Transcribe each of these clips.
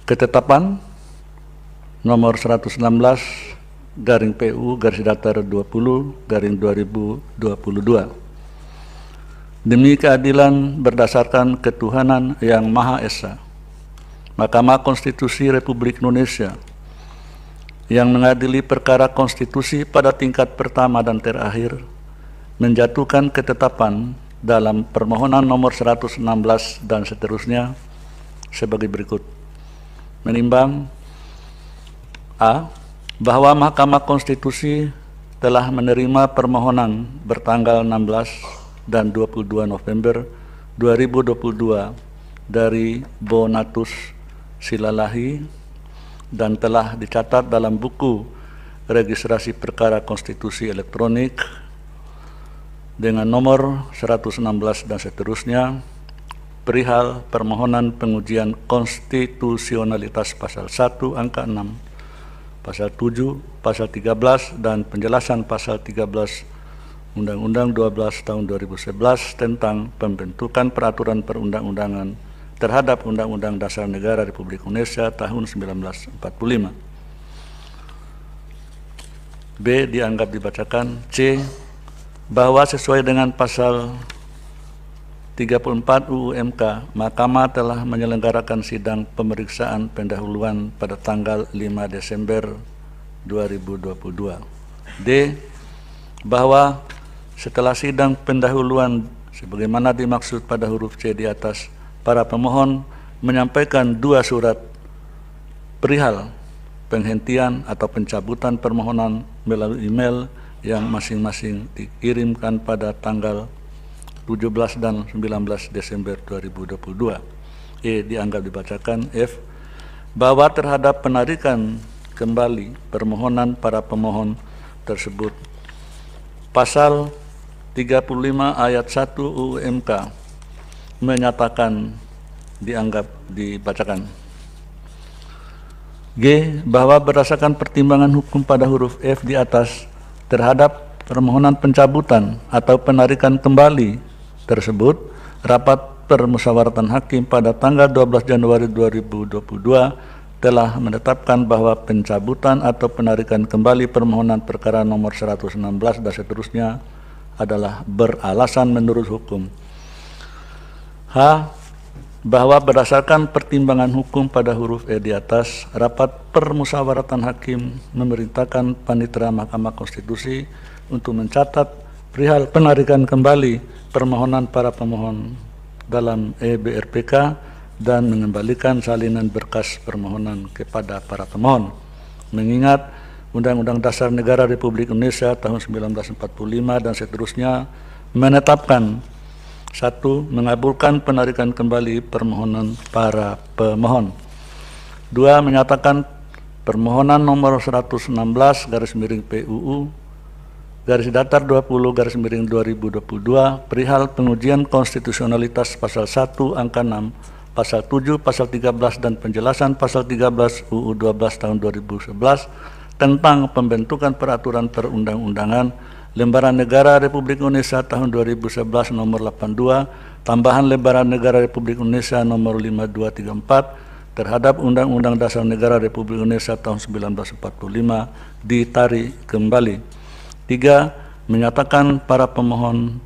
Ketetapan nomor 116 garing PU garis datar 20 garing 2022. Demi keadilan berdasarkan ketuhanan yang Maha Esa, Mahkamah Konstitusi Republik Indonesia yang mengadili perkara konstitusi pada tingkat pertama dan terakhir menjatuhkan ketetapan dalam permohonan nomor 116 dan seterusnya sebagai berikut. Menimbang A. Bahwa Mahkamah Konstitusi telah menerima permohonan bertanggal 16 dan 22 November 2022 dari Bonatus Silalahi dan telah dicatat dalam buku registrasi perkara konstitusi elektronik dengan nomor 116 dan seterusnya perihal permohonan pengujian konstitusionalitas pasal 1 angka 6, pasal 7, pasal 13 dan penjelasan pasal 13 Undang-Undang 12 tahun 2011 tentang pembentukan peraturan perundang-undangan terhadap Undang-Undang Dasar Negara Republik Indonesia tahun 1945. B. Dianggap dibacakan. C. Bahwa sesuai dengan pasal 34 UU MK, Mahkamah telah menyelenggarakan sidang pemeriksaan pendahuluan pada tanggal 5 Desember 2022. D. Bahwa setelah sidang pendahuluan sebagaimana dimaksud pada huruf C di atas, para pemohon menyampaikan 2 surat perihal penghentian atau pencabutan permohonan melalui email yang masing-masing dikirimkan pada tanggal 17 dan 19 Desember 2022. E. Dianggap dibacakan. F. Bahwa terhadap penarikan kembali permohonan para pemohon tersebut, pasal 35 ayat 1 UU MK menyatakan dianggap dibacakan. G. Bahwa berdasarkan pertimbangan hukum pada huruf F di atas terhadap permohonan pencabutan atau penarikan kembali tersebut, rapat permusyawaratan hakim pada tanggal 12 Januari 2022 telah menetapkan bahwa pencabutan atau penarikan kembali permohonan perkara nomor 116 dan seterusnya adalah beralasan menurut hukum. H. Bahwa berdasarkan pertimbangan hukum pada huruf E di atas, rapat permusyawaratan hakim memerintahkan Panitera Mahkamah Konstitusi untuk mencatat perihal penarikan kembali permohonan para pemohon dalam EBRPK dan mengembalikan salinan berkas permohonan kepada para pemohon. Mengingat Undang-Undang Dasar Negara Republik Indonesia tahun 1945 dan seterusnya menetapkan: 1. Mengabulkan penarikan kembali permohonan para pemohon. 2. Menyatakan permohonan nomor 116 garis miring PUU garis datar 20 garis miring 2022 perihal pengujian konstitusionalitas pasal 1 angka 6, pasal 7, pasal 13 dan penjelasan pasal 13 UU 12 tahun 2011 tentang pembentukan peraturan perundang-undangan Lembaran Negara Republik Indonesia tahun 2011 nomor 82 tambahan Lembaran Negara Republik Indonesia nomor 5234 terhadap Undang-Undang Dasar Negara Republik Indonesia tahun 1945 ditarik kembali. 3. Menyatakan para pemohon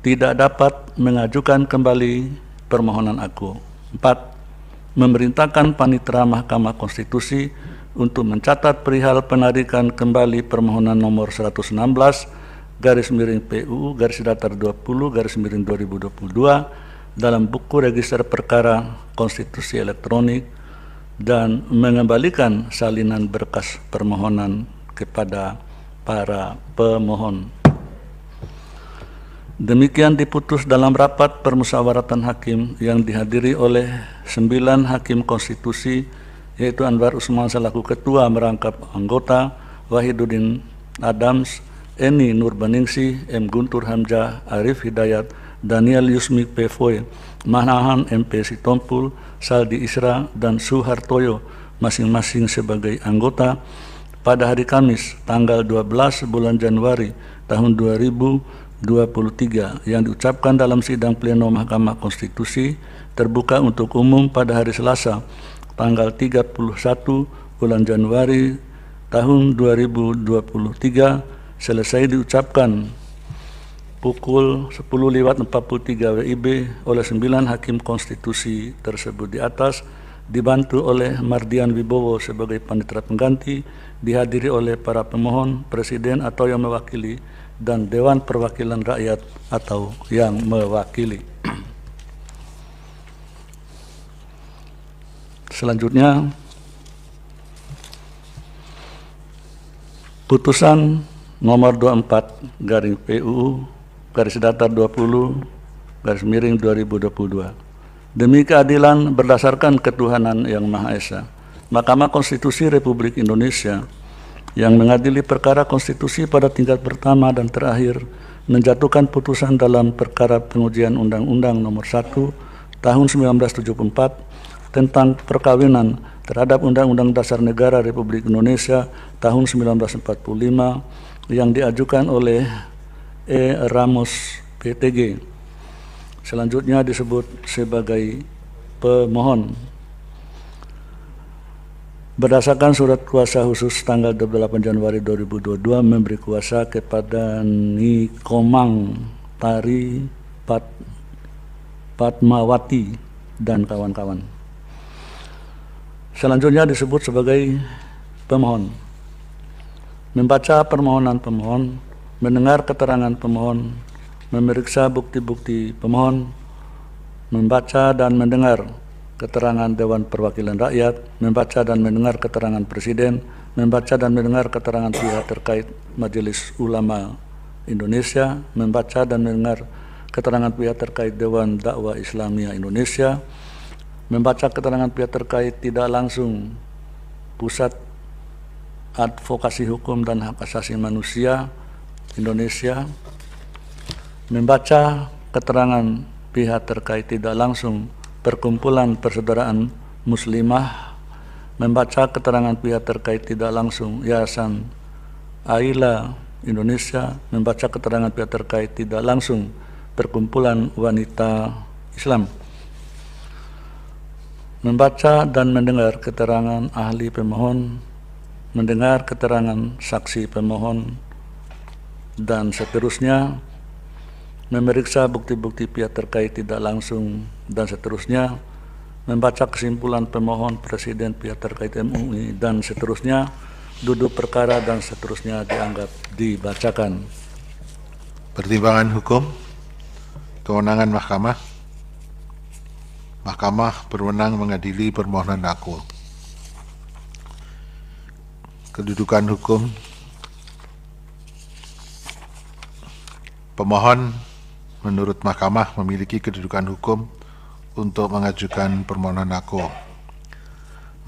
tidak dapat mengajukan kembali permohonan aku. 4. Memerintahkan Panitera Mahkamah Konstitusi untuk mencatat perihal penarikan kembali permohonan nomor 116 garis miring PUU garis datar 20 garis miring 2022 dalam buku register perkara konstitusi elektronik dan mengembalikan salinan berkas permohonan kepada para pemohon. Demikian diputus dalam rapat permusyawaratan hakim yang dihadiri oleh 9 hakim konstitusi, yaitu Anwar Usman selaku ketua merangkap anggota, Wahiduddin Adams, Eni Nurbaningsih, M. Guntur Hamzah, Arif Hidayat, Daniel Yusmi P. Foy, Manahan MP Sitompul, Saldi Isra, dan Suhartoyo, masing-masing sebagai anggota, pada hari Kamis tanggal 12 bulan Januari tahun 2022 yang diucapkan dalam sidang pleno Mahkamah Konstitusi terbuka untuk umum pada hari Selasa tanggal 31 bulan Januari tahun 2023 selesai diucapkan pukul 10.43 WIB oleh 9 hakim konstitusi tersebut di atas, dibantu oleh Mardian Wibowo sebagai panitera pengganti, dihadiri oleh para pemohon, presiden atau yang mewakili, dan Dewan Perwakilan Rakyat atau yang mewakili. Selanjutnya, putusan nomor 24/PUU garis datar 20/2022. Demi keadilan berdasarkan ketuhanan yang Maha Esa, Mahkamah Konstitusi Republik Indonesia yang mengadili perkara konstitusi pada tingkat pertama dan terakhir menjatuhkan putusan dalam perkara pengujian Undang-Undang Nomor 1 Tahun 1974 tentang perkawinan terhadap Undang-Undang Dasar Negara Republik Indonesia tahun 1945 yang diajukan oleh E. Ramos PTG. Selanjutnya disebut sebagai pemohon. Berdasarkan surat kuasa khusus tanggal 28 Januari 2022 memberi kuasa kepada Nikomang Tari Patmawati dan kawan-kawan. Selanjutnya disebut sebagai pemohon. Membaca permohonan pemohon, mendengar keterangan pemohon, memeriksa bukti-bukti pemohon, membaca dan mendengar keterangan Dewan Perwakilan Rakyat, membaca dan mendengar keterangan Presiden, membaca dan mendengar keterangan pihak terkait Majelis Ulama Indonesia, membaca dan mendengar keterangan pihak terkait Dewan Dakwah Islamiyah Indonesia, membaca keterangan pihak terkait tidak langsung Pusat Advokasi Hukum dan Hak Asasi Manusia Indonesia, membaca keterangan pihak terkait tidak langsung Perkumpulan Persaudaraan Muslimah, membaca keterangan pihak terkait tidak langsung Yayasan Aila Indonesia, membaca keterangan pihak terkait tidak langsung Perkumpulan Wanita Islam, membaca dan mendengar keterangan ahli pemohon, mendengar keterangan saksi pemohon, dan seterusnya, memeriksa bukti-bukti pihak terkait tidak langsung, dan seterusnya, membaca kesimpulan pemohon, presiden, pihak terkait MUI, dan seterusnya, duduk perkara, dan seterusnya dianggap dibacakan. Pertimbangan hukum, kewenangan Mahkamah. Mahkamah berwenang mengadili permohonan aku. Kedudukan hukum, pemohon menurut Mahkamah memiliki kedudukan hukum untuk mengajukan permohonan aku.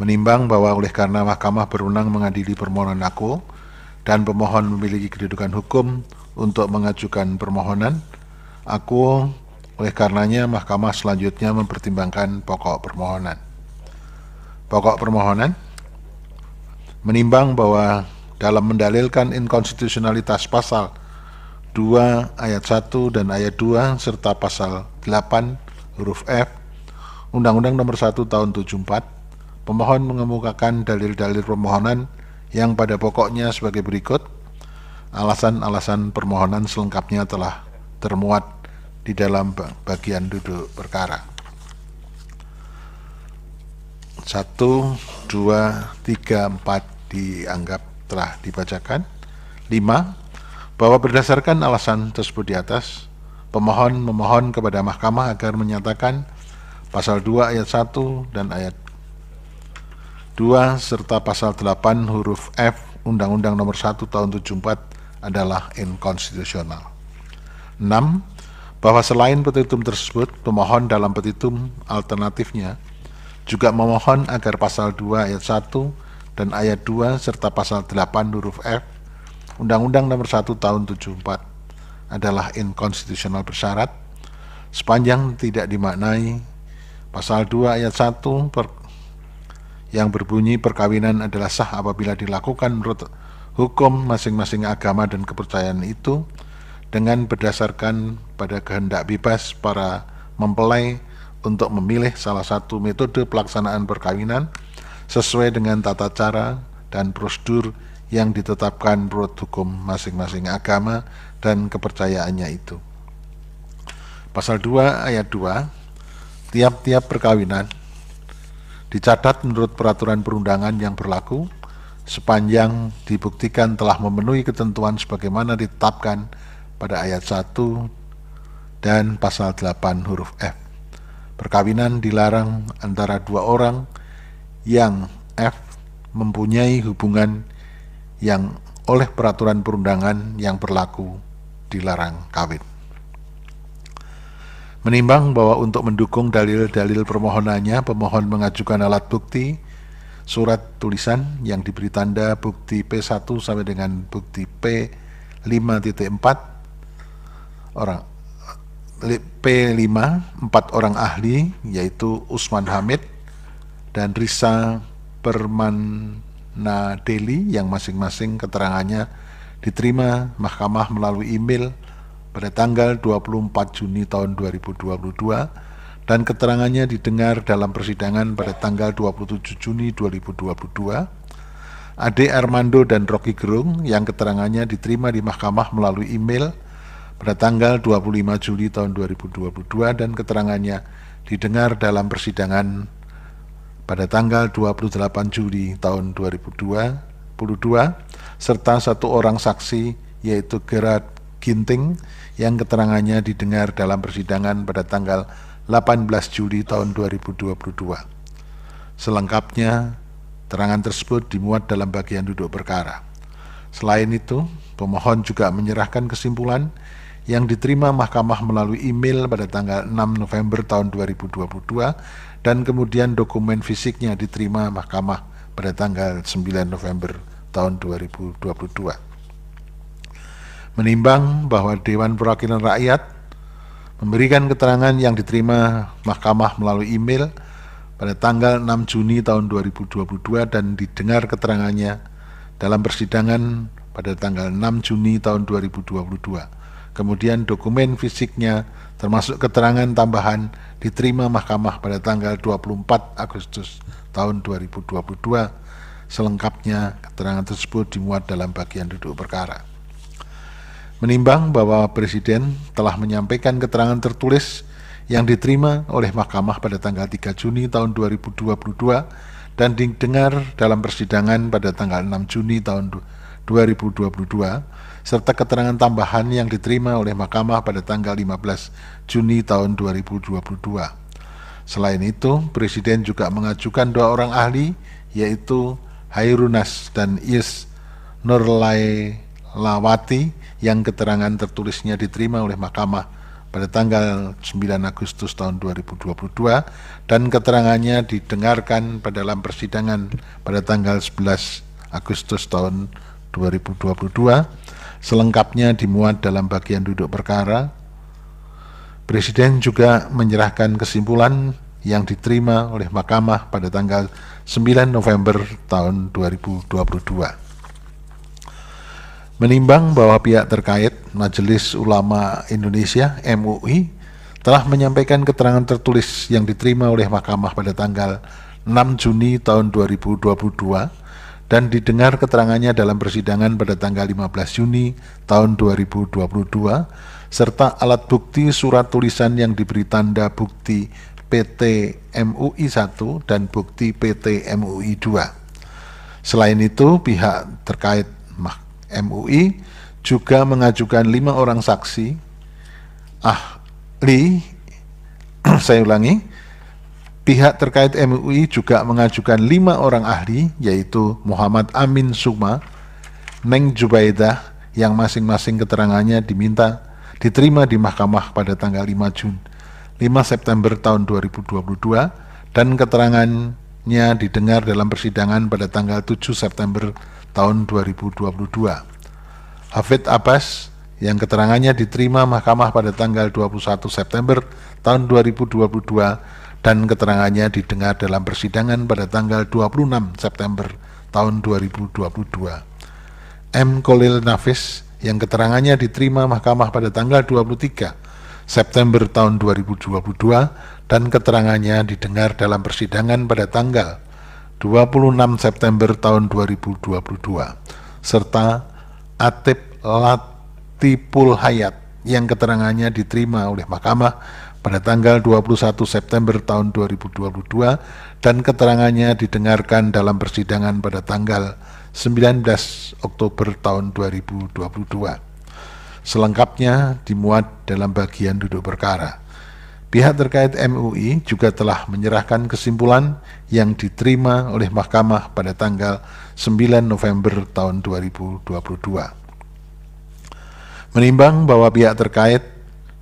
Menimbang bahwa oleh karena Mahkamah berwenang mengadili permohonan aku dan pemohon memiliki kedudukan hukum untuk mengajukan permohonan aku, oleh karenanya Mahkamah selanjutnya mempertimbangkan pokok permohonan. Pokok permohonan menimbang bahwa dalam mendalilkan inkonstitusionalitas pasal 2 ayat 1 dan ayat 2 serta pasal 8 huruf F Undang-Undang Nomor 1 Tahun 74, pemohon mengemukakan dalil-dalil permohonan yang pada pokoknya sebagai berikut. Alasan-alasan permohonan selengkapnya telah termuat di dalam bagian duduk perkara. 1, 2, 3, 4 dianggap telah dibacakan. 5. Bahwa berdasarkan alasan tersebut di atas, pemohon memohon kepada Mahkamah agar menyatakan pasal 2 ayat 1 dan ayat 2 serta pasal 8 huruf F Undang-Undang Nomor 1 Tahun 74 adalah inkonstitusional. 6. Bahwa selain petitum tersebut, pemohon dalam petitum alternatifnya juga memohon agar pasal 2 ayat 1 dan ayat 2 serta pasal 8 huruf F Undang-Undang Nomor 1 Tahun 74 adalah inkonstitusional bersyarat sepanjang tidak dimaknai pasal 2 ayat 1 yang berbunyi perkawinan adalah sah apabila dilakukan menurut hukum masing-masing agama dan kepercayaan itu dengan berdasarkan pada kehendak bebas para mempelai untuk memilih salah satu metode pelaksanaan perkawinan sesuai dengan tata cara dan prosedur yang ditetapkan menurut hukum masing-masing agama dan kepercayaannya itu. Pasal 2 ayat 2, tiap-tiap perkawinan dicatat menurut peraturan perundangan yang berlaku sepanjang dibuktikan telah memenuhi ketentuan sebagaimana ditetapkan pada ayat 1 dan pasal 8 huruf F. Perkawinan dilarang antara dua orang yang F mempunyai hubungan yang oleh peraturan perundangan yang berlaku dilarang kawin. Menimbang bahwa untuk mendukung dalil-dalil permohonannya, pemohon mengajukan alat bukti surat tulisan yang diberi tanda bukti P1 sampai dengan bukti P5.4 empat orang ahli, yaitu Usman Hamid dan Risa Permanadeli, yang masing-masing keterangannya diterima mahkamah melalui email pada tanggal 24 Juni tahun 2022 dan keterangannya didengar dalam persidangan pada tanggal 27 Juni 2022. Ade Armando dan Rocky Gerung yang keterangannya diterima di mahkamah melalui email pada tanggal 25 Juli tahun 2022 dan keterangannya didengar dalam persidangan pada tanggal 28 Juli tahun 2022, serta satu orang saksi yaitu Gerard Ginting yang keterangannya didengar dalam persidangan pada tanggal 18 Juli tahun 2022. Selengkapnya, terangan tersebut dimuat dalam bagian duduk perkara. Selain itu, pemohon juga menyerahkan kesimpulan yang diterima mahkamah melalui email pada tanggal 6 November tahun 2022 dan kemudian dokumen fisiknya diterima mahkamah pada tanggal 9 November tahun 2022. Menimbang bahwa Dewan Perwakilan Rakyat memberikan keterangan yang diterima mahkamah melalui email pada tanggal 6 Juni tahun 2022 dan didengar keterangannya dalam persidangan pada tanggal 6 Juni tahun 2022. Kemudian dokumen fisiknya termasuk keterangan tambahan diterima mahkamah pada tanggal 24 Agustus tahun 2022. Selengkapnya keterangan tersebut dimuat dalam bagian duduk perkara. Menimbang bahwa Presiden telah menyampaikan keterangan tertulis yang diterima oleh mahkamah pada tanggal 3 Juni tahun 2022 dan didengar dalam persidangan pada tanggal 6 Juni tahun 2022, serta keterangan tambahan yang diterima oleh mahkamah pada tanggal 15 Juni tahun 2022. Selain itu, Presiden juga mengajukan dua orang ahli, yaitu Hairunas dan Is Nurlailawati, yang keterangan tertulisnya diterima oleh mahkamah pada tanggal 9 Agustus tahun 2022 dan keterangannya didengarkan pada dalam persidangan pada tanggal 11 Agustus tahun 2022. Selengkapnya dimuat dalam bagian duduk perkara. Presiden juga menyerahkan kesimpulan yang diterima oleh mahkamah pada tanggal 9 November tahun 2022. Menimbang bahwa pihak terkait Majelis Ulama Indonesia MUI telah menyampaikan keterangan tertulis yang diterima oleh mahkamah pada tanggal 6 Juni tahun 2022 dan didengar keterangannya dalam persidangan pada tanggal 15 Juni tahun 2022 serta alat bukti surat tulisan yang diberi tanda bukti PT MUI 1 dan bukti PT MUI 2. Selain itu, pihak terkait MUI juga mengajukan 5 orang saksi ahli. Saya ulangi, pihak terkait MUI juga mengajukan 5 orang ahli, yaitu Muhammad Amin Suma, Neng Jubaidah, yang masing-masing keterangannya diterima di mahkamah pada tanggal 5 September tahun 2022 dan keterangannya didengar dalam persidangan pada tanggal 7 September tahun 2022. Hafid Abbas yang keterangannya diterima mahkamah pada tanggal 21 September tahun 2022 dan keterangannya didengar dalam persidangan pada tanggal 26 September tahun 2022. M. Khalil Nafis yang keterangannya diterima Mahkamah pada tanggal 23 September tahun 2022 dan keterangannya didengar dalam persidangan pada tanggal 26 September tahun 2022, serta Atip Latiful Hayat yang keterangannya diterima oleh Mahkamah pada tanggal 21 September tahun 2022 dan keterangannya didengarkan dalam persidangan pada tanggal 19 Oktober tahun 2022. Selengkapnya dimuat dalam bagian duduk perkara. Pihak terkait MUI juga telah menyerahkan kesimpulan yang diterima oleh Mahkamah pada tanggal 9 November tahun 2022. Menimbang bahwa pihak terkait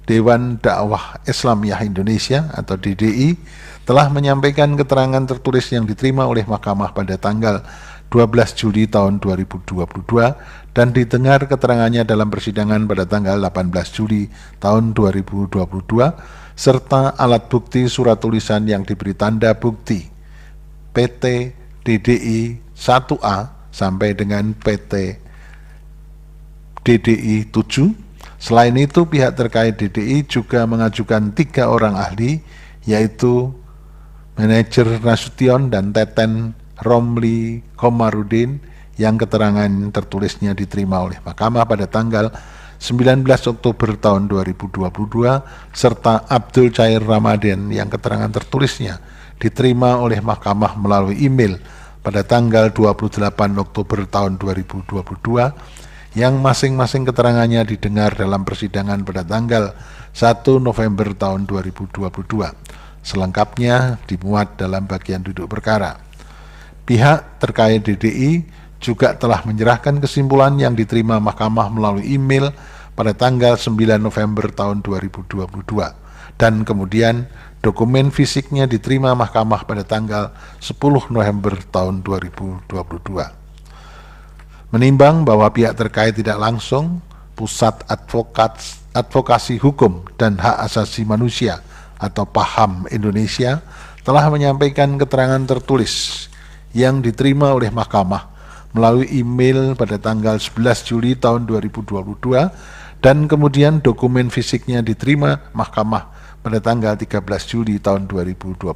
Dewan Dakwah Islamiyah Indonesia atau DDI telah menyampaikan keterangan tertulis yang diterima oleh Mahkamah pada tanggal 12 Juli tahun 2022 dan didengar keterangannya dalam persidangan pada tanggal 18 Juli tahun 2022 serta alat bukti surat tulisan yang diberi tanda bukti PT DDI 1A sampai dengan PT DDI 7. Selain itu, pihak terkait DDI juga mengajukan 3 orang ahli, yaitu Manajer Nasution dan Teten Romli Komarudin yang keterangan tertulisnya diterima oleh Mahkamah pada tanggal 19 Oktober tahun 2022, serta Abdul Cair Ramadan yang keterangan tertulisnya diterima oleh Mahkamah melalui email pada tanggal 28 Oktober tahun 2022, yang masing-masing keterangannya didengar dalam persidangan pada tanggal 1 November tahun 2022. Selengkapnya dimuat dalam bagian duduk perkara. Pihak terkait DDI juga telah menyerahkan kesimpulan yang diterima Mahkamah melalui email pada tanggal 9 November tahun 2022 dan kemudian dokumen fisiknya diterima Mahkamah pada tanggal 10 November tahun 2022. Menimbang bahwa pihak terkait tidak langsung, Pusat Advokasi Hukum dan Hak Asasi Manusia atau PAHAM Indonesia telah menyampaikan keterangan tertulis yang diterima oleh Mahkamah melalui email pada tanggal 11 Juli tahun 2022 dan kemudian dokumen fisiknya diterima Mahkamah pada tanggal 13 Juli tahun 2022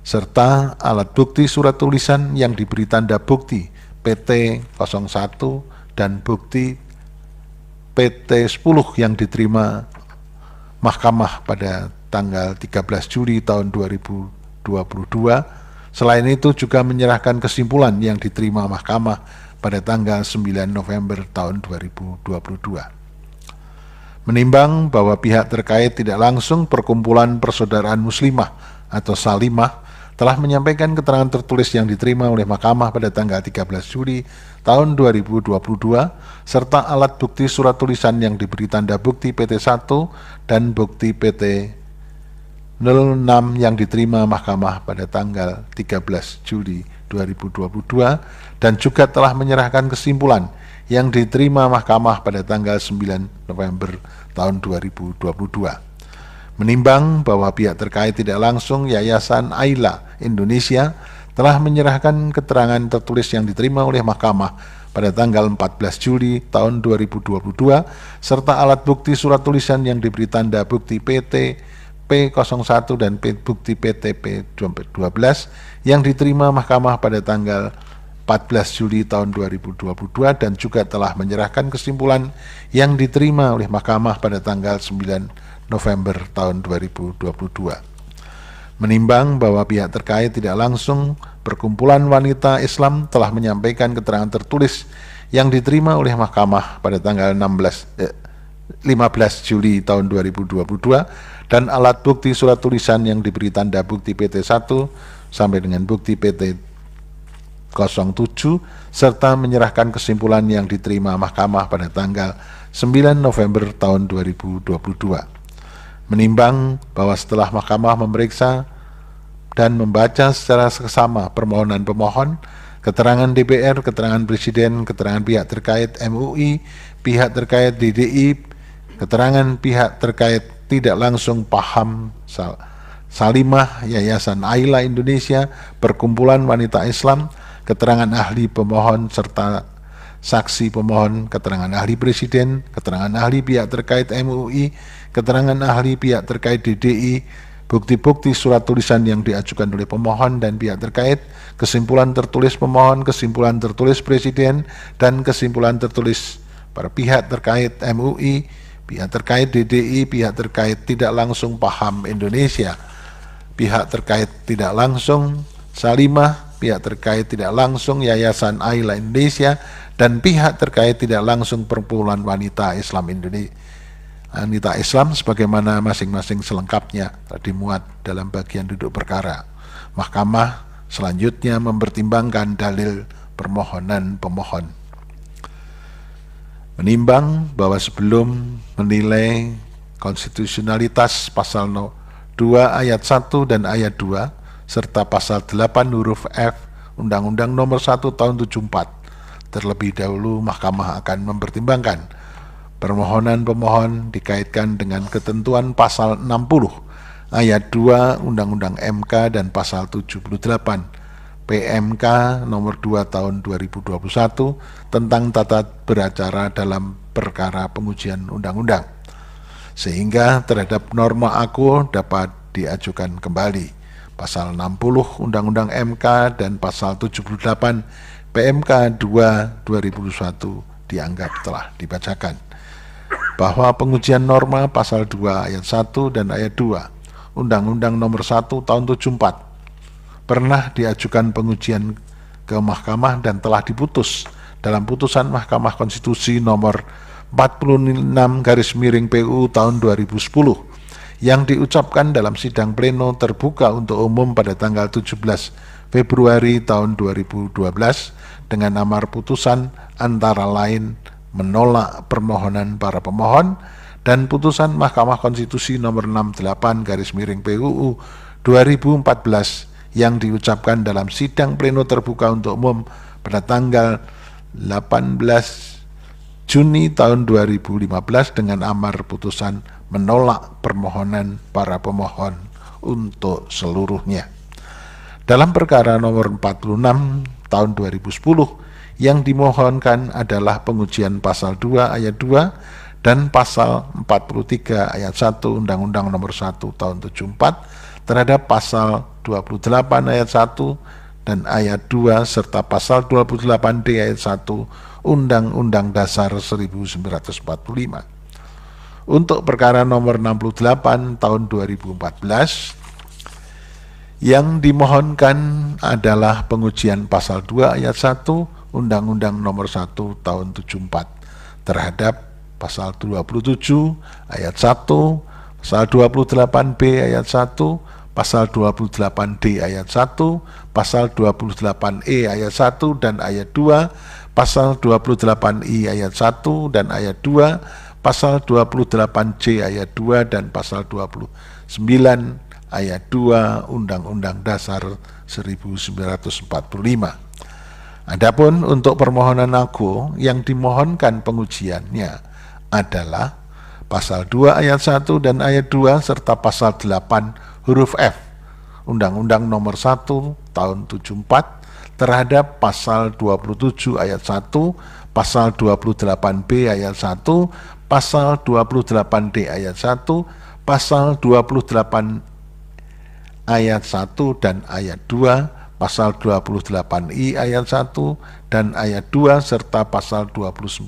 serta alat bukti surat tulisan yang diberi tanda bukti PT 01 dan bukti PT 10 yang diterima Mahkamah pada tanggal 13 Juli tahun 2022. Selain itu juga menyerahkan kesimpulan yang diterima Mahkamah pada tanggal 9 November tahun 2022. Menimbang bahwa pihak terkait tidak langsung Perkumpulan Persaudaraan Muslimah atau Salimah telah menyampaikan keterangan tertulis yang diterima oleh Mahkamah pada tanggal 13 Juli tahun 2022 serta alat bukti surat tulisan yang diberi tanda bukti PT 1 dan bukti PT 06 yang diterima Mahkamah pada tanggal 13 Juli 2022 dan juga telah menyerahkan kesimpulan yang diterima Mahkamah pada tanggal 9 November tahun 2022. Menimbang bahwa pihak terkait tidak langsung Yayasan Aila Indonesia telah menyerahkan keterangan tertulis yang diterima oleh Mahkamah pada tanggal 14 Juli tahun 2022 serta alat bukti surat tulisan yang diberi tanda bukti PT P01 dan bukti PT P12 yang diterima Mahkamah pada tanggal 14 Juli tahun 2022 dan juga telah menyerahkan kesimpulan yang diterima oleh Mahkamah pada tanggal 9 November tahun 2022. Menimbang bahwa pihak terkait tidak langsung Perkumpulan Wanita Islam telah menyampaikan keterangan tertulis yang diterima oleh Mahkamah pada tanggal 15 Juli tahun 2022 dan alat bukti surat tulisan yang diberi tanda bukti PT 1 sampai dengan bukti PT 07 serta menyerahkan kesimpulan yang diterima Mahkamah pada tanggal 9 November tahun 2022. Menimbang bahwa setelah Mahkamah memeriksa dan membaca secara seksama permohonan pemohon, keterangan DPR, keterangan Presiden, keterangan pihak terkait MUI, pihak terkait DDI, keterangan pihak terkait tidak langsung PAHAM Salimah, Yayasan Aila Indonesia, Perkumpulan Wanita Islam, keterangan ahli pemohon serta saksi pemohon, keterangan ahli presiden, keterangan ahli pihak terkait MUI, keterangan ahli pihak terkait DDI, bukti-bukti surat tulisan yang diajukan oleh pemohon dan pihak terkait, kesimpulan tertulis pemohon, kesimpulan tertulis presiden, dan kesimpulan tertulis para pihak terkait MUI, pihak terkait DDI, pihak terkait tidak langsung paham Indonesia, pihak terkait tidak langsung Salimah, pihak terkait tidak langsung Yayasan Ayla Indonesia, dan pihak terkait tidak langsung Perkumpulan Wanita Islam Indonesia. Wanita Islam sebagaimana masing-masing selengkapnya dimuat dalam bagian duduk perkara. Mahkamah selanjutnya mempertimbangkan dalil permohonan pemohon. Menimbang bahwa sebelum menilai konstitusionalitas pasal 2 ayat 1 dan ayat 2 serta pasal 8 huruf F Undang-Undang Nomor 1 Tahun 74, terlebih dahulu Mahkamah akan mempertimbangkan permohonan pemohon dikaitkan dengan ketentuan pasal 60 ayat 2 Undang-Undang MK dan pasal 78 PMK nomor 2 tahun 2021 tentang tata beracara dalam perkara pengujian undang-undang, sehingga terhadap norma aku dapat diajukan kembali. Pasal 60 Undang-Undang MK dan pasal 78 PMK 2 2021 dianggap telah dibacakan. Bahwa pengujian norma pasal 2 ayat 1 dan ayat 2 Undang-Undang Nomor 1 Tahun 74 pernah diajukan pengujian ke Mahkamah dan telah diputus dalam putusan Mahkamah Konstitusi nomor 46/PU tahun 2010 yang diucapkan dalam sidang pleno terbuka untuk umum pada tanggal 17 Februari tahun 2012 dengan amar putusan antara lain menolak permohonan para pemohon dan putusan Mahkamah Konstitusi nomor 68/PUU 2014 yang diucapkan dalam sidang pleno terbuka untuk umum pada tanggal 18 Juni tahun 2015 dengan amar putusan menolak permohonan para pemohon untuk seluruhnya. Dalam perkara nomor 46 tahun 2010 yang dimohonkan adalah pengujian pasal 2 ayat 2 dan pasal 43 ayat 1 Undang-Undang Nomor 1 tahun 74 terhadap pasal 28 ayat 1 dan ayat 2 serta pasal 28D ayat 1 Undang-Undang Dasar 1945. Untuk perkara nomor 68 tahun 2014 yang dimohonkan adalah pengujian pasal 2 ayat 1 Undang-Undang Nomor 1 tahun 74 terhadap pasal 27 ayat 1, pasal 28B ayat 1, pasal 28D ayat 1, pasal 28E ayat 1 dan ayat 2, pasal 28I ayat 1 dan ayat 2, pasal 28C ayat 2 dan pasal 29 ayat 2 Undang-Undang Dasar 1945. Adapun untuk permohonan aku yang dimohonkan pengujiannya adalah pasal 2 ayat 1 dan ayat 2 serta pasal 8 huruf F Undang-Undang Nomor 1 tahun 74 terhadap pasal 27 ayat 1, pasal 28B ayat 1, pasal 28D ayat 1, pasal 28 ayat 1 dan ayat 2, pasal 28I ayat 1 dan ayat 2 serta pasal 29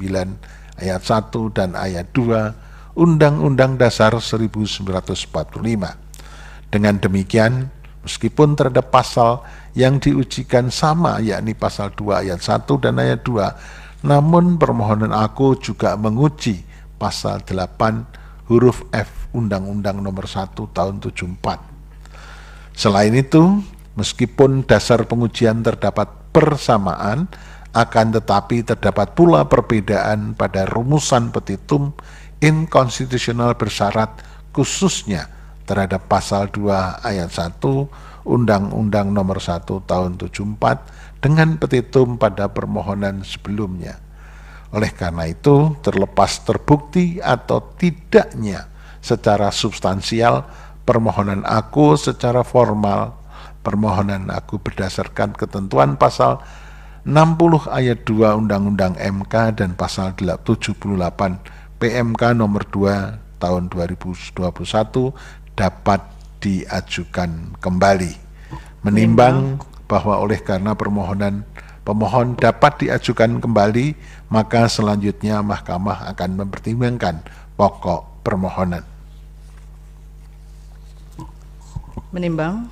ayat 1 dan ayat 2 Undang-Undang Dasar 1945. Dengan demikian, meskipun terhadap pasal yang diujikan sama yakni pasal 2 ayat 1 dan ayat 2, namun permohonan aku juga menguji pasal 8 huruf F Undang-Undang Nomor 1 tahun 74. Selain itu, meskipun dasar pengujian terdapat persamaan, akan tetapi terdapat pula perbedaan pada rumusan petitum inkonstitusional bersyarat khususnya terhadap pasal 2 ayat 1 Undang-Undang Nomor 1 tahun 74 dengan petitum pada permohonan sebelumnya. Oleh karena itu, terlepas terbukti atau tidaknya secara substansial permohonan aku secara formal, permohonan aku berdasarkan ketentuan pasal 60 ayat 2 Undang-Undang MK dan pasal 78 PMK nomor 2 tahun 2021 dapat diajukan kembali. Menimbang bahwa oleh karena pemohon dapat diajukan kembali, maka selanjutnya Mahkamah akan mempertimbangkan pokok permohonan. Menimbang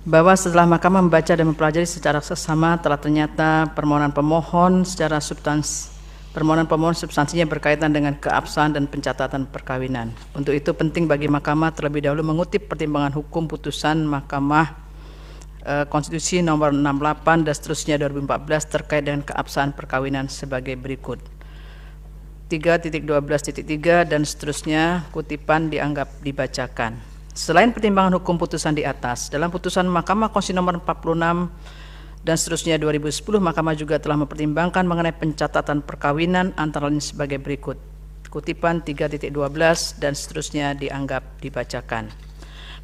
bahwa setelah Mahkamah membaca dan mempelajari secara seksama telah ternyata permohonan pemohon substansinya berkaitan dengan keabsahan dan pencatatan perkawinan. Untuk itu penting bagi Mahkamah terlebih dahulu mengutip pertimbangan hukum putusan Mahkamah Konstitusi nomor 68 dan seterusnya 2014 terkait dengan keabsahan perkawinan sebagai berikut. 3.12.3 dan seterusnya kutipan dianggap dibacakan. Selain pertimbangan hukum putusan di atas, dalam putusan Mahkamah Konstitusi nomor 46 dan seterusnya 2010, Mahkamah juga telah mempertimbangkan mengenai pencatatan perkawinan antara lain sebagai berikut. Kutipan 3.12 dan seterusnya dianggap dibacakan.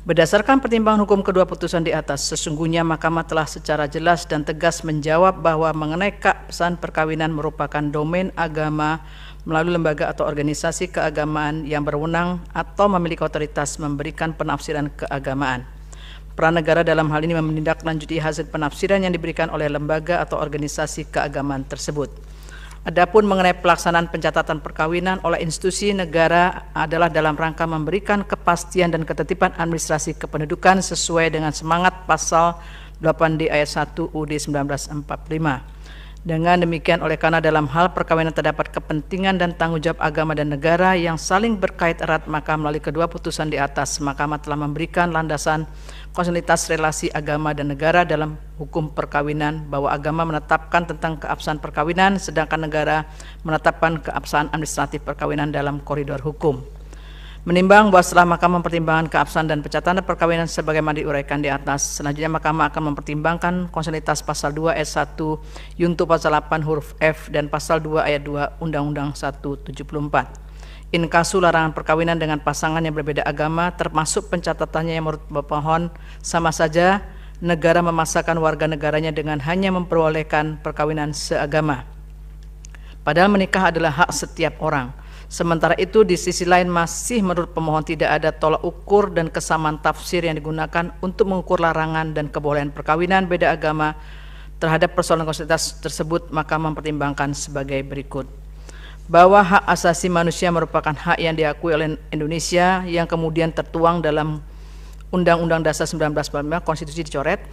Berdasarkan pertimbangan hukum kedua putusan di atas, sesungguhnya Mahkamah telah secara jelas dan tegas menjawab bahwa mengenai keabsahan perkawinan merupakan domain agama melalui lembaga atau organisasi keagamaan yang berwenang atau memiliki otoritas memberikan penafsiran keagamaan. Peran negara dalam hal ini menindaklanjuti hasil penafsiran yang diberikan oleh lembaga atau organisasi keagamaan tersebut. Adapun mengenai pelaksanaan pencatatan perkawinan oleh institusi negara adalah dalam rangka memberikan kepastian dan ketertiban administrasi kependudukan sesuai dengan semangat pasal 8D ayat 1 UUD 1945. Dengan demikian, oleh karena dalam hal perkawinan terdapat kepentingan dan tanggung jawab agama dan negara yang saling berkait erat, maka melalui kedua putusan di atas, Mahkamah telah memberikan landasan konstitusionalitas relasi agama dan negara dalam hukum perkawinan, bahwa agama menetapkan tentang keabsahan perkawinan, sedangkan negara menetapkan keabsahan administratif perkawinan dalam koridor hukum. Menimbang bahwa setelah Mahkamah mempertimbangkan keabsahan dan pencatatan perkawinan sebagaimana diuraikan di atas, selanjutnya Mahkamah akan mempertimbangkan konstitusionalitas pasal 2 ayat 1 Yunto pasal 8 huruf F dan pasal 2 ayat 2 Undang-Undang 174. In kasu larangan perkawinan dengan pasangan yang berbeda agama, termasuk pencatatannya yang menurut pemohon sama saja negara memaksakan warga negaranya dengan hanya memperbolehkan perkawinan seagama. Padahal menikah adalah hak setiap orang. Sementara itu di sisi lain masih menurut pemohon tidak ada tolak ukur dan kesamaan tafsir yang digunakan untuk mengukur larangan dan kebolehan perkawinan beda agama terhadap persoalan konstitusionalitas tersebut. Maka mempertimbangkan sebagai berikut: bahwa hak asasi manusia merupakan hak yang diakui oleh Indonesia yang kemudian tertuang dalam Undang-Undang Dasar 1945, konstitusi dicoret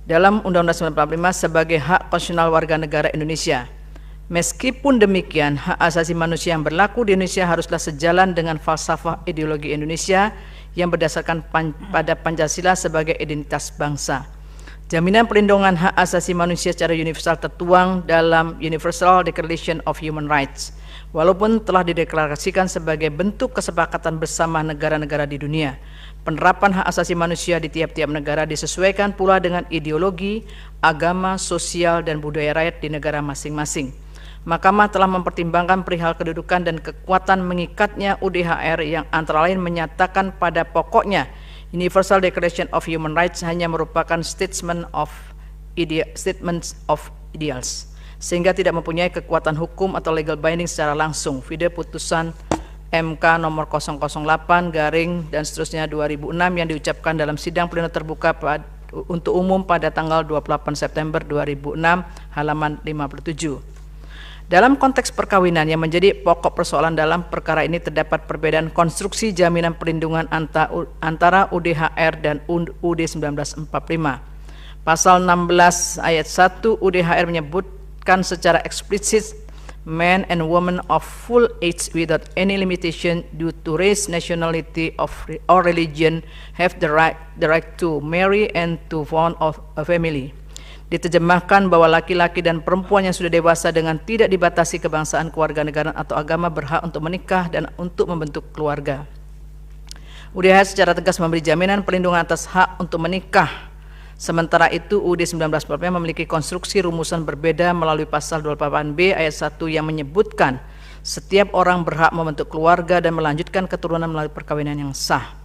dalam Undang-Undang 1945 sebagai hak konstitusional warga negara Indonesia. Meskipun demikian, hak asasi manusia yang berlaku di Indonesia haruslah sejalan dengan falsafah ideologi Indonesia yang berdasarkan pada Pancasila sebagai identitas bangsa. Jaminan perlindungan hak asasi manusia secara universal tertuang dalam Universal Declaration of Human Rights, walaupun telah dideklarasikan sebagai bentuk kesepakatan bersama negara-negara di dunia. Penerapan hak asasi manusia di tiap-tiap negara disesuaikan pula dengan ideologi, agama, sosial, dan budaya rakyat di negara masing-masing. Mahkamah telah mempertimbangkan perihal kedudukan dan kekuatan mengikatnya UDHR yang antara lain menyatakan pada pokoknya Universal Declaration of Human Rights hanya merupakan statements of ideals, sehingga tidak mempunyai kekuatan hukum atau legal binding secara langsung. Video putusan MK nomor 008 garing dan seterusnya 2006 yang diucapkan dalam sidang pleno terbuka untuk umum pada tanggal 28 September 2006 halaman 57. Dalam konteks perkawinan yang menjadi pokok persoalan dalam perkara ini, terdapat perbedaan konstruksi jaminan perlindungan antara UDHR dan UUD 1945. Pasal 16 ayat 1 UDHR menyebutkan secara eksplisit men and women of full age without any limitation due to race, nationality, or religion have the right to marry and to found a family. Diterjemahkan bahwa laki-laki dan perempuan yang sudah dewasa dengan tidak dibatasi kebangsaan, kewarganegaraan atau agama berhak untuk menikah dan untuk membentuk keluarga. UDHR secara tegas memberi jaminan perlindungan atas hak untuk menikah. Sementara itu UUD 1945 memiliki konstruksi rumusan berbeda melalui pasal 28B ayat 1 yang menyebutkan setiap orang berhak membentuk keluarga dan melanjutkan keturunan melalui perkawinan yang sah.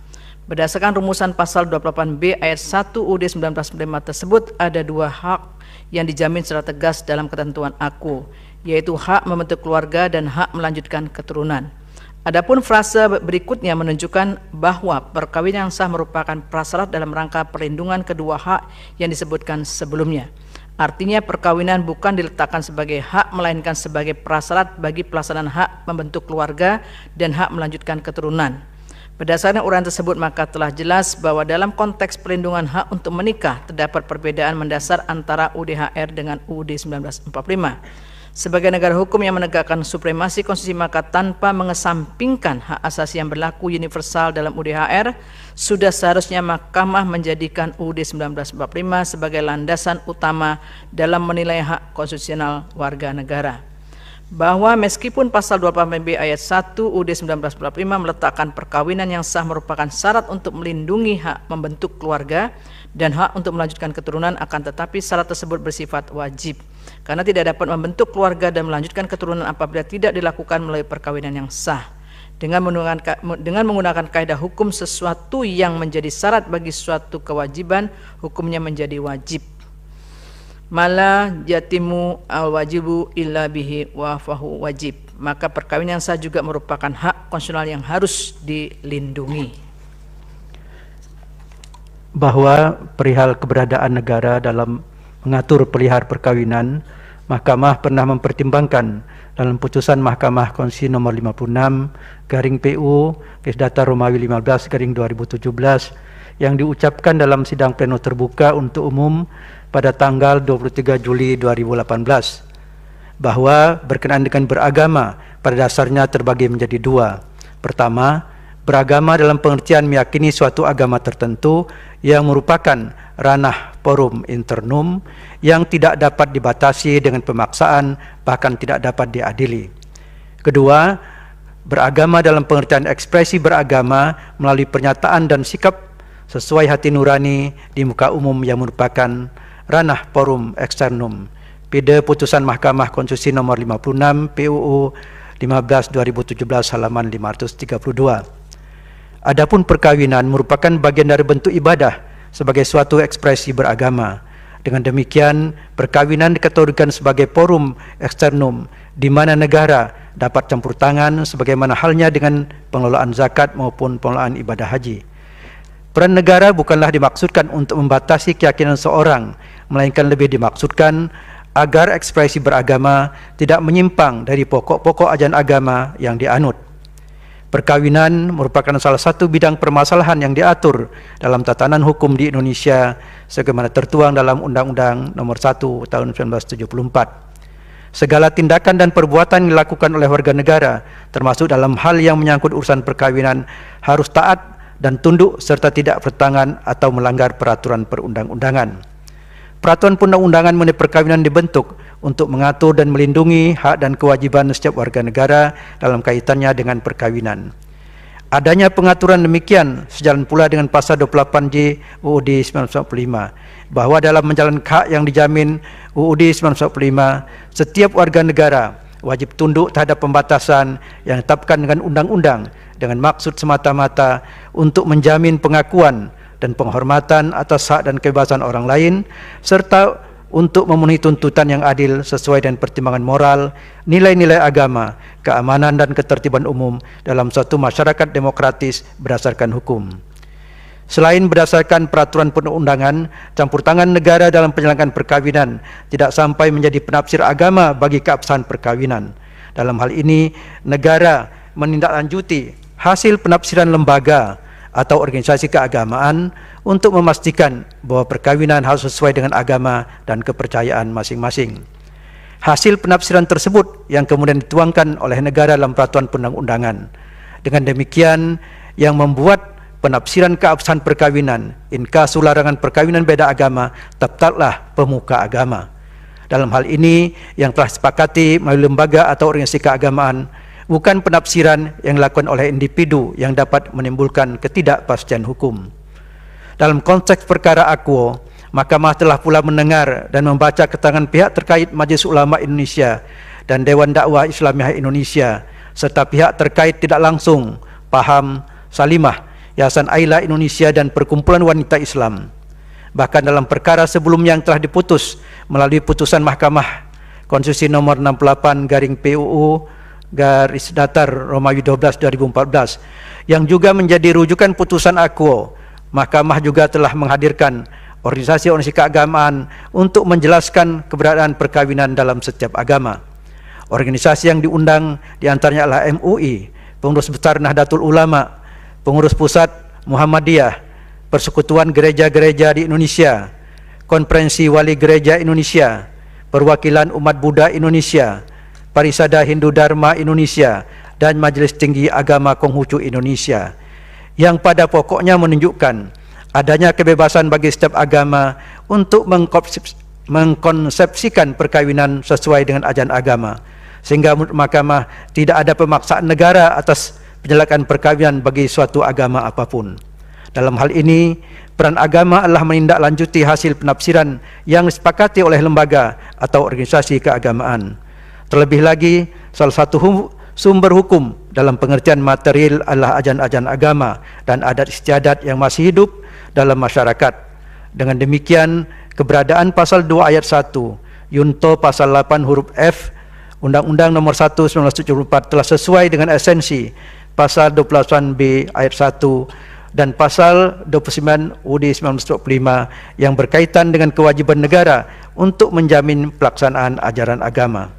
Berdasarkan rumusan pasal 28B ayat 1 UUD 1945 tersebut, ada dua hak yang dijamin secara tegas dalam ketentuan aku, yaitu hak membentuk keluarga dan hak melanjutkan keturunan. Adapun frase berikutnya menunjukkan bahwa perkawinan yang sah merupakan prasyarat dalam rangka perlindungan kedua hak yang disebutkan sebelumnya. Artinya perkawinan bukan diletakkan sebagai hak melainkan sebagai prasyarat bagi pelaksanaan hak membentuk keluarga dan hak melanjutkan keturunan. Berdasarkan uraian tersebut maka telah jelas bahwa dalam konteks perlindungan hak untuk menikah terdapat perbedaan mendasar antara UDHR dengan UUD 1945. Sebagai negara hukum yang menegakkan supremasi konstitusi maka tanpa mengesampingkan hak asasi yang berlaku universal dalam UDHR, sudah seharusnya Mahkamah menjadikan UUD 1945 sebagai landasan utama dalam menilai hak konstitusional warga negara. Bahwa meskipun pasal 28B ayat 1 UUD 1945 meletakkan perkawinan yang sah merupakan syarat untuk melindungi hak membentuk keluarga dan hak untuk melanjutkan keturunan, akan tetapi syarat tersebut bersifat wajib karena tidak dapat membentuk keluarga dan melanjutkan keturunan apabila tidak dilakukan melalui perkawinan yang sah. Dengan menggunakan kaidah hukum, sesuatu yang menjadi syarat bagi suatu kewajiban hukumnya menjadi wajib. Mala yatimu al-wajibu illa bihi wa fahu wajib. Maka perkawinan yang sah juga merupakan hak konstitusional yang harus dilindungi. Bahwa perihal keberadaan negara dalam mengatur pelihara perkawinan, Mahkamah pernah mempertimbangkan dalam putusan Mahkamah Konstitusi nomor 56/PU Garis Datar Romawi 15/2017 yang diucapkan dalam sidang pleno terbuka untuk umum pada tanggal 23 Juli 2018 bahwa berkenaan dengan beragama pada dasarnya terbagi menjadi dua. Pertama, beragama dalam pengertian meyakini suatu agama tertentu yang merupakan ranah forum internum yang tidak dapat dibatasi dengan pemaksaan, bahkan tidak dapat diadili. Kedua, beragama dalam pengertian ekspresi beragama melalui pernyataan dan sikap sesuai hati nurani di muka umum yang merupakan ranah forum eksternum. Pide putusan Mahkamah Konstitusi nomor 56 PUU 15/2017 halaman 532. Adapun perkawinan merupakan bagian dari bentuk ibadah sebagai suatu ekspresi beragama. Dengan demikian, perkawinan dikategorikan sebagai forum eksternum di mana negara dapat campur tangan sebagaimana halnya dengan pengelolaan zakat maupun pengelolaan ibadah haji. Peran negara bukanlah dimaksudkan untuk membatasi keyakinan seorang, melainkan lebih dimaksudkan agar ekspresi beragama tidak menyimpang dari pokok-pokok ajaran agama yang dianut. Perkawinan merupakan salah satu bidang permasalahan yang diatur dalam tatanan hukum di Indonesia sebagaimana tertuang dalam Undang-Undang Nomor 1 Tahun 1974. Segala tindakan dan perbuatan yang dilakukan oleh warga negara, termasuk dalam hal yang menyangkut urusan perkawinan, harus taat dan tunduk serta tidak bertentangan atau melanggar peraturan perundang-undangan. Peraturan perundang-undangan mengenai perkawinan dibentuk untuk mengatur dan melindungi hak dan kewajiban setiap warga negara dalam kaitannya dengan perkawinan. Adanya pengaturan demikian sejalan pula dengan pasal 28J UUD 1945 bahwa dalam menjalankan hak yang dijamin UUD 1945, setiap warga negara wajib tunduk terhadap pembatasan yang ditetapkan dengan undang-undang dengan maksud semata-mata untuk menjamin pengakuan dan penghormatan atas hak dan kebebasan orang lain, serta untuk memenuhi tuntutan yang adil sesuai dengan pertimbangan moral, nilai-nilai agama, keamanan dan ketertiban umum dalam suatu masyarakat demokratis berdasarkan hukum. Selain berdasarkan peraturan perundang-undangan, campur tangan negara dalam penyelenggaraan perkawinan tidak sampai menjadi penafsir agama bagi keabsahan perkawinan. Dalam hal ini, negara menindaklanjuti hasil penafsiran lembaga atau organisasi keagamaan untuk memastikan bahwa perkawinan harus sesuai dengan agama dan kepercayaan masing-masing. Hasil penafsiran tersebut yang kemudian dituangkan oleh negara dalam peraturan perundang-undangan. Dengan demikian, yang membuat penafsiran keabsahan perkawinan, inkasu larangan perkawinan beda agama, tetaplah pemuka agama. Dalam hal ini, yang telah disepakati melalui lembaga atau organisasi keagamaan, bukan penafsiran yang dilakukan oleh individu yang dapat menimbulkan ketidakpastian hukum. Dalam konteks perkara Aquo, Mahkamah telah pula mendengar dan membaca keterangan pihak terkait Majelis Ulama Indonesia dan Dewan Dakwah Islamiyah Indonesia, serta pihak terkait tidak langsung, Paham, Salimah, Yayasan Aila Indonesia dan Perkumpulan Wanita Islam. Bahkan dalam perkara sebelumnya yang telah diputus melalui putusan Mahkamah Konstitusi nomor 68/PUU garis datar Romawi 12 2014 yang juga menjadi rujukan putusan Akuo, Mahkamah juga telah menghadirkan organisasi keagamaan untuk menjelaskan keberadaan perkawinan dalam setiap agama. Organisasi yang diundang diantaranya adalah MUI, Pengurus Besar Nahdlatul Ulama, Pengurus Pusat Muhammadiyah, Persekutuan Gereja-Gereja di Indonesia, Konferensi Wali Gereja Indonesia, Perwakilan Umat Buddha Indonesia, Parisada Hindu Dharma Indonesia, dan Majelis Tinggi Agama Konghucu Indonesia, yang pada pokoknya menunjukkan adanya kebebasan bagi setiap agama untuk mengkonsepsikan perkawinan sesuai dengan ajaran agama, sehingga menurut Mahkamah tidak ada pemaksaan negara atas penyelenggaraan perkawinan bagi suatu agama apapun. Dalam hal ini, peran agama adalah menindaklanjuti hasil penafsiran yang disepakati oleh lembaga atau organisasi keagamaan. Terlebih lagi, salah satu sumber hukum dalam pengertian material adalah ajaran-ajaran agama dan adat istiadat yang masih hidup dalam masyarakat. Dengan demikian, keberadaan pasal 2 ayat 1, Yunto pasal 8 huruf F, Undang-Undang nomor 1 1974 telah sesuai dengan esensi pasal 28B ayat 1 dan pasal 29 UUD 1945 yang berkaitan dengan kewajiban negara untuk menjamin pelaksanaan ajaran agama.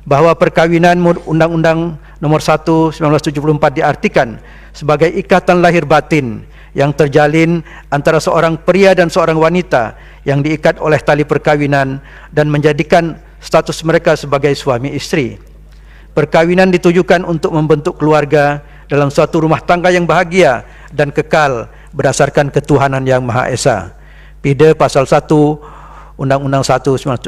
Bahwa perkawinan menurut Undang-Undang nomor 1 1974 diartikan sebagai ikatan lahir batin yang terjalin antara seorang pria dan seorang wanita yang diikat oleh tali perkawinan dan menjadikan status mereka sebagai suami istri. Perkawinan ditujukan untuk membentuk keluarga dalam suatu rumah tangga yang bahagia dan kekal berdasarkan ketuhanan yang Maha Esa. Pide pasal 1 Undang-Undang 1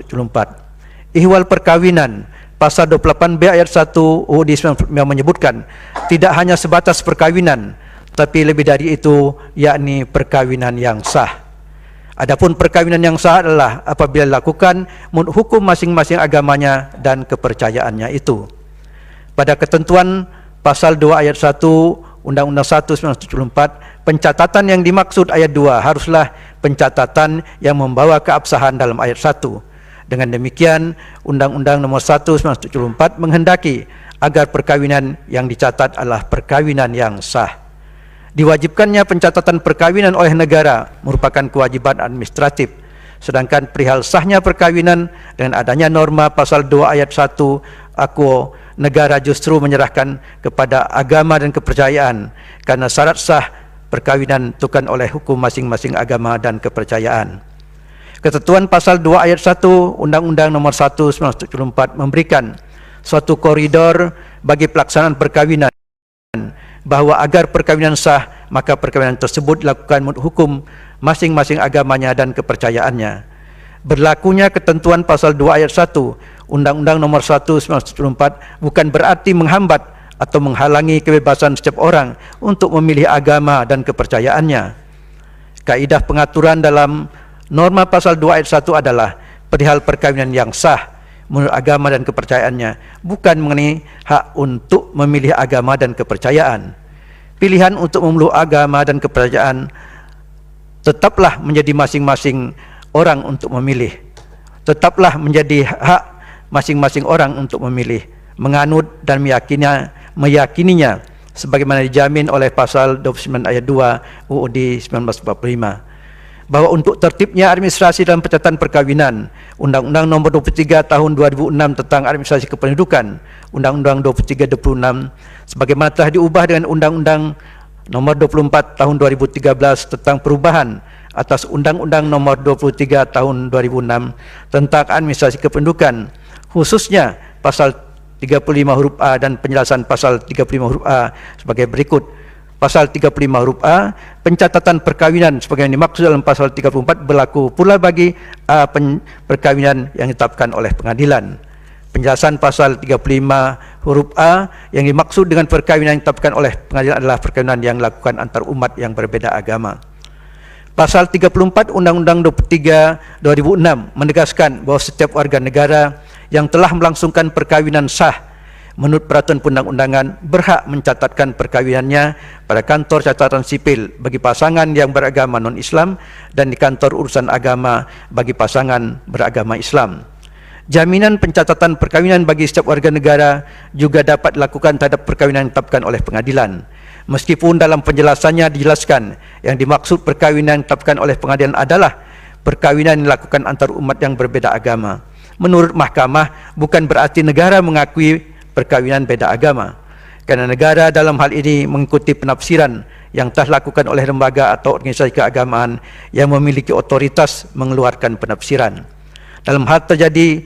1974. Ihwal perkawinan pasal 28B ayat 1 UUD 1945 menyebutkan tidak hanya sebatas perkawinan, tapi lebih dari itu, yakni perkawinan yang sah. Adapun perkawinan yang sah adalah apabila dilakukan menurut hukum masing-masing agamanya dan kepercayaannya itu. Pada ketentuan pasal 2 ayat 1 Undang-Undang 1 1974, pencatatan yang dimaksud ayat 2 haruslah pencatatan yang membawa keabsahan dalam ayat 1. Dengan demikian, Undang-Undang nomor 1 1974 menghendaki agar perkawinan yang dicatat adalah perkawinan yang sah. Diwajibkannya pencatatan perkawinan oleh negara merupakan kewajiban administratif, sedangkan perihal sahnya perkawinan dengan adanya norma pasal 2 ayat 1 Akuo, negara justru menyerahkan kepada agama dan kepercayaan karena syarat sah perkawinan ditentukan oleh hukum masing-masing agama dan kepercayaan. Ketentuan pasal 2 ayat 1 Undang-Undang nomor 1 1974 memberikan suatu koridor bagi pelaksanaan perkawinan, bahwa agar perkawinan sah, maka perkawinan tersebut dilakukan menurut hukum masing-masing agamanya dan kepercayaannya. Berlakunya ketentuan pasal 2 ayat 1 Undang-Undang nomor 1 1974 bukan berarti menghambat atau menghalangi kebebasan setiap orang untuk memilih agama dan kepercayaannya. Kaidah pengaturan dalam norma pasal 2 ayat 1 adalah perihal perkawinan yang sah menurut agama dan kepercayaannya, bukan mengenai hak untuk memilih agama dan kepercayaan. Pilihan untuk memeluk agama dan kepercayaan tetaplah menjadi masing-masing orang untuk memilih. Tetaplah menjadi hak masing-masing orang untuk memilih, menganut dan meyakininya sebagaimana dijamin oleh pasal 29 ayat 2 UUD 1945. Bahwa untuk tertibnya administrasi dalam pencatatan perkawinan, Undang-Undang nomor 23 tahun 2006 tentang administrasi kependudukan, Undang-Undang 2326 sebagaimana telah diubah dengan Undang-Undang nomor 24 tahun 2013 tentang perubahan atas Undang-Undang nomor 23 tahun 2006 tentang administrasi kependudukan, khususnya pasal 35 huruf A dan penjelasan pasal 35 huruf A sebagai berikut. Pasal 35 huruf A, pencatatan perkawinan sebagaimana dimaksud dalam pasal 34 berlaku pula bagi perkawinan yang ditetapkan oleh pengadilan. Penjelasan pasal 35 huruf A yang dimaksud dengan perkawinan yang ditetapkan oleh pengadilan adalah perkawinan yang dilakukan antar umat yang berbeda agama. Pasal 34 Undang-Undang 23 2006 menegaskan bahwa setiap warga negara yang telah melangsungkan perkawinan sah menurut peraturan perundang-undangan berhak mencatatkan perkawinannya pada kantor catatan sipil bagi pasangan yang beragama non-Islam dan di kantor urusan agama bagi pasangan beragama Islam. Jaminan pencatatan perkawinan bagi setiap warga negara juga dapat dilakukan terhadap perkawinan yang ditetapkan oleh pengadilan. Meskipun dalam penjelasannya dijelaskan yang dimaksud perkawinan yang ditetapkan oleh pengadilan adalah perkawinan yang dilakukan antar umat yang berbeda agama. Menurut mahkamah, bukan berarti negara mengakui perkawinan beda agama, karena negara dalam hal ini mengikuti penafsiran yang telah dilakukan oleh lembaga atau organisasi keagamaan yang memiliki otoritas mengeluarkan penafsiran. Dalam hal terjadi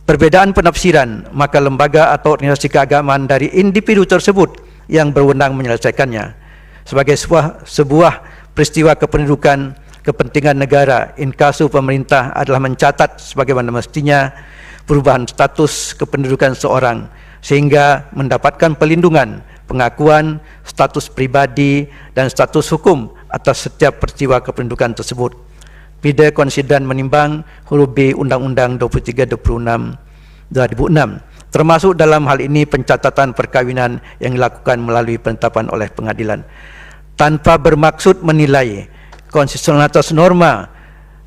perbedaan penafsiran, maka lembaga atau organisasi keagamaan dari individu tersebut yang berwenang menyelesaikannya. Sebagai sebuah peristiwa kependudukan kepentingan negara, inkasu pemerintah adalah mencatat sebagaimana mestinya perubahan status kependudukan seorang sehingga mendapatkan pelindungan, pengakuan, status pribadi dan status hukum atas setiap peristiwa kependudukan tersebut. Pida konsideran menimbang huruf B Undang-Undang 23/26 2006, termasuk dalam hal ini pencatatan perkawinan yang dilakukan melalui penetapan oleh pengadilan. Tanpa bermaksud menilai konstitusionalitas norma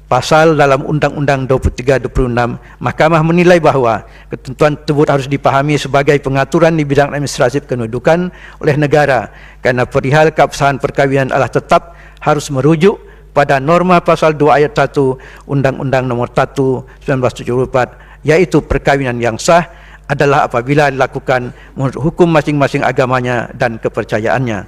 pasal dalam Undang-Undang 23/26, Mahkamah menilai bahwa ketentuan tersebut harus dipahami sebagai pengaturan di bidang administratif kependudukan oleh negara, karena perihal keabsahan perkawinan adalah tetap harus merujuk pada norma pasal 2 ayat 1 Undang-Undang Nomor 1 1974, yaitu perkawinan yang sah adalah apabila dilakukan menurut hukum masing-masing agamanya dan kepercayaannya.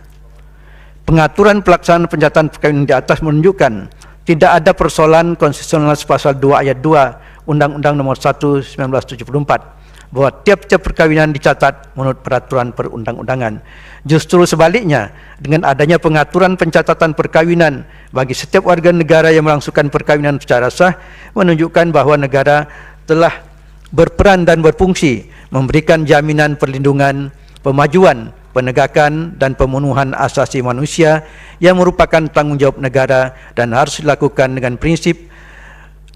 Pengaturan pelaksanaan pencatatan perkawinan di atas menunjukkan tidak ada persoalan konstitusionalitas pasal 2 ayat 2 Undang-Undang Nomor 1 1974 bahwa tiap-tiap perkawinan dicatat menurut peraturan perundang-undangan. Justru sebaliknya, dengan adanya pengaturan pencatatan perkawinan bagi setiap warga negara yang melangsungkan perkawinan secara sah menunjukkan bahwa negara telah berperan dan berfungsi memberikan jaminan perlindungan, pemajuan, penegakan dan pemenuhan asasi manusia yang merupakan tanggung jawab negara dan harus dilakukan dengan prinsip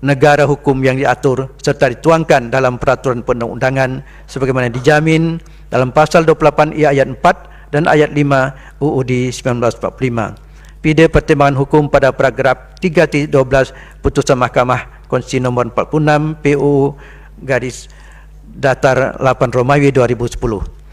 negara hukum yang diatur serta dituangkan dalam peraturan perundang-undangan sebagaimana dijamin dalam pasal 28I ayat 4 dan ayat 5 UUD 1945. Pida pertimbangan hukum pada paragraf 3.12 putusan Mahkamah Konstitusi nomor 46 PU garis datar 8 Romawi 2010.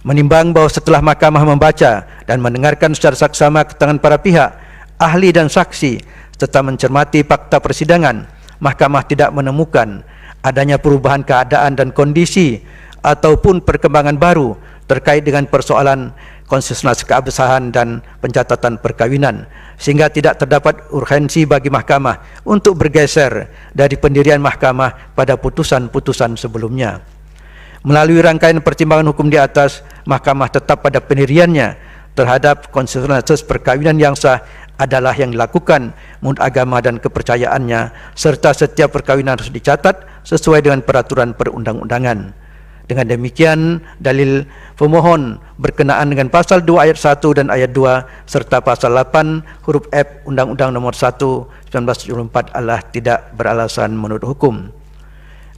Menimbang bahwa setelah mahkamah membaca dan mendengarkan secara saksama keterangan para pihak, ahli dan saksi, serta mencermati fakta persidangan, mahkamah tidak menemukan adanya perubahan keadaan dan kondisi ataupun perkembangan baru terkait dengan persoalan konstitusional keabsahan dan pencatatan perkawinan, sehingga tidak terdapat urgensi bagi mahkamah untuk bergeser dari pendirian mahkamah pada putusan-putusan sebelumnya. Melalui rangkaian pertimbangan hukum di atas, mahkamah tetap pada pendiriannya terhadap konstitusionalitas perkawinan yang sah adalah yang dilakukan menurut agama dan kepercayaannya, serta setiap perkawinan harus dicatat sesuai dengan peraturan perundang-undangan. Dengan demikian, dalil pemohon berkenaan dengan pasal 2 ayat 1 dan ayat 2 serta pasal 8 huruf F Undang-Undang Nomor 1 1974 adalah tidak beralasan menurut hukum.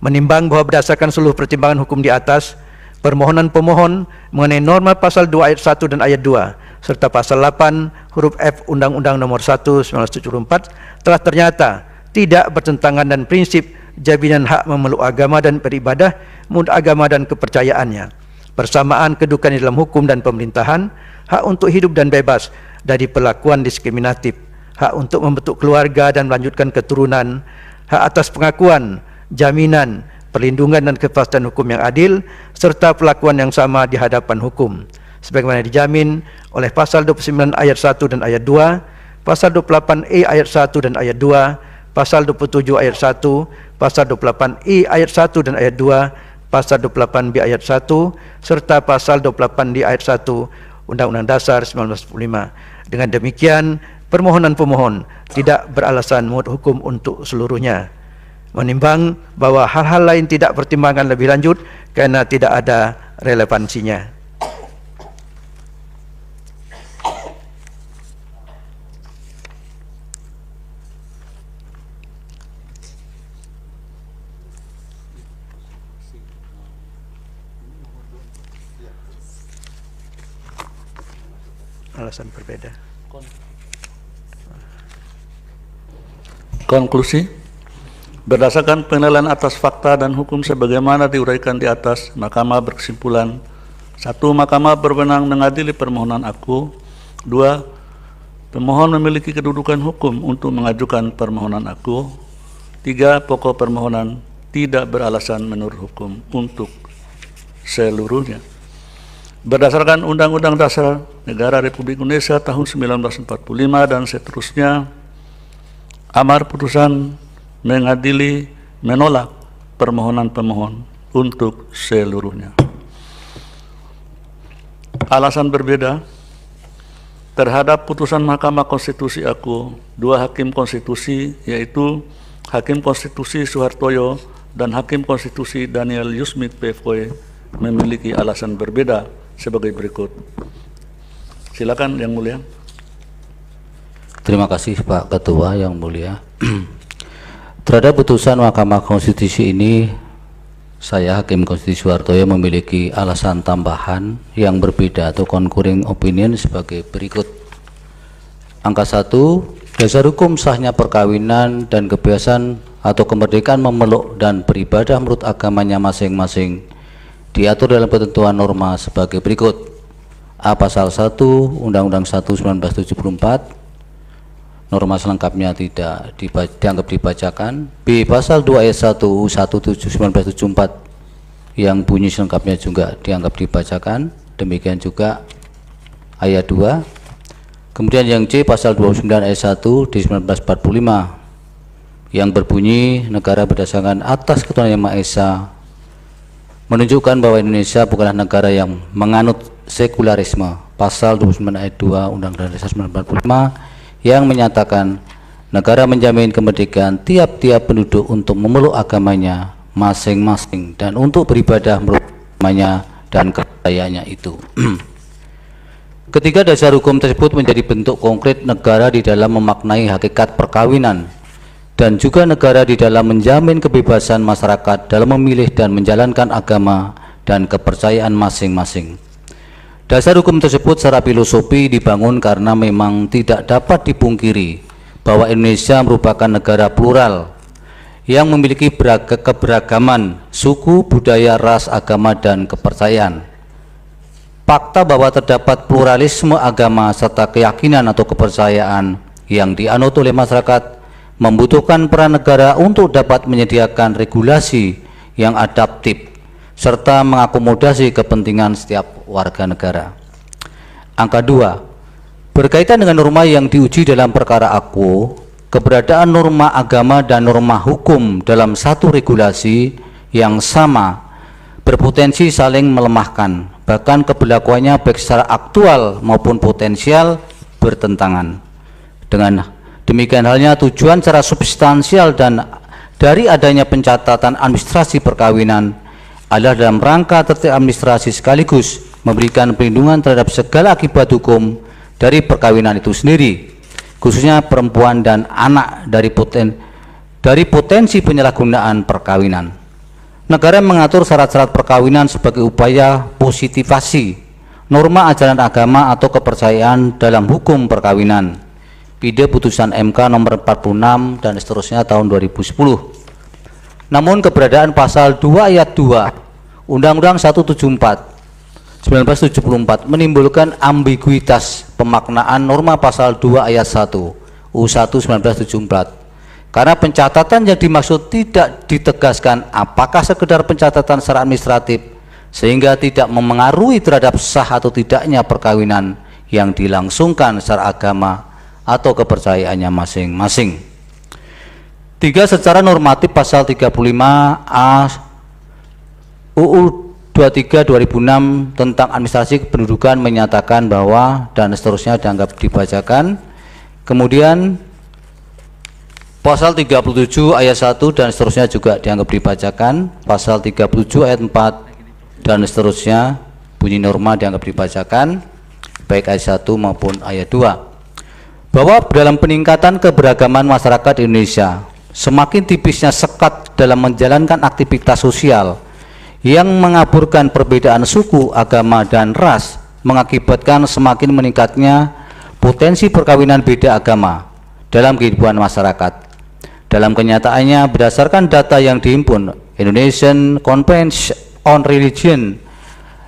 Menimbang bahwa berdasarkan seluruh pertimbangan hukum di atas, permohonan pemohon mengenai norma pasal 2 ayat 1 dan ayat 2 serta pasal 8 huruf F Undang-Undang Nomor 1 1974 telah ternyata tidak bertentangan dan prinsip jaminan hak memeluk agama dan beribadah menurut agama dan kepercayaannya, persamaan kedudukan di dalam hukum dan pemerintahan, hak untuk hidup dan bebas dari perlakuan diskriminatif, hak untuk membentuk keluarga dan melanjutkan keturunan, hak atas pengakuan, jaminan, perlindungan dan kepastian hukum yang adil, serta perlakuan yang sama di hadapan hukum, sebagaimana dijamin oleh pasal 29 ayat 1 dan ayat 2, pasal 28E ayat 1 dan ayat 2, pasal 27 ayat 1, pasal 28I ayat 1 dan ayat 2, pasal 28B ayat 1, serta pasal 28D ayat 1 Undang-Undang Dasar 1945. Dengan demikian, permohonan pemohon tidak beralasan menurut hukum untuk seluruhnya. Menimbang bahwa hal-hal lain tidak pertimbangan lebih lanjut karena tidak ada relevansinya. alasan berbeda. Konklusi, berdasarkan penilaian atas fakta dan hukum sebagaimana diuraikan di atas, Mahkamah berkesimpulan: 1. Mahkamah berwenang mengadili permohonan aku. 2. Pemohon memiliki kedudukan hukum untuk mengajukan permohonan aku. 3. Pokok permohonan tidak beralasan menurut hukum untuk seluruhnya. Berdasarkan Undang-Undang Dasar Negara Republik Indonesia tahun 1945 dan seterusnya, amar putusan menolak permohonan pemohon untuk seluruhnya. Alasan berbeda terhadap putusan Mahkamah Konstitusi aku, 2 hakim konstitusi yaitu Hakim Konstitusi Suhartoyo dan Hakim Konstitusi Daniel Yusmik PFOE memiliki alasan berbeda sebagai berikut. Silakan Yang Mulia. Terima kasih Pak Ketua yang mulia. Terhadap putusan Mahkamah Konstitusi ini, saya Hakim Konstitusi Suhartoyo memiliki alasan tambahan yang berbeda atau concurring opinion sebagai berikut. Angka 1, dasar hukum sahnya perkawinan dan kebebasan atau kemerdekaan memeluk dan beribadah menurut agamanya masing-masing diatur dalam ketentuan norma sebagai berikut. A. Pasal 1 Undang-Undang 1 1974, norma selengkapnya tidak dianggap dibacakan. B. Pasal 2 ayat 1 U1 1974 yang bunyi selengkapnya juga dianggap dibacakan. Demikian juga ayat 2. Kemudian yang C. Pasal 29 ayat 1 di 1945 yang berbunyi negara berdasarkan atas ketuhanan Yang Maha Esa, menunjukkan bahwa Indonesia bukanlah negara yang menganut sekularisme. Pasal 29 ayat 2 Undang-Undang Dasar 1945 yang menyatakan negara menjamin kemerdekaan tiap-tiap penduduk untuk memeluk agamanya masing-masing dan untuk beribadah menurut agamanya dan kepercayaannya itu. Ketiga, dasar hukum tersebut menjadi bentuk konkret negara di dalam memaknai hakikat perkawinan dan juga negara di dalam menjamin kebebasan masyarakat dalam memilih dan menjalankan agama dan kepercayaan masing-masing. Dasar hukum tersebut secara filosofi dibangun karena memang tidak dapat dipungkiri bahwa Indonesia merupakan negara plural yang memiliki keberagaman suku, budaya, ras, agama, dan kepercayaan. Fakta bahwa terdapat pluralisme agama serta keyakinan atau kepercayaan yang dianut oleh masyarakat membutuhkan peran negara untuk dapat menyediakan regulasi yang adaptif serta mengakomodasi kepentingan setiap warga negara. Angka 2, berkaitan dengan norma yang diuji dalam perkara aku, keberadaan norma agama dan norma hukum dalam satu regulasi yang sama berpotensi saling melemahkan, bahkan keberlakuannya baik secara aktual maupun potensial bertentangan. Dengan demikian halnya tujuan secara substansial dan dari adanya pencatatan administrasi perkawinan adalah dalam rangka tertib administrasi sekaligus memberikan perlindungan terhadap segala akibat hukum dari perkawinan itu sendiri, khususnya perempuan dan anak dari potensi penyalahgunaan perkawinan. Negara mengatur syarat-syarat perkawinan sebagai upaya positivasi norma ajaran agama atau kepercayaan dalam hukum perkawinan. Pide putusan MK nomor 46 dan seterusnya tahun 2010. Namun keberadaan pasal 2 ayat 2 Undang-Undang 1974 menimbulkan ambiguitas pemaknaan norma pasal 2 ayat 1 U1 1974 karena pencatatan yang dimaksud tidak ditegaskan apakah sekedar pencatatan secara administratif sehingga tidak memengaruhi terhadap sah atau tidaknya perkawinan yang dilangsungkan secara agama atau kepercayaannya masing-masing. 3. Secara normatif pasal 35A UU 23 2006 tentang administrasi kependudukan menyatakan bahwa dan seterusnya dianggap dibacakan. Kemudian pasal 37 ayat 1 dan seterusnya juga dianggap dibacakan. Pasal 37 ayat 4 dan seterusnya bunyi norma dianggap dibacakan baik ayat 1 maupun ayat 2. Bahwa dalam peningkatan keberagaman masyarakat Indonesia, semakin tipisnya sekat dalam menjalankan aktivitas sosial yang mengaburkan perbedaan suku, agama, dan ras mengakibatkan semakin meningkatnya potensi perkawinan beda agama dalam kehidupan masyarakat. Dalam kenyataannya, berdasarkan data yang dihimpun Indonesian Conference on Religion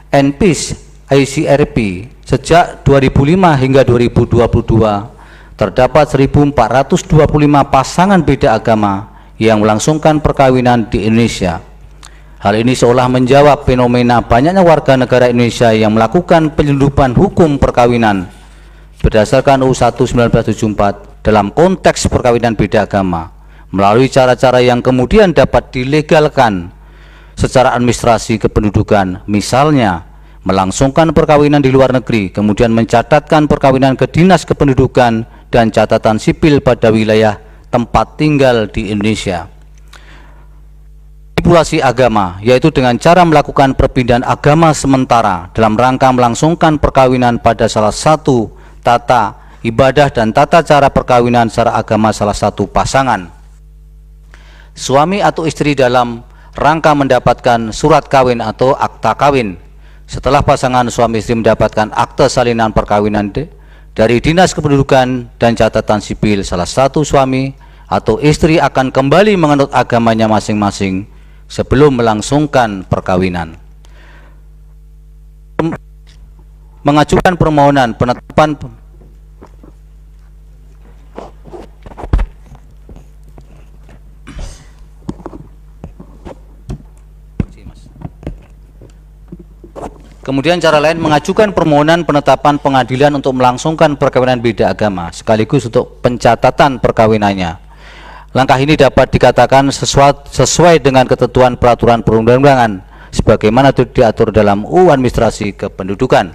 and Peace (ICRP), sejak 2005 hingga 2022 terdapat 1.425 pasangan beda agama yang melangsungkan perkawinan di Indonesia. Hal ini seolah menjawab fenomena banyaknya warga negara Indonesia yang melakukan penyelundupan hukum perkawinan berdasarkan UU 1 1974 dalam konteks perkawinan beda agama melalui cara-cara yang kemudian dapat dilegalkan secara administrasi kependudukan, misalnya melangsungkan perkawinan di luar negeri, kemudian mencatatkan perkawinan ke Dinas Kependudukan dan catatan sipil pada wilayah tempat tinggal di Indonesia. Manipulasi agama, yaitu dengan cara melakukan perpindahan agama sementara dalam rangka melangsungkan perkawinan pada salah satu tata ibadah dan tata cara perkawinan secara agama salah satu pasangan. Suami atau istri dalam rangka mendapatkan surat kawin atau akta kawin. Setelah pasangan suami istri mendapatkan akte salinan perkawinan dari Dinas Kependudukan dan catatan sipil, salah satu suami atau istri akan kembali menganut agamanya masing-masing sebelum melangsungkan perkawinan. Mengajukan permohonan penetapan Kemudian cara lain mengajukan permohonan penetapan pengadilan untuk melangsungkan perkawinan beda agama sekaligus untuk pencatatan perkawinannya. Langkah ini dapat dikatakan sesuai dengan ketentuan peraturan perundang-undangan sebagaimana diatur dalam UU Administrasi Kependudukan.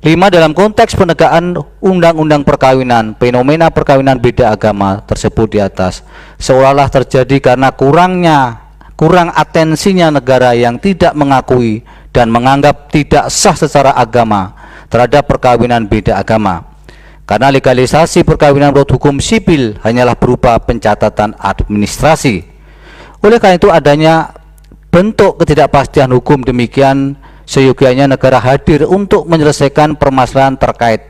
5. Dalam konteks penegakan undang-undang perkawinan, fenomena perkawinan beda agama tersebut di atas seolah-olah terjadi karena kurang atensinya negara yang tidak mengakui dan menganggap tidak sah secara agama terhadap perkawinan beda agama. Karena legalisasi perkawinan menurut hukum sipil hanyalah berupa pencatatan administrasi. Oleh karena itu adanya bentuk ketidakpastian hukum demikian, seyogianya negara hadir untuk menyelesaikan permasalahan terkait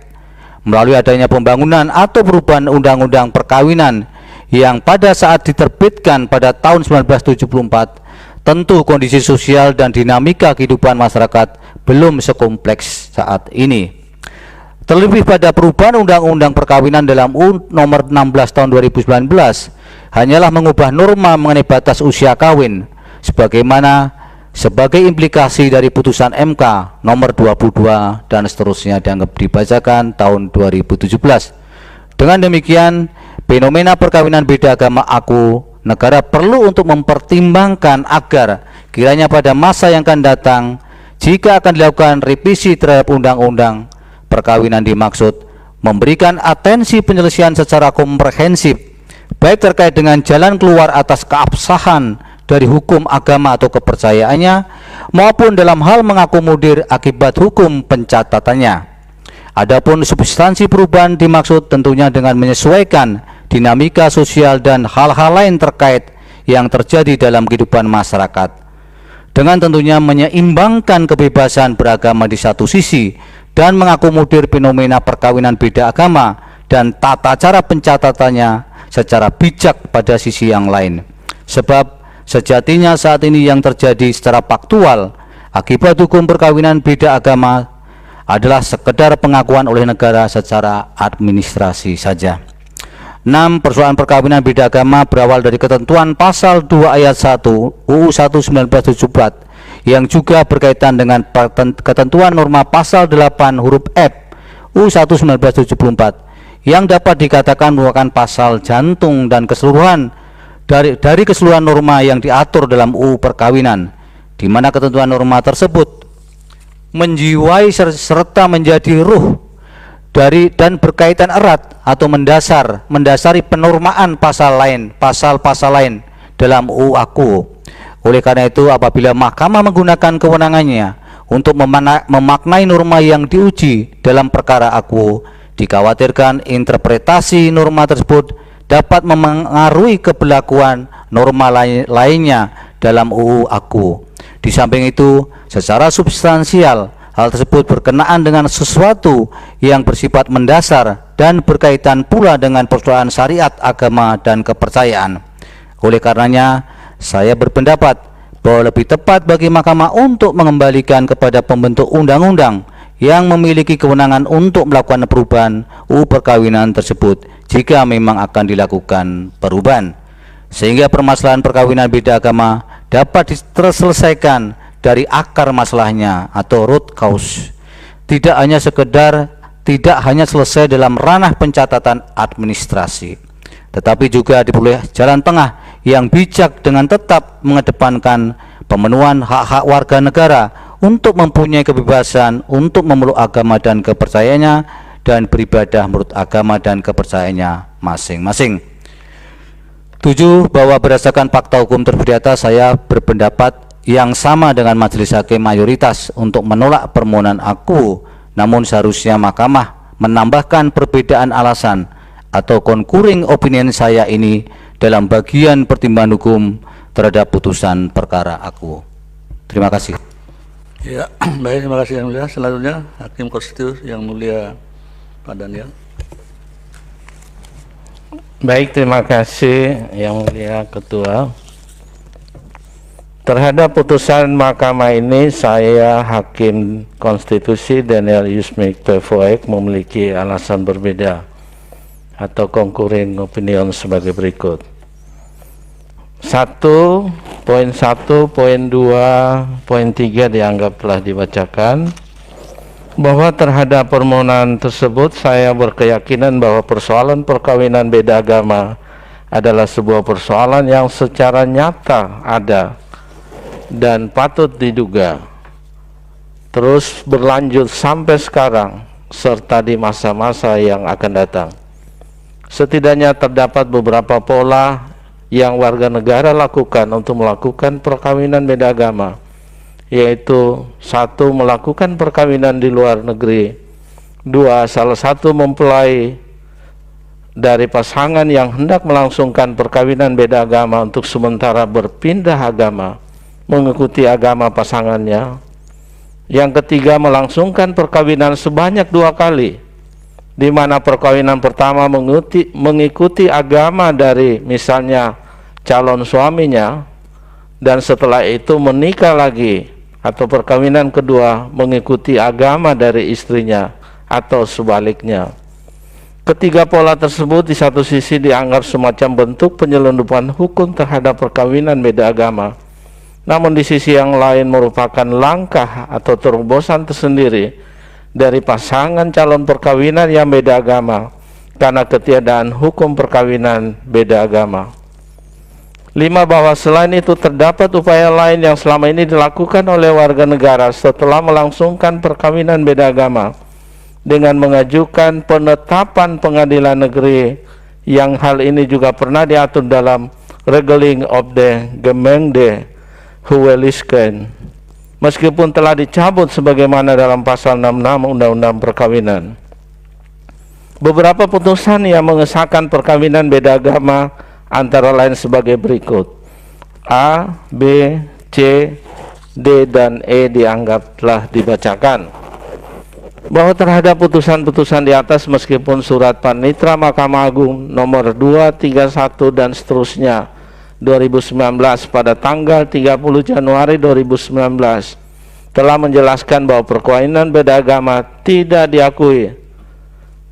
melalui adanya pembangunan atau perubahan undang-undang perkawinan yang pada saat diterbitkan pada tahun 1974 tentu kondisi sosial dan dinamika kehidupan masyarakat belum sekompleks saat ini. Terlebih pada perubahan undang-undang perkawinan dalam UU nomor 16 tahun 2019 hanyalah mengubah norma mengenai batas usia kawin sebagai implikasi dari putusan MK nomor 22 dan seterusnya dianggap dibacakan tahun 2017. Dengan demikian, fenomena perkawinan beda agama negara perlu untuk mempertimbangkan agar kiranya pada masa yang akan datang jika akan dilakukan revisi terhadap undang-undang perkawinan dimaksud memberikan atensi penyelesaian secara komprehensif baik terkait dengan jalan keluar atas keabsahan dari hukum agama atau kepercayaannya maupun dalam hal mengakomodir akibat hukum pencatatannya. Adapun substansi perubahan dimaksud tentunya dengan menyesuaikan dinamika sosial dan hal-hal lain terkait yang terjadi dalam kehidupan masyarakat, dengan tentunya menyeimbangkan kebebasan beragama di satu sisi dan mengakomodir fenomena perkawinan beda agama dan tata cara pencatatannya secara bijak pada sisi yang lain. Sebab sejatinya saat ini yang terjadi secara faktual akibat hukum perkawinan beda agama adalah sekedar pengakuan oleh negara secara administrasi saja. 6. Persoalan perkawinan beda agama berawal dari ketentuan pasal 2 ayat 1 UU 1 1974 yang juga berkaitan dengan ketentuan norma pasal 8 huruf F UU 1 1974 yang dapat dikatakan merupakan pasal jantung dan keseluruhan dari keseluruhan norma yang diatur dalam UU perkawinan, di mana ketentuan norma tersebut menjiwai serta menjadi ruh dari dan berkaitan erat atau mendasari penormaan pasal-pasal lain dalam UU AKU. Oleh karena itu, apabila mahkamah menggunakan kewenangannya untuk memaknai norma yang diuji dalam perkara AKU, dikhawatirkan interpretasi norma tersebut dapat memengaruhi keberlakuan norma lainnya dalam UU AKU. Di samping itu, secara substansial Hal tersebut berkenaan dengan sesuatu yang bersifat mendasar dan berkaitan pula dengan persoalan syariat, agama, dan kepercayaan. Oleh karenanya, saya berpendapat bahwa lebih tepat bagi Mahkamah untuk mengembalikan kepada pembentuk undang-undang yang memiliki kewenangan untuk melakukan perubahan UU perkawinan tersebut jika memang akan dilakukan perubahan, sehingga permasalahan perkawinan beda agama dapat terselesaikan dari akar masalahnya atau root cause, tidak hanya selesai dalam ranah pencatatan administrasi, tetapi juga diperoleh jalan tengah yang bijak dengan tetap mengedepankan pemenuhan hak-hak warga negara untuk mempunyai kebebasan untuk memeluk agama dan kepercayaannya dan beribadah menurut agama dan kepercayaannya masing-masing. 7. Bahwa berdasarkan fakta hukum tersebut di atas, saya berpendapat yang sama dengan majelis hakim mayoritas untuk menolak permohonan aku, namun seharusnya Mahkamah menambahkan perbedaan alasan atau concurring opinion saya ini dalam bagian pertimbangan hukum terhadap putusan perkara aku. Terima kasih. Ya, baik, terima kasih Yang Mulia. Selanjutnya Hakim Konstitusi Yang Mulia Pak Daniel. Baik, terima kasih Yang Mulia Ketua. Terhadap putusan Mahkamah ini, saya Hakim Konstitusi Daniel Yusmik Pevoek memiliki alasan berbeda atau concurring opinion sebagai berikut. 1, poin 1, poin 2, poin 3 dianggap telah dibacakan, bahwa terhadap permohonan tersebut saya berkeyakinan bahwa persoalan perkawinan beda agama adalah sebuah persoalan yang secara nyata ada dan patut diduga terus berlanjut sampai sekarang serta di masa-masa yang akan datang. Setidaknya terdapat beberapa pola yang warga negara lakukan untuk melakukan perkawinan beda agama, yaitu 1. Melakukan perkawinan di luar negeri. 2. Salah satu mempelai dari pasangan yang hendak melangsungkan perkawinan beda agama untuk sementara berpindah agama mengikuti agama pasangannya. Yang ketiga, melangsungkan perkawinan sebanyak 2 kali, di mana perkawinan pertama mengikuti agama dari misalnya calon suaminya, dan setelah itu menikah lagi, atau perkawinan kedua mengikuti agama dari istrinya atau sebaliknya. Ketiga pola tersebut di satu sisi dianggap semacam bentuk penyelundupan hukum terhadap perkawinan beda agama, namun di sisi yang lain merupakan langkah atau terobosan tersendiri dari pasangan calon perkawinan yang beda agama karena ketiadaan hukum perkawinan beda agama. 5. Bahwa selain itu terdapat upaya lain yang selama ini dilakukan oleh warga negara setelah melangsungkan perkawinan beda agama dengan mengajukan penetapan pengadilan negeri, yang hal ini juga pernah diatur dalam Regeling of the Gemeinde Huwelijken, meskipun telah dicabut sebagaimana dalam pasal 66 Undang-Undang Perkawinan. Beberapa putusan yang mengesahkan perkawinan beda agama antara lain sebagai berikut. A, B, C, D, dan E dianggap telah dibacakan. Bahwa terhadap putusan-putusan di atas, meskipun surat Panitra Mahkamah Agung nomor 231 dan seterusnya 2019 pada tanggal 30 Januari 2019 telah menjelaskan bahwa perkawinan beda agama tidak diakui,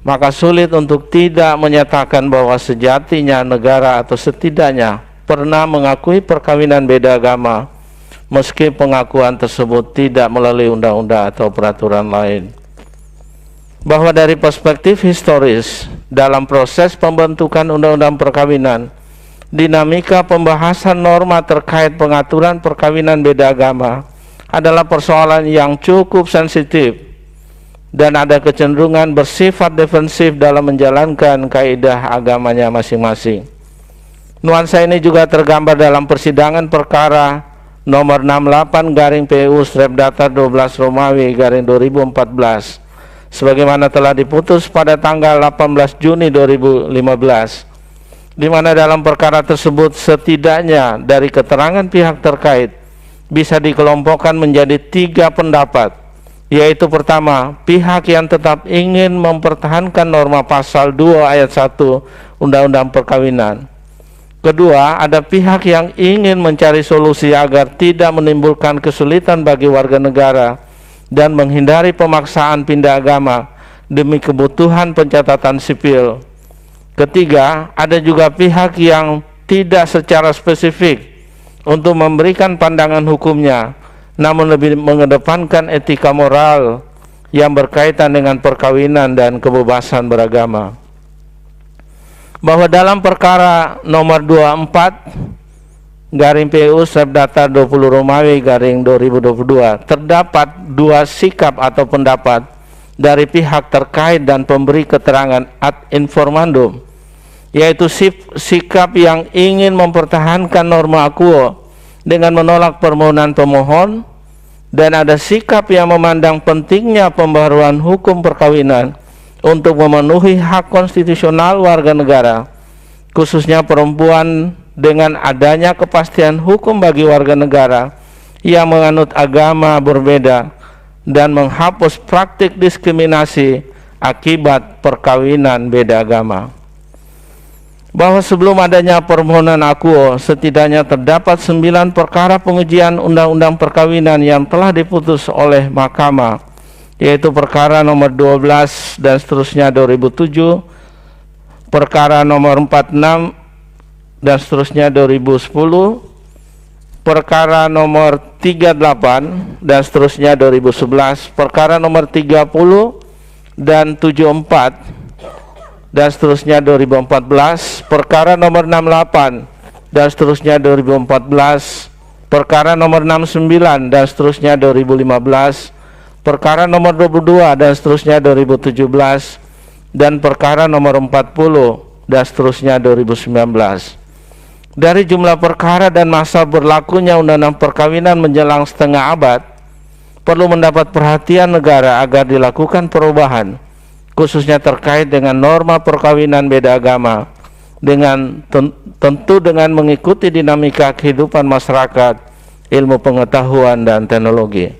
maka sulit untuk tidak menyatakan bahwa sejatinya negara atau setidaknya pernah mengakui perkawinan beda agama, meski pengakuan tersebut tidak melalui undang-undang atau peraturan lain. Bahwa dari perspektif historis dalam proses pembentukan undang-undang perkawinan, dinamika pembahasan norma terkait pengaturan perkawinan beda agama adalah persoalan yang cukup sensitif dan ada kecenderungan bersifat defensif dalam menjalankan kaidah agamanya masing-masing. Nuansa ini juga tergambar dalam persidangan perkara nomor 68/PU/Data 12 Romawi/2014 sebagaimana telah diputus pada tanggal 18 Juni 2015, di mana dalam perkara tersebut setidaknya dari keterangan pihak terkait bisa dikelompokkan menjadi 3 pendapat yaitu pertama, pihak yang tetap ingin mempertahankan norma pasal 2 ayat 1 Undang-Undang Perkawinan. Kedua, ada pihak yang ingin mencari solusi agar tidak menimbulkan kesulitan bagi warga negara dan menghindari pemaksaan pindah agama demi kebutuhan pencatatan sipil. Ketiga, ada juga pihak yang tidak secara spesifik untuk memberikan pandangan hukumnya, namun lebih mengedepankan etika moral yang berkaitan dengan perkawinan dan kebebasan beragama. Bahwa dalam perkara nomor 24 garing PU Sebdata 20 Romawi garing 2022 terdapat dua sikap atau pendapat dari pihak terkait dan pemberi keterangan ad informandum, yaitu sikap yang ingin mempertahankan norma quo dengan menolak permohonan pemohon, dan ada sikap yang memandang pentingnya pembaharuan hukum perkawinan untuk memenuhi hak konstitusional warga negara, khususnya perempuan, dengan adanya kepastian hukum bagi warga negara yang menganut agama berbeda dan menghapus praktik diskriminasi akibat perkawinan beda agama. Bahwa sebelum adanya permohonan akuo, setidaknya terdapat 9 perkara pengujian undang-undang perkawinan yang telah diputus oleh mahkamah, yaitu perkara nomor 12 dan seterusnya 2007, perkara nomor 46 dan seterusnya 2010, perkara nomor 38 dan seterusnya 2011, perkara nomor 30 dan 74 dan seterusnya 2014, perkara nomor 68 dan seterusnya 2014, perkara nomor 69 dan seterusnya 2015, perkara nomor 22 dan seterusnya 2017, dan perkara nomor 40 dan seterusnya 2019. Dari jumlah perkara dan masa berlakunya undang-undang perkawinan menjelang setengah abad, perlu mendapat perhatian negara agar dilakukan perubahan, khususnya terkait dengan norma perkawinan beda agama, dengan tentu dengan mengikuti dinamika kehidupan masyarakat, ilmu pengetahuan dan teknologi.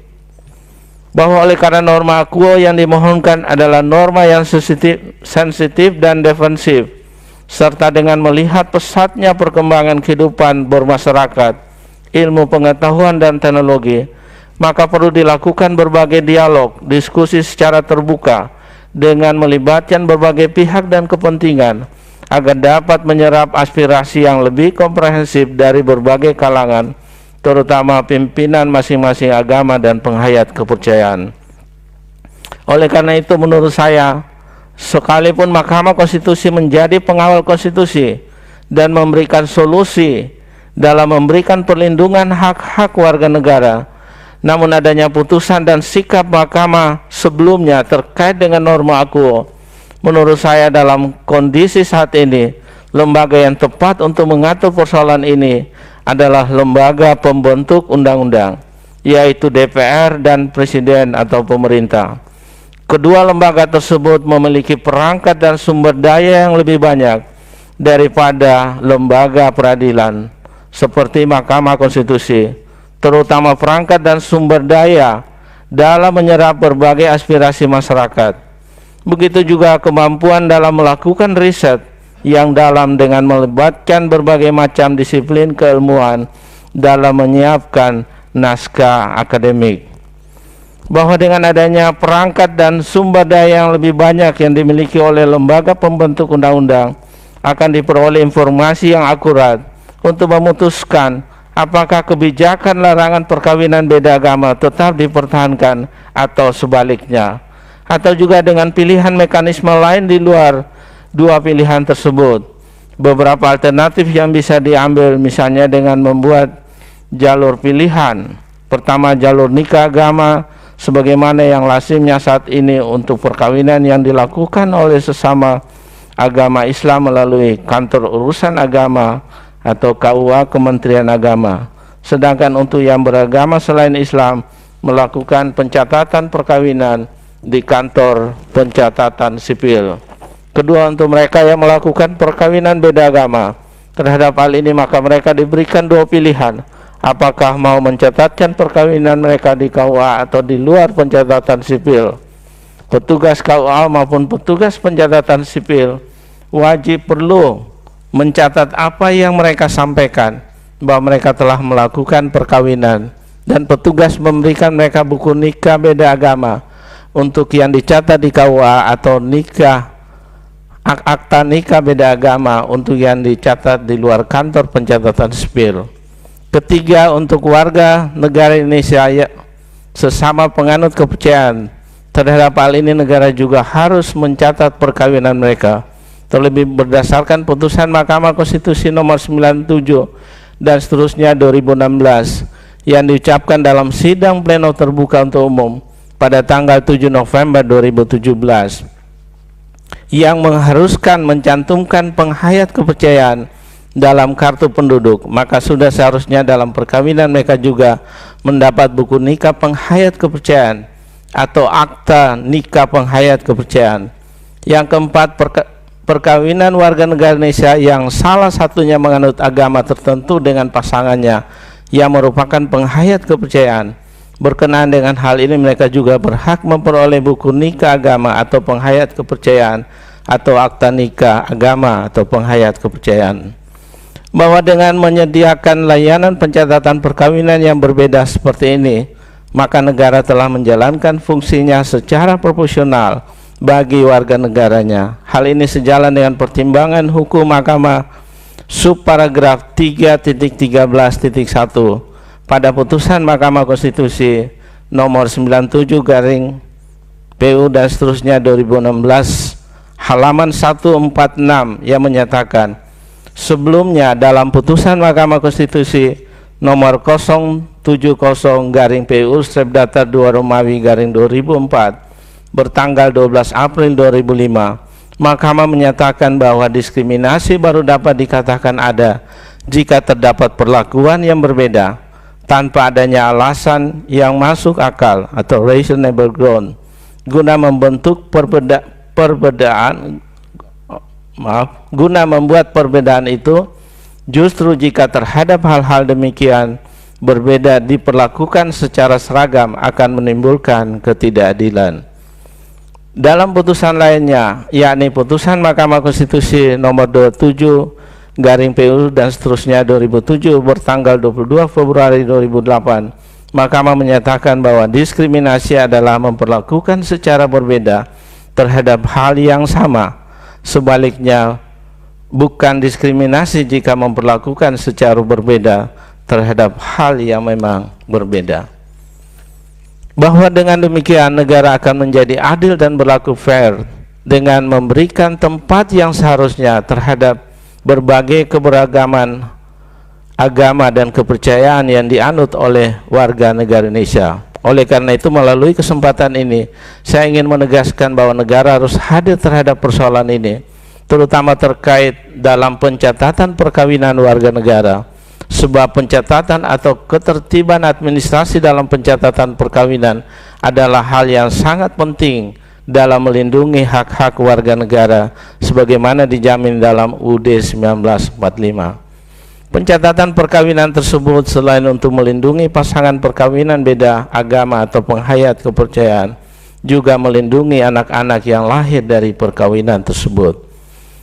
Bahwa oleh karena norma quo yang dimohonkan adalah norma yang sensitif dan defensif, serta dengan melihat pesatnya perkembangan kehidupan bermasyarakat, ilmu pengetahuan dan teknologi, maka perlu dilakukan berbagai dialog, diskusi secara terbuka dengan melibatkan berbagai pihak dan kepentingan agar dapat menyerap aspirasi yang lebih komprehensif dari berbagai kalangan, terutama pimpinan masing-masing agama dan penghayat kepercayaan. Oleh karena itu, menurut saya, sekalipun Mahkamah Konstitusi menjadi pengawal konstitusi dan memberikan solusi dalam memberikan perlindungan hak-hak warga negara, namun adanya putusan dan sikap Mahkamah sebelumnya terkait dengan norma akuo, menurut saya dalam kondisi saat ini, lembaga yang tepat untuk mengatur persoalan ini adalah lembaga pembentuk undang-undang, yaitu DPR dan Presiden atau pemerintah. Kedua lembaga tersebut memiliki perangkat dan sumber daya yang lebih banyak daripada lembaga peradilan seperti Mahkamah Konstitusi, terutama perangkat dan sumber daya dalam menyerap berbagai aspirasi masyarakat. Begitu juga kemampuan dalam melakukan riset yang dalam dengan melibatkan berbagai macam disiplin keilmuan dalam menyiapkan naskah akademik. Bahwa dengan adanya perangkat dan sumber daya yang lebih banyak yang dimiliki oleh lembaga pembentuk undang-undang, akan diperoleh informasi yang akurat untuk memutuskan apakah kebijakan larangan perkawinan beda agama tetap dipertahankan atau sebaliknya, atau juga dengan pilihan mekanisme lain di luar dua pilihan tersebut. Beberapa alternatif yang bisa diambil misalnya dengan membuat jalur pilihan. Pertama, jalur nikah agama sebagaimana yang lazimnya saat ini untuk perkawinan yang dilakukan oleh sesama agama Islam melalui kantor urusan agama atau KUA Kementerian Agama. Sedangkan untuk yang beragama selain Islam melakukan pencatatan perkawinan di kantor pencatatan sipil. Kedua, untuk mereka yang melakukan perkawinan beda agama, terhadap hal ini maka mereka diberikan dua pilihan, apakah mau mencatatkan perkawinan mereka di KUA atau di luar pencatatan sipil. Petugas KUA maupun petugas pencatatan sipil wajib perlu mencatat apa yang mereka sampaikan bahwa mereka telah melakukan perkawinan, dan petugas memberikan mereka buku nikah beda agama untuk yang dicatat di KUA atau nikah akta nikah beda agama untuk yang dicatat di luar kantor pencatatan sipil. Ketiga, untuk warga negara Indonesia sesama penganut kepercayaan, terhadap hal ini negara juga harus mencatat perkawinan mereka, terlebih berdasarkan putusan Mahkamah Konstitusi nomor 97 dan seterusnya 2016 yang diucapkan dalam sidang pleno terbuka untuk umum pada tanggal 7 November 2017 yang mengharuskan mencantumkan penghayat kepercayaan dalam kartu penduduk. Maka sudah seharusnya dalam perkawinan mereka juga mendapat buku nikah penghayat kepercayaan atau akta nikah penghayat kepercayaan. Yang keempat, perkawinan warga negara Indonesia yang salah satunya menganut agama tertentu dengan pasangannya yang merupakan penghayat kepercayaan. Berkenaan dengan hal ini mereka juga berhak memperoleh buku nikah agama atau penghayat kepercayaan atau akta nikah agama atau penghayat kepercayaan. Bahwa dengan menyediakan layanan pencatatan perkawinan yang berbeda seperti ini, maka negara telah menjalankan fungsinya secara proporsional bagi warga negaranya. Hal ini sejalan dengan pertimbangan hukum Mahkamah subparagraf 3.13.1 pada putusan Mahkamah Konstitusi nomor 97 garing PU dan seterusnya 2016 halaman 146 yang menyatakan, sebelumnya dalam putusan Mahkamah Konstitusi nomor 070 garing PU strip datar 2 Romawi garing 2004 bertanggal 12 April 2005, Mahkamah menyatakan bahwa diskriminasi baru dapat dikatakan ada jika terdapat perlakuan yang berbeda tanpa adanya alasan yang masuk akal atau reasonable ground guna membuat perbedaan itu. Justru jika terhadap hal-hal demikian berbeda diperlakukan secara seragam akan menimbulkan ketidakadilan. Dalam putusan lainnya, yakni putusan Mahkamah Konstitusi nomor 27 garing PU dan seterusnya 2007 bertanggal 22 Februari 2008, Mahkamah menyatakan bahwa diskriminasi adalah memperlakukan secara berbeda terhadap hal yang sama. Sebaliknya, bukan diskriminasi jika memperlakukan secara berbeda terhadap hal yang memang berbeda. Bahwa dengan demikian negara akan menjadi adil dan berlaku fair dengan memberikan tempat yang seharusnya terhadap berbagai keberagaman agama dan kepercayaan yang dianut oleh warga negara Indonesia. Oleh karena itu, melalui kesempatan ini saya ingin menegaskan bahwa negara harus hadir terhadap persoalan ini, terutama terkait dalam pencatatan perkawinan warga negara, sebab pencatatan atau ketertiban administrasi dalam pencatatan perkawinan adalah hal yang sangat penting dalam melindungi hak-hak warga negara sebagaimana dijamin dalam UUD 1945. Pencatatan perkawinan tersebut selain untuk melindungi pasangan perkawinan beda agama atau penghayat kepercayaan, juga melindungi anak-anak yang lahir dari perkawinan tersebut.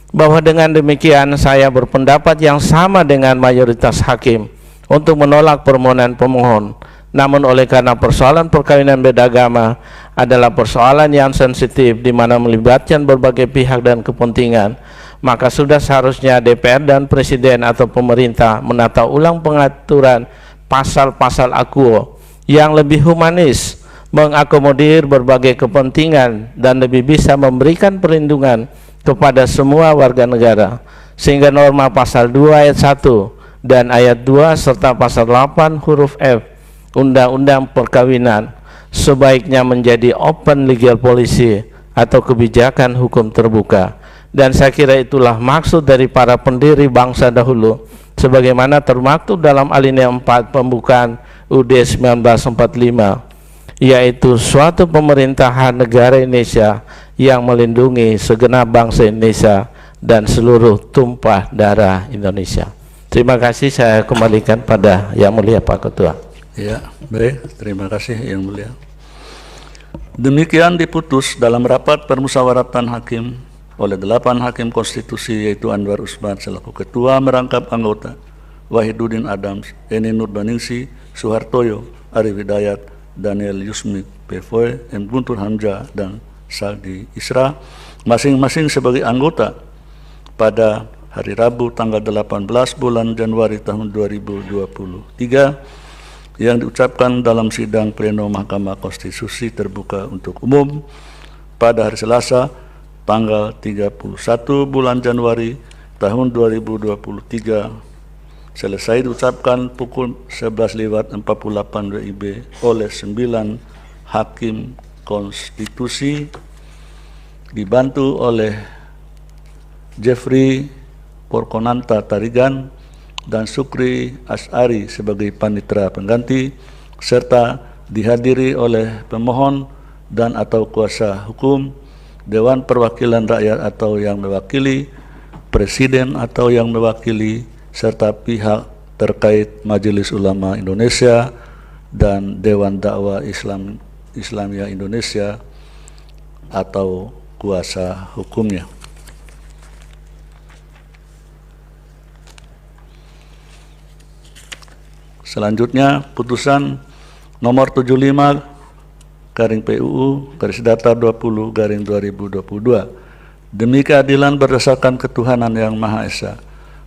Bahwa dengan demikian saya berpendapat yang sama dengan mayoritas hakim untuk menolak permohonan pemohon. Namun oleh karena persoalan perkawinan beda agama adalah persoalan yang sensitif di mana melibatkan berbagai pihak dan kepentingan, maka sudah seharusnya DPR dan Presiden atau pemerintah menata ulang pengaturan pasal-pasal AKUO yang lebih humanis, mengakomodir berbagai kepentingan dan lebih bisa memberikan perlindungan kepada semua warga negara, sehingga norma pasal 2 ayat 1 dan ayat 2 serta pasal 8 huruf F Undang-Undang Perkawinan sebaiknya menjadi open legal policy atau kebijakan hukum terbuka. Dan saya kira itulah maksud dari para pendiri bangsa dahulu, sebagaimana termaktub dalam alinea 4 pembukaan UUD 1945, yaitu suatu pemerintahan negara Indonesia yang melindungi segenap bangsa Indonesia dan seluruh tumpah darah Indonesia. Terima kasih, saya kembalikan pada Yang Mulia Pak Ketua. Ya, baik. Terima kasih Yang Mulia. Demikian diputus dalam rapat permusyawaratan hakim oleh 8 hakim konstitusi, yaitu Anwar Usman selaku ketua, merangkap anggota Wahiduddin Adams, Eni Nurbaningsi, Suhartoyo, Ari Hidayat, Daniel Yusmik Pevoe, M. Guntur Hamzah, dan Saldi Isra, masing-masing sebagai anggota pada hari Rabu tanggal 18 bulan Januari tahun 2023 yang diucapkan dalam sidang pleno Mahkamah Konstitusi terbuka untuk umum pada hari Selasa tanggal 31 bulan Januari tahun 2023 selesai diucapkan pukul 11.48 WIB oleh 9 hakim konstitusi dibantu oleh Jeffrey Porkonanta Tarigan dan Sukri As'ari sebagai panitera pengganti, serta dihadiri oleh pemohon dan atau kuasa hukum, Dewan Perwakilan Rakyat atau yang mewakili, Presiden atau yang mewakili, serta pihak terkait Majelis Ulama Indonesia dan Dewan Dakwah Islamiyah Indonesia atau kuasa hukumnya. Selanjutnya, putusan nomor 75 garing PUU garis datar 20 garing 2022. Demi keadilan berdasarkan ketuhanan yang Maha Esa,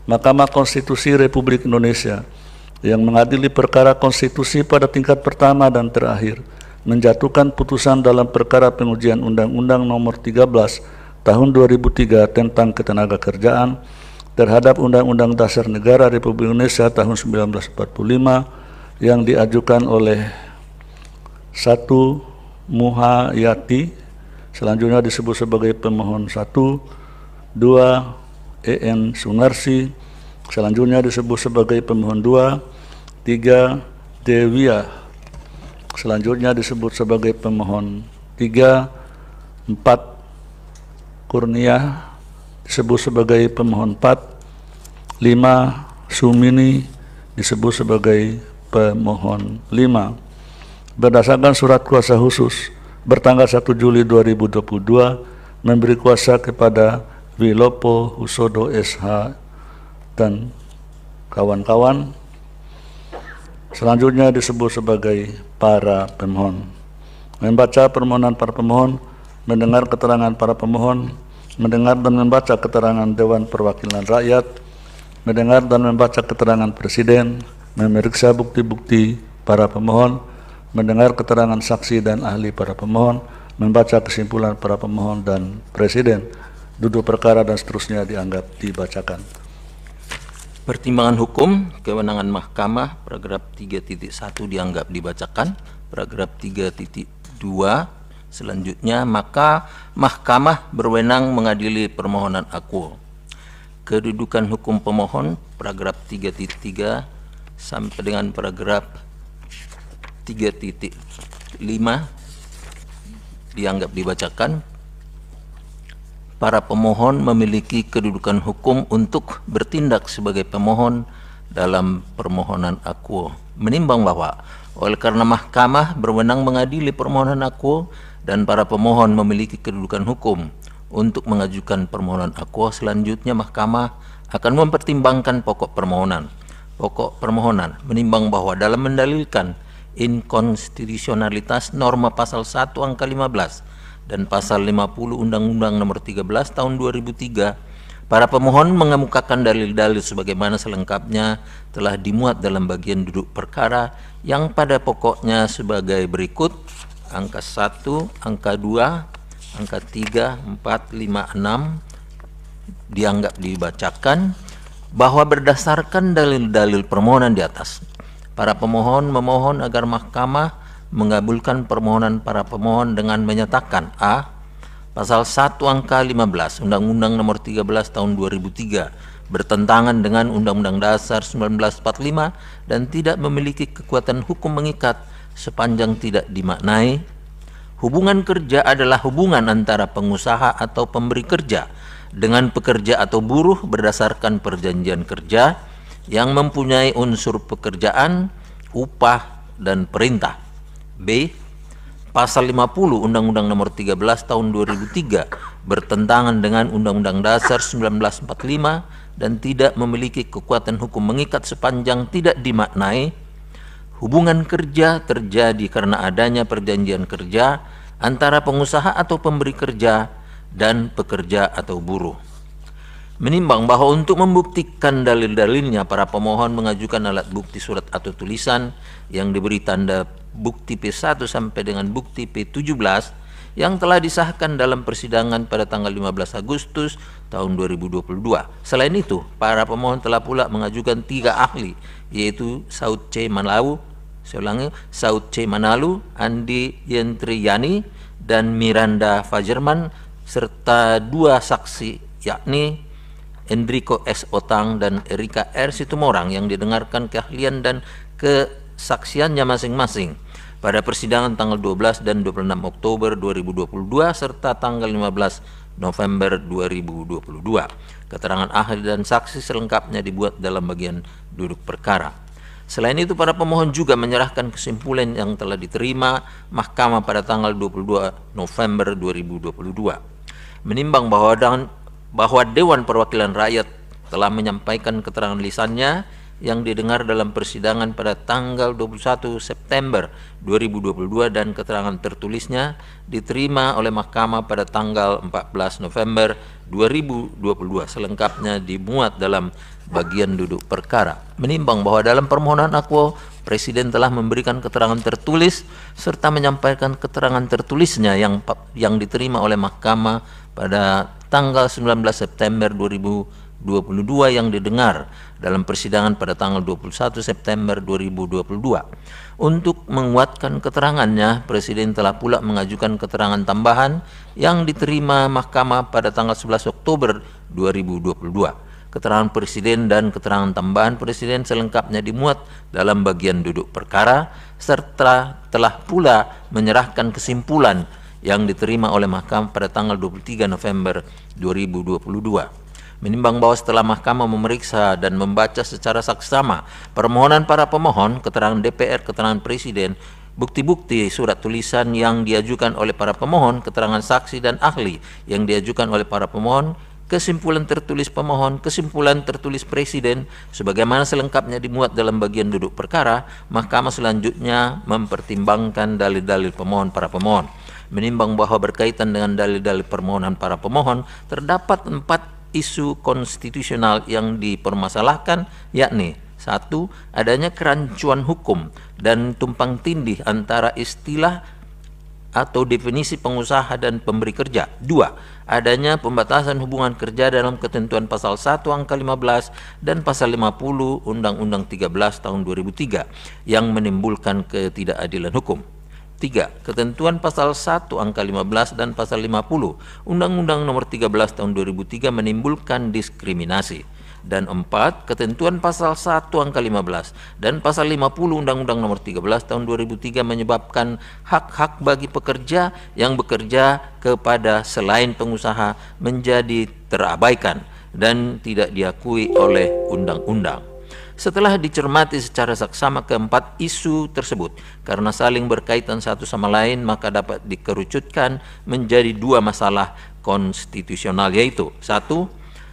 Mahkamah Konstitusi Republik Indonesia yang mengadili perkara konstitusi pada tingkat pertama dan terakhir menjatuhkan putusan dalam perkara pengujian Undang-Undang nomor 13 tahun 2003 tentang ketenagakerjaan terhadap Undang-Undang Dasar Negara Republik Indonesia tahun 1945 yang diajukan oleh 1. Muhayati, selanjutnya disebut sebagai pemohon 1, 2. EN Sunarsi, selanjutnya disebut sebagai pemohon 2, 3. Devia, selanjutnya disebut sebagai pemohon 3, 4. Kurnia disebut sebagai pemohon 4, 5. Sumini disebut sebagai pemohon 5. Berdasarkan surat kuasa khusus bertanggal 1 Juli 2022 memberi kuasa kepada Wilopo Husodo SH dan kawan-kawan, selanjutnya disebut sebagai para pemohon. Membaca permohonan para pemohon, mendengar keterangan para pemohon, mendengar dan membaca keterangan Dewan Perwakilan Rakyat, mendengar dan membaca keterangan Presiden, memeriksa bukti-bukti para pemohon, mendengar keterangan saksi dan ahli para pemohon, membaca kesimpulan para pemohon dan Presiden, duduk perkara dan seterusnya dianggap dibacakan. Pertimbangan hukum, kewenangan mahkamah, paragraf 3.1 dianggap dibacakan, paragraf 3.2 selanjutnya, maka mahkamah berwenang mengadili permohonan akuo. Kedudukan hukum pemohon, paragraf 3.3 sampai dengan paragraf 3.5 dianggap dibacakan. Para pemohon memiliki kedudukan hukum untuk bertindak sebagai pemohon dalam permohonan akuo. Menimbang bahwa oleh karena mahkamah berwenang mengadili permohonan akuo dan para pemohon memiliki kedudukan hukum untuk mengajukan permohonan akuo, selanjutnya mahkamah akan mempertimbangkan pokok permohonan. Pokok permohonan menimbang bahwa dalam mendalilkan inkonstitusionalitas norma pasal 1 angka 15 dan pasal 50 Undang-Undang nomor 13 tahun 2003, para pemohon mengemukakan dalil-dalil sebagaimana selengkapnya telah dimuat dalam bagian duduk perkara yang pada pokoknya sebagai berikut: angka 1, angka 2, angka 3, 4, 5, 6 dianggap dibacakan, bahwa berdasarkan dalil-dalil permohonan di atas, para pemohon memohon agar mahkamah mengabulkan permohonan para pemohon dengan menyatakan: A. Pasal 1 angka 15 Undang-Undang nomor 13 tahun 2003 bertentangan dengan Undang-Undang Dasar 1945 dan tidak memiliki kekuatan hukum mengikat sepanjang tidak dimaknai. Hubungan kerja adalah hubungan antara pengusaha atau pemberi kerja dengan pekerja atau buruh berdasarkan perjanjian kerja yang mempunyai unsur pekerjaan, upah, dan perintah. B. Pasal 50 Undang-Undang Nomor 13 Tahun 2003 bertentangan dengan Undang-Undang Dasar 1945 dan tidak memiliki kekuatan hukum mengikat sepanjang tidak dimaknai hubungan kerja terjadi karena adanya perjanjian kerja antara pengusaha atau pemberi kerja dan pekerja atau buruh. Menimbang bahwa untuk membuktikan dalil-dalilnya, para pemohon mengajukan alat bukti surat atau tulisan yang diberi tanda bukti P1 sampai dengan bukti P17 yang telah disahkan dalam persidangan pada tanggal 15 Agustus tahun 2022. Selain itu, para pemohon telah pula mengajukan 3 ahli, yaitu Saud C. Manalu, Saud C. Manalu, Andi Yentriyani, dan Miranda Fajerman, serta 2 saksi, yakni Enrico S. Otang dan Erika R. Situmorang, yang didengarkan keahlian dan kesaksiannya masing-masing pada persidangan tanggal 12 dan 26 Oktober 2022 serta tanggal 15 November 2022. Keterangan ahli dan saksi selengkapnya dibuat dalam bagian duduk perkara. Selain itu, para pemohon juga menyerahkan kesimpulan yang telah diterima Mahkamah pada tanggal 22 November 2022. Menimbang bahwa Dewan Perwakilan Rakyat telah menyampaikan keterangan lisannya yang didengar dalam persidangan pada tanggal 21 September 2022 dan keterangan tertulisnya diterima oleh Mahkamah pada tanggal 14 November 2022, selengkapnya dimuat dalam bagian duduk perkara. Menimbang bahwa dalam permohonan akuo Presiden telah memberikan keterangan tertulis serta menyampaikan keterangan tertulisnya yang diterima oleh Mahkamah pada tanggal 19 September 2022 yang didengar dalam persidangan pada tanggal 21 September 2022. Untuk menguatkan keterangannya, Presiden telah pula mengajukan keterangan tambahan yang diterima Mahkamah pada tanggal 11 Oktober 2022. Keterangan Presiden dan keterangan tambahan Presiden selengkapnya dimuat dalam bagian duduk perkara, serta telah pula menyerahkan kesimpulan yang diterima oleh Mahkamah pada tanggal 23 November 2022. Menimbang bahwa setelah Mahkamah memeriksa dan membaca secara saksama permohonan para pemohon, keterangan DPR, keterangan Presiden, bukti-bukti surat tulisan yang diajukan oleh para pemohon, keterangan saksi dan ahli yang diajukan oleh para pemohon, kesimpulan tertulis pemohon, kesimpulan tertulis Presiden, sebagaimana selengkapnya dimuat dalam bagian duduk perkara, Mahkamah selanjutnya mempertimbangkan dalil-dalil pemohon para pemohon. Menimbang bahwa berkaitan dengan dalil-dalil permohonan para pemohon, terdapat 4 isu konstitusional yang dipermasalahkan, yakni 1. Adanya kerancuan hukum dan tumpang tindih antara istilah atau definisi pengusaha dan pemberi kerja. 2. Adanya pembatasan hubungan kerja dalam ketentuan pasal 1 angka 15 dan pasal 50 Undang-Undang 13 tahun 2003 yang menimbulkan ketidakadilan hukum. 3. Ketentuan pasal 1 angka 15 dan pasal 50 Undang-Undang Nomor 13 tahun 2003 menimbulkan diskriminasi. Dan 4. Ketentuan pasal 1 angka 15 dan pasal 50 Undang-Undang Nomor 13 tahun 2003 menyebabkan hak-hak bagi pekerja yang bekerja kepada selain pengusaha menjadi terabaikan dan tidak diakui oleh undang-undang. Setelah dicermati secara saksama keempat isu tersebut karena saling berkaitan satu sama lain, maka dapat dikerucutkan menjadi 2 masalah konstitusional, yaitu 1.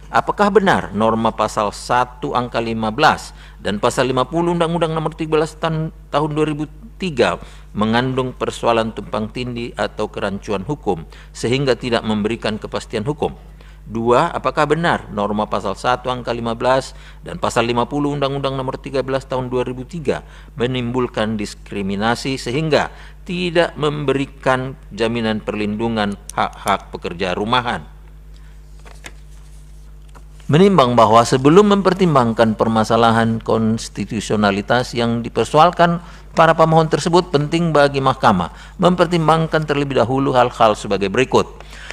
Apakah benar norma pasal 1 angka 15 dan pasal 50 Undang-Undang Nomor 13 tahun 2003 mengandung persoalan tumpang tindih atau kerancuan hukum sehingga tidak memberikan kepastian hukum? 2. Apakah benar norma pasal 1 angka 15 dan pasal 50 Undang-Undang Nomor 13 tahun 2003 menimbulkan diskriminasi sehingga tidak memberikan jaminan perlindungan hak-hak pekerja rumahan? Menimbang bahwa sebelum mempertimbangkan permasalahan konstitusionalitas yang dipersoalkan para pemohon tersebut, penting bagi Mahkamah mempertimbangkan terlebih dahulu hal-hal sebagai berikut.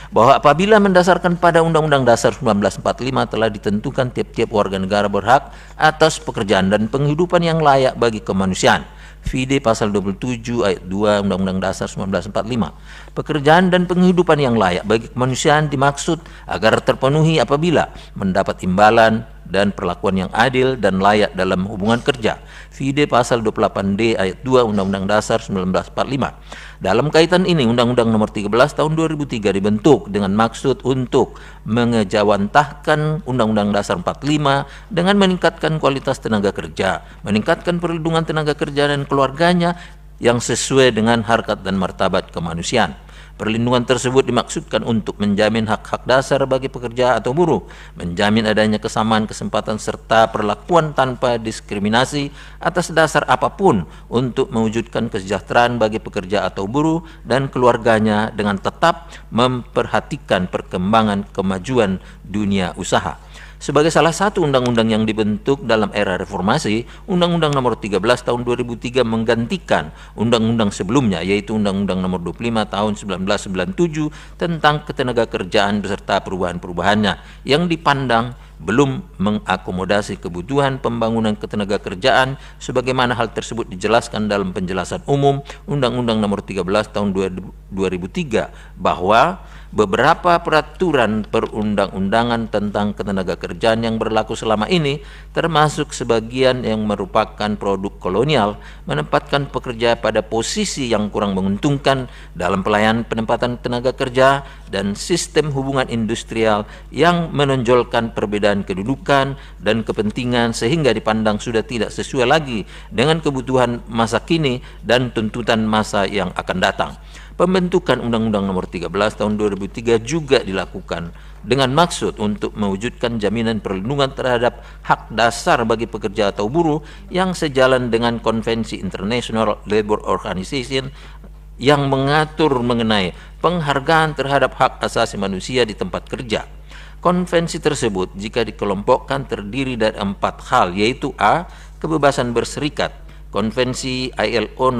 Bahwa apabila mendasarkan pada Undang-Undang Dasar 1945 telah ditentukan tiap-tiap warga negara berhak atas pekerjaan dan penghidupan yang layak bagi kemanusiaan. Vide pasal 27 ayat 2 Undang-Undang Dasar 1945. Pekerjaan dan penghidupan yang layak bagi kemanusiaan dimaksud agar terpenuhi apabila mendapat imbalan, dan perlakuan yang adil dan layak dalam hubungan kerja. Vide pasal 28D ayat 2 Undang-Undang Dasar 1945. Dalam kaitan ini, Undang-Undang Nomor 13 Tahun 2003 dibentuk dengan maksud untuk mengejawantahkan Undang-Undang Dasar 45 dengan meningkatkan kualitas tenaga kerja, meningkatkan perlindungan tenaga kerja dan keluarganya yang sesuai dengan harkat dan martabat kemanusiaan. Perlindungan tersebut dimaksudkan untuk menjamin hak-hak dasar bagi pekerja atau buruh, menjamin adanya kesamaan kesempatan serta perlakuan tanpa diskriminasi atas dasar apapun untuk mewujudkan kesejahteraan bagi pekerja atau buruh dan keluarganya dengan tetap memperhatikan perkembangan kemajuan dunia usaha. Sebagai salah satu undang-undang yang dibentuk dalam era reformasi, Undang-Undang Nomor 13 Tahun 2003 menggantikan undang-undang sebelumnya, yaitu Undang-Undang Nomor 25 Tahun 1997 tentang ketenagakerjaan beserta perubahan-perubahannya yang dipandang belum mengakomodasi kebutuhan pembangunan ketenagakerjaan sebagaimana hal tersebut dijelaskan dalam penjelasan umum Undang-Undang Nomor 13 Tahun 2003 bahwa beberapa peraturan perundang-undangan tentang ketenagakerjaan yang berlaku selama ini, termasuk sebagian yang merupakan produk kolonial, menempatkan pekerja pada posisi yang kurang menguntungkan dalam pelayanan penempatan tenaga kerja dan sistem hubungan industrial yang menonjolkan perbedaan kedudukan dan kepentingan sehingga dipandang sudah tidak sesuai lagi dengan kebutuhan masa kini dan tuntutan masa yang akan datang. Pembentukan Undang-Undang Nomor 13 Tahun 2003 juga dilakukan dengan maksud untuk mewujudkan jaminan perlindungan terhadap hak dasar bagi pekerja atau buruh yang sejalan dengan Konvensi International Labour Organization yang mengatur mengenai penghargaan terhadap hak asasi manusia di tempat kerja. Konvensi tersebut jika dikelompokkan terdiri dari 4 hal, yaitu A. Kebebasan berserikat, Konvensi ILO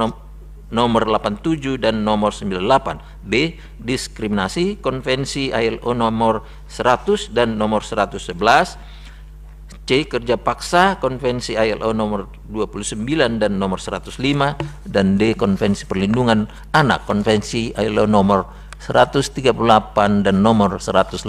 nomor 87 dan nomor 98. B. Diskriminasi, Konvensi ILO nomor 100 dan nomor 111. C. Kerja paksa, Konvensi ILO nomor 29 dan nomor 105. Dan D. Konvensi Perlindungan Anak, Konvensi ILO nomor 138 dan nomor 182.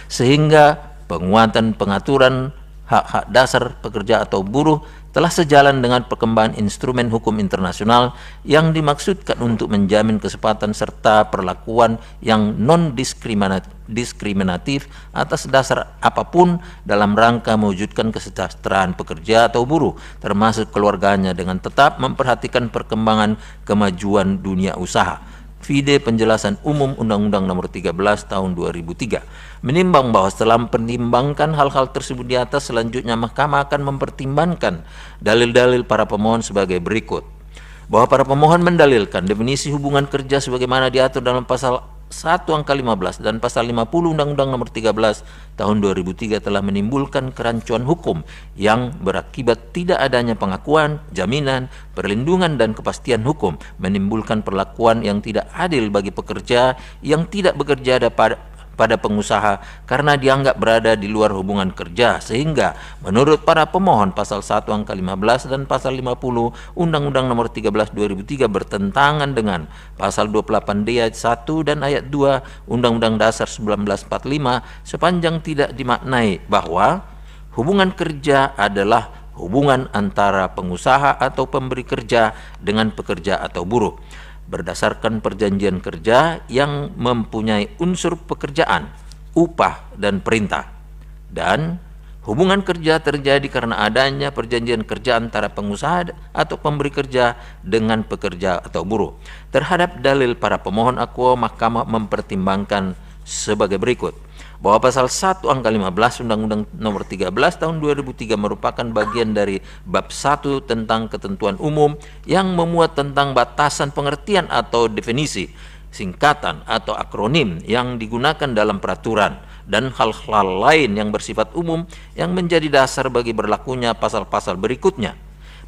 Sehingga penguatan pengaturan hak-hak dasar pekerja atau buruh telah sejalan dengan perkembangan instrumen hukum internasional yang dimaksudkan untuk menjamin kesempatan serta perlakuan yang non-diskriminatif atas dasar apapun dalam rangka mewujudkan kesejahteraan pekerja atau buruh, termasuk keluarganya dengan tetap memperhatikan perkembangan kemajuan dunia usaha. Vide penjelasan umum Undang-Undang Nomor 13 Tahun 2003. Menimbang bahwa setelah mempertimbangkan hal-hal tersebut di atas, selanjutnya Mahkamah akan mempertimbangkan dalil-dalil para pemohon sebagai berikut. Bahwa para pemohon mendalilkan definisi hubungan kerja sebagaimana diatur dalam pasal 1 angka 15 dan pasal 50 Undang-Undang Nomor 13 Tahun 2003 telah menimbulkan kerancuan hukum yang berakibat tidak adanya pengakuan, jaminan, perlindungan dan kepastian hukum, menimbulkan perlakuan yang tidak adil bagi pekerja yang tidak bekerja pada pengusaha karena dianggap berada di luar hubungan kerja, sehingga menurut para pemohon pasal 1 angka 15 dan pasal 50 Undang-Undang Nomor 13 2003 bertentangan dengan pasal 28D ayat 1 dan ayat 2 Undang-Undang Dasar 1945 sepanjang tidak dimaknai bahwa hubungan kerja adalah hubungan antara pengusaha atau pemberi kerja dengan pekerja atau buruh berdasarkan perjanjian kerja yang mempunyai unsur pekerjaan, upah, dan perintah. Dan hubungan kerja terjadi karena adanya perjanjian kerja antara pengusaha atau pemberi kerja dengan pekerja atau buruh. Terhadap dalil para pemohon akuo, Mahkamah mempertimbangkan sebagai berikut. Bahwa pasal 1 angka 15 Undang-Undang Nomor 13 Tahun 2003 merupakan bagian dari bab 1 tentang ketentuan umum yang memuat tentang batasan pengertian atau definisi, singkatan atau akronim yang digunakan dalam peraturan dan hal-hal lain yang bersifat umum yang menjadi dasar bagi berlakunya pasal-pasal berikutnya.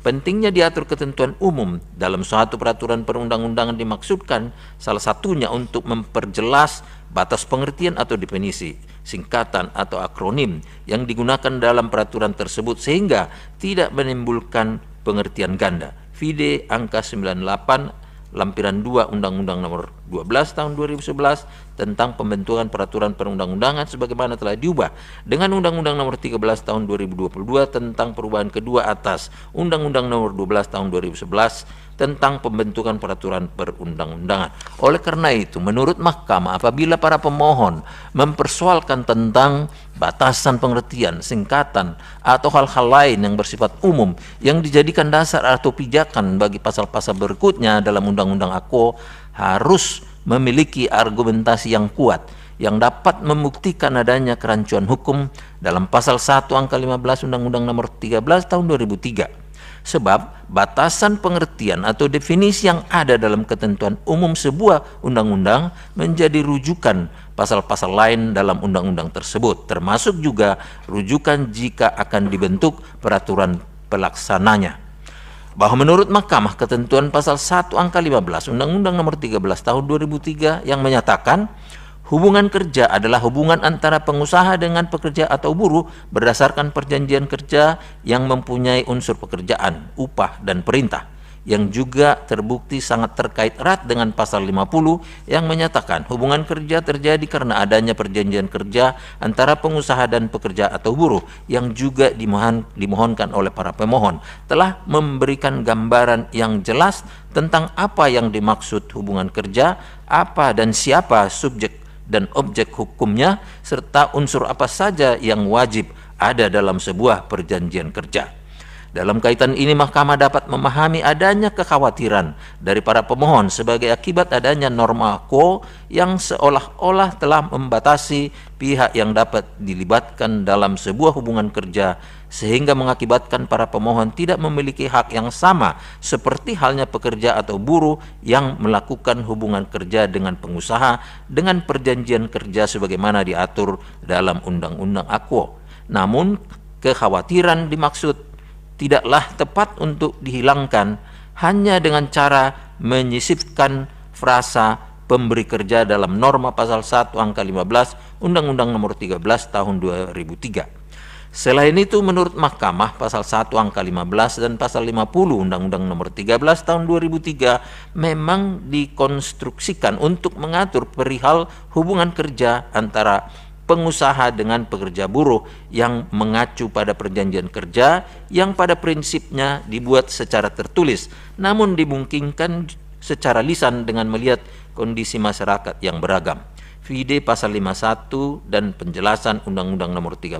Pentingnya diatur ketentuan umum dalam suatu peraturan perundang-undangan dimaksudkan salah satunya untuk memperjelas batas pengertian atau definisi, singkatan atau akronim yang digunakan dalam peraturan tersebut sehingga tidak menimbulkan pengertian ganda. Vide angka 98 lampiran 2 Undang-Undang Nomor 12 Tahun 2011 tentang pembentukan peraturan perundang-undangan sebagaimana telah diubah dengan Undang-Undang Nomor 13 Tahun 2022 tentang perubahan kedua atas Undang-Undang Nomor 12 Tahun 2011 tentang pembentukan peraturan perundang-undangan. Oleh karena itu, menurut Mahkamah, apabila para pemohon mempersoalkan tentang batasan pengertian, singkatan, atau hal-hal lain yang bersifat umum yang dijadikan dasar atau pijakan bagi pasal-pasal berikutnya dalam Undang-Undang AKO, harus memiliki argumentasi yang kuat yang dapat membuktikan adanya kerancuan hukum dalam pasal 1 angka 15 Undang-Undang Nomor 13 Tahun 2003. Sebab batasan pengertian atau definisi yang ada dalam ketentuan umum sebuah undang-undang menjadi rujukan pasal-pasal lain dalam undang-undang tersebut, termasuk juga rujukan jika akan dibentuk peraturan pelaksananya. Bahwa menurut Mahkamah, ketentuan pasal 1 angka 15 Undang-Undang Nomor 13 Tahun 2003 yang menyatakan hubungan kerja adalah hubungan antara pengusaha dengan pekerja atau buruh berdasarkan perjanjian kerja yang mempunyai unsur pekerjaan, upah, dan perintah, yang juga terbukti sangat terkait erat dengan pasal 50 yang menyatakan hubungan kerja terjadi karena adanya perjanjian kerja antara pengusaha dan pekerja atau buruh, yang juga dimohonkan oleh para pemohon telah memberikan gambaran yang jelas tentang apa yang dimaksud hubungan kerja, apa dan siapa subjek dan objek hukumnya, serta unsur apa saja yang wajib ada dalam sebuah perjanjian kerja. Dalam kaitan ini, Mahkamah dapat memahami adanya kekhawatiran dari para pemohon sebagai akibat adanya norma AKO yang seolah-olah telah membatasi pihak yang dapat dilibatkan dalam sebuah hubungan kerja, sehingga mengakibatkan para pemohon tidak memiliki hak yang sama seperti halnya pekerja atau buruh yang melakukan hubungan kerja dengan pengusaha dengan perjanjian kerja sebagaimana diatur dalam Undang-Undang AKO. Namun, kekhawatiran dimaksud tidaklah tepat untuk dihilangkan hanya dengan cara menyisipkan frasa pemberi kerja dalam norma pasal 1 angka 15 Undang-Undang Nomor 13 Tahun 2003. Selain itu, menurut Mahkamah, pasal 1 angka 15 dan pasal 50 Undang-Undang Nomor 13 Tahun 2003 memang dikonstruksikan untuk mengatur perihal hubungan kerja antara pengusaha dengan pekerja buruh yang mengacu pada perjanjian kerja yang pada prinsipnya dibuat secara tertulis, namun dimungkinkan secara lisan dengan melihat kondisi masyarakat yang beragam. Vide pasal 51 dan penjelasan Undang-Undang Nomor 13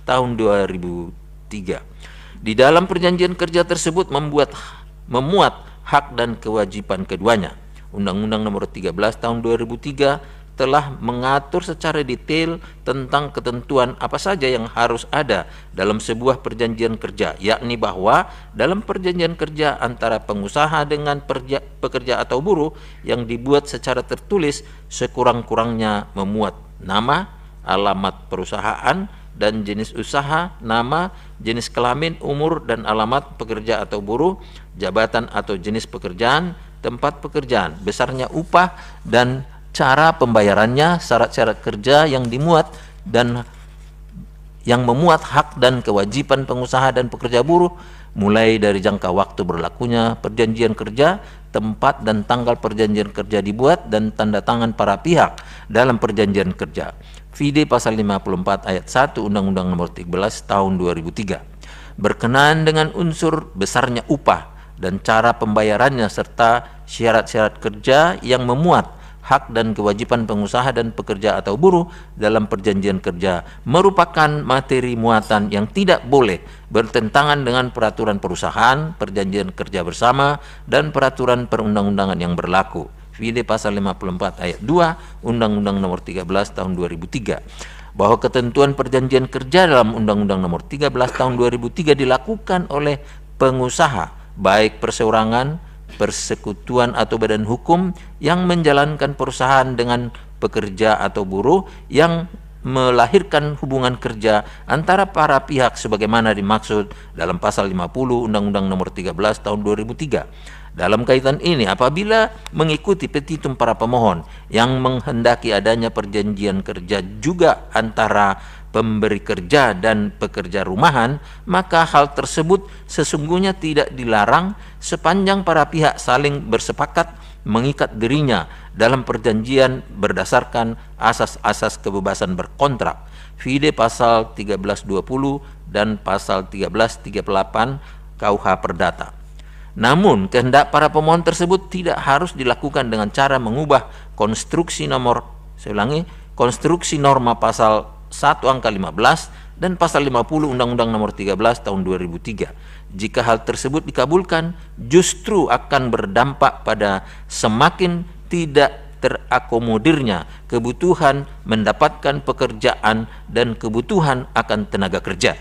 Tahun 2003. Di dalam perjanjian kerja tersebut memuat hak dan kewajiban keduanya. Undang-Undang Nomor 13 Tahun 2003 telah mengatur secara detail tentang ketentuan apa saja yang harus ada dalam sebuah perjanjian kerja, yakni bahwa dalam perjanjian kerja antara pengusaha dengan pekerja atau buruh yang dibuat secara tertulis sekurang-kurangnya memuat nama, alamat perusahaan dan jenis usaha, nama, jenis kelamin, umur dan alamat pekerja atau buruh, jabatan atau jenis pekerjaan, tempat pekerjaan, besarnya upah dan cara pembayarannya, syarat-syarat kerja yang dimuat dan yang memuat hak dan kewajiban pengusaha dan pekerja buruh, mulai dari jangka waktu berlakunya perjanjian kerja, tempat dan tanggal perjanjian kerja dibuat, dan tanda tangan para pihak dalam perjanjian kerja. Vide pasal 54 ayat 1 Undang-Undang Nomor 13 Tahun 2003. Berkenaan dengan unsur besarnya upah dan cara pembayarannya serta syarat-syarat kerja yang memuat hak dan kewajiban pengusaha dan pekerja atau buruh dalam perjanjian kerja merupakan materi muatan yang tidak boleh bertentangan dengan peraturan perusahaan, perjanjian kerja bersama, dan peraturan perundang-undangan yang berlaku. Vide pasal 54 ayat 2 Undang-Undang Nomor 13 Tahun 2003. Bahwa ketentuan perjanjian kerja dalam Undang-Undang Nomor 13 Tahun 2003 dilakukan oleh pengusaha, baik perseorangan, persekutuan atau badan hukum yang menjalankan perusahaan dengan pekerja atau buruh yang melahirkan hubungan kerja antara para pihak sebagaimana dimaksud dalam pasal 50 Undang-Undang Nomor 13 Tahun 2003. Dalam kaitan ini, apabila mengikuti petitum para pemohon yang menghendaki adanya perjanjian kerja juga antara pemberi kerja dan pekerja rumahan, maka hal tersebut sesungguhnya tidak dilarang sepanjang para pihak saling bersepakat mengikat dirinya dalam perjanjian berdasarkan asas-asas kebebasan berkontrak. Vide pasal 1320 dan pasal 1338 KUH Perdata. Namun, kehendak para pemohon tersebut tidak harus dilakukan dengan cara mengubah konstruksi konstruksi norma pasal 1 angka 15 dan pasal 50 Undang-Undang Nomor 13 Tahun 2003. Jika hal tersebut dikabulkan, justru akan berdampak pada semakin tidak terakomodirnya kebutuhan mendapatkan pekerjaan dan kebutuhan akan tenaga kerja,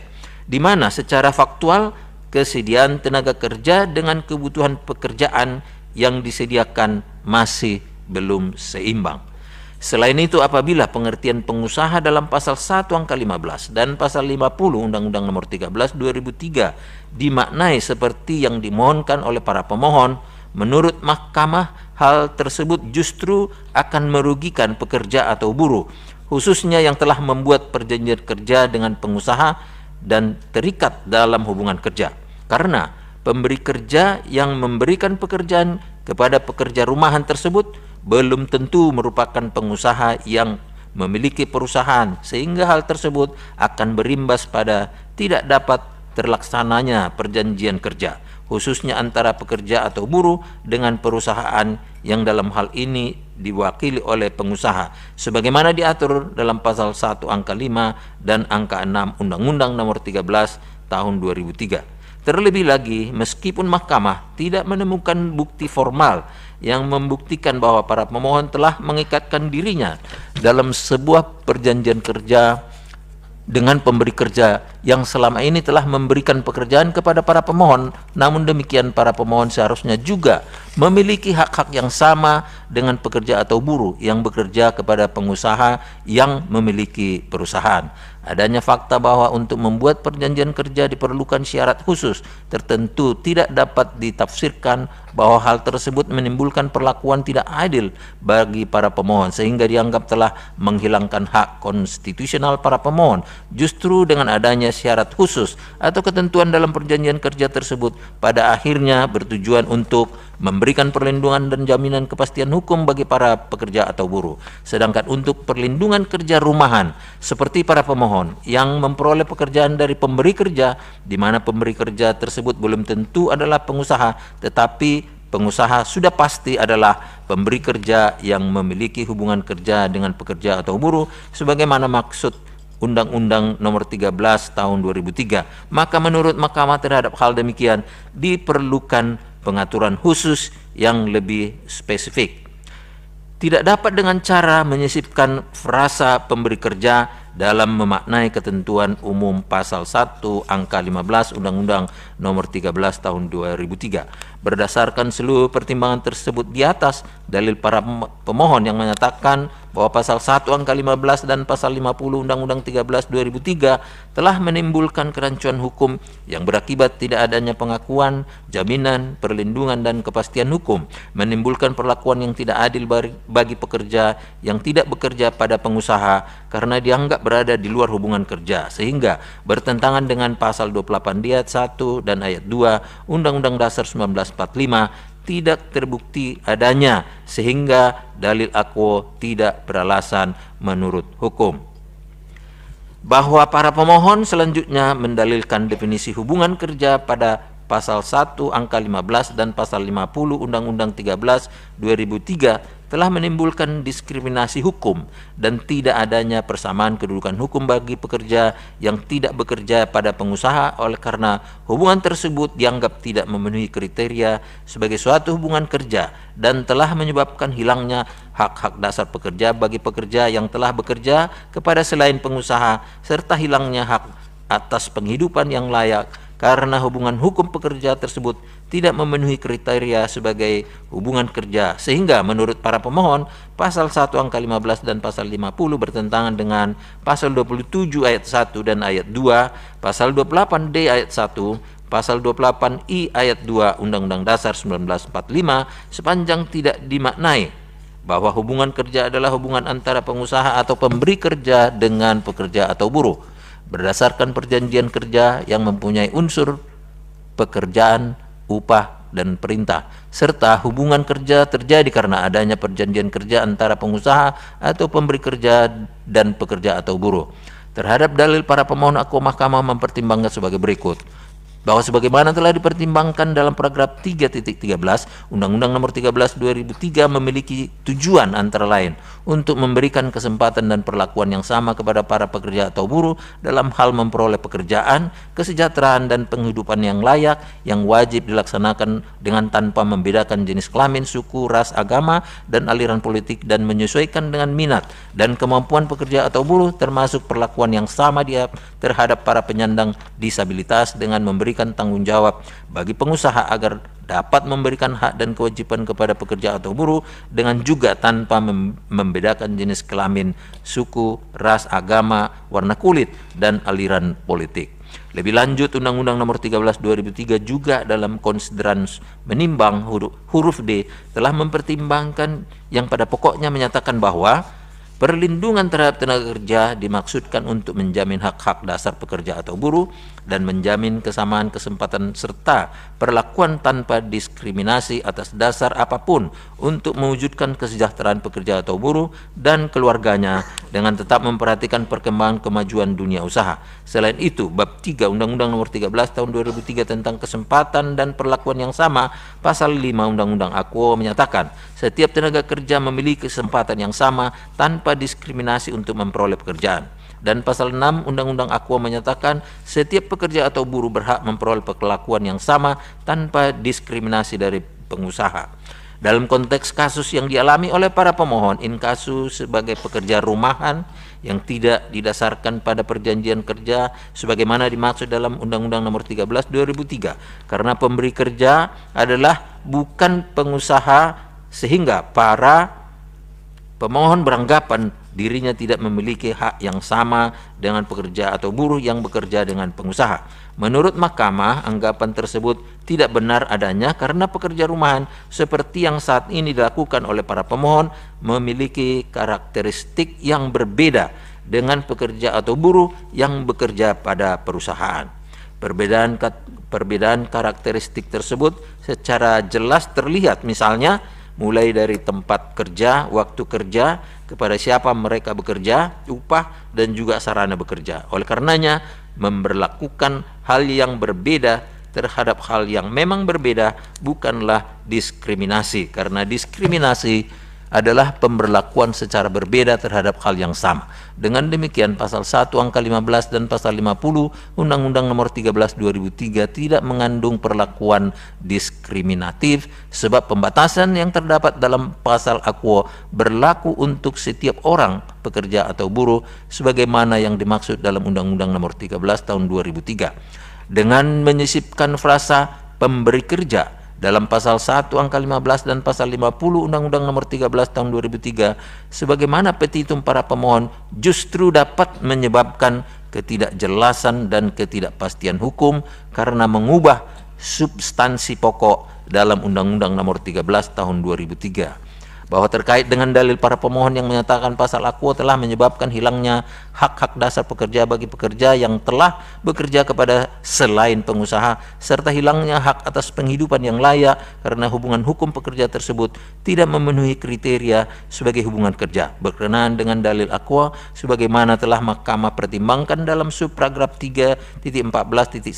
di mana secara faktual kesediaan tenaga kerja dengan kebutuhan pekerjaan yang disediakan masih belum seimbang. Selain itu, apabila pengertian pengusaha dalam pasal 1 angka 15 dan pasal 50 Undang-Undang Nomor 13 2003 dimaknai seperti yang dimohonkan oleh para pemohon, menurut mahkamah hal tersebut justru akan merugikan pekerja atau buruh, khususnya yang telah membuat perjanjian kerja dengan pengusaha dan terikat dalam hubungan kerja. Karena pemberi kerja yang memberikan pekerjaan kepada pekerja rumahan tersebut belum tentu merupakan pengusaha yang memiliki perusahaan, sehingga hal tersebut akan berimbas pada tidak dapat terlaksananya perjanjian kerja, khususnya antara pekerja atau buruh dengan perusahaan yang dalam hal ini diwakili oleh pengusaha, sebagaimana diatur dalam pasal 1 angka 5 dan angka 6 Undang-Undang Nomor 13 Tahun 2003. Terlebih lagi, meskipun mahkamah tidak menemukan bukti formal yang membuktikan bahwa para pemohon telah mengikatkan dirinya dalam sebuah perjanjian kerja dengan pemberi kerja yang selama ini telah memberikan pekerjaan kepada para pemohon, namun demikian para pemohon seharusnya juga memiliki hak-hak yang sama dengan pekerja atau buruh yang bekerja kepada pengusaha yang memiliki perusahaan. Adanya fakta bahwa untuk membuat perjanjian kerja diperlukan syarat khusus tertentu tidak dapat ditafsirkan bahwa hal tersebut menimbulkan perlakuan tidak adil bagi para pemohon sehingga dianggap telah menghilangkan hak konstitusional para pemohon. Justru dengan adanya syarat khusus atau ketentuan dalam perjanjian kerja tersebut pada akhirnya bertujuan untuk memberikan perlindungan dan jaminan kepastian hukum bagi para pekerja atau buruh. Sedangkan untuk perlindungan kerja rumahan seperti para pemohon yang memperoleh pekerjaan dari pemberi kerja, di mana pemberi kerja tersebut belum tentu adalah pengusaha, tetapi pengusaha sudah pasti adalah pemberi kerja yang memiliki hubungan kerja dengan pekerja atau buruh sebagaimana maksud Undang-Undang Nomor 13 Tahun 2003. Maka menurut mahkamah terhadap hal demikian diperlukan pengaturan khusus yang lebih spesifik. Tidak dapat dengan cara menyisipkan frasa pemberi kerja dalam memaknai ketentuan umum pasal 1 angka 15 Undang-Undang Nomor 13 Tahun 2003. Berdasarkan seluruh pertimbangan tersebut di atas, dalil para pemohon yang menyatakan bahwa pasal 1 angka 15 dan pasal 50 Undang-Undang 13 2003 telah menimbulkan kerancuan hukum yang berakibat tidak adanya pengakuan, jaminan, perlindungan dan kepastian hukum, menimbulkan perlakuan yang tidak adil bagi pekerja yang tidak bekerja pada pengusaha karena dianggap berada di luar hubungan kerja, sehingga bertentangan dengan pasal 28 ayat 1 dan ayat 2 Undang-Undang Dasar 1945 tidak terbukti adanya, sehingga dalil aquo tidak beralasan menurut hukum. Bahwa para pemohon selanjutnya mendalilkan definisi hubungan kerja pada pasal 1 angka 15 dan pasal 50 Undang-Undang 13 2003 telah menimbulkan diskriminasi hukum dan tidak adanya persamaan kedudukan hukum bagi pekerja yang tidak bekerja pada pengusaha oleh karena hubungan tersebut dianggap tidak memenuhi kriteria sebagai suatu hubungan kerja dan telah menyebabkan hilangnya hak-hak dasar pekerja bagi pekerja yang telah bekerja kepada selain pengusaha serta hilangnya hak atas penghidupan yang layak karena hubungan hukum pekerja tersebut tidak memenuhi kriteria sebagai hubungan kerja, sehingga menurut para pemohon pasal 1 angka 15 dan pasal 50 bertentangan dengan pasal 27 ayat 1 dan ayat 2, pasal 28D ayat 1, pasal 28I ayat 2 Undang-Undang Dasar 1945 sepanjang tidak dimaknai bahwa hubungan kerja adalah hubungan antara pengusaha atau pemberi kerja dengan pekerja atau buruh berdasarkan perjanjian kerja yang mempunyai unsur pekerjaan, upah, dan perintah, serta hubungan kerja terjadi karena adanya perjanjian kerja antara pengusaha atau pemberi kerja dan pekerja atau buruh. Terhadap dalil para pemohon akuo, Mahkamah mempertimbangkan sebagai berikut: bahwa sebagaimana telah dipertimbangkan dalam paragraf 3.13 Undang-Undang Nomor 13 2003 memiliki tujuan antara lain untuk memberikan kesempatan dan perlakuan yang sama kepada para pekerja atau buruh dalam hal memperoleh pekerjaan, kesejahteraan, dan penghidupan yang layak yang wajib dilaksanakan dengan tanpa membedakan jenis kelamin, suku, ras, agama, dan aliran politik, dan menyesuaikan dengan minat dan kemampuan pekerja atau buruh, termasuk perlakuan yang sama dia terhadap para penyandang disabilitas dengan memberikan tanggung jawab bagi pengusaha agar dapat memberikan hak dan kewajiban kepada pekerja atau buruh dengan juga tanpa membedakan jenis kelamin, suku, ras, agama, warna kulit, dan aliran politik. Lebih lanjut, Undang-Undang Nomor 13 2003 juga dalam konsideran menimbang huruf D telah mempertimbangkan yang pada pokoknya menyatakan bahwa perlindungan terhadap tenaga kerja dimaksudkan untuk menjamin hak-hak dasar pekerja atau buruh dan menjamin kesamaan kesempatan serta perlakuan tanpa diskriminasi atas dasar apapun untuk mewujudkan kesejahteraan pekerja atau buruh dan keluarganya dengan tetap memperhatikan perkembangan kemajuan dunia usaha. Selain itu, bab 3 Undang-Undang Nomor 13 Tahun 2003 tentang kesempatan dan perlakuan yang sama, pasal 5 Undang-Undang Akuo menyatakan setiap tenaga kerja memiliki kesempatan yang sama tanpa diskriminasi untuk memperoleh pekerjaan. Dan pasal 6 Undang-Undang Akuo menyatakan setiap pekerja atau buruh berhak memperoleh perlakuan yang sama tanpa diskriminasi dari pengusaha. Dalam konteks kasus yang dialami oleh para pemohon in kasu sebagai pekerja rumahan yang tidak didasarkan pada perjanjian kerja sebagaimana dimaksud dalam Undang-Undang Nomor 13 2003, karena pemberi kerja adalah bukan pengusaha sehingga para pemohon beranggapan dirinya tidak memiliki hak yang sama dengan pekerja atau buruh yang bekerja dengan pengusaha. Menurut Mahkamah, anggapan tersebut tidak benar adanya karena pekerja rumahan seperti yang saat ini dilakukan oleh para pemohon memiliki karakteristik yang berbeda dengan pekerja atau buruh yang bekerja pada perusahaan. Perbedaan karakteristik tersebut secara jelas terlihat misalnya mulai dari tempat kerja, waktu kerja, kepada siapa mereka bekerja, upah, dan juga sarana bekerja. Oleh karenanya, memberlakukan hal yang berbeda terhadap hal yang memang berbeda bukanlah diskriminasi, karena diskriminasi adalah pemberlakuan secara berbeda terhadap hal yang sama. Dengan demikian, pasal 1 angka 15 dan pasal 50 Undang-Undang Nomor 13 2003 tidak mengandung perlakuan diskriminatif sebab pembatasan yang terdapat dalam pasal Akuo berlaku untuk setiap orang pekerja atau buruh sebagaimana yang dimaksud dalam Undang-Undang Nomor 13 tahun 2003. Dengan menyisipkan frasa pemberi kerja dalam pasal 1 angka 15 dan pasal 50 Undang-Undang Nomor 13 tahun 2003 sebagaimana petitum para pemohon justru dapat menyebabkan ketidakjelasan dan ketidakpastian hukum karena mengubah substansi pokok dalam Undang-Undang Nomor 13 tahun 2003. Bahwa terkait dengan dalil para pemohon yang menyatakan pasal Akuo telah menyebabkan hilangnya hak-hak dasar pekerja bagi pekerja yang telah bekerja kepada selain pengusaha serta hilangnya hak atas penghidupan yang layak karena hubungan hukum pekerja tersebut tidak memenuhi kriteria sebagai hubungan kerja berkenaan dengan dalil Akuo sebagaimana telah Mahkamah pertimbangkan dalam subparagraf 3.14.1.2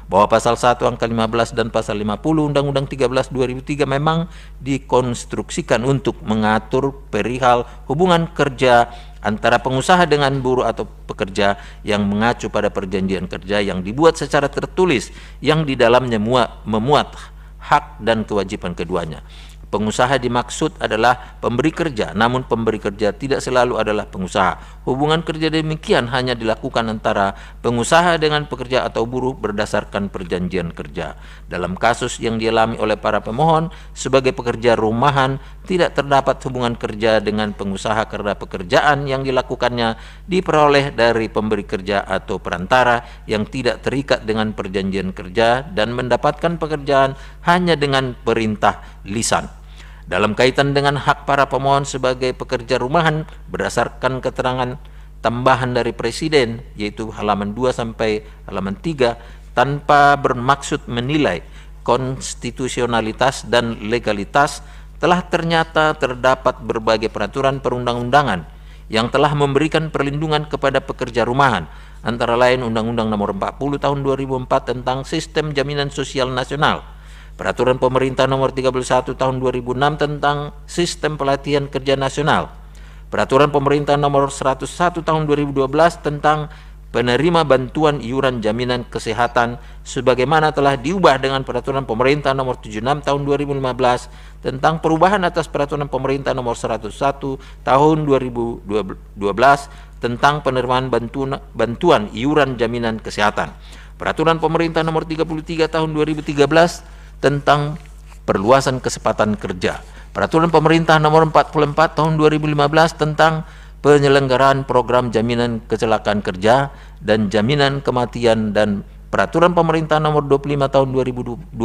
bahwa pasal 1 angka 15 dan pasal 50 Undang-Undang 13 2003 memang dikonstruksikan untuk mengatur perihal hubungan kerja antara pengusaha dengan buruh atau pekerja yang mengacu pada perjanjian kerja yang dibuat secara tertulis yang di dalamnya memuat hak dan kewajiban keduanya. Pengusaha dimaksud adalah pemberi kerja, namun pemberi kerja tidak selalu adalah pengusaha. Hubungan kerja demikian hanya dilakukan antara pengusaha dengan pekerja atau buruh berdasarkan perjanjian kerja. Dalam kasus yang dialami oleh para pemohon, sebagai pekerja rumahan tidak terdapat hubungan kerja dengan pengusaha karena pekerjaan yang dilakukannya diperoleh dari pemberi kerja atau perantara yang tidak terikat dengan perjanjian kerja dan mendapatkan pekerjaan hanya dengan perintah lisan. Dalam kaitan dengan hak para pemohon sebagai pekerja rumahan berdasarkan keterangan tambahan dari Presiden, yaitu halaman 2 sampai halaman 3, tanpa bermaksud menilai konstitusionalitas dan legalitas, telah ternyata terdapat berbagai peraturan perundang-undangan yang telah memberikan perlindungan kepada pekerja rumahan, antara lain Undang-Undang Nomor 40 Tahun 2004 tentang Sistem Jaminan Sosial Nasional, Peraturan Pemerintah Nomor 31 Tahun 2006 tentang Sistem Pelatihan Kerja Nasional, Peraturan Pemerintah Nomor 101 Tahun 2012 tentang penerima bantuan iuran jaminan kesehatan sebagaimana telah diubah dengan Peraturan Pemerintah Nomor 76 Tahun 2015 tentang perubahan atas Peraturan Pemerintah Nomor 101 Tahun 2012 tentang penerimaan bantuan iuran jaminan kesehatan, Peraturan Pemerintah Nomor 33 Tahun 2013 tentang perluasan kesempatan kerja, Peraturan Pemerintah Nomor 44 Tahun 2015 tentang penyelenggaraan program jaminan kecelakaan kerja dan jaminan kematian, dan Peraturan Pemerintah Nomor 25 Tahun 2020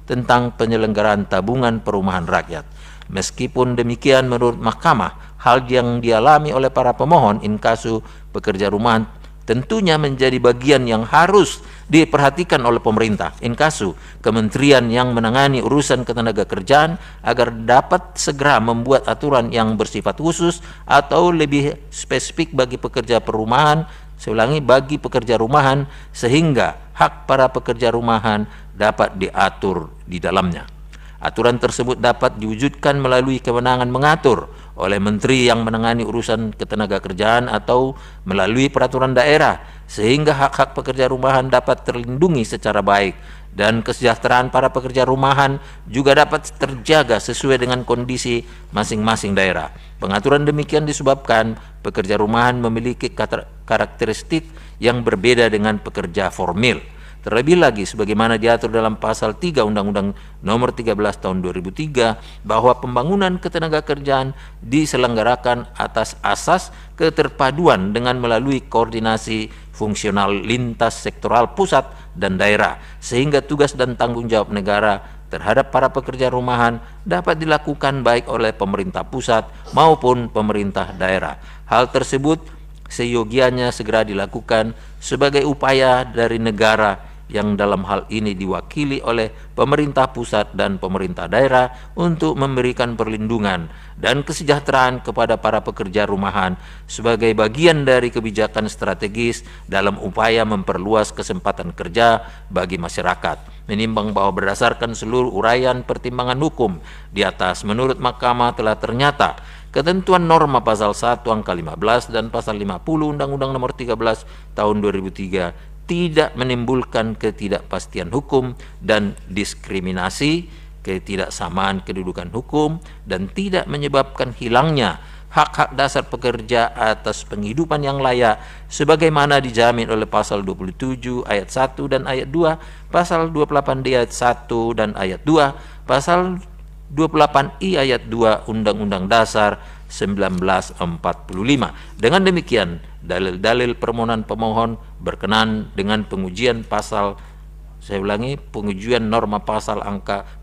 tentang penyelenggaraan tabungan perumahan rakyat. Meskipun demikian, menurut Mahkamah, hal yang dialami oleh para pemohon inkasu pekerja rumahan tentunya menjadi bagian yang harus diperhatikan oleh pemerintah inkasu, kementerian yang menangani urusan ketenagakerjaan, agar dapat segera membuat aturan yang bersifat khusus atau lebih spesifik bagi pekerja perumahan, bagi pekerja rumahan, sehingga hak para pekerja rumahan dapat diatur di dalamnya. Aturan tersebut dapat diwujudkan melalui kewenangan mengatur oleh menteri yang menangani urusan ketenagakerjaan atau melalui peraturan daerah, sehingga hak-hak pekerja rumahan dapat terlindungi secara baik dan kesejahteraan para pekerja rumahan juga dapat terjaga sesuai dengan kondisi masing-masing daerah. Pengaturan demikian disebabkan pekerja rumahan memiliki karakteristik yang berbeda dengan pekerja formil. Terlebih lagi, sebagaimana diatur dalam pasal 3 Undang-Undang Nomor 13 Tahun 2003, bahwa pembangunan ketenagakerjaan diselenggarakan atas asas keterpaduan dengan melalui koordinasi fungsional lintas sektoral pusat dan daerah, sehingga tugas dan tanggung jawab negara terhadap para pekerja rumahan dapat dilakukan baik oleh pemerintah pusat maupun pemerintah daerah. Hal tersebut seyogianya segera dilakukan sebagai upaya dari negara yang dalam hal ini diwakili oleh pemerintah pusat dan pemerintah daerah untuk memberikan perlindungan dan kesejahteraan kepada para pekerja rumahan sebagai bagian dari kebijakan strategis dalam upaya memperluas kesempatan kerja bagi masyarakat. Menimbang bahwa berdasarkan seluruh uraian pertimbangan hukum di atas, menurut Mahkamah telah ternyata ketentuan norma pasal 1 angka 15 dan pasal 50 Undang-Undang Nomor 13 Tahun 2003 tidak menimbulkan ketidakpastian hukum dan diskriminasi, ketidaksamaan kedudukan hukum, dan tidak menyebabkan hilangnya hak-hak dasar pekerja atas penghidupan yang layak sebagaimana dijamin oleh pasal 27 ayat 1 dan ayat 2, pasal 28D ayat 1 dan ayat 2, pasal 28I ayat 2 Undang-Undang Dasar 1945. Dengan demikian, dalil-dalil permohonan pemohon berkenan dengan pengujian pengujian norma pasal 1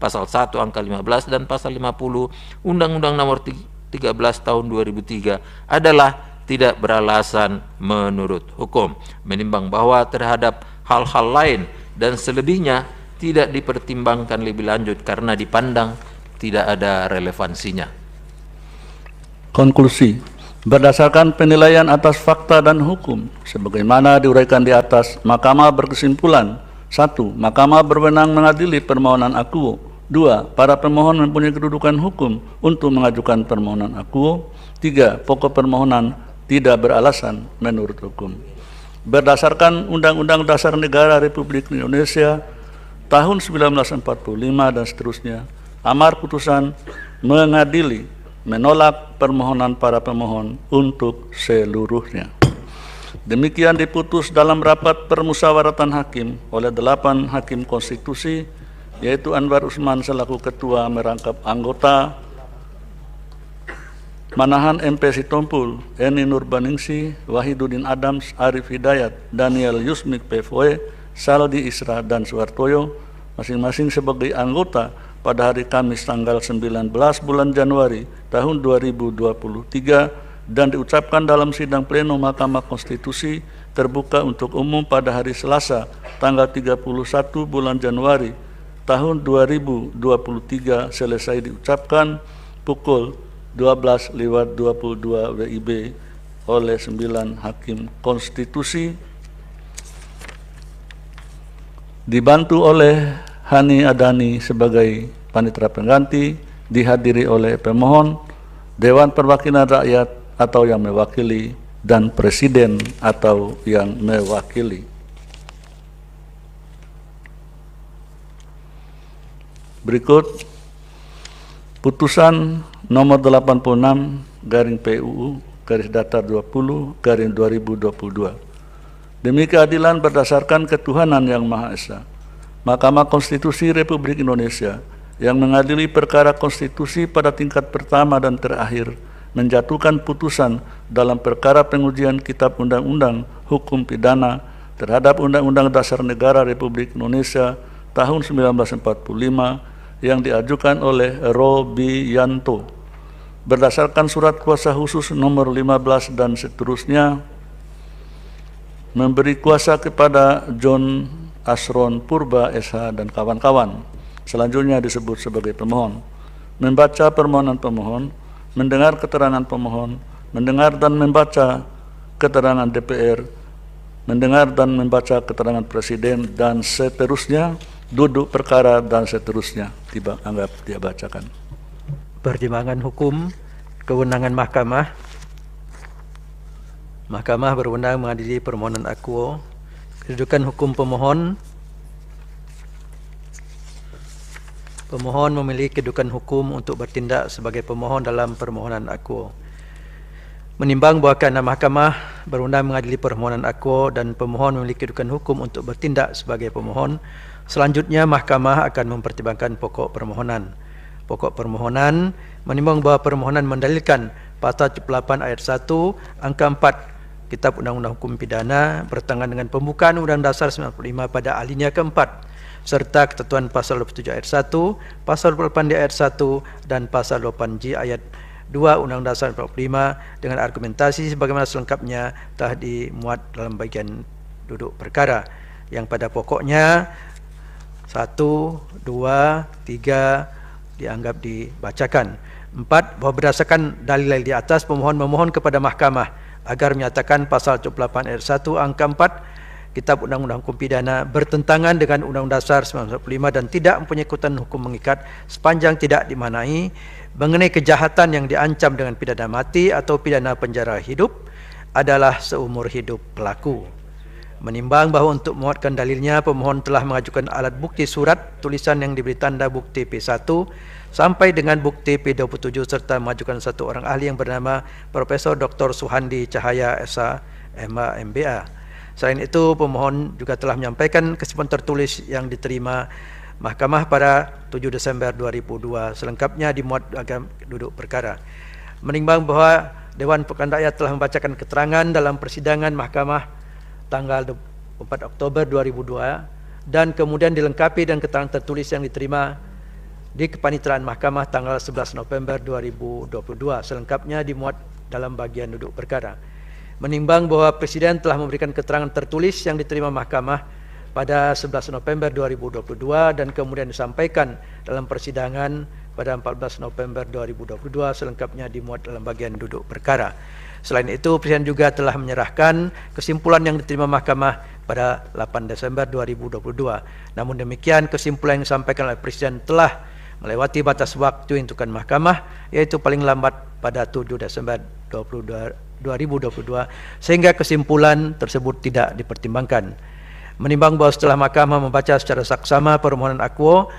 angka 15 dan pasal 50 Undang-Undang Nomor 13 Tahun 2003 adalah tidak beralasan menurut hukum. Menimbang bahwa terhadap hal-hal lain dan selebihnya tidak dipertimbangkan lebih lanjut karena dipandang tidak ada relevansinya. Konklusi, berdasarkan penilaian atas fakta dan hukum sebagaimana diuraikan di atas, Mahkamah berkesimpulan: 1. Mahkamah berwenang mengadili permohonan akuo. 2. Para pemohon mempunyai kedudukan hukum untuk mengajukan permohonan akuo. 3. Pokok permohonan tidak beralasan menurut hukum. Berdasarkan Undang-Undang Dasar Negara Republik Indonesia tahun 1945 dan seterusnya, amar putusan mengadili menolak permohonan para pemohon untuk seluruhnya. Demikian diputus dalam rapat permusyawaratan hakim oleh 8 hakim konstitusi, yaitu Anwar Usman selaku ketua, merangkap anggota Manahan MP Sitompul, Eni Nurbaningsi, Wahidudin Adams, Arif Hidayat, Daniel Yusmik PFOE, Saldi Isra dan Suhartoyo, masing-masing sebagai anggota pada hari Kamis tanggal 19 bulan Januari tahun 2023 dan diucapkan dalam sidang pleno Mahkamah Konstitusi terbuka untuk umum pada hari Selasa tanggal 31 bulan Januari tahun 2023 selesai diucapkan pukul 12:22 WIB oleh 9 hakim konstitusi dibantu oleh Hani Adani sebagai panitera pengganti, dihadiri oleh pemohon, Dewan Perwakilan Rakyat atau yang mewakili, dan Presiden atau yang mewakili. Berikut putusan nomor 86/PUU/2022 demi keadilan berdasarkan ketuhanan yang Maha Esa. Mahkamah Konstitusi Republik Indonesia yang mengadili perkara konstitusi pada tingkat pertama dan terakhir menjatuhkan putusan dalam perkara pengujian Kitab Undang-Undang Hukum Pidana terhadap Undang-Undang Dasar Negara Republik Indonesia tahun 1945 yang diajukan oleh Robiyanto berdasarkan surat kuasa khusus nomor 15 dan seterusnya, memberi kuasa kepada John Asron Purba SH dan kawan-kawan, selanjutnya disebut sebagai pemohon, membaca permohonan pemohon, mendengar keterangan pemohon, mendengar dan membaca keterangan DPR, mendengar dan membaca keterangan Presiden, dan seterusnya, duduk perkara dan seterusnya, anggap dia bacakan. Pertimbangan hukum, kewenangan Mahkamah. Mahkamah berwenang mengadili permohonan akuo. Kedudukan hukum pemohon. Pemohon memiliki kedudukan hukum untuk bertindak sebagai pemohon dalam permohonan akuo. Menimbang bahwa karena Mahkamah berwenang mengadili permohonan akuo dan pemohon memiliki kedudukan hukum untuk bertindak sebagai pemohon, selanjutnya Mahkamah akan mempertimbangkan pokok permohonan. Pokok permohonan menimbang bahwa permohonan mendalilkan pasal 78 ayat 1 angka 4 Kitab Undang-Undang Hukum Pidana bertentangan dengan pembukaan Undang-Undang Dasar 1945 pada alinea keempat serta ketentuan pasal 27 ayat 1, pasal 28 ayat 1 dan pasal 8J ayat 2 Undang-Undang Dasar 1945 dengan argumentasi sebagaimana selengkapnya telah dimuat dalam bagian duduk perkara yang pada pokoknya 1, 2, 3 dianggap dibacakan. 4. Bahwa berdasarkan dalil di atas pemohon memohon kepada Mahkamah agar menyatakan pasal 78 ayat 1 angka 4 Kitab Undang-Undang Hukum Pidana bertentangan dengan Undang-Undang Dasar 1945 dan tidak mempunyai kekuatan hukum mengikat sepanjang tidak dimanai mengenai kejahatan yang diancam dengan pidana mati atau pidana penjara hidup adalah seumur hidup pelaku. Menimbang bahawa untuk menguatkan dalilnya, pemohon telah mengajukan alat bukti surat tulisan yang diberi tanda bukti P1 sampai dengan bukti P27 serta mengajukan satu orang ahli yang bernama Profesor Dr. Suhandi Cahaya SH MA MBA. Selain itu, pemohon juga telah menyampaikan kesimpulan tertulis yang diterima Mahkamah pada 7 Desember 2002, selengkapnya dimuat dalam duduk perkara. Menimbang bahwa Dewan Perwakilan Rakyat telah membacakan keterangan dalam persidangan Mahkamah tanggal 4 Oktober 2002 dan kemudian dilengkapi dengan keterangan tertulis yang diterima di kepaniteraan Mahkamah tanggal 11 November 2022, selengkapnya dimuat dalam bagian duduk perkara. Menimbang bahwa Presiden telah memberikan keterangan tertulis yang diterima Mahkamah pada 11 November 2022 dan kemudian disampaikan dalam persidangan pada 14 November 2022, selengkapnya dimuat dalam bagian duduk perkara. Selain itu, Presiden juga telah menyerahkan kesimpulan yang diterima Mahkamah pada 8 Desember 2022. Namun demikian, kesimpulan yang disampaikan oleh Presiden telah melewati batas waktu yang ditentukan Mahkamah, yaitu paling lambat pada 7 Desember 2022, sehingga kesimpulan tersebut tidak dipertimbangkan. Menimbang bahwa setelah Mahkamah membaca secara saksama permohonan akuo,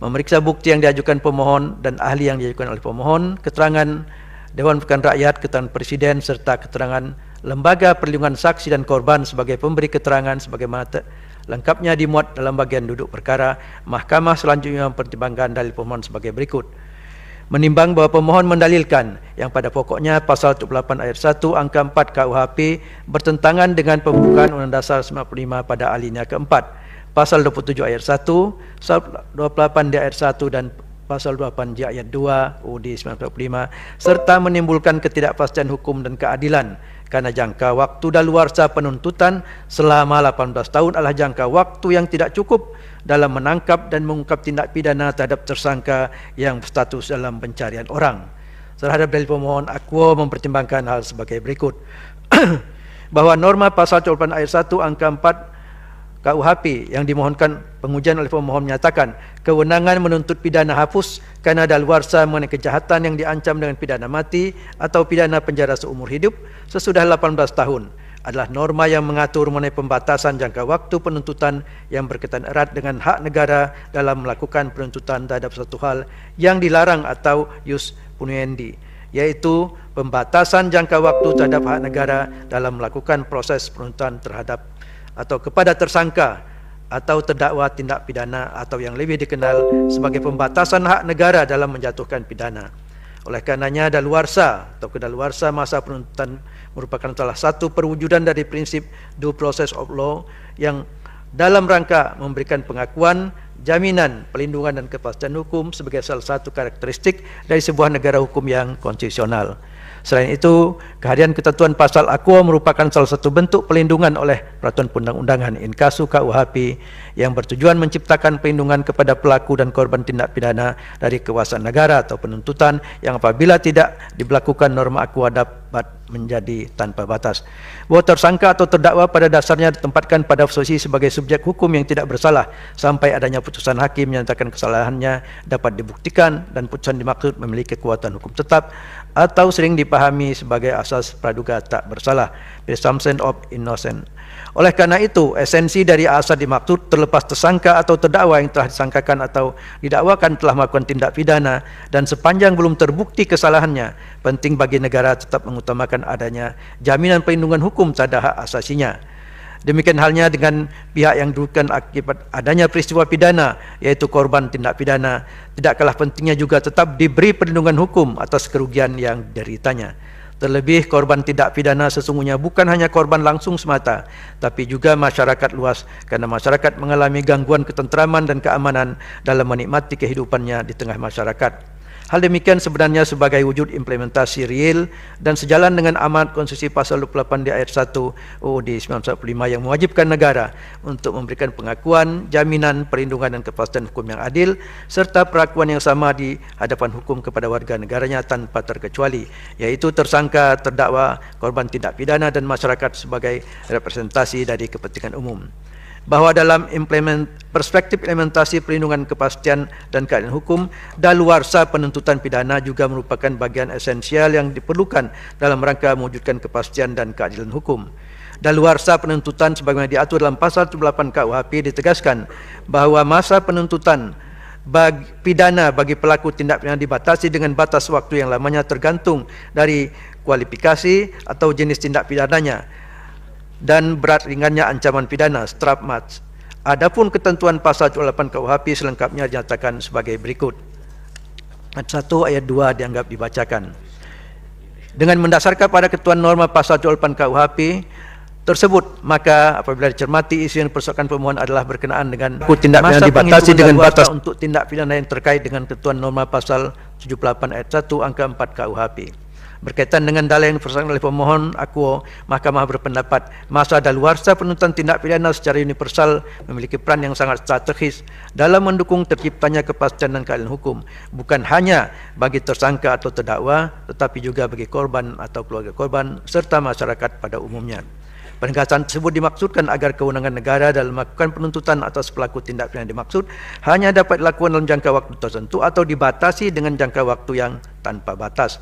memeriksa bukti yang diajukan pemohon dan ahli yang diajukan oleh pemohon, keterangan Dewan Perwakilan Rakyat, keterangan Presiden, serta keterangan Lembaga Perlindungan Saksi dan Korban sebagai pemberi keterangan sebagaimana lengkapnya dimuat dalam bagian duduk perkara, Mahkamah selanjutnya mempertimbangkan dalil pemohon sebagai berikut. Menimbang bahwa pemohon mendalilkan yang pada pokoknya pasal 78 ayat 1 angka 4 KUHP bertentangan dengan pembukaan Undang-Undang Dasar 1945 pada alinea keempat. pasal 27 ayat 1, pasal 28 di ayat 1 dan pasal 28 di ayat 2 UUD 1945 serta menimbulkan ketidakpastian hukum dan keadilan karena jangka waktu daluarsa penuntutan selama 18 tahun adalah jangka waktu yang tidak cukup dalam menangkap dan mengungkap tindak pidana terhadap tersangka yang berstatus dalam pencarian orang. Terhadap dalil pemohon, akuo mempertimbangkan hal sebagai berikut. Bahwa norma pasal 28 ayat 1 angka 4 KUHP yang dimohonkan pengujian oleh pemohon menyatakan kewenangan menuntut pidana hapus karena daluarsa mengenai kejahatan yang diancam dengan pidana mati atau pidana penjara seumur hidup sesudah 18 tahun adalah norma yang mengatur mengenai pembatasan jangka waktu penuntutan yang berkaitan erat dengan hak negara dalam melakukan penuntutan terhadap suatu hal yang dilarang atau jus puniendi, yaitu pembatasan jangka waktu terhadap hak negara dalam melakukan proses penuntutan terhadap atau kepada tersangka atau terdakwa tindak pidana atau yang lebih dikenal sebagai pembatasan hak negara dalam menjatuhkan pidana. Oleh karenanya daluarsa atau kedaluarsa masa penuntutan merupakan salah satu perwujudan dari prinsip due process of law yang dalam rangka memberikan pengakuan, jaminan, pelindungan dan kepastian hukum sebagai salah satu karakteristik dari sebuah negara hukum yang konstitusional. Selain itu, kehadiran ketentuan pasal akuo merupakan salah satu bentuk pelindungan oleh peraturan perundang-undangan in casu KUHP yang bertujuan menciptakan pelindungan kepada pelaku dan korban tindak pidana dari kekuasaan negara atau penuntutan yang apabila tidak diberlakukan norma akuo dapat menjadi tanpa batas. Bahwa tersangka atau terdakwa pada dasarnya ditempatkan pada posisi sebagai subjek hukum yang tidak bersalah sampai adanya putusan hakim menyatakan kesalahannya dapat dibuktikan dan putusan dimaksud memiliki kekuatan hukum tetap atau sering dipahami sebagai asas praduga tak bersalah, presumption of innocence. Oleh karena itu, esensi dari asas dimaksud terlepas tersangka atau terdakwa yang telah disangkakan atau didakwakan telah melakukan tindak pidana dan sepanjang belum terbukti kesalahannya, penting bagi negara tetap mengutamakan adanya jaminan perlindungan hukum terhadap hak asasinya. Demikian halnya dengan pihak yang dirugikan akibat adanya peristiwa pidana, yaitu korban tindak pidana, tidak kalah pentingnya juga tetap diberi perlindungan hukum atas kerugian yang dideritanya. Terlebih korban tindak pidana sesungguhnya bukan hanya korban langsung semata, tapi juga masyarakat luas karena masyarakat mengalami gangguan ketentraman dan keamanan dalam menikmati kehidupannya di tengah masyarakat. Hal demikian sebenarnya sebagai wujud implementasi real dan sejalan dengan amanat konstitusi pasal 28 di ayat 1 UUD 1945 yang mewajibkan negara untuk memberikan pengakuan, jaminan, perlindungan dan kepastian hukum yang adil serta perlakuan yang sama di hadapan hukum kepada warga negaranya tanpa terkecuali, yaitu tersangka, terdakwa, korban tindak pidana dan masyarakat sebagai representasi dari kepentingan umum. Bahwa dalam perspektif implementasi perlindungan kepastian dan keadilan hukum, daluarsa penuntutan pidana juga merupakan bagian esensial yang diperlukan dalam rangka mewujudkan kepastian dan keadilan hukum. Daluarsa penuntutan sebagaimana diatur dalam pasal 78 KUHP ditegaskan bahwa masa penuntutan pidana bagi pelaku tindak pidana dibatasi dengan batas waktu yang lamanya tergantung dari kualifikasi atau jenis tindak pidananya dan berat ringannya ancaman pidana strafmat. Adapun ketentuan pasal 28 KUHP selengkapnya dinyatakan sebagai berikut. Ayat 1 ayat 2 dianggap dibacakan. Dengan mendasarkan pada ketentuan norma pasal 28 KUHP tersebut, maka apabila dicermati isu yang dipersoalkan pemohon adalah berkenaan dengan tindak pidana dibatasi dengan batas untuk tindak pidana yang terkait dengan ketentuan norma pasal 78 ayat 1 angka 4 KUHP. Berkaitan dengan dalil yang dipersoalkan oleh pemohon akuo, Mahkamah berpendapat masa daluarsa penuntutan tindak pidana secara universal memiliki peran yang sangat strategis dalam mendukung terciptanya kepastian dan keadilan hukum, bukan hanya bagi tersangka atau terdakwa, tetapi juga bagi korban atau keluarga korban serta masyarakat pada umumnya. Penegasan tersebut dimaksudkan agar kewenangan negara dalam melakukan penuntutan atas pelaku tindak pidana dimaksud hanya dapat dilakukan dalam jangka waktu tertentu atau dibatasi dengan jangka waktu yang tanpa batas.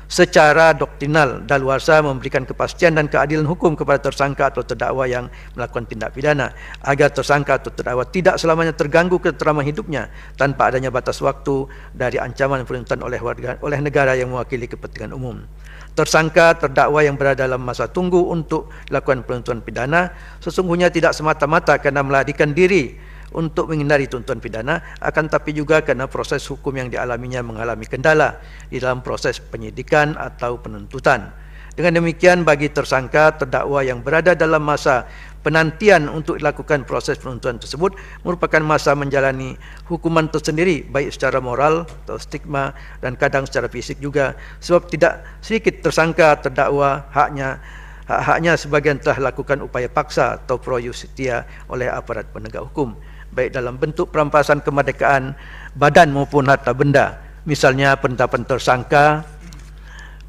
Secara doktrinal, daluarsa memberikan kepastian dan keadilan hukum kepada tersangka atau terdakwa yang melakukan tindak pidana, agar tersangka atau terdakwa tidak selamanya terganggu ketentraman hidupnya tanpa adanya batas waktu dari ancaman penuntutan oleh negara yang mewakili kepentingan umum. Tersangka, terdakwa yang berada dalam masa tunggu untuk dilakukan penuntutan pidana sesungguhnya tidak semata-mata karena melarikan diri untuk menghindari tuntutan pidana, akan tapi juga karena proses hukum yang dialaminya mengalami kendala di dalam proses penyidikan atau penuntutan. Dengan demikian, bagi tersangka terdakwa yang berada dalam masa penantian untuk dilakukan proses penuntutan tersebut merupakan masa menjalani hukuman tersendiri, baik secara moral atau stigma dan kadang secara fisik juga, sebab tidak sedikit tersangka terdakwa haknya sebagian telah lakukan upaya paksa atau pro justia oleh aparat penegak hukum, baik dalam bentuk perampasan kemerdekaan badan maupun harta benda, misalnya penetapan tersangka,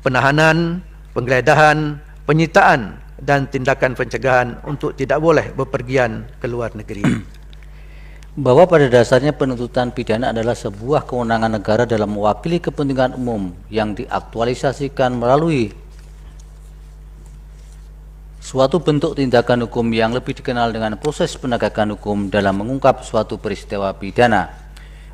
penahanan, penggeledahan, penyitaan, dan tindakan pencegahan untuk tidak boleh bepergian ke luar negeri. Bahwa pada dasarnya penuntutan pidana adalah sebuah kewenangan negara dalam mewakili kepentingan umum yang diaktualisasikan melalui suatu bentuk tindakan hukum yang lebih dikenal dengan proses penegakan hukum dalam mengungkap suatu peristiwa pidana.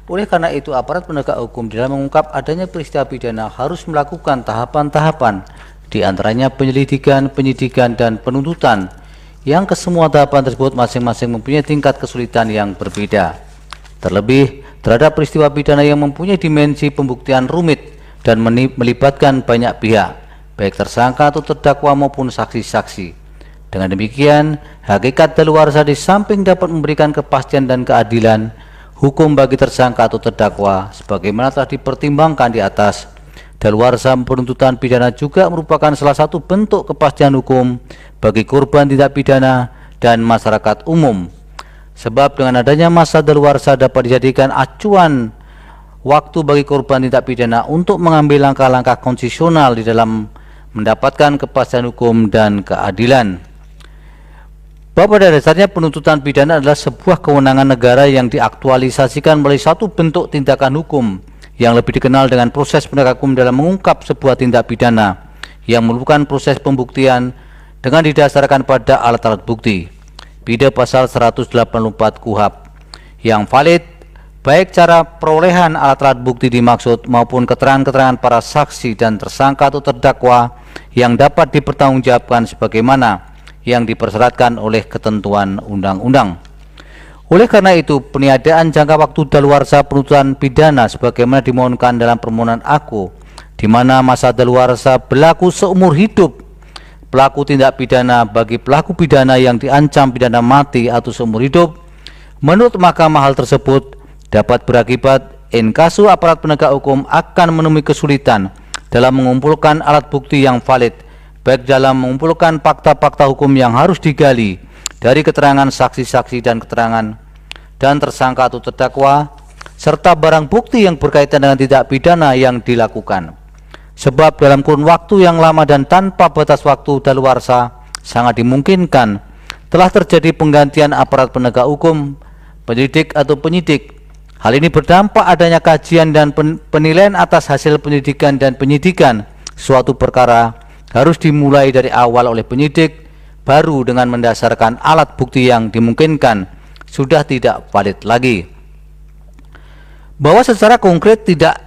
Oleh karena itu, aparat penegak hukum dalam mengungkap adanya peristiwa pidana harus melakukan tahapan-tahapan, di antaranya penyelidikan, penyidikan, dan penuntutan, yang kesemua tahapan tersebut masing-masing mempunyai tingkat kesulitan yang berbeda. Terlebih, terhadap peristiwa pidana yang mempunyai dimensi pembuktian rumit dan melibatkan banyak pihak, baik tersangka atau terdakwa maupun saksi-saksi. Dengan demikian, hakikat daluarsa di samping dapat memberikan kepastian dan keadilan hukum bagi tersangka atau terdakwa sebagaimana telah dipertimbangkan di atas, daluarsa penuntutan pidana juga merupakan salah satu bentuk kepastian hukum bagi korban tindak pidana dan masyarakat umum. Sebab dengan adanya masa daluarsa dapat dijadikan acuan waktu bagi korban tindak pidana untuk mengambil langkah-langkah konstitusional di dalam mendapatkan kepastian hukum dan keadilan. Bahwa pada dasarnya penuntutan pidana adalah sebuah kewenangan negara yang diaktualisasikan melalui satu bentuk tindakan hukum yang lebih dikenal dengan proses penegakan hukum dalam mengungkap sebuah tindak pidana yang merupakan proses pembuktian dengan didasarkan pada alat-alat bukti. Bida pasal 184 KUHP yang valid baik cara perolehan alat-alat bukti dimaksud maupun keterangan-keterangan para saksi dan tersangka atau terdakwa yang dapat dipertanggungjawabkan sebagaimana yang dipersyaratkan oleh ketentuan undang-undang. Oleh karena itu, peniadaan jangka waktu daluarsa penuntutan pidana sebagaimana dimohonkan dalam permohonan aku, di mana masa daluarsa berlaku seumur hidup pelaku tindak pidana bagi pelaku pidana yang diancam pidana mati atau seumur hidup, menurut mahkamah hal tersebut dapat berakibat in casu aparat penegak hukum akan menemui kesulitan dalam mengumpulkan alat bukti yang valid, baik dalam mengumpulkan fakta-fakta hukum yang harus digali dari keterangan saksi-saksi dan keterangan dan tersangka atau terdakwa, serta barang bukti yang berkaitan dengan tindak pidana yang dilakukan. Sebab dalam kurun waktu yang lama dan tanpa batas waktu daluarsa sangat dimungkinkan telah terjadi penggantian aparat penegak hukum, penyelidik atau penyidik. Hal ini berdampak adanya kajian dan penilaian atas hasil penyelidikan dan penyidikan suatu perkara harus dimulai dari awal oleh penyidik, baru dengan mendasarkan alat bukti yang dimungkinkan sudah tidak valid lagi. Bahwa secara konkret tidak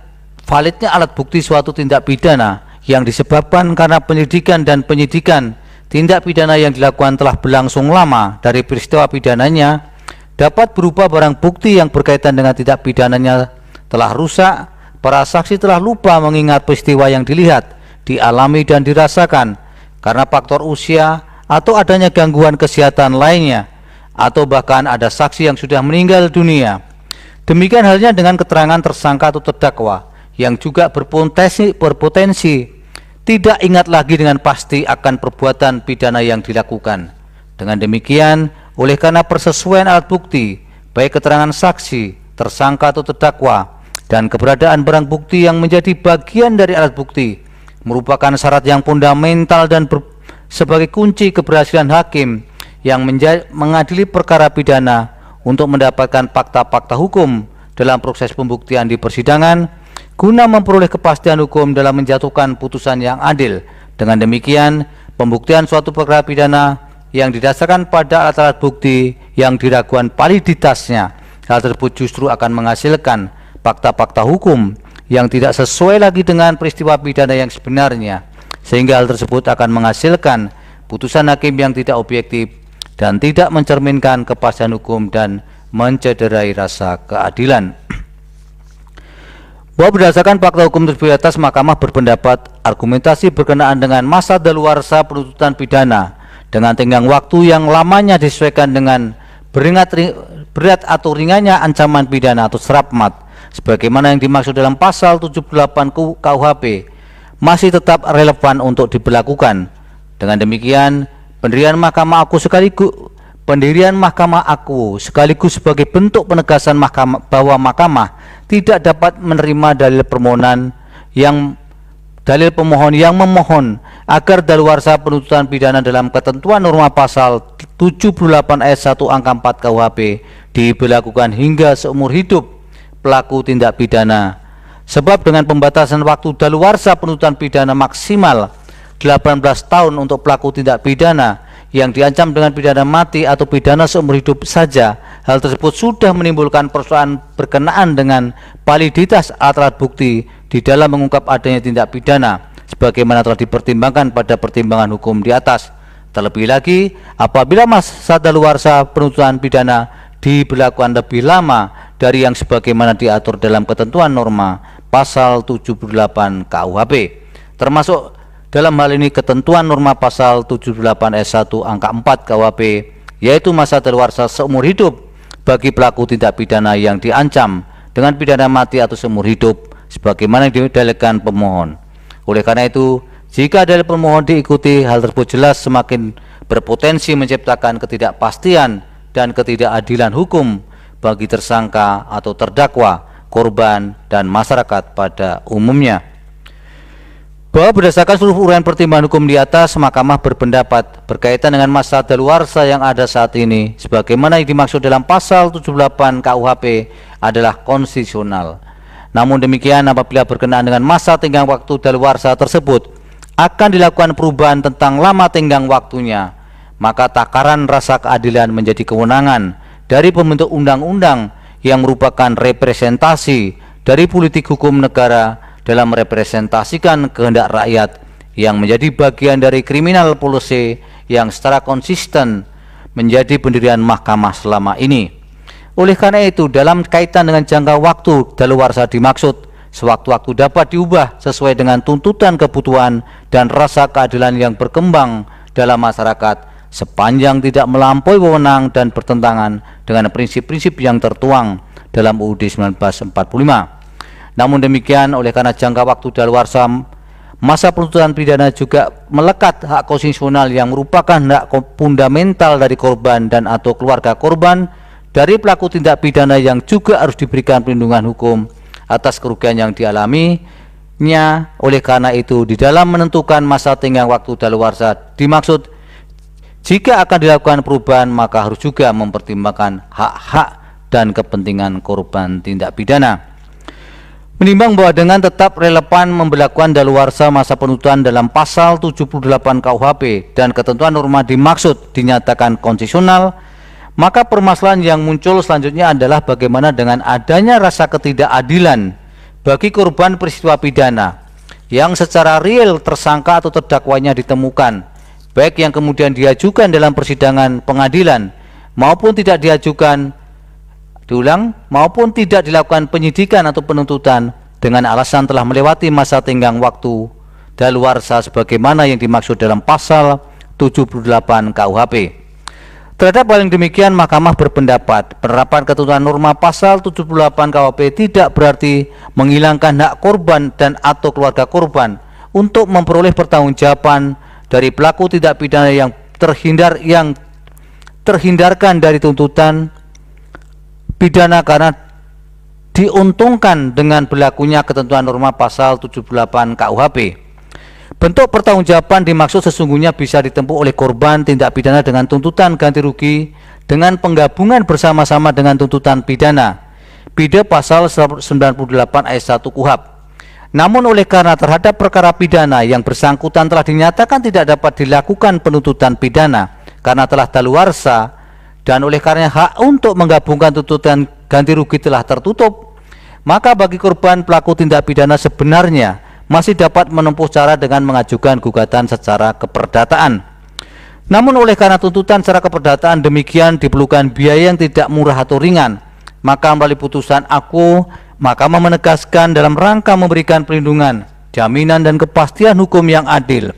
validnya alat bukti suatu tindak pidana yang disebabkan karena penyelidikan dan penyidikan tindak pidana yang dilakukan telah berlangsung lama dari peristiwa pidananya, dapat berupa barang bukti yang berkaitan dengan tindak pidananya telah rusak, para saksi telah lupa mengingat peristiwa yang dilihat, dialami dan dirasakan karena faktor usia atau adanya gangguan kesehatan lainnya, atau bahkan ada saksi yang sudah meninggal dunia. Demikian halnya dengan keterangan tersangka atau terdakwa yang juga berpotensi tidak ingat lagi dengan pasti akan perbuatan pidana yang dilakukan. Dengan demikian, oleh karena persesuaian alat bukti, baik keterangan saksi, tersangka atau terdakwa, dan keberadaan barang bukti yang menjadi bagian dari alat bukti, merupakan syarat yang fundamental dan sebagai kunci keberhasilan hakim yang mengadili perkara pidana untuk mendapatkan fakta-fakta hukum dalam proses pembuktian di persidangan, guna memperoleh kepastian hukum dalam menjatuhkan putusan yang adil. Dengan demikian, pembuktian suatu perkara pidana yang didasarkan pada alat-alat bukti yang diragukan validitasnya, hal tersebut justru akan menghasilkan fakta-fakta hukum yang tidak sesuai lagi dengan peristiwa pidana yang sebenarnya, sehingga hal tersebut akan menghasilkan putusan hakim yang tidak objektif dan tidak mencerminkan kepastian hukum dan mencederai rasa keadilan. bahwa berdasarkan fakta hukum tersebut atas, Mahkamah berpendapat argumentasi berkenaan dengan masa daluarsa penuntutan pidana dengan tenggang waktu yang lamanya disesuaikan dengan berat atau ringannya ancaman pidana atau serapmat sebagaimana yang dimaksud dalam pasal 78 KUHP masih tetap relevan untuk diberlakukan. Dengan demikian, pendirian Mahkamah Agung sekaligus sebagai bentuk penegasan bahwa Mahkamah tidak dapat menerima dalil pemohon yang memohon agar daluarsa penuntutan pidana dalam ketentuan norma pasal 78 ayat 1 angka 4 KUHP diberlakukan hingga seumur hidup pelaku tindak pidana. Sebab dengan pembatasan waktu daluarsa penuntutan pidana maksimal 18 tahun untuk pelaku tindak pidana yang diancam dengan pidana mati atau pidana seumur hidup saja, hal tersebut sudah menimbulkan persoalan berkenaan dengan validitas alat bukti di dalam mengungkap adanya tindak pidana sebagaimana telah dipertimbangkan pada pertimbangan hukum di atas. Terlebih lagi apabila masa daluarsa penuntutan pidana diberlakukan lebih lama dari yang sebagaimana diatur dalam ketentuan norma pasal 78 KUHP, termasuk dalam hal ini ketentuan norma pasal 78 ayat 1 angka 4 KUHP, yaitu masa daluarsa seumur hidup bagi pelaku tindak pidana yang diancam dengan pidana mati atau seumur hidup sebagaimana didalilkan pemohon. Oleh karena itu, jika dalil pemohon diikuti, hal tersebut jelas semakin berpotensi menciptakan ketidakpastian dan ketidakadilan hukum bagi tersangka atau terdakwa, korban, dan masyarakat pada umumnya. Bahwa berdasarkan seluruh uraian pertimbangan hukum di atas, Mahkamah berpendapat berkaitan dengan masa daluarsa yang ada saat ini sebagaimana yang dimaksud dalam pasal 78 KUHP adalah konstitusional. Namun demikian, apabila berkenaan dengan masa tenggang waktu daluarsa tersebut akan dilakukan perubahan tentang lama tenggang waktunya, maka takaran rasa keadilan menjadi kewenangan dari pembentuk undang-undang yang merupakan representasi dari politik hukum negara dalam merepresentasikan kehendak rakyat yang menjadi bagian dari criminal policy yang secara konsisten menjadi pendirian Mahkamah selama ini. Oleh karena itu, dalam kaitan dengan jangka waktu daluarsa dimaksud, sewaktu-waktu dapat diubah sesuai dengan tuntutan kebutuhan dan rasa keadilan yang berkembang dalam masyarakat sepanjang tidak melampaui wewenang dan bertentangan dengan prinsip-prinsip yang tertuang dalam UUD 1945. Namun demikian, oleh karena jangka waktu daluarsa masa penuntutan pidana juga melekat hak konstitusional yang merupakan hak fundamental dari korban dan atau keluarga korban dari pelaku tindak pidana yang juga harus diberikan perlindungan hukum atas kerugian yang dialaminya. Oleh karena itu, di dalam menentukan masa tenggang waktu daluarsa dimaksud jika akan dilakukan perubahan maka harus juga mempertimbangkan hak-hak dan kepentingan korban tindak pidana. Menimbang bahwa dengan tetap relevan memberlakukan daluarsa masa penuntutan dalam pasal 78 KUHP dan ketentuan norma dimaksud dinyatakan konstitusional, maka permasalahan yang muncul selanjutnya adalah bagaimana dengan adanya rasa ketidakadilan bagi korban peristiwa pidana yang secara real tersangka atau terdakwanya ditemukan, baik yang kemudian diajukan dalam persidangan pengadilan maupun tidak diajukan, maupun tidak dilakukan penyidikan atau penuntutan dengan alasan telah melewati masa tenggang waktu daluarsa sebagaimana yang dimaksud dalam pasal 78 KUHP. Terhadap hal yang demikian, Mahkamah berpendapat penerapan ketentuan norma pasal 78 KUHP tidak berarti menghilangkan hak korban dan atau keluarga korban untuk memperoleh pertanggungjawaban dari pelaku tindak pidana yang terhindarkan dari tuntutan pidana karena diuntungkan dengan berlakunya ketentuan norma pasal 78 KUHP. Bentuk pertanggungjawaban dimaksud sesungguhnya bisa ditempuh oleh korban tindak pidana dengan tuntutan ganti rugi dengan penggabungan bersama-sama dengan tuntutan pidana pasal 98 ayat 1 KUHP. Namun oleh karena terhadap perkara pidana yang bersangkutan telah dinyatakan tidak dapat dilakukan penuntutan pidana karena telah daluarsa, dan oleh karena hak untuk menggabungkan tuntutan ganti rugi telah tertutup, maka bagi korban pelaku tindak pidana sebenarnya masih dapat menempuh cara dengan mengajukan gugatan secara keperdataan. Namun oleh karena tuntutan secara keperdataan demikian diperlukan biaya yang tidak murah atau ringan, maka melalui putusan aku Mahkamah menegaskan dalam rangka memberikan perlindungan, jaminan dan kepastian hukum yang adil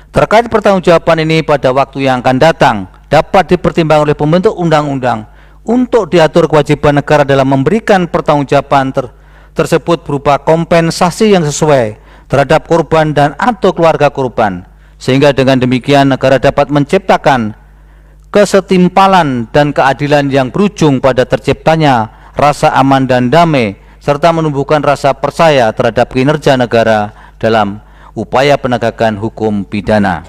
terkait pertanggungjawaban ini pada waktu yang akan datang dapat dipertimbangkan oleh pembentuk undang-undang untuk diatur kewajiban negara dalam memberikan pertanggungjawaban tersebut berupa kompensasi yang sesuai terhadap korban dan atau keluarga korban, sehingga dengan demikian negara dapat menciptakan kesetimpalan dan keadilan yang berujung pada terciptanya rasa aman dan damai serta menumbuhkan rasa percaya terhadap kinerja negara dalam upaya penegakan hukum pidana.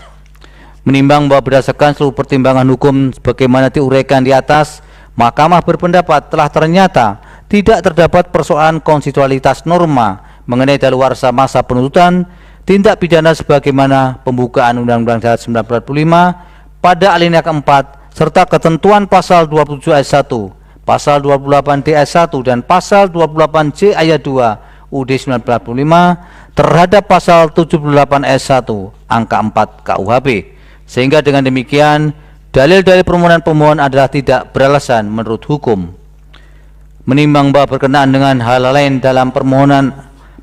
Menimbang bahwa berdasarkan seluruh pertimbangan hukum sebagaimana diuraikan di atas, Mahkamah berpendapat telah ternyata tidak terdapat persoalan konstitusionalitas norma mengenai daluarsa masa penuntutan tindak pidana sebagaimana pembukaan Undang-Undang Dasar 1945 pada alinea keempat serta ketentuan pasal 27 ayat 1, pasal 28 D ayat 1 dan pasal 28 J ayat 2 UUD 1945 terhadap pasal 78 ayat 1 angka 4 KUHP, sehingga dengan demikian dalil-dalil permohonan pemohon adalah tidak beralasan menurut hukum. Menimbang bahwa berkenaan dengan hal lain dalam permohonan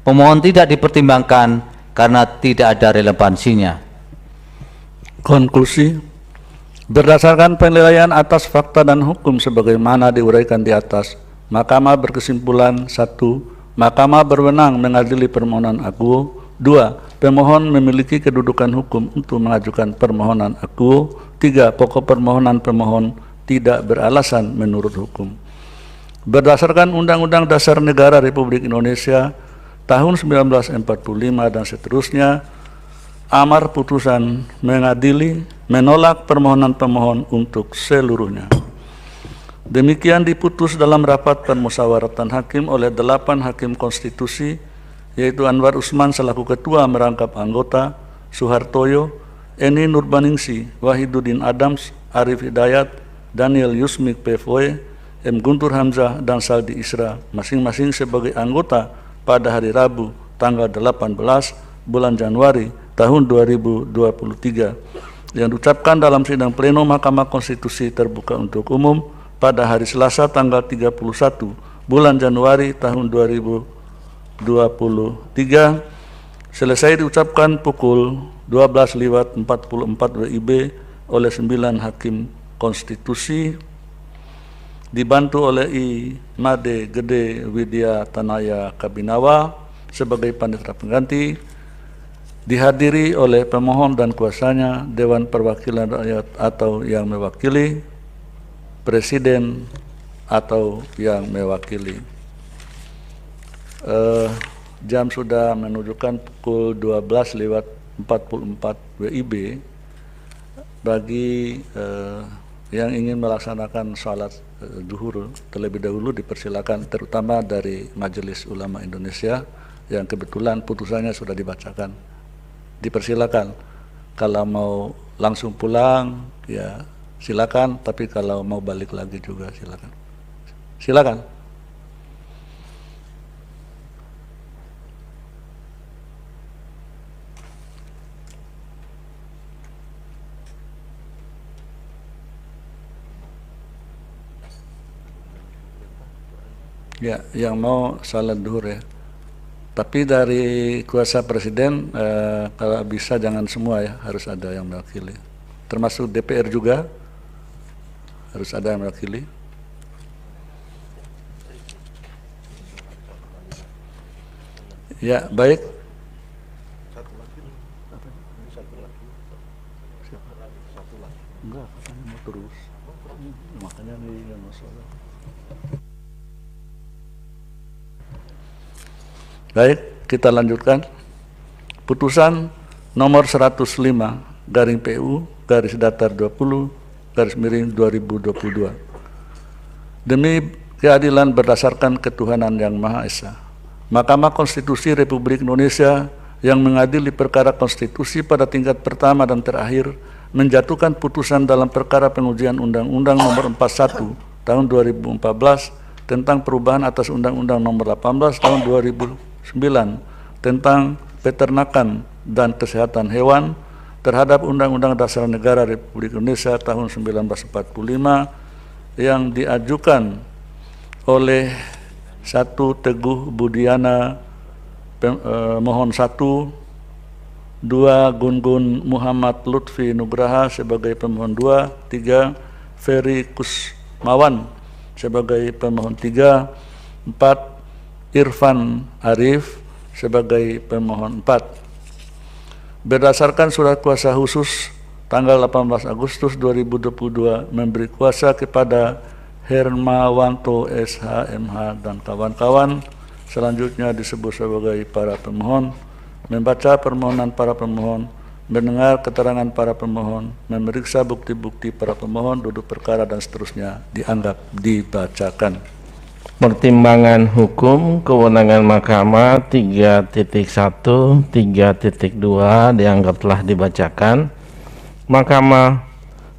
pemohon tidak dipertimbangkan karena tidak ada relevansinya. Konklusi, berdasarkan penilaian atas fakta dan hukum sebagaimana diuraikan di atas, Mahkamah berkesimpulan: 1. Mahkamah berwenang mengadili permohonan aku. 2. Pemohon memiliki kedudukan hukum untuk mengajukan permohonan aku. 3. Pokok permohonan pemohon tidak beralasan menurut hukum. Berdasarkan Undang-Undang Dasar Negara Republik Indonesia tahun 1945 dan seterusnya, amar putusan mengadili menolak permohonan pemohon untuk seluruhnya. Demikian diputus dalam rapat permusyawaratan hakim oleh 8 hakim konstitusi, yaitu Anwar Usman selaku ketua merangkap anggota, Suhartoyo, Eni Nurbaningsi, Wahiduddin Adams, Arif Hidayat, Daniel Yusmik PFOE, M. Guntur Hamzah, dan Saldi Isra, masing-masing sebagai anggota pada hari Rabu tanggal 18 bulan Januari tahun 2023 yang diucapkan dalam sidang pleno Mahkamah Konstitusi terbuka untuk umum pada hari Selasa tanggal 31 bulan Januari tahun 2023 selesai diucapkan pukul 12:44 WIB oleh 9 hakim konstitusi dibantu oleh I. Made Gede Widya Tanaya Kabinawa sebagai panitera pengganti, dihadiri oleh pemohon dan kuasanya, Dewan Perwakilan Rakyat atau yang mewakili, Presiden atau yang mewakili. Jam sudah menunjukkan pukul 12:44 WIB. Bagi yang ingin melaksanakan sholat zuhur terlebih dahulu dipersilakan, terutama dari Majelis Ulama Indonesia yang kebetulan putusannya sudah dibacakan. Dipersilakan. Kalau mau langsung pulang ya silakan, tapi kalau mau balik lagi juga silakan. Silakan. Ya, yang mau salat duhur ya. Tapi dari kuasa presiden kalau bisa jangan semua ya, harus ada yang mewakili. Termasuk DPR juga harus ada yang mewakili. Ya, baik. Enggak, katanya mau terus. Makanya nih yang masalah. Baik, kita lanjutkan. Putusan nomor 105/PU/20/2022. Demi keadilan berdasarkan ketuhanan yang Maha Esa, Mahkamah Konstitusi Republik Indonesia yang mengadili perkara konstitusi pada tingkat pertama dan terakhir menjatuhkan putusan dalam perkara pengujian Undang-Undang Nomor 41 Tahun 2014 tentang perubahan atas Undang-Undang Nomor 18 Tahun 2009 tentang peternakan dan kesehatan hewan terhadap Undang-Undang Dasar Negara Republik Indonesia tahun 1945 yang diajukan oleh 1. Teguh Budiana mohon 1, 2. Gun Muhammad Lutfi Nugraha sebagai pemohon 2, 3. Ferry Kusmawan sebagai pemohon 3, 4. Irfan Arif sebagai pemohon 4. Berdasarkan surat kuasa khusus tanggal 18 Agustus 2022 memberi kuasa kepada Hermawanto SH.MH dan kawan-kawan, selanjutnya disebut sebagai para pemohon, membaca permohonan para pemohon, mendengar keterangan para pemohon, memeriksa bukti-bukti para pemohon, duduk perkara dan seterusnya dianggap dibacakan. Pertimbangan hukum kewenangan Mahkamah 3.1, 3.2 dianggap telah dibacakan. Mahkamah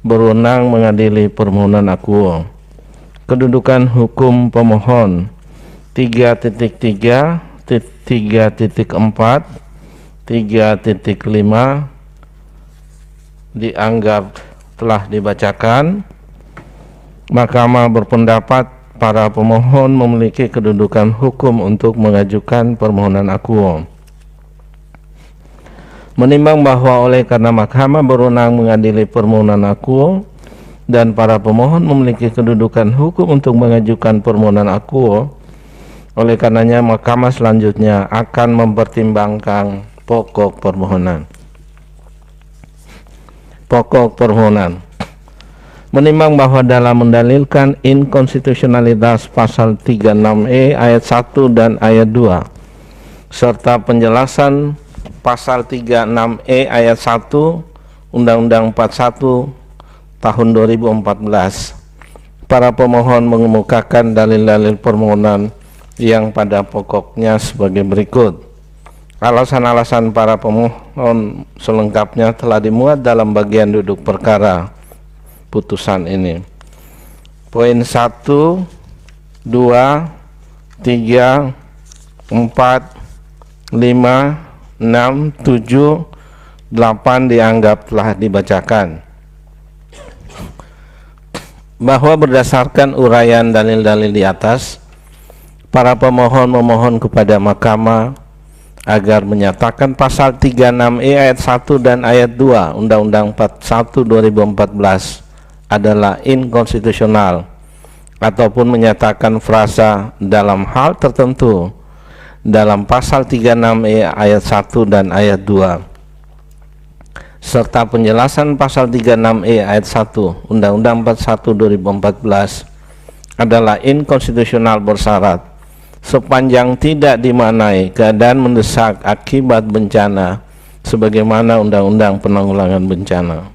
berwenang mengadili permohonan akuo. Kedudukan hukum pemohon 3.3, 3.4, 3.5 dianggap telah dibacakan. Mahkamah berpendapat para pemohon memiliki kedudukan hukum untuk mengajukan permohonan akuo. Menimbang bahwa oleh karena Mahkamah berwenang mengadili permohonan akuo dan para pemohon memiliki kedudukan hukum untuk mengajukan permohonan akuo, oleh karenanya Mahkamah selanjutnya akan mempertimbangkan pokok permohonan. Pokok permohonan. Menimbang bahwa dalam mendalilkan inkonstitusionalitas pasal 36E ayat 1 dan ayat 2 serta penjelasan pasal 36E ayat 1 Undang-Undang 41 tahun 2014, para pemohon mengemukakan dalil-dalil permohonan yang pada pokoknya sebagai berikut. Alasan-alasan para pemohon selengkapnya telah dimuat dalam bagian duduk perkara putusan ini. Poin 1, 2, 3, 4, 5, 6, 7, 8 dianggap telah dibacakan. Bahwa berdasarkan uraian dalil-dalil di atas, para pemohon memohon kepada Mahkamah agar menyatakan pasal 36E ayat 1 dan ayat 2 Undang-Undang 41 2014 adalah inkonstitusional, ataupun menyatakan frasa dalam hal tertentu dalam pasal 36E ayat 1 dan ayat 2 serta penjelasan pasal 36E ayat 1 Undang-Undang 41 2014 adalah inkonstitusional bersyarat sepanjang tidak dimaknai keadaan mendesak akibat bencana sebagaimana Undang-Undang Penanggulangan Bencana.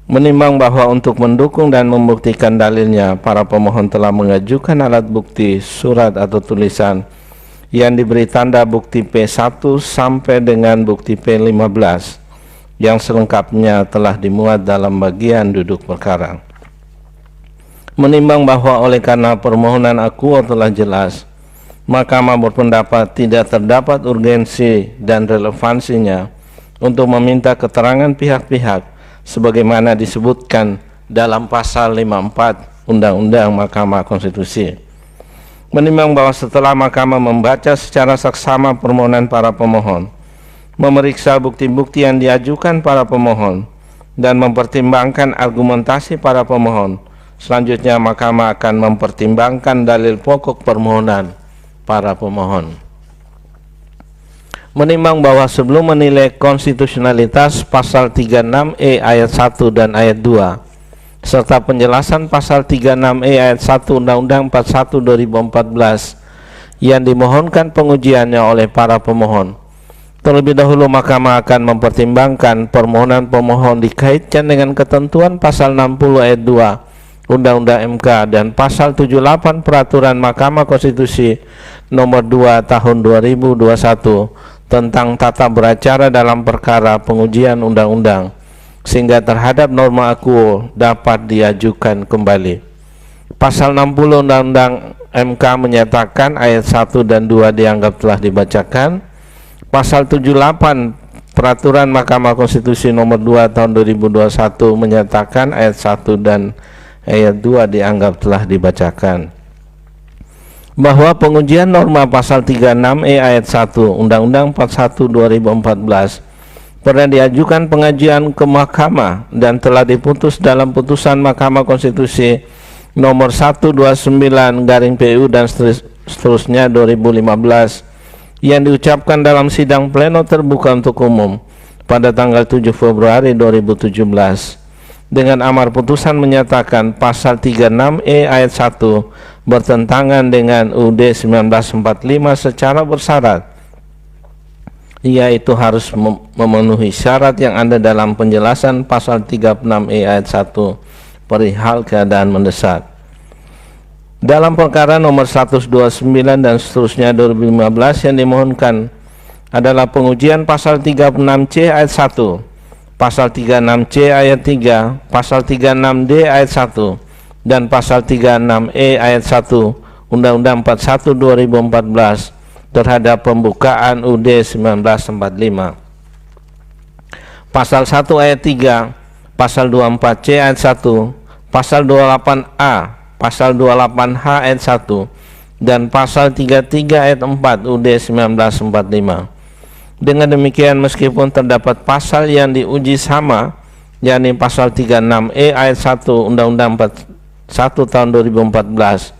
Menimbang bahwa untuk mendukung dan membuktikan dalilnya, para pemohon telah mengajukan alat bukti surat atau tulisan yang diberi tanda bukti P1 sampai dengan bukti P15 yang selengkapnya telah dimuat dalam bagian duduk perkara. Menimbang bahwa oleh karena permohonan akuo telah jelas, Mahkamah berpendapat tidak terdapat urgensi dan relevansinya untuk meminta keterangan pihak-pihak sebagaimana disebutkan dalam pasal 54 Undang-Undang Mahkamah Konstitusi. Menimbang bahwa setelah Mahkamah membaca secara saksama permohonan para pemohon, memeriksa bukti-bukti yang diajukan para pemohon, dan mempertimbangkan argumentasi para pemohon, selanjutnya Mahkamah akan mempertimbangkan dalil pokok permohonan para pemohon. Menimbang bahwa sebelum menilai konstitusionalitas pasal 36E ayat 1 dan ayat 2 serta penjelasan pasal 36E ayat 1 Undang-Undang 41 2014 yang dimohonkan pengujiannya oleh para pemohon, terlebih dahulu Mahkamah akan mempertimbangkan permohonan pemohon dikaitkan dengan ketentuan pasal 60 ayat 2 Undang-Undang MK dan pasal 78 Peraturan Mahkamah Konstitusi nomor 2 tahun 2021 tentang tata beracara dalam perkara pengujian undang-undang, sehingga terhadap norma akuo dapat diajukan kembali. Pasal 60 Undang-Undang MK menyatakan ayat 1 dan 2 dianggap telah dibacakan. Pasal 78 Peraturan Mahkamah Konstitusi nomor 2 tahun 2021 menyatakan ayat 1 dan ayat 2 dianggap telah dibacakan. bahwa pengujian norma pasal 36E ayat 1 Undang-Undang 41 2014 pernah diajukan pengajuan ke Mahkamah dan telah diputus dalam putusan Mahkamah Konstitusi nomor 129/PU dan seterusnya 2015 yang diucapkan dalam sidang pleno terbuka untuk umum pada tanggal 7 Februari 2017 dengan amar putusan menyatakan pasal 36E ayat 1 bertentangan dengan UUD 1945 secara bersyarat, yaitu harus memenuhi syarat yang ada dalam penjelasan pasal 36E ayat 1 perihal keadaan mendesak. Dalam perkara nomor 129 dan seterusnya 2015 yang dimohonkan adalah pengujian pasal 36C ayat 1, pasal 36C ayat 3, pasal 36D ayat 1 dan pasal 36E ayat 1 Undang-Undang 41 2014 terhadap pembukaan UUD 1945. Pasal 1 ayat 3, pasal 24C ayat 1, pasal 28A, pasal 28H ayat 1 dan pasal 33 ayat 4 UUD 1945. Dengan demikian, meskipun terdapat pasal yang diuji sama, yakni pasal 36E ayat 1 Undang-Undang 1 tahun 2014,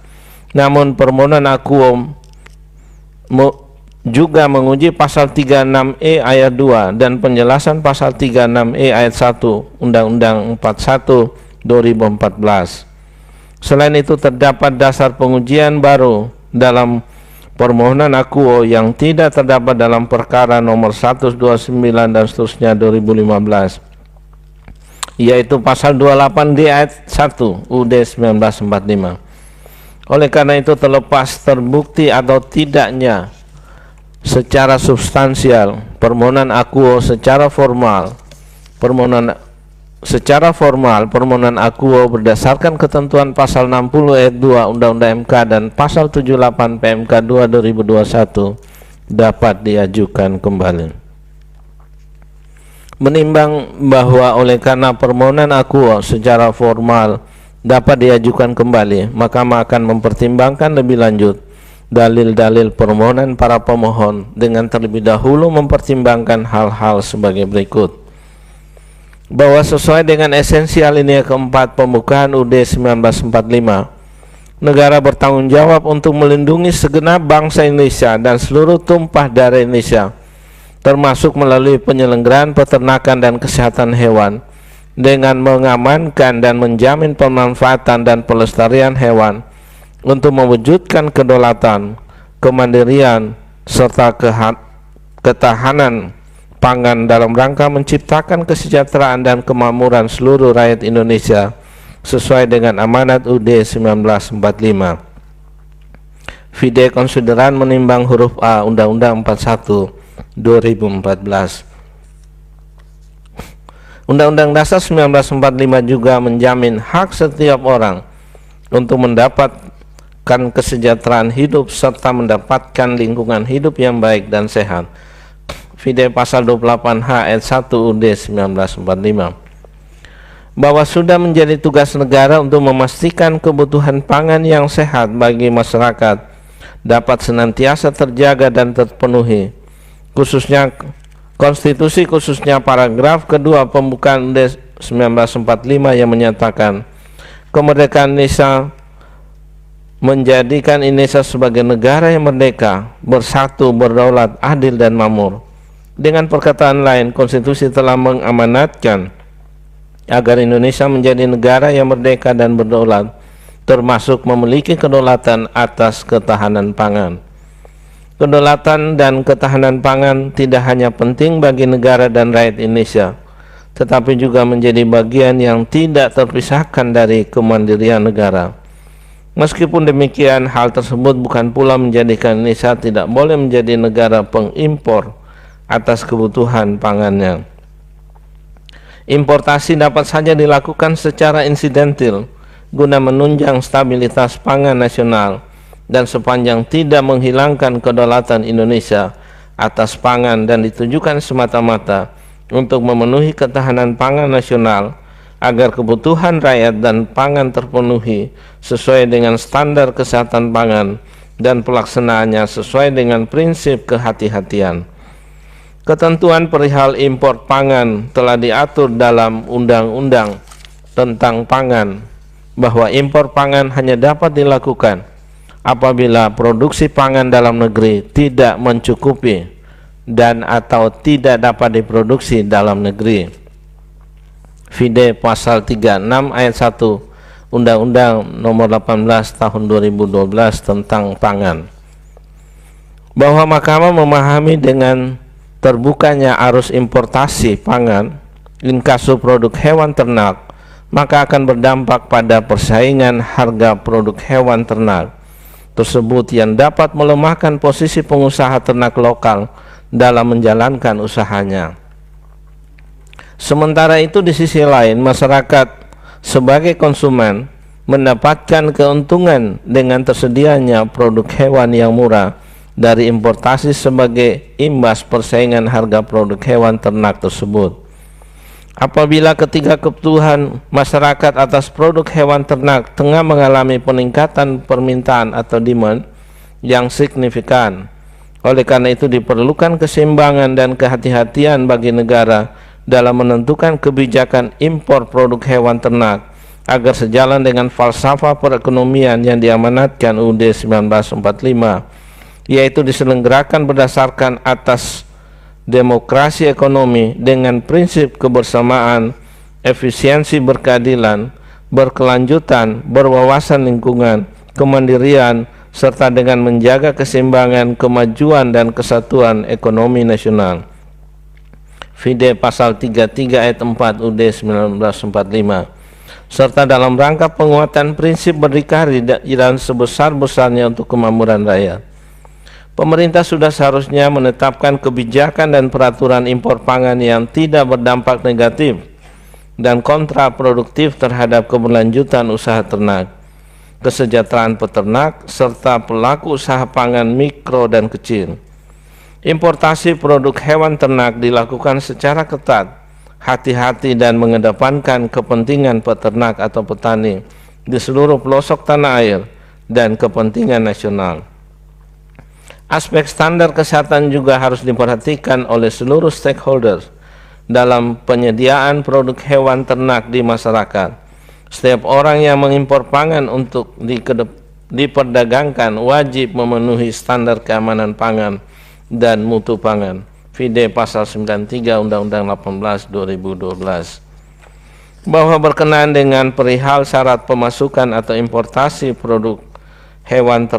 namun permohonan akuo juga menguji pasal 36E ayat 2 dan penjelasan pasal 36E ayat 1 Undang-Undang 41 2014. Selain itu, terdapat dasar pengujian baru dalam permohonan akuo yang tidak terdapat dalam perkara nomor 129 dan seterusnya 2015, yaitu pasal 28D ayat 1 UUD 1945. Oleh karena itu, terlepas terbukti atau tidaknya secara substansial permohonan akuo secara formal permohonan akuo berdasarkan ketentuan pasal 60 ayat 2 Undang-Undang MK dan pasal 78 PMK 2 2021 dapat diajukan kembali. Menimbang bahwa oleh karena permohonan akuo secara formal dapat diajukan kembali, Mahkamah akan mempertimbangkan lebih lanjut dalil-dalil permohonan para pemohon dengan terlebih dahulu mempertimbangkan hal-hal sebagai berikut. Bahwa sesuai dengan esensi alinea keempat pembukaan UUD 1945, negara bertanggung jawab untuk melindungi segenap bangsa Indonesia dan seluruh tumpah darah Indonesia, termasuk melalui penyelenggaraan peternakan dan kesehatan hewan, dengan mengamankan dan menjamin pemanfaatan dan pelestarian hewan untuk mewujudkan kedaulatan, kemandirian, serta ketahanan pangan dalam rangka menciptakan kesejahteraan dan kemakmuran seluruh rakyat Indonesia sesuai dengan amanat UUD 1945. Fide konsideran menimbang huruf A Undang-Undang 41 2014. Undang-Undang Dasar 1945 juga menjamin hak setiap orang untuk mendapatkan kesejahteraan hidup serta mendapatkan lingkungan hidup yang baik dan sehat. Fide pasal 28H ayat 1 UUD 1945. Bahwa sudah menjadi tugas negara untuk memastikan kebutuhan pangan yang sehat bagi masyarakat dapat senantiasa terjaga dan terpenuhi, khususnya konstitusi khususnya paragraf kedua pembukaan UUD 1945 yang menyatakan kemerdekaan Indonesia menjadikan Indonesia sebagai negara yang merdeka, bersatu, berdaulat, adil dan makmur. Dengan perkataan lain, konstitusi telah mengamanatkan agar Indonesia menjadi negara yang merdeka dan berdaulat, termasuk memiliki kedaulatan atas ketahanan pangan. Kedaulatan dan ketahanan pangan tidak hanya penting bagi negara dan rakyat Indonesia, tetapi juga menjadi bagian yang tidak terpisahkan dari kemandirian negara. Meskipun demikian, hal tersebut bukan pula menjadikan Indonesia tidak boleh menjadi negara pengimpor atas kebutuhan pangannya. Importasi dapat saja dilakukan secara insidentil guna menunjang stabilitas pangan nasional dan sepanjang tidak menghilangkan kedaulatan Indonesia atas pangan dan ditujukan semata-mata untuk memenuhi ketahanan pangan nasional agar kebutuhan rakyat dan pangan terpenuhi sesuai dengan standar kesehatan pangan dan pelaksanaannya sesuai dengan prinsip kehati-hatian. Ketentuan perihal impor pangan telah diatur dalam Undang-Undang tentang Pangan bahwa impor pangan hanya dapat dilakukan apabila produksi pangan dalam negeri tidak mencukupi dan atau tidak dapat diproduksi dalam negeri. Vide pasal 36 ayat 1 Undang-Undang nomor 18 tahun 2012 tentang pangan. Bahwa Mahkamah memahami dengan terbukanya arus importasi pangan, inkasu produk hewan ternak, maka akan berdampak pada persaingan harga produk hewan ternak tersebut yang dapat melemahkan posisi pengusaha ternak lokal dalam menjalankan usahanya. Sementara itu di sisi lain, masyarakat sebagai konsumen mendapatkan keuntungan dengan tersedianya produk hewan yang murah dari importasi sebagai imbas persaingan harga produk hewan ternak tersebut. Apabila ketiga kebutuhan masyarakat atas produk hewan ternak tengah mengalami peningkatan permintaan atau demand yang signifikan, oleh karena itu diperlukan keseimbangan dan kehati-hatian bagi negara dalam menentukan kebijakan impor produk hewan ternak agar sejalan dengan falsafah perekonomian yang diamanatkan UUD 1945, yaitu diselenggarakan berdasarkan atas demokrasi ekonomi dengan prinsip kebersamaan, efisiensi berkeadilan, berkelanjutan, berwawasan lingkungan, kemandirian, serta dengan menjaga keseimbangan, kemajuan, dan kesatuan ekonomi nasional. Vide pasal 33 ayat 4 UUD 1945, serta dalam rangka penguatan prinsip berdikari dan sebesar-besarnya untuk kemakmuran rakyat. Pemerintah sudah seharusnya menetapkan kebijakan dan peraturan impor pangan yang tidak berdampak negatif dan kontraproduktif terhadap keberlanjutan usaha ternak, kesejahteraan peternak, serta pelaku usaha pangan mikro dan kecil. Importasi produk hewan ternak dilakukan secara ketat, hati-hati, dan mengedepankan kepentingan peternak atau petani di seluruh pelosok tanah air dan kepentingan nasional. Aspek standar kesehatan juga harus diperhatikan oleh seluruh stakeholders dalam penyediaan produk hewan ternak di masyarakat. Setiap orang yang mengimpor pangan untuk diperdagangkan wajib memenuhi standar keamanan pangan dan mutu pangan. Vide pasal 93 Undang-Undang 18 2012. Bahwa berkenaan dengan perihal syarat pemasukan atau importasi produk hewan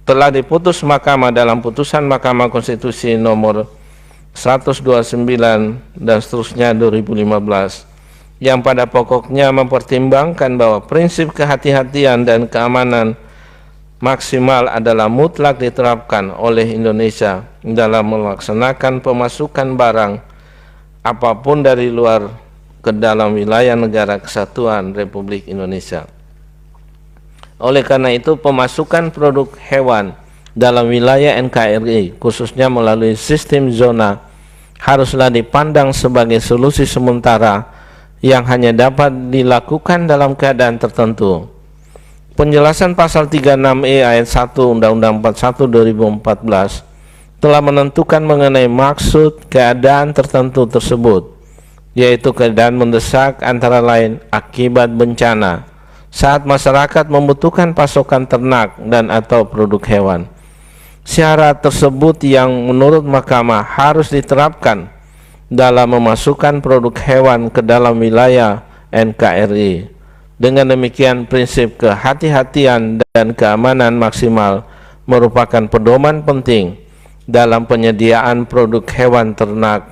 telah diputus Mahkamah dalam putusan Mahkamah Konstitusi nomor 129 dan seterusnya 2015, yang pada pokoknya mempertimbangkan bahwa prinsip kehati-hatian dan keamanan maksimal adalah mutlak diterapkan oleh Indonesia dalam melaksanakan pemasukan barang apapun dari luar ke dalam wilayah negara kesatuan Republik Indonesia. Oleh karena itu, pemasukan produk hewan dalam wilayah NKRI, khususnya melalui sistem zona, haruslah dipandang sebagai solusi sementara yang hanya dapat dilakukan dalam keadaan tertentu. Penjelasan pasal 36E ayat 1 Undang-Undang 41 2014 telah menentukan mengenai maksud keadaan tertentu tersebut, yaitu keadaan mendesak antara lain akibat bencana, saat masyarakat membutuhkan pasokan ternak dan atau produk hewan. Syarat tersebut yang menurut Mahkamah harus diterapkan dalam memasukkan produk hewan ke dalam wilayah NKRI. Dengan demikian, prinsip kehati-hatian dan keamanan maksimal merupakan pedoman penting dalam penyediaan produk hewan ternak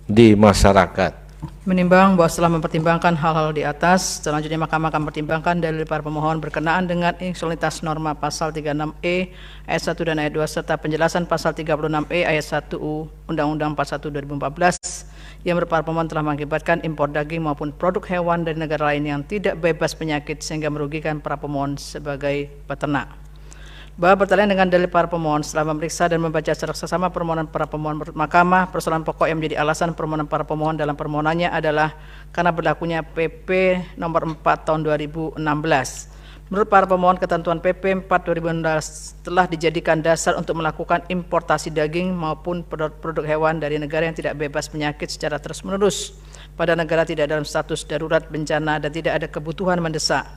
di masyarakat. Menimbang bahwa setelah mempertimbangkan hal-hal di atas, selanjutnya Mahkamah akan mempertimbangkan dalil para pemohon berkenaan dengan insolidaritas norma pasal 36E ayat 1 dan ayat 2 serta penjelasan pasal 36E ayat 1 Undang-Undang 41 2014 yang para pemohon telah mengakibatkan impor daging maupun produk hewan dari negara lain yang tidak bebas penyakit sehingga merugikan para pemohon sebagai peternak. Bahwa berkaitan dengan dalil para pemohon, setelah memeriksa dan membaca secara seksama permohonan para pemohon menurut Mahkamah, persoalan pokok yang menjadi alasan permohonan para pemohon dalam permohonannya adalah karena berlakunya PP nomor 4 tahun 2016 Menurut para pemohon, ketentuan PP 4 2016 telah dijadikan dasar untuk melakukan importasi daging maupun produk hewan dari negara yang tidak bebas penyakit secara terus-menerus pada negara tidak dalam status darurat bencana dan tidak ada kebutuhan mendesak.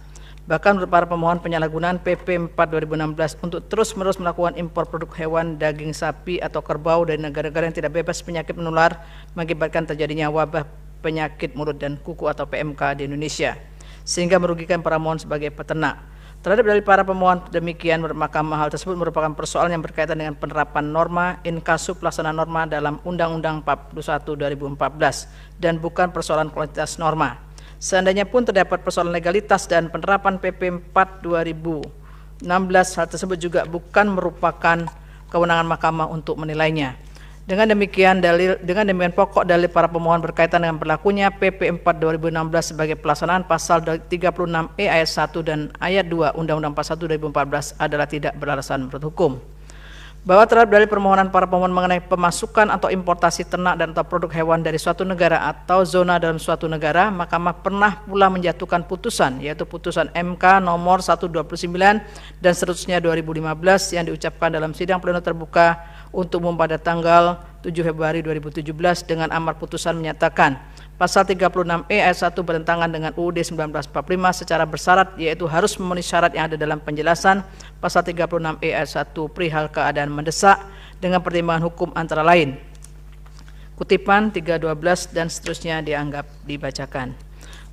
Bahkan menurut para pemohon, penyalahgunaan PP 4 2016 untuk terus-menerus melakukan impor produk hewan, daging sapi atau kerbau dari negara-negara yang tidak bebas penyakit menular mengakibatkan terjadinya wabah penyakit mulut dan kuku atau PMK di Indonesia, sehingga merugikan para pemohon sebagai peternak. Terhadap dalil para pemohon demikian, menurut Mahkamah hal tersebut merupakan persoalan yang berkaitan dengan penerapan norma inkasu pelaksanaan norma dalam Undang-Undang 41 2014 dan bukan persoalan kualitas norma. Seandainya pun terdapat persoalan legalitas dan penerapan PP 4 2016, hal tersebut juga bukan merupakan kewenangan Mahkamah untuk menilainya. Dengan demikian pokok dalil para pemohon berkaitan dengan berlakunya PP 4 2016 sebagai pelaksanaan pasal 36E ayat 1 dan ayat 2 Undang-Undang 41 2014 adalah tidak beralasan menurut hukum. Bahwa terhadap dalil permohonan para pemohon mengenai pemasukan atau importasi ternak dan atau produk hewan dari suatu negara atau zona dalam suatu negara, Mahkamah pernah pula menjatuhkan putusan, yaitu putusan MK nomor 129 dan seterusnya 2015 yang diucapkan dalam sidang pleno terbuka untuk umum pada tanggal 7 Februari 2017 dengan amar putusan menyatakan pasal 36E ayat 1 bertentangan dengan UUD 1945 secara bersyarat, yaitu harus memenuhi syarat yang ada dalam penjelasan pasal 36E ayat 1 perihal keadaan mendesak dengan pertimbangan hukum antara lain. Kutipan 312 dan seterusnya dianggap dibacakan.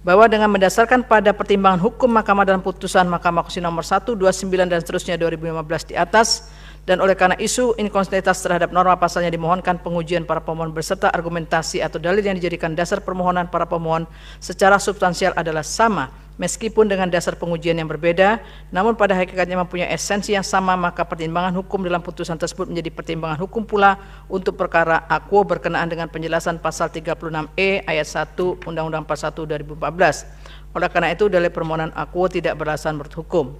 Bahwa dengan mendasarkan pada pertimbangan hukum Mahkamah dalam putusan Mahkamah Konstitusi nomor 129 dan seterusnya 2015 di atas, dan oleh karena isu inkonsistensitas terhadap norma pasalnya dimohonkan pengujian para pemohon beserta argumentasi atau dalil yang dijadikan dasar permohonan para pemohon secara substansial adalah sama meskipun dengan dasar pengujian yang berbeda, namun pada hakikatnya mempunyai esensi yang sama, maka pertimbangan hukum dalam putusan tersebut menjadi pertimbangan hukum pula untuk perkara akuo berkenaan dengan penjelasan pasal 36E ayat 1 Undang-Undang 41 2014. Oleh karena itu dalil permohonan akuo tidak beralasan menurut hukum.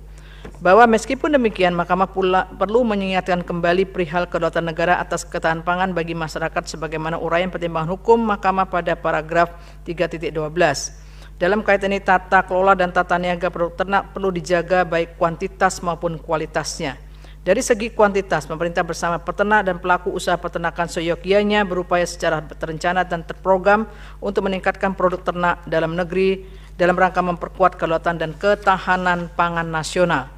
Bahwa meskipun demikian, Mahkamah pula perlu mengingatkan kembali perihal kedaulatan negara atas ketahanan pangan bagi masyarakat sebagaimana uraian pertimbangan hukum Mahkamah pada paragraf 3.12. Dalam kaitan ini, tata kelola dan tata niaga produk ternak perlu dijaga baik kuantitas maupun kualitasnya. Dari segi kuantitas, pemerintah bersama peternak dan pelaku usaha peternakan seyogyanya berupaya secara terencana dan terprogram untuk meningkatkan produk ternak dalam negeri dalam rangka memperkuat kedaulatan dan ketahanan pangan nasional.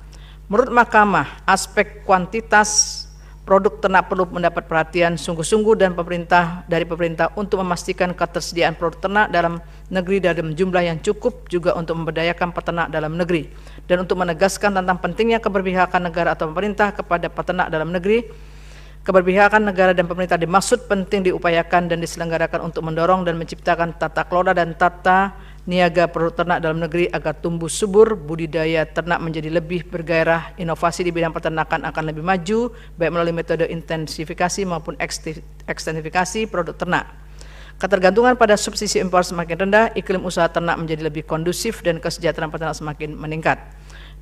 Menurut Mahkamah, aspek kuantitas produk ternak perlu mendapat perhatian sungguh-sungguh dan dari pemerintah untuk memastikan ketersediaan produk ternak dalam negeri dalam jumlah yang cukup, juga untuk memberdayakan peternak dalam negeri, dan untuk menegaskan tentang pentingnya keberpihakan negara atau pemerintah kepada peternak dalam negeri. Keberpihakan negara dan pemerintah dimaksud penting diupayakan dan diselenggarakan untuk mendorong dan menciptakan tata kelola dan tata niaga produk ternak dalam negeri agar tumbuh subur, budidaya ternak menjadi lebih bergairah, inovasi di bidang peternakan akan lebih maju, baik melalui metode intensifikasi maupun ekstensifikasi produk ternak. Ketergantungan pada subsidi impor semakin rendah, iklim usaha ternak menjadi lebih kondusif dan kesejahteraan peternak semakin meningkat.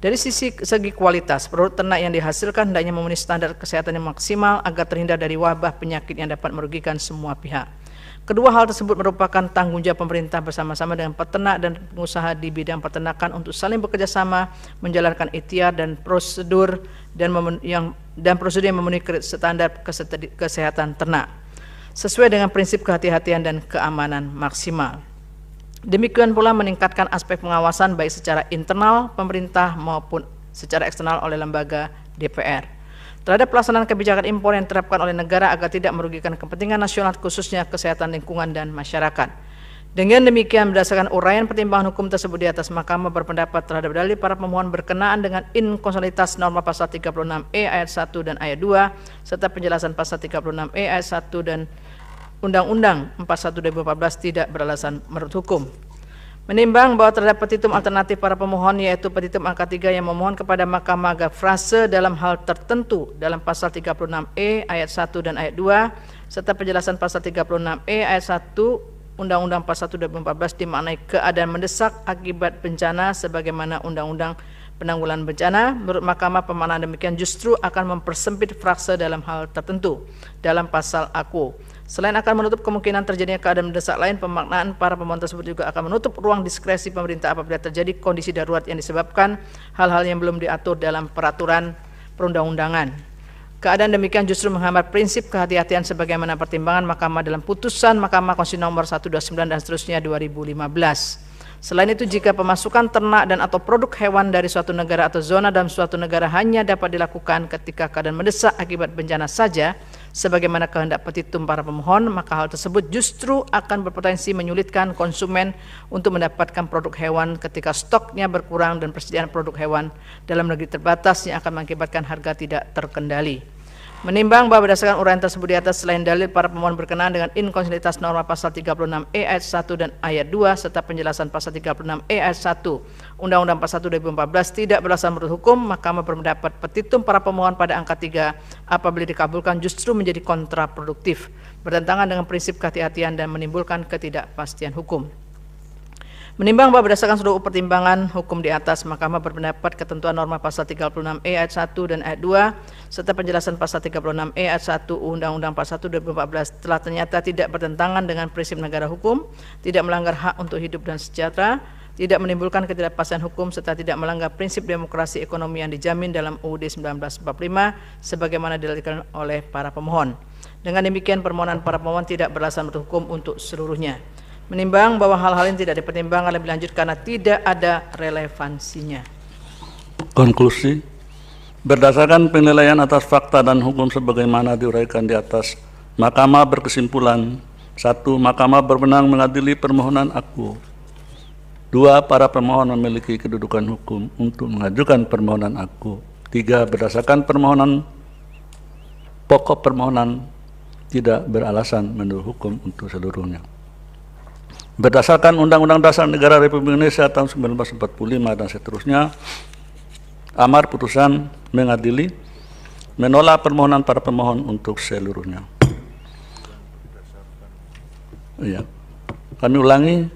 Dari segi kualitas, produk ternak yang dihasilkan hendaknya memenuhi standar kesehatan yang maksimal agar terhindar dari wabah penyakit yang dapat merugikan semua pihak. Kedua hal tersebut merupakan tanggung jawab pemerintah bersama-sama dengan peternak dan pengusaha di bidang peternakan untuk saling bekerjasama menjalankan ikhtiar dan prosedur yang memenuhi standar kesehatan ternak sesuai dengan prinsip kehati-hatian dan keamanan maksimal. Demikian pula meningkatkan aspek pengawasan baik secara internal pemerintah maupun secara eksternal oleh lembaga DPR terhadap pelaksanaan kebijakan impor yang diterapkan oleh negara agar tidak merugikan kepentingan nasional khususnya kesehatan lingkungan dan masyarakat. Dengan demikian, berdasarkan uraian pertimbangan hukum tersebut di atas, Mahkamah berpendapat terhadap dalil para pemohon berkenaan dengan inkonstitusionalitas norma pasal 36E ayat 1 dan ayat 2 serta penjelasan pasal 36E ayat 1 dan Undang-Undang 41 2014 tidak beralasan menurut hukum. Menimbang bahwa terhadap petitum alternatif para pemohon, yaitu petitum angka 3 yang memohon kepada Mahkamah agar frase dalam hal tertentu dalam pasal 36E ayat 1 dan ayat 2 serta penjelasan pasal 36E ayat 1 Undang-Undang 41 2014 dimaknai keadaan mendesak akibat bencana sebagaimana Undang-Undang Penanggulangan Bencana, menurut Mahkamah pemaknaan demikian justru akan mempersempit frase dalam hal tertentu dalam pasal aku. Selain akan menutup kemungkinan terjadinya keadaan mendesak lain, pemaknaan para pemohon tersebut juga akan menutup ruang diskresi pemerintah apabila terjadi kondisi darurat yang disebabkan hal-hal yang belum diatur dalam peraturan perundang-undangan. Keadaan demikian justru menghambat prinsip kehati-hatian sebagaimana pertimbangan Mahkamah dalam putusan Mahkamah Konstitusi nomor 129 dan seterusnya 2015. Selain itu, jika pemasukan ternak dan atau produk hewan dari suatu negara atau zona dalam suatu negara hanya dapat dilakukan ketika keadaan mendesak akibat bencana saja, sebagaimana kehendak petitum para pemohon, maka hal tersebut justru akan berpotensi menyulitkan konsumen untuk mendapatkan produk hewan ketika stoknya berkurang dan persediaan produk hewan dalam negeri terbatas yang akan mengakibatkan harga tidak terkendali. Menimbang bahwa berdasarkan uraian tersebut di atas, selain dalil para pemohon berkenaan dengan inkonsistensitas norma pasal 36E ayat 1 dan ayat 2 serta penjelasan pasal 36E ayat 1 Undang-Undang 41 2014 tidak beralasan menurut hukum, Mahkamah berpendapat petitum para pemohon pada angka 3 apabila dikabulkan justru menjadi kontraproduktif, bertentangan dengan prinsip kehati-hatian dan menimbulkan ketidakpastian hukum. Menimbang bahwa berdasarkan seluruh pertimbangan hukum di atas, Mahkamah berpendapat ketentuan norma pasal 36E ayat 1 dan ayat 2 serta penjelasan pasal 36E ayat 1 Undang-Undang 41 2014 telah ternyata tidak bertentangan dengan prinsip negara hukum, tidak melanggar hak untuk hidup dan sejahtera, tidak menimbulkan ketidakpastian hukum, serta tidak melanggar prinsip demokrasi ekonomi yang dijamin dalam UUD 1945 sebagaimana dilakukan oleh para pemohon. Dengan demikian, permohonan para pemohon tidak beralasan menurut hukum untuk seluruhnya. Menimbang bahwa hal-hal yang tidak dipertimbangkan lebih lanjut karena tidak ada relevansinya. Konklusi, berdasarkan penilaian atas fakta dan hukum sebagaimana diuraikan di atas, Mahkamah berkesimpulan: 1. Mahkamah berwenang mengadili permohonan aku. 2. Para pemohon memiliki kedudukan hukum untuk mengajukan permohonan aku. 3. Berdasarkan permohonan, pokok permohonan tidak beralasan menurut hukum untuk seluruhnya. Berdasarkan Undang-Undang Dasar Negara Republik Indonesia tahun 1945 dan seterusnya, amar putusan mengadili menolak permohonan para pemohon untuk seluruhnya. Ya. Kami ulangi,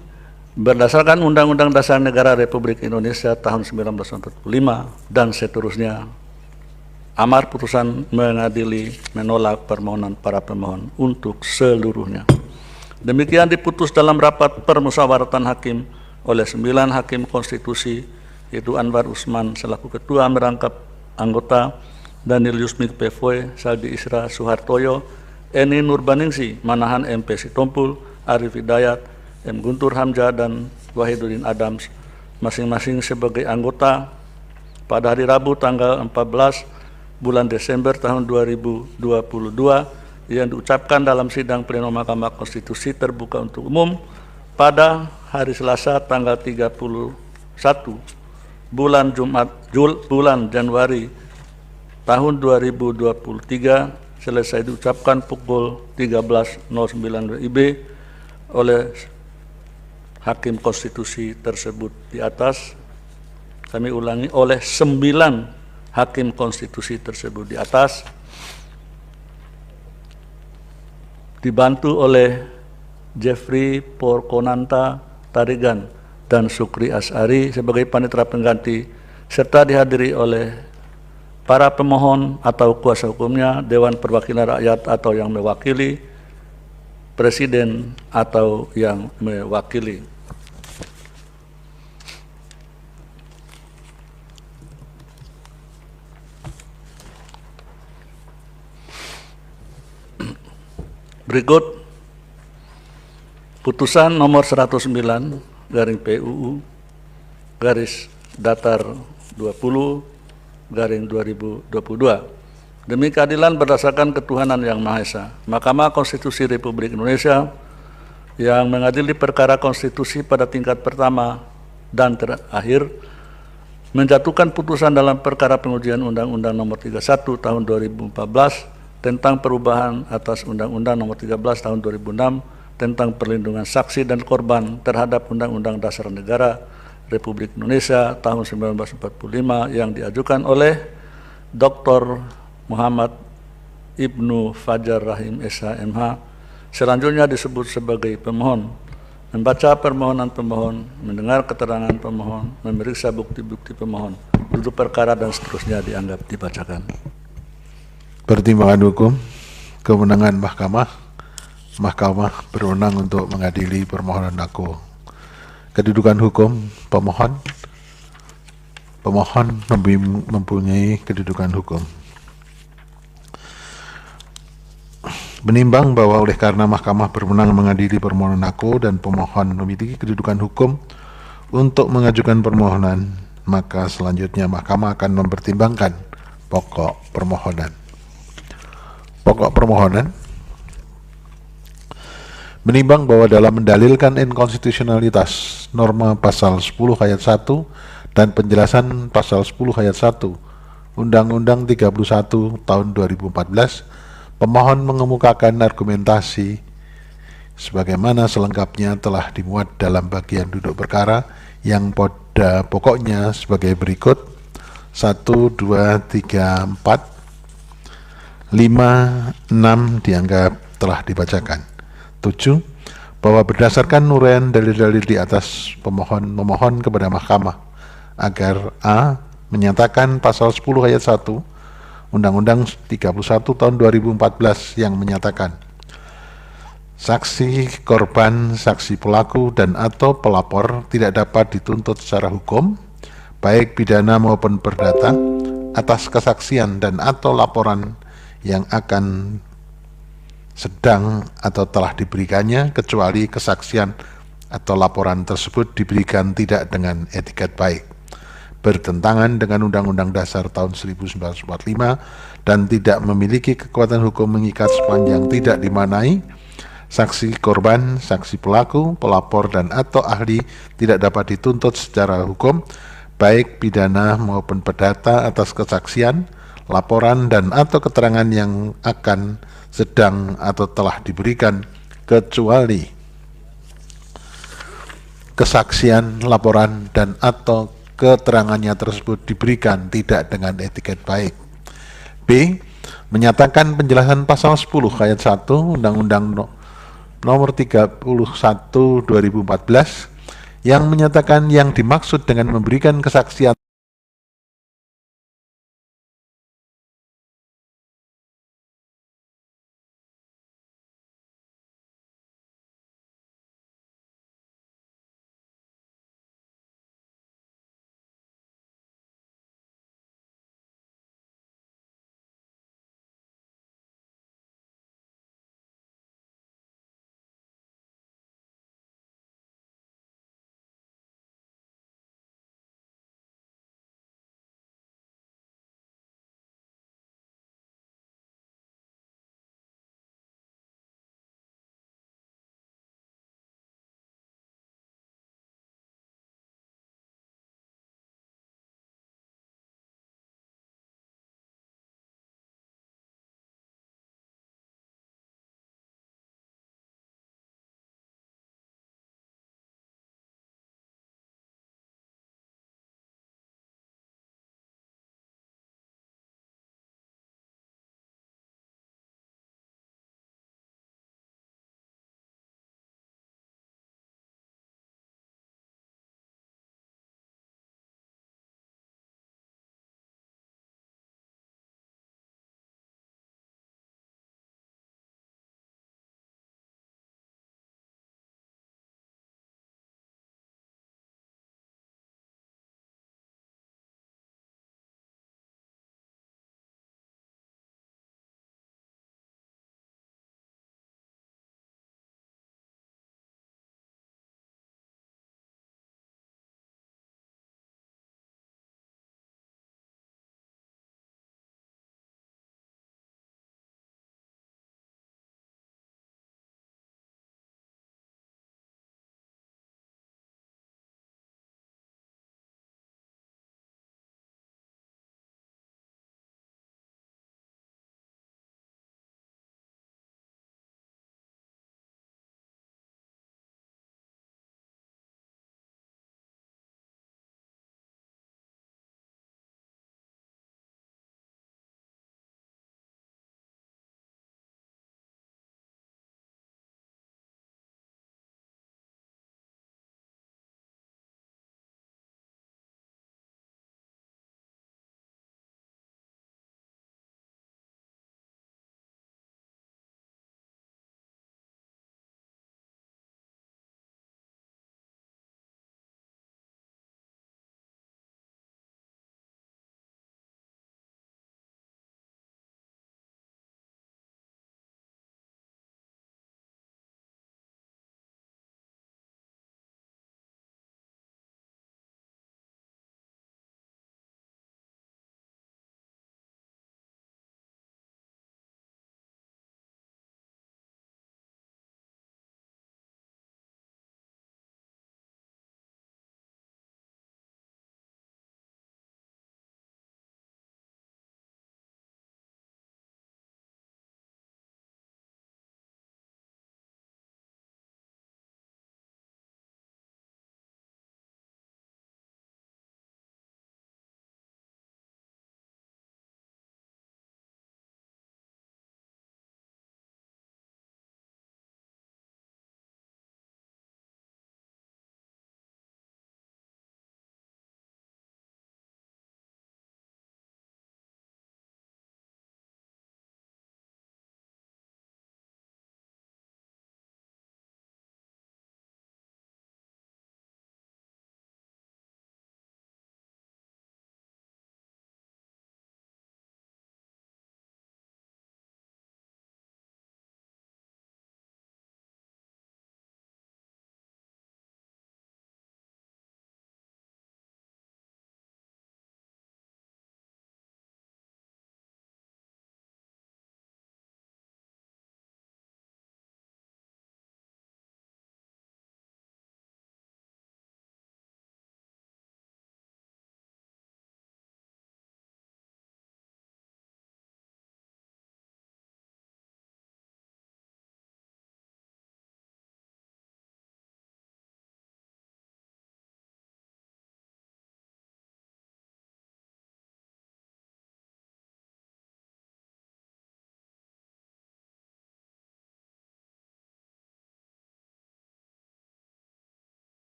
berdasarkan Undang-Undang Dasar Negara Republik Indonesia tahun 1945 dan seterusnya, amar putusan mengadili menolak permohonan para pemohon untuk seluruhnya. Demikian diputus dalam rapat permusyawaratan hakim oleh 9 hakim konstitusi, yaitu Anwar Usman selaku ketua, merangkap anggota Daniel Yusmik PFOE, Saldi Isra Suhartoyo, Eni Nurbaningsi, Manahan MP Sitompul, Arif Hidayat, M. Guntur Hamzah, dan Wahidudin Adams, masing-masing sebagai anggota pada hari Rabu tanggal 14 bulan Desember tahun 2022 yang diucapkan dalam sidang pleno Mahkamah Konstitusi terbuka untuk umum pada hari Selasa tanggal 31 bulan Januari tahun 2023 selesai diucapkan pukul 13.09 WIB oleh Hakim Konstitusi tersebut di atas. Kami ulangi, oleh 9 Hakim Konstitusi tersebut di atas, dibantu oleh Jeffrey Porkonanta Tarigan dan Sukri Asari sebagai panitera pengganti, serta dihadiri oleh para pemohon atau kuasa hukumnya, Dewan Perwakilan Rakyat atau yang mewakili, Presiden atau yang mewakili. Berikut putusan nomor 109 garing PUU garis datar 20 garing 2022. Demi keadilan berdasarkan ketuhanan yang Maha Esa, Mahkamah Konstitusi Republik Indonesia yang mengadili perkara konstitusi pada tingkat pertama dan terakhir menjatuhkan putusan dalam perkara pengujian Undang-Undang Nomor 31 Tahun 2014 tentang perubahan atas Undang-Undang Nomor 13 Tahun 2006 tentang perlindungan saksi dan korban terhadap Undang-Undang Dasar Negara Republik Indonesia tahun 1945 yang diajukan oleh Dr. Muhammad Ibnu Fajar Rahim SH MH, selanjutnya disebut sebagai pemohon, membaca permohonan pemohon, mendengar keterangan pemohon, memeriksa bukti-bukti pemohon, duduk perkara dan seterusnya dianggap dibacakan. Pertimbangan hukum, kewenangan Mahkamah Mahkamah berwenang untuk mengadili permohonan aku. Kedudukan hukum pemohon. Pemohon mempunyai kedudukan hukum. Menimbang bahwa oleh karena mahkamah berwenang mengadili permohonan aku dan pemohon memiliki kedudukan hukum untuk mengajukan permohonan, maka selanjutnya mahkamah akan mempertimbangkan pokok permohonan. Pokok permohonan menimbang bahwa dalam mendalilkan inkonstitusionalitas norma pasal 10 ayat 1 dan penjelasan pasal 10 ayat 1 Undang-Undang 31 tahun 2014, pemohon mengemukakan argumentasi sebagaimana selengkapnya telah dimuat dalam bagian duduk perkara yang pada pokoknya sebagai berikut: 1, 2, 3, 4, 5, 6 dianggap telah dibacakan. 7. Bahwa berdasarkan uraian dalil-dalil di atas, pemohon memohon kepada mahkamah agar a. menyatakan pasal 10 ayat 1 Undang-Undang 31 tahun 2014 yang menyatakan saksi korban, saksi pelaku, dan atau pelapor tidak dapat dituntut secara hukum, baik pidana maupun perdata, atas kesaksian dan atau laporan yang akan sedang atau telah diberikannya, kecuali kesaksian atau laporan tersebut diberikan tidak dengan etiket baik, bertentangan dengan Undang-Undang Dasar tahun 1945 dan tidak memiliki kekuatan hukum mengikat sepanjang tidak dimaknai. Saksi korban, saksi pelaku, pelapor, dan atau ahli tidak dapat dituntut secara hukum, baik pidana maupun perdata, atas kesaksian, laporan, dan atau keterangan yang akan sedang atau telah diberikan, kecuali kesaksian, laporan, dan atau keterangannya tersebut diberikan tidak dengan etiket baik. B. Menyatakan penjelasan pasal 10 ayat 1 Undang-Undang Nomor 31 2014 yang menyatakan yang dimaksud dengan memberikan kesaksian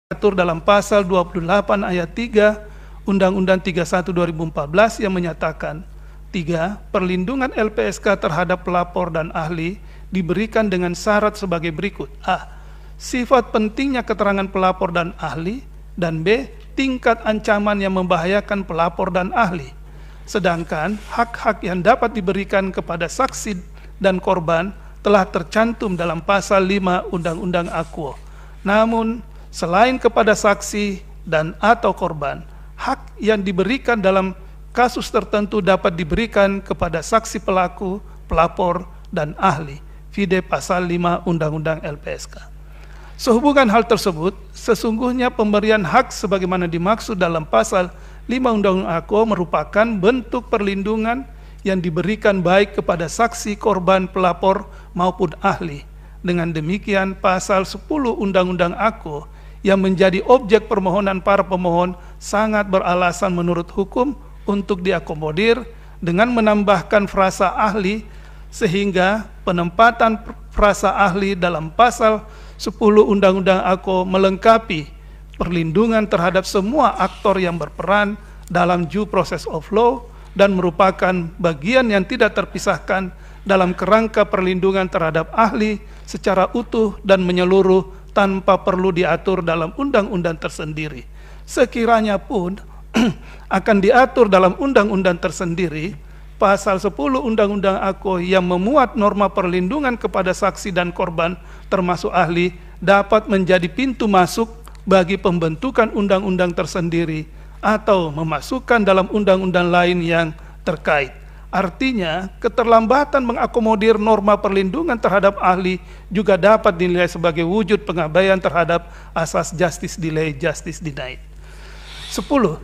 diatur dalam pasal 28 ayat 3 Undang-Undang 31 2014 yang menyatakan 3. Perlindungan LPSK terhadap pelapor dan ahli diberikan dengan syarat sebagai berikut. A. Sifat pentingnya keterangan pelapor dan ahli, dan B. Tingkat ancaman yang membahayakan pelapor dan ahli. Sedangkan hak-hak yang dapat diberikan kepada saksi dan korban telah tercantum dalam pasal 5 Undang-Undang Aquo. Namun, selain kepada saksi dan atau korban, hak yang diberikan dalam kasus tertentu dapat diberikan kepada saksi pelaku, pelapor, dan ahli. Vide pasal 5 Undang-Undang LPSK. Sehubungan hal tersebut, sesungguhnya pemberian hak sebagaimana dimaksud dalam pasal 5 Undang-Undang Aquo merupakan bentuk perlindungan yang diberikan baik kepada saksi, korban, pelapor, maupun ahli. Dengan demikian, pasal 10 Undang-Undang Aquo yang menjadi objek permohonan para pemohon sangat beralasan menurut hukum untuk diakomodir dengan menambahkan frasa ahli, sehingga penempatan frasa ahli dalam pasal 10 Undang-Undang Aquo melengkapi perlindungan terhadap semua aktor yang berperan dalam due process of law dan merupakan bagian yang tidak terpisahkan dalam kerangka perlindungan terhadap ahli secara utuh dan menyeluruh tanpa perlu diatur dalam undang-undang tersendiri. Sekiranya pun akan diatur dalam undang-undang tersendiri, pasal 10 Undang-Undang Aquo yang memuat norma perlindungan kepada saksi dan korban termasuk ahli dapat menjadi pintu masuk bagi pembentukan undang-undang tersendiri atau memasukkan dalam undang-undang lain yang terkait. Artinya, keterlambatan mengakomodir norma perlindungan terhadap ahli juga dapat dinilai sebagai wujud pengabaian terhadap asas justice delay, justice denied. 10.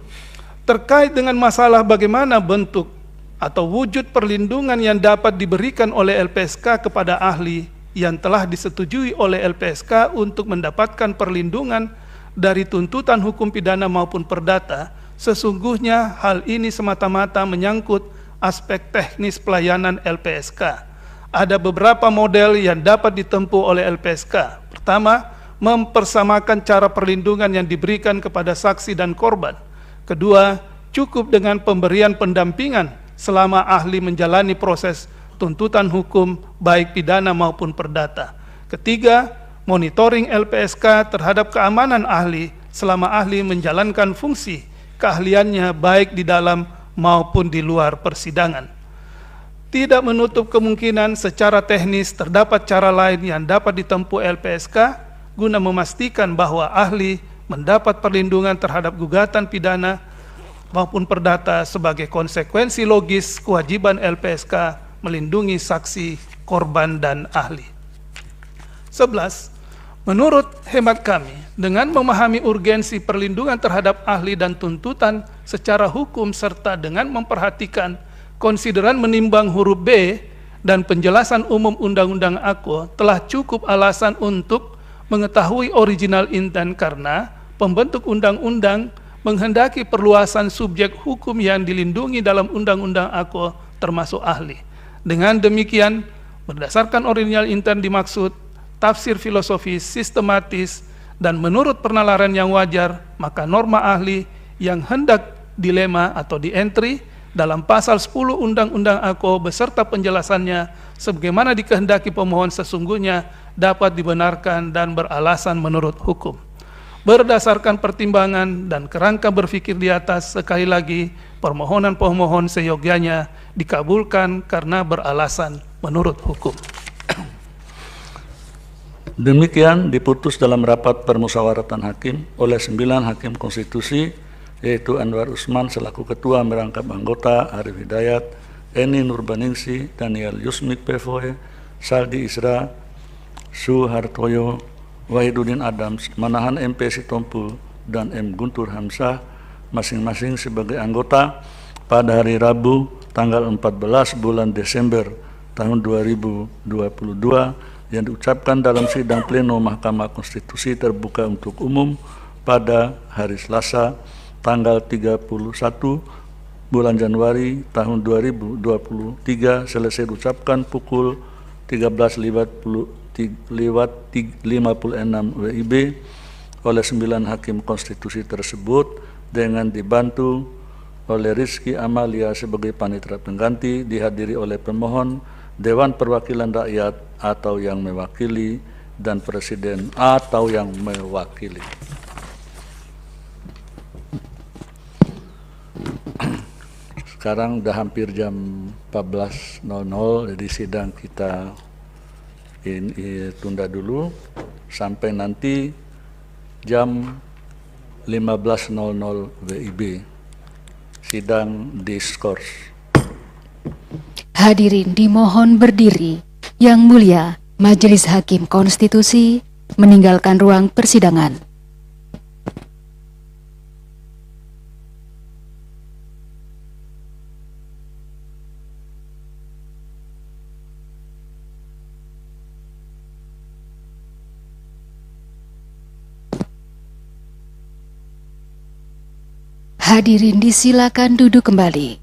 Terkait dengan masalah bagaimana bentuk atau wujud perlindungan yang dapat diberikan oleh LPSK kepada ahli yang telah disetujui oleh LPSK untuk mendapatkan perlindungan dari tuntutan hukum pidana maupun perdata, sesungguhnya hal ini semata-mata menyangkut aspek teknis pelayanan LPSK. Ada beberapa model yang dapat ditempuh oleh LPSK. Pertama, mempersamakan cara perlindungan yang diberikan kepada saksi dan korban. Kedua, cukup dengan pemberian pendampingan selama ahli menjalani proses tuntutan hukum baik pidana maupun perdata. Ketiga, monitoring LPSK terhadap keamanan ahli selama ahli menjalankan fungsi keahliannya baik di dalam maupun di luar persidangan. Tidak menutup kemungkinan secara teknis terdapat cara lain yang dapat ditempuh LPSK guna memastikan bahwa ahli mendapat perlindungan terhadap gugatan pidana maupun perdata sebagai konsekuensi logis kewajiban LPSK melindungi saksi, korban, dan ahli. 11. Menurut hemat kami, dengan memahami urgensi perlindungan terhadap ahli dan tuntutan secara hukum serta dengan memperhatikan konsideran menimbang huruf B dan penjelasan umum Undang-Undang Aquo, telah cukup alasan untuk mengetahui original intent karena pembentuk undang-undang menghendaki perluasan subjek hukum yang dilindungi dalam Undang-Undang Aquo termasuk ahli. Dengan demikian, berdasarkan original intent dimaksud tafsir filosofis, sistematis, dan menurut penalaran yang wajar, maka norma ahli yang hendak dilema atau di-entry dalam pasal 10 Undang-Undang Aquo beserta penjelasannya sebagaimana dikehendaki pemohon sesungguhnya dapat dibenarkan dan beralasan menurut hukum. Berdasarkan pertimbangan dan kerangka berpikir di atas, sekali lagi permohonan pemohon seyogyanya dikabulkan karena beralasan menurut hukum. Demikian diputus dalam rapat permusyawaratan hakim oleh 9 hakim konstitusi, yaitu Anwar Usman selaku ketua merangkap anggota, Arif Hidayat, Eni Nurbaningsi, Daniel Yusmik PFOE, Saldi Isra, Suhartoyo, Wahidudin Adams, Manahan MP Sitompu, dan M. Guntur Hamzah, masing-masing sebagai anggota pada hari Rabu tanggal 14 bulan Desember tahun 2022 yang diucapkan dalam sidang pleno Mahkamah Konstitusi terbuka untuk umum pada hari Selasa tanggal 31 bulan Januari tahun 2023 selesai diucapkan pukul 13.56 WIB oleh 9 hakim konstitusi tersebut dengan dibantu oleh Rizky Amalia sebagai panitera pengganti, dihadiri oleh pemohon, Dewan Perwakilan Rakyat atau yang mewakili, dan Presiden atau yang mewakili. Sekarang udah hampir jam 14.00, jadi sidang kita ini tunda dulu sampai nanti jam 15.00 WIB. Sidang diskors. Hadirin dimohon berdiri. Yang Mulia Majelis Hakim Konstitusi meninggalkan ruang persidangan. Hadirin disilakan duduk kembali.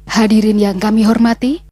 Hadirin yang kami hormati,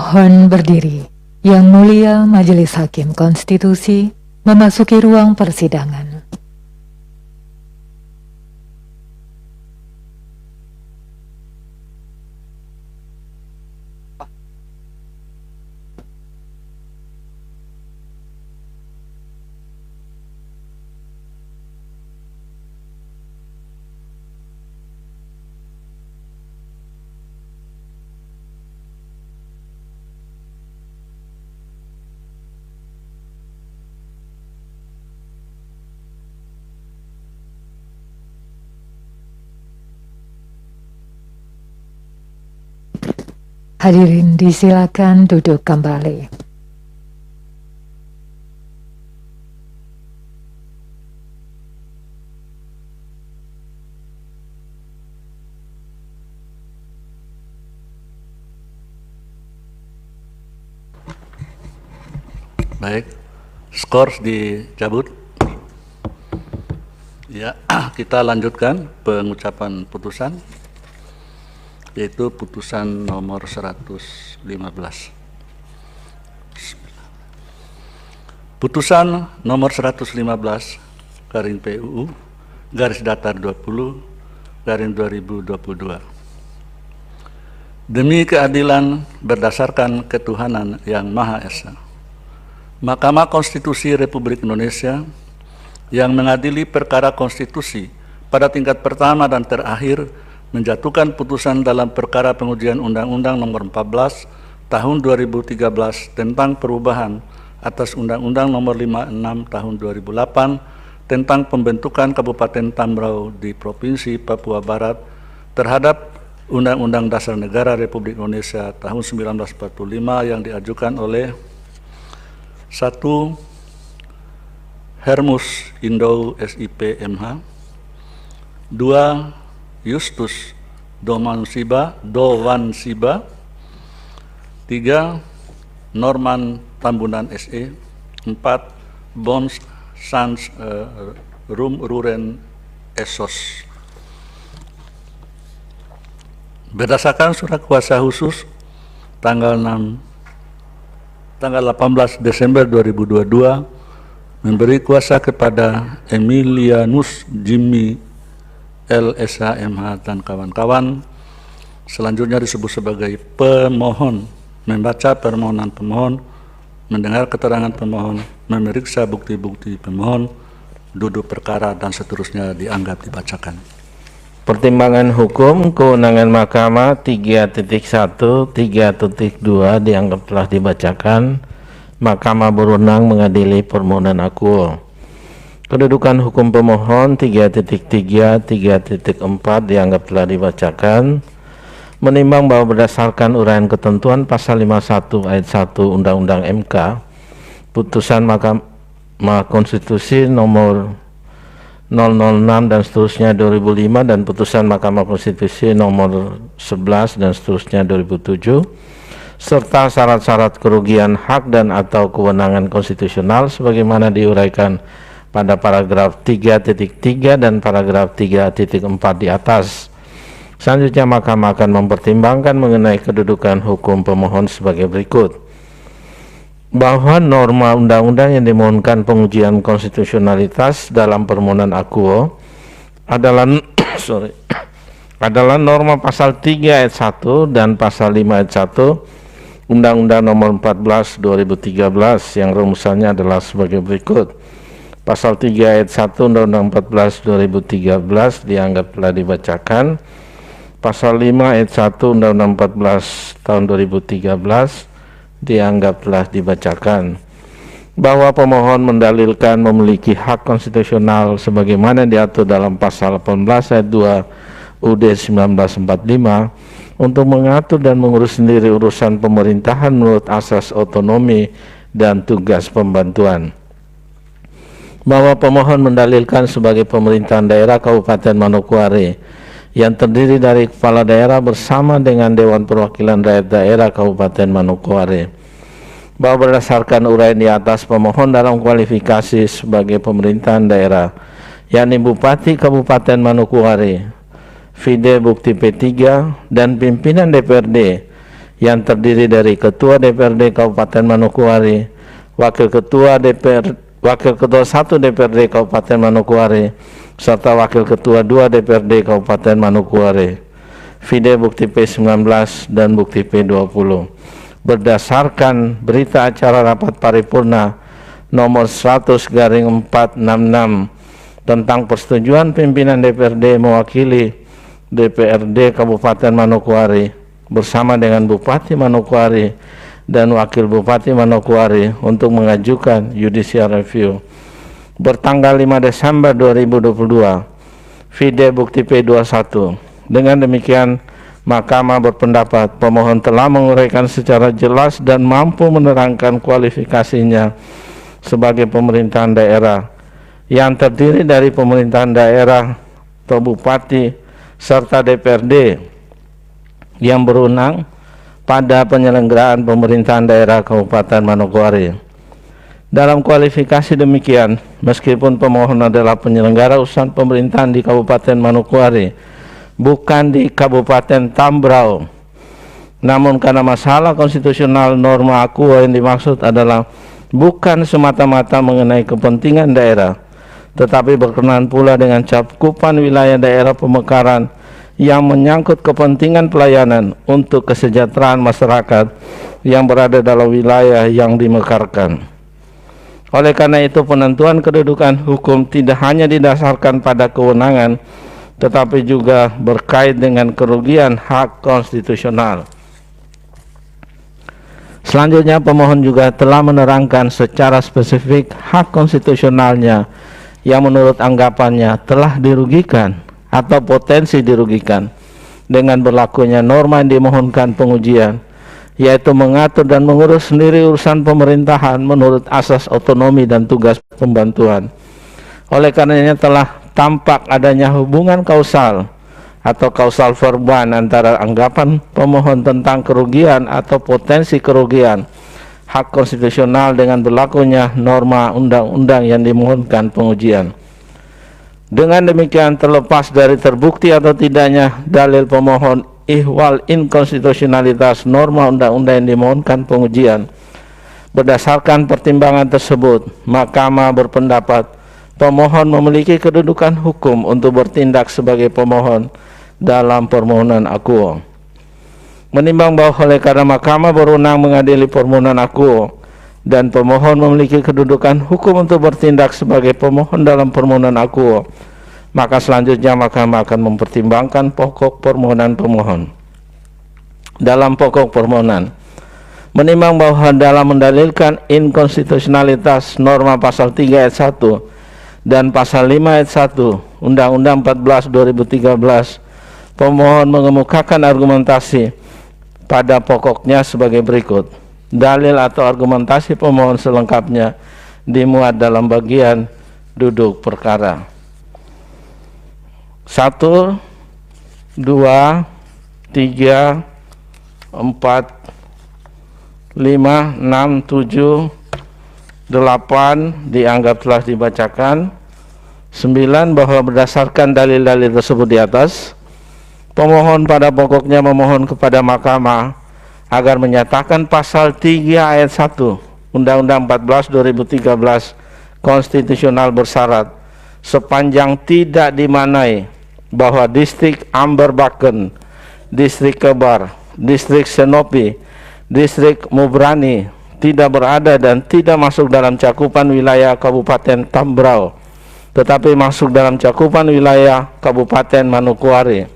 mohon berdiri. Yang Mulia Majelis Hakim Konstitusi memasuki ruang persidangan. Hadirin disilakan duduk kembali. Baik, skor dicabut. Ya, kita lanjutkan pengucapan putusan, yaitu putusan nomor 115. Putusan nomor 115 garing PUU garis datar 20 garing 2022. Demi keadilan berdasarkan ketuhanan yang Maha Esa, Mahkamah Konstitusi Republik Indonesia yang mengadili perkara konstitusi pada tingkat pertama dan terakhir menjatuhkan putusan dalam perkara pengujian Undang-Undang Nomor 14 Tahun 2013 tentang perubahan atas Undang-Undang Nomor 56 Tahun 2008 tentang pembentukan Kabupaten Tambrau di Provinsi Papua Barat terhadap Undang-Undang Dasar Negara Republik Indonesia tahun 1945 yang diajukan oleh 1. Hermus Indo SIP MH, 2. Justus Dowansiba, 3. Norman Tambunan SE, 4. Bons Sans Ruren Esos. Berdasarkan surat kuasa khusus tanggal 18 Desember 2022 memberi kuasa kepada Emilianus Jimmy LSH-MH dan kawan-kawan, selanjutnya disebut sebagai pemohon, membaca permohonan pemohon, mendengar keterangan pemohon, memeriksa bukti-bukti pemohon, duduk perkara, dan seterusnya dianggap dibacakan. Pertimbangan hukum kewenangan Mahkamah 3.1, 3.2 dianggap telah dibacakan. Mahkamah berwenang mengadili permohonan akuo. Kedudukan hukum pemohon 3.3, 3.4 dianggap telah dibacakan. Menimbang bahwa berdasarkan uraian ketentuan pasal 51 ayat 1 Undang-Undang MK, putusan Mahkamah Konstitusi nomor 006 dan seterusnya 2005 dan putusan Mahkamah Konstitusi nomor 11 dan seterusnya 2007 serta syarat-syarat kerugian hak dan atau kewenangan konstitusional sebagaimana diuraikan pada paragraf 3.3 dan paragraf 3.4 di atas. Selanjutnya Mahkamah akan mempertimbangkan mengenai kedudukan hukum pemohon sebagai berikut. Bahwa norma undang-undang yang dimohonkan pengujian konstitusionalitas dalam permohonan akuo adalah adalah norma pasal 3 ayat 1 dan pasal 5 ayat 1 Undang-Undang Nomor 14 2013 yang rumusannya adalah sebagai berikut. Pasal 3 ayat 1 Undang-Undang 14 2013 dianggap telah dibacakan. Pasal 5 ayat 1 Undang-Undang 14 tahun 2013 dianggap telah dibacakan. Bahwa pemohon mendalilkan memiliki hak konstitusional sebagaimana diatur dalam pasal 18 ayat 2 UUD 1945 untuk mengatur dan mengurus sendiri urusan pemerintahan menurut asas otonomi dan tugas pembantuan. Bahwa pemohon mendalilkan sebagai pemerintahan daerah Kabupaten Manokwari yang terdiri dari kepala daerah bersama dengan Dewan Perwakilan Rakyat Daerah Kabupaten Manokwari. Bahwa berdasarkan uraian di atas, pemohon dalam kualifikasi sebagai pemerintahan daerah, yakni Bupati Kabupaten Manokwari, Fide Bukti P3, dan pimpinan DPRD yang terdiri dari Ketua DPRD Kabupaten Manokwari, Wakil Ketua 1 DPRD Kabupaten Manokwari, serta Wakil Ketua 2 DPRD Kabupaten Manokwari, Fide Bukti P19 dan Bukti P20. Berdasarkan berita acara rapat paripurna nomor 100/466 tentang persetujuan pimpinan DPRD mewakili DPRD Kabupaten Manokwari bersama dengan Bupati Manokwari dan Wakil Bupati Manokwari untuk mengajukan judicial review. Bertanggal 5 Desember 2022, Fide Bukti P21. Dengan demikian, Mahkamah berpendapat pemohon telah menguraikan secara jelas dan mampu menerangkan kualifikasinya sebagai pemerintahan daerah yang terdiri dari pemerintahan daerah atau bupati serta DPRD yang berwenang pada penyelenggaraan pemerintahan daerah Kabupaten Manokwari. Dalam kualifikasi demikian, meskipun pemohon adalah penyelenggara urusan pemerintahan di Kabupaten Manokwari, bukan di Kabupaten Tambrau, namun karena masalah konstitusional norma akuo yang dimaksud adalah bukan semata-mata mengenai kepentingan daerah, tetapi berkenaan pula dengan cakupan wilayah daerah pemekaran yang menyangkut kepentingan pelayanan untuk kesejahteraan masyarakat yang berada dalam wilayah yang dimekarkan. Oleh karena itu, penentuan kedudukan hukum tidak hanya didasarkan pada kewenangan, tetapi juga berkait dengan kerugian hak konstitusional. Selanjutnya, pemohon juga telah menerangkan secara spesifik hak konstitusionalnya yang menurut anggapannya telah dirugikan atau potensi dirugikan dengan berlakunya norma yang dimohonkan pengujian, yaitu mengatur dan mengurus sendiri urusan pemerintahan menurut asas otonomi dan tugas pembantuan. Oleh karenanya telah tampak adanya hubungan kausal atau kausal verban antara anggapan pemohon tentang kerugian atau potensi kerugian hak konstitusional dengan berlakunya norma undang-undang yang dimohonkan pengujian. Dengan demikian, terlepas dari terbukti atau tidaknya dalil pemohon ihwal inkonstitusionalitas norma undang-undang yang dimohonkan pengujian, berdasarkan pertimbangan tersebut, Mahkamah berpendapat pemohon memiliki kedudukan hukum untuk bertindak sebagai pemohon dalam permohonan akuo. Menimbang bahwa oleh karena Mahkamah berwenang mengadili permohonan akuo dan pemohon memiliki kedudukan hukum untuk bertindak sebagai pemohon dalam permohonan akuo, maka selanjutnya Mahkamah akan mempertimbangkan pokok permohonan pemohon. Dalam pokok permohonan, menimbang bahwa dalam mendalilkan inkonstitusionalitas norma pasal 3 ayat 1 dan pasal 5 ayat 1 Undang-Undang 14 2013, pemohon mengemukakan argumentasi pada pokoknya sebagai berikut. Dalil atau argumentasi pemohon selengkapnya dimuat dalam bagian duduk perkara. 1, 2, 3, 4, 5, 6, 7, 8 dianggap telah dibacakan. 9, bahwa berdasarkan dalil-dalil tersebut di atas, pemohon pada pokoknya memohon kepada Mahkamah agar menyatakan pasal 3 ayat 1 Undang-Undang 14 2013 konstitusional bersyarat sepanjang tidak dimanai bahwa distrik Amberbaken, distrik Kebar, distrik Senopi, distrik Mubrani tidak berada dan tidak masuk dalam cakupan wilayah Kabupaten Tambrau, tetapi masuk dalam cakupan wilayah Kabupaten Manokwari.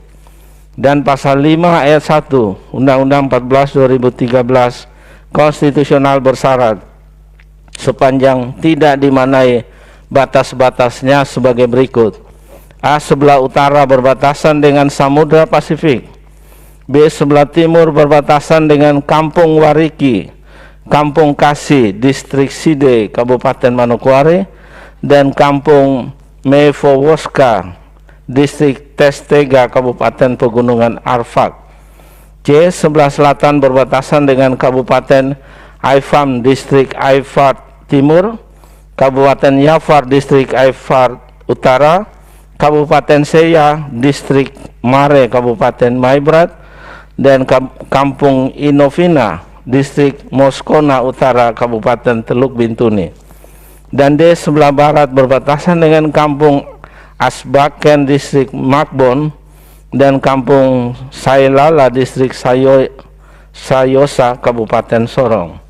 Dan pasal 5 ayat 1 Undang-Undang 14 2013 konstitusional bersyarat sepanjang tidak dimanai batas-batasnya sebagai berikut. A. Sebelah utara berbatasan dengan Samudra Pasifik. B. Sebelah timur berbatasan dengan Kampung Wariki, Kampung Kasih, distrik Side, Kabupaten Manokwari, dan Kampung Mefowoska, distrik Testega, Kabupaten Pegunungan Arfak. C. Sebelah selatan berbatasan dengan Kabupaten Aifam, distrik Aifat Timur, Kabupaten Yafar, distrik Aifat Utara, Kabupaten Seya, distrik Mare, Kabupaten Maibrat, dan Kampung Inovina, distrik Moskona Utara, Kabupaten Teluk Bintuni. Dan D. Sebelah barat berbatasan dengan Kampung Asbaken, distrik Makbon, dan Kampung Sailala, distrik Sayosa, Kabupaten Sorong.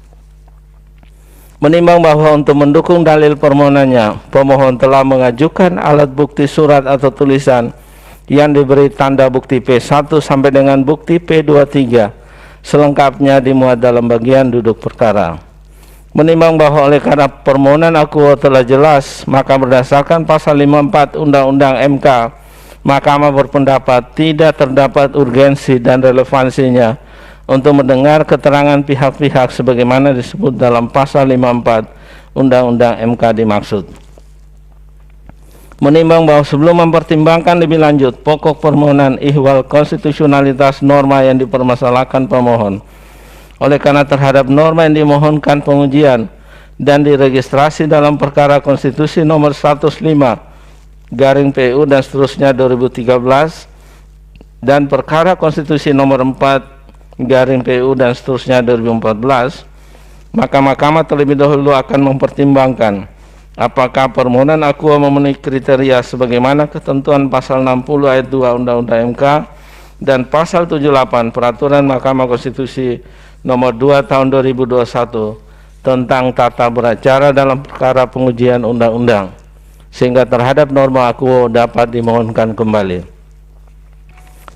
Menimbang bahwa untuk mendukung dalil permohonannya, pemohon telah mengajukan alat bukti surat atau tulisan yang diberi tanda bukti P1 sampai dengan bukti P23, selengkapnya dimuat dalam bagian duduk perkara. Menimbang bahwa oleh karena permohonan akuo telah jelas, maka berdasarkan pasal 54 Undang-Undang MK Mahkamah berpendapat tidak terdapat urgensi dan relevansinya untuk mendengar keterangan pihak-pihak sebagaimana disebut dalam pasal 54 Undang-Undang MK dimaksud. Menimbang bahwa sebelum mempertimbangkan lebih lanjut pokok permohonan ihwal konstitusionalitas norma yang dipermasalahkan pemohon, oleh karena terhadap norma yang dimohonkan pengujian dan diregistrasi dalam perkara konstitusi nomor 105/PU dan seterusnya 2013 dan perkara konstitusi nomor 4/PU dan seterusnya 2014, maka Mahkamah terlebih dahulu akan mempertimbangkan apakah permohonan akuo memenuhi kriteria sebagaimana ketentuan pasal 60 ayat 2 Undang-Undang MK dan pasal 78 Peraturan Mahkamah Konstitusi nomor 2 tahun 2021 tentang tata beracara dalam perkara pengujian undang-undang, sehingga terhadap norma akuo dapat dimohonkan kembali.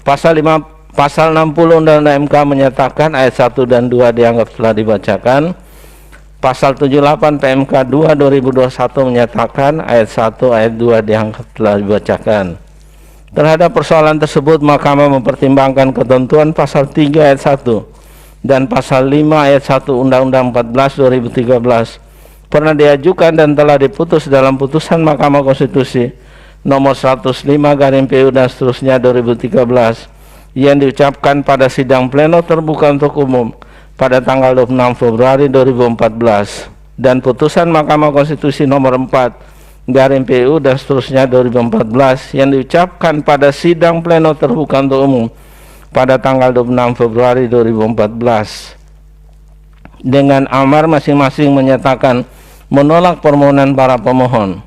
Pasal 60 Undang-Undang MK menyatakan ayat 1 dan 2 dianggap telah dibacakan. Pasal 78 PMK 2 2021 menyatakan ayat 1 ayat 2 dianggap telah dibacakan. Terhadap persoalan tersebut, Mahkamah mempertimbangkan ketentuan pasal 3 ayat 1 dan pasal 5 ayat 1 Undang-Undang 14 2013 pernah diajukan dan telah diputus dalam putusan Mahkamah Konstitusi nomor 105/PU dan seterusnya 2013 yang diucapkan pada sidang pleno terbuka untuk umum pada tanggal 26 Februari 2014 dan putusan Mahkamah Konstitusi nomor 4/PU dan seterusnya 2014 yang diucapkan pada sidang pleno terbuka untuk umum pada tanggal 26 Februari 2014 dengan amar masing-masing menyatakan menolak permohonan para pemohon.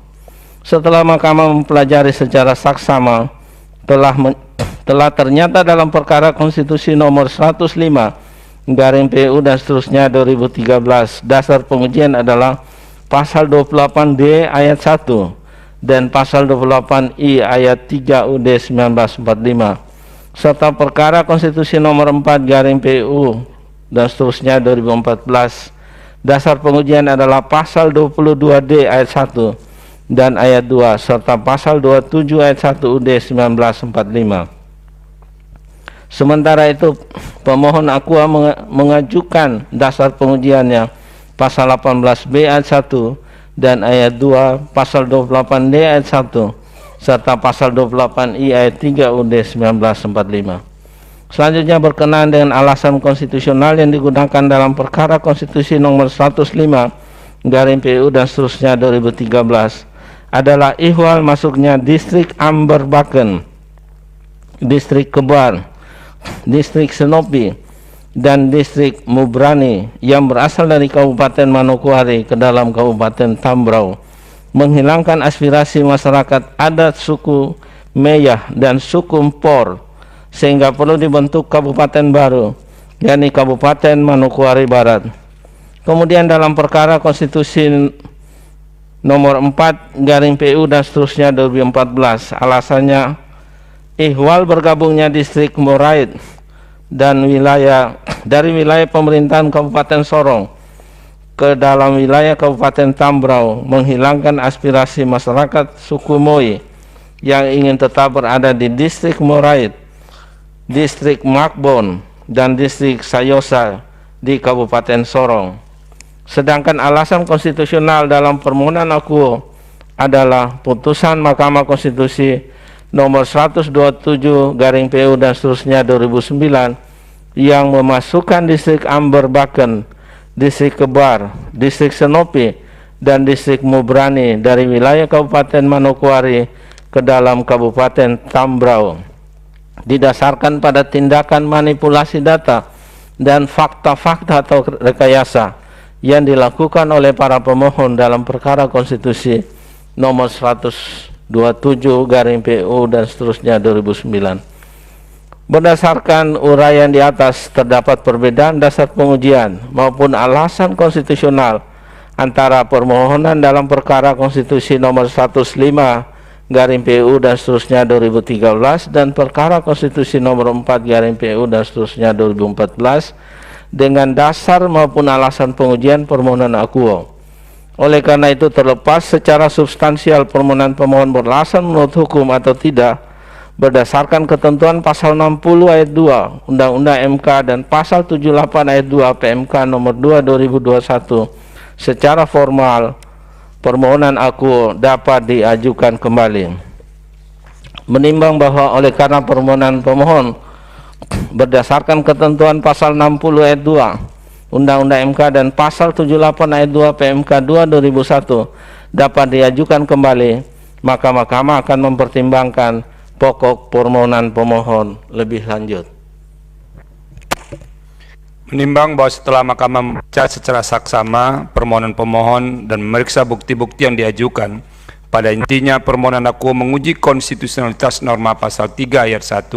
Setelah Mahkamah mempelajari secara saksama, telah ternyata dalam perkara konstitusi nomor 105/PU dan seterusnya 2013 dasar pengujian adalah pasal 28D ayat 1 dan pasal 28I ayat 3 UD 1945 serta perkara konstitusi nomor 4/PU dan seterusnya 2014 dasar pengujian adalah pasal 22D ayat 1 dan ayat 2 serta pasal 27 ayat 1 UD 1945. Sementara itu, pemohon akua mengajukan dasar pengujiannya pasal 18B ayat 1 dan ayat 2, pasal 28D ayat 1 serta pasal 28I ayat 3 UD 1945. Selanjutnya, berkenaan dengan alasan konstitusional yang digunakan dalam perkara konstitusi nomor 105/PU dan seterusnya 2013 adalah ihwal masuknya distrik Amberbaken, distrik Kebar, distrik Senopi, dan distrik Mubrani yang berasal dari Kabupaten Manokwari ke dalam Kabupaten Tambrau, menghilangkan aspirasi masyarakat adat suku Meyah dan suku Mpor, sehingga perlu dibentuk kabupaten baru, yakni Kabupaten Manokwari Barat. Kemudian dalam perkara konstitusi nomor 4/PU dan seterusnya 2014, alasannya ihwal bergabungnya distrik Morait dan dari wilayah pemerintahan Kabupaten Sorong ke dalam wilayah Kabupaten Tambrau, menghilangkan aspirasi masyarakat suku Moi yang ingin tetap berada di distrik Morait, distrik Makbon, dan distrik Sayosa di Kabupaten Sorong. Sedangkan alasan konstitusional dalam permohonan akuo adalah putusan Mahkamah Konstitusi nomor 127/PU dan seterusnya 2009 yang memasukkan distrik Amberbaken, distrik Kebar, distrik Senopi, dan distrik Mubrani dari wilayah Kabupaten Manokwari ke dalam Kabupaten Tambrau didasarkan pada tindakan manipulasi data dan fakta-fakta atau rekayasa yang dilakukan oleh para pemohon dalam perkara konstitusi nomor 127/PU dan seterusnya 2009. Berdasarkan uraian di atas, terdapat perbedaan dasar pengujian maupun alasan konstitusional antara permohonan dalam perkara konstitusi nomor 105/PU dan seterusnya 2013 dan perkara konstitusi nomor 4/PU dan seterusnya 2014 dengan dasar maupun alasan pengujian permohonan akuo. Oleh karena itu, terlepas secara substansial permohonan pemohon beralasan menurut hukum atau tidak, berdasarkan ketentuan pasal 60 ayat 2 Undang-Undang MK dan pasal 78 ayat 2 PMK nomor 2 2021 secara formal, permohonan aku dapat diajukan kembali. Menimbang bahwa oleh karena permohonan pemohon berdasarkan ketentuan pasal 60 ayat 2 Undang-Undang MK dan pasal 78 ayat 2 PMK 2 2001 dapat diajukan kembali, maka Mahkamah akan mempertimbangkan pokok permohonan pemohon lebih lanjut. Menimbang bahwa setelah Mahkamah membaca secara saksama permohonan pemohon dan memeriksa bukti-bukti yang diajukan, pada intinya permohonan aku menguji konstitusionalitas norma pasal 3 ayat 1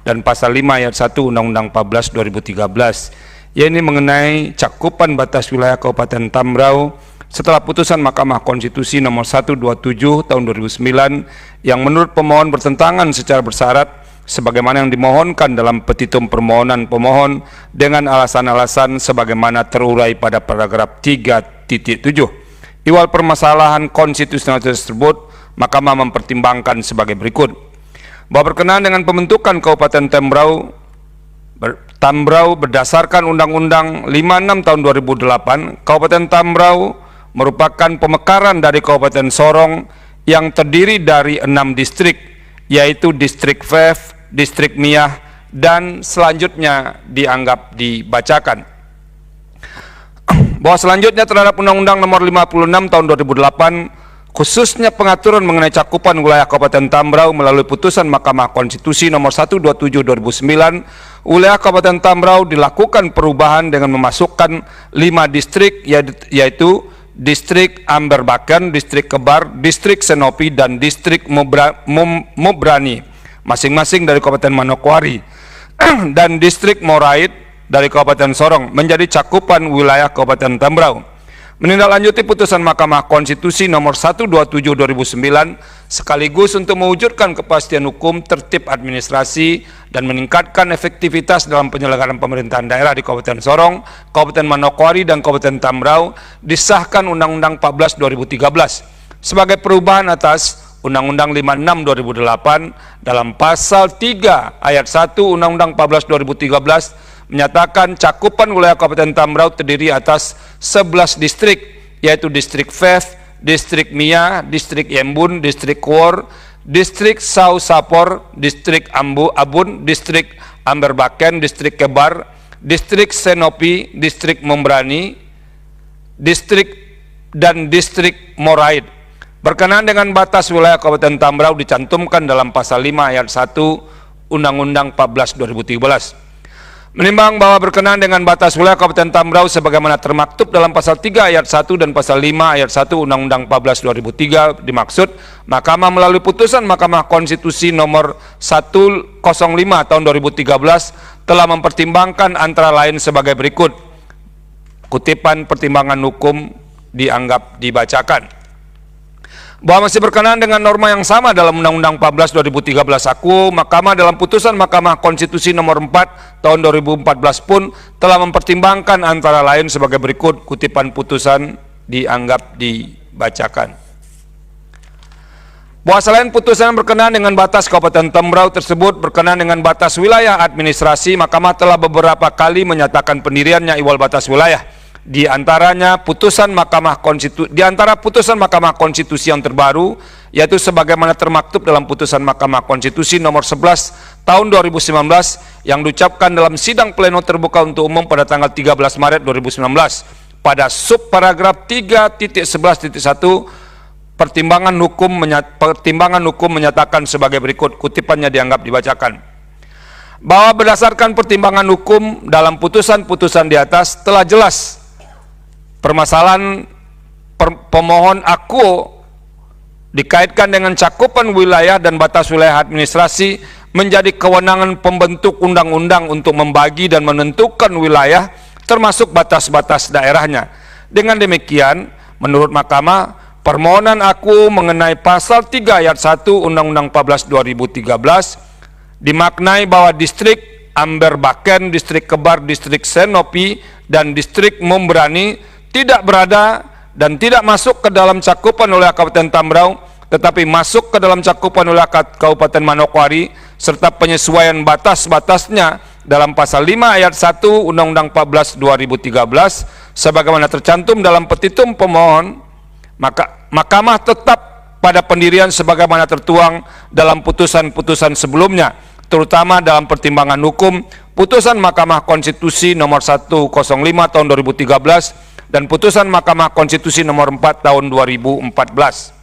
dan pasal 5 ayat 1 Undang-Undang 14 2013, yaitu mengenai cakupan batas wilayah Kabupaten Tambrau setelah putusan Mahkamah Konstitusi nomor 127 tahun 2009 yang menurut pemohon bertentangan secara bersyarat sebagaimana yang dimohonkan dalam petitum permohonan pemohon dengan alasan-alasan sebagaimana terurai pada paragraf 3.7. Iwal permasalahan konstitusional tersebut, Mahkamah mempertimbangkan sebagai berikut. Bahwa berkenaan dengan pembentukan Kabupaten Tambrau berdasarkan Undang-Undang 56 tahun 2008, Kabupaten Tambrau merupakan pemekaran dari Kabupaten Sorong yang terdiri dari 6 distrik, yaitu Distrik Vev, Distrik Miyah, dan selanjutnya dianggap dibacakan. Bahwa selanjutnya terhadap Undang-Undang nomor 56 tahun 2008, khususnya pengaturan mengenai cakupan wilayah Kabupaten Tambrau melalui putusan Mahkamah Konstitusi nomor 127 2009, wilayah Kabupaten Tambrau dilakukan perubahan dengan memasukkan 5 distrik, yaitu Distrik Amberbaken, Distrik Kebar, Distrik Senopi, dan Distrik Mobrani, masing-masing dari Kabupaten Manokwari, dan Distrik Morait dari Kabupaten Sorong menjadi cakupan wilayah Kabupaten Tambrau. Menindaklanjuti putusan Mahkamah Konstitusi nomor 127 2009 sekaligus untuk mewujudkan kepastian hukum, tertib administrasi, dan meningkatkan efektivitas dalam penyelenggaraan pemerintahan daerah di Kabupaten Sorong, Kabupaten Manokwari, dan Kabupaten Tambrau, disahkan Undang-Undang 14 2013 sebagai perubahan atas Undang-Undang 56 2008 dalam pasal 3 ayat 1 Undang-Undang 14 2013 menyatakan cakupan wilayah Kabupaten Tambrau terdiri atas 11 distrik, yaitu Distrik Vev, Distrik Miyah, Distrik Yembun, Distrik Kuor, Distrik Sau Sapor, Distrik Abun, Distrik Amberbaken, Distrik Kebar, Distrik Senopi, Distrik Membrani, dan Distrik Morait. Berkenaan dengan batas wilayah Kabupaten Tambrau dicantumkan dalam pasal 5 ayat 1 Undang-Undang 14 2013. Menimbang bahwa berkenaan dengan batas wilayah Kabupaten Tambrau sebagaimana termaktub dalam pasal 3 ayat 1 dan pasal 5 ayat 1 Undang-Undang 14 2003 dimaksud, Mahkamah melalui putusan Mahkamah Konstitusi nomor 105 tahun 2013 telah mempertimbangkan antara lain sebagai berikut. Kutipan pertimbangan hukum dianggap dibacakan. Bahwa masih berkenaan dengan norma yang sama dalam Undang-Undang 14 2013 aku, Mahkamah dalam putusan Mahkamah Konstitusi nomor 4 tahun 2014 pun telah mempertimbangkan antara lain sebagai berikut. Kutipan putusan dianggap dibacakan. Bahwa selain putusan berkenaan dengan batas Kabupaten Tambrau tersebut berkenaan dengan batas wilayah administrasi, Mahkamah telah beberapa kali menyatakan pendiriannya iwal batas wilayah. Di antara putusan Mahkamah Konstitusi yang terbaru, yaitu sebagaimana termaktub dalam putusan Mahkamah Konstitusi nomor 11 tahun 2019 yang diucapkan dalam sidang pleno terbuka untuk umum pada tanggal 13 Maret 2019 pada subparagraf 3.11.1 pertimbangan hukum menyatakan sebagai berikut. Kutipannya dianggap dibacakan. Bahwa berdasarkan pertimbangan hukum dalam putusan-putusan di atas telah jelas permasalahan pemohon aku dikaitkan dengan cakupan wilayah dan batas wilayah administrasi menjadi kewenangan pembentuk undang-undang untuk membagi dan menentukan wilayah termasuk batas-batas daerahnya. Dengan demikian, menurut Mahkamah, permohonan aku mengenai pasal 3 ayat 1 Undang-Undang 14 2013 dimaknai bahwa Distrik Amberbaken, Distrik Kebar, Distrik Senopi, dan Distrik Membrani tidak berada dan tidak masuk ke dalam cakupan wilayah Kabupaten Tambrau, tetapi masuk ke dalam cakupan wilayah Kabupaten Manokwari serta penyesuaian batas-batasnya dalam pasal 5 ayat 1 Undang-Undang 14 2013 sebagaimana tercantum dalam petitum pemohon, maka Mahkamah tetap pada pendirian sebagaimana tertuang dalam putusan-putusan sebelumnya, terutama dalam pertimbangan hukum putusan Mahkamah Konstitusi nomor 105 tahun 2013 dan putusan Mahkamah Konstitusi nomor 4 tahun 2014.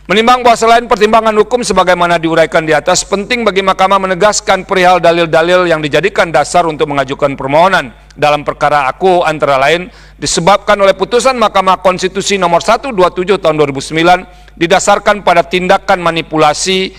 Menimbang bahwa selain pertimbangan hukum sebagaimana diuraikan di atas, penting bagi Mahkamah menegaskan perihal dalil-dalil yang dijadikan dasar untuk mengajukan permohonan dalam perkara aku antara lain disebabkan oleh putusan Mahkamah Konstitusi nomor 127 tahun 2009 didasarkan pada tindakan manipulasi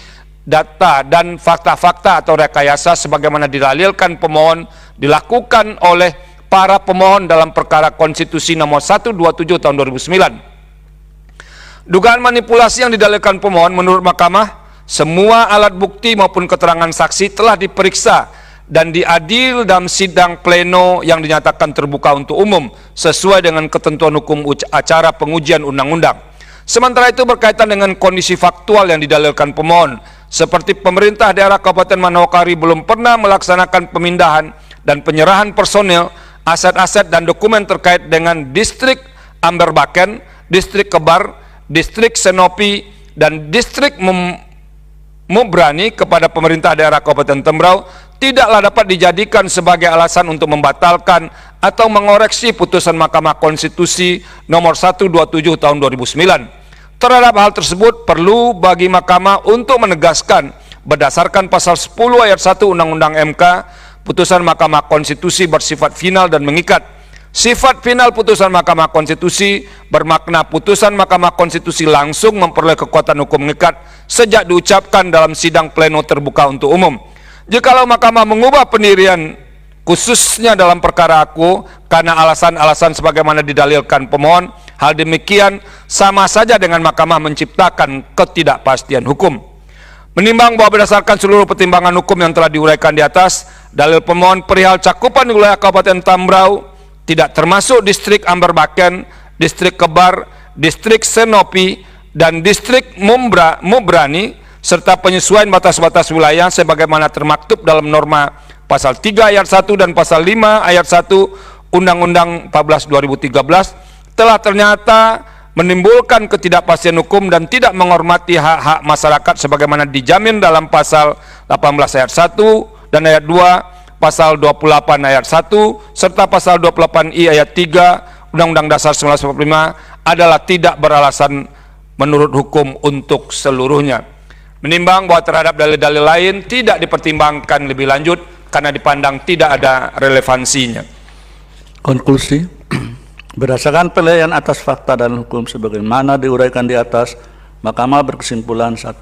data dan fakta-fakta atau rekayasa sebagaimana didalilkan pemohon dilakukan oleh para pemohon dalam perkara konstitusi nomor 127 tahun 2009. Dugaan manipulasi yang didalilkan pemohon menurut Mahkamah, semua alat bukti maupun keterangan saksi telah diperiksa dan diadil dalam sidang pleno yang dinyatakan terbuka untuk umum sesuai dengan ketentuan hukum acara pengujian undang-undang. Sementara itu berkaitan dengan kondisi faktual yang didalilkan pemohon, seperti pemerintah daerah Kabupaten Manokwari belum pernah melaksanakan pemindahan dan penyerahan personil, aset-aset dan dokumen terkait dengan distrik Amberbaken, distrik Kebar, distrik Senopi, dan distrik Mubrani kepada pemerintah daerah Kabupaten Tembrau tidaklah dapat dijadikan sebagai alasan untuk membatalkan atau mengoreksi putusan Mahkamah Konstitusi nomor 127 tahun 2009. Terhadap hal tersebut perlu bagi Mahkamah untuk menegaskan berdasarkan pasal 10 ayat 1 Undang-Undang MK, putusan Mahkamah Konstitusi bersifat final dan mengikat. Sifat final putusan Mahkamah Konstitusi bermakna putusan Mahkamah Konstitusi langsung memperoleh kekuatan hukum mengikat sejak diucapkan dalam sidang pleno terbuka untuk umum. Jikalau Mahkamah mengubah pendirian khususnya dalam perkara aku karena alasan-alasan sebagaimana didalilkan pemohon, hal demikian sama saja dengan Mahkamah menciptakan ketidakpastian hukum. Menimbang bahwa berdasarkan seluruh pertimbangan hukum yang telah diuraikan di atas, dalil pemohon perihal cakupan wilayah Kabupaten Tambrau tidak termasuk distrik Amberbaken, distrik Kebar, distrik Senopi, dan distrik Mubrani, serta penyesuaian batas-batas wilayah sebagaimana termaktub dalam norma pasal 3 ayat 1 dan pasal 5 ayat 1 Undang-Undang 14 2013 telah ternyata menimbulkan ketidakpastian hukum dan tidak menghormati hak-hak masyarakat sebagaimana dijamin dalam pasal 18 ayat 1 dan ayat 2, pasal 28 ayat 1 serta pasal 28I ayat 3 Undang-Undang Dasar 1945 adalah tidak beralasan menurut hukum untuk seluruhnya. Menimbang bahwa terhadap dalil-dalil lain tidak dipertimbangkan lebih lanjut karena dipandang tidak ada relevansinya. Konklusi, berdasarkan penilaian atas fakta dan hukum sebagaimana diuraikan di atas, Mahkamah berkesimpulan 1.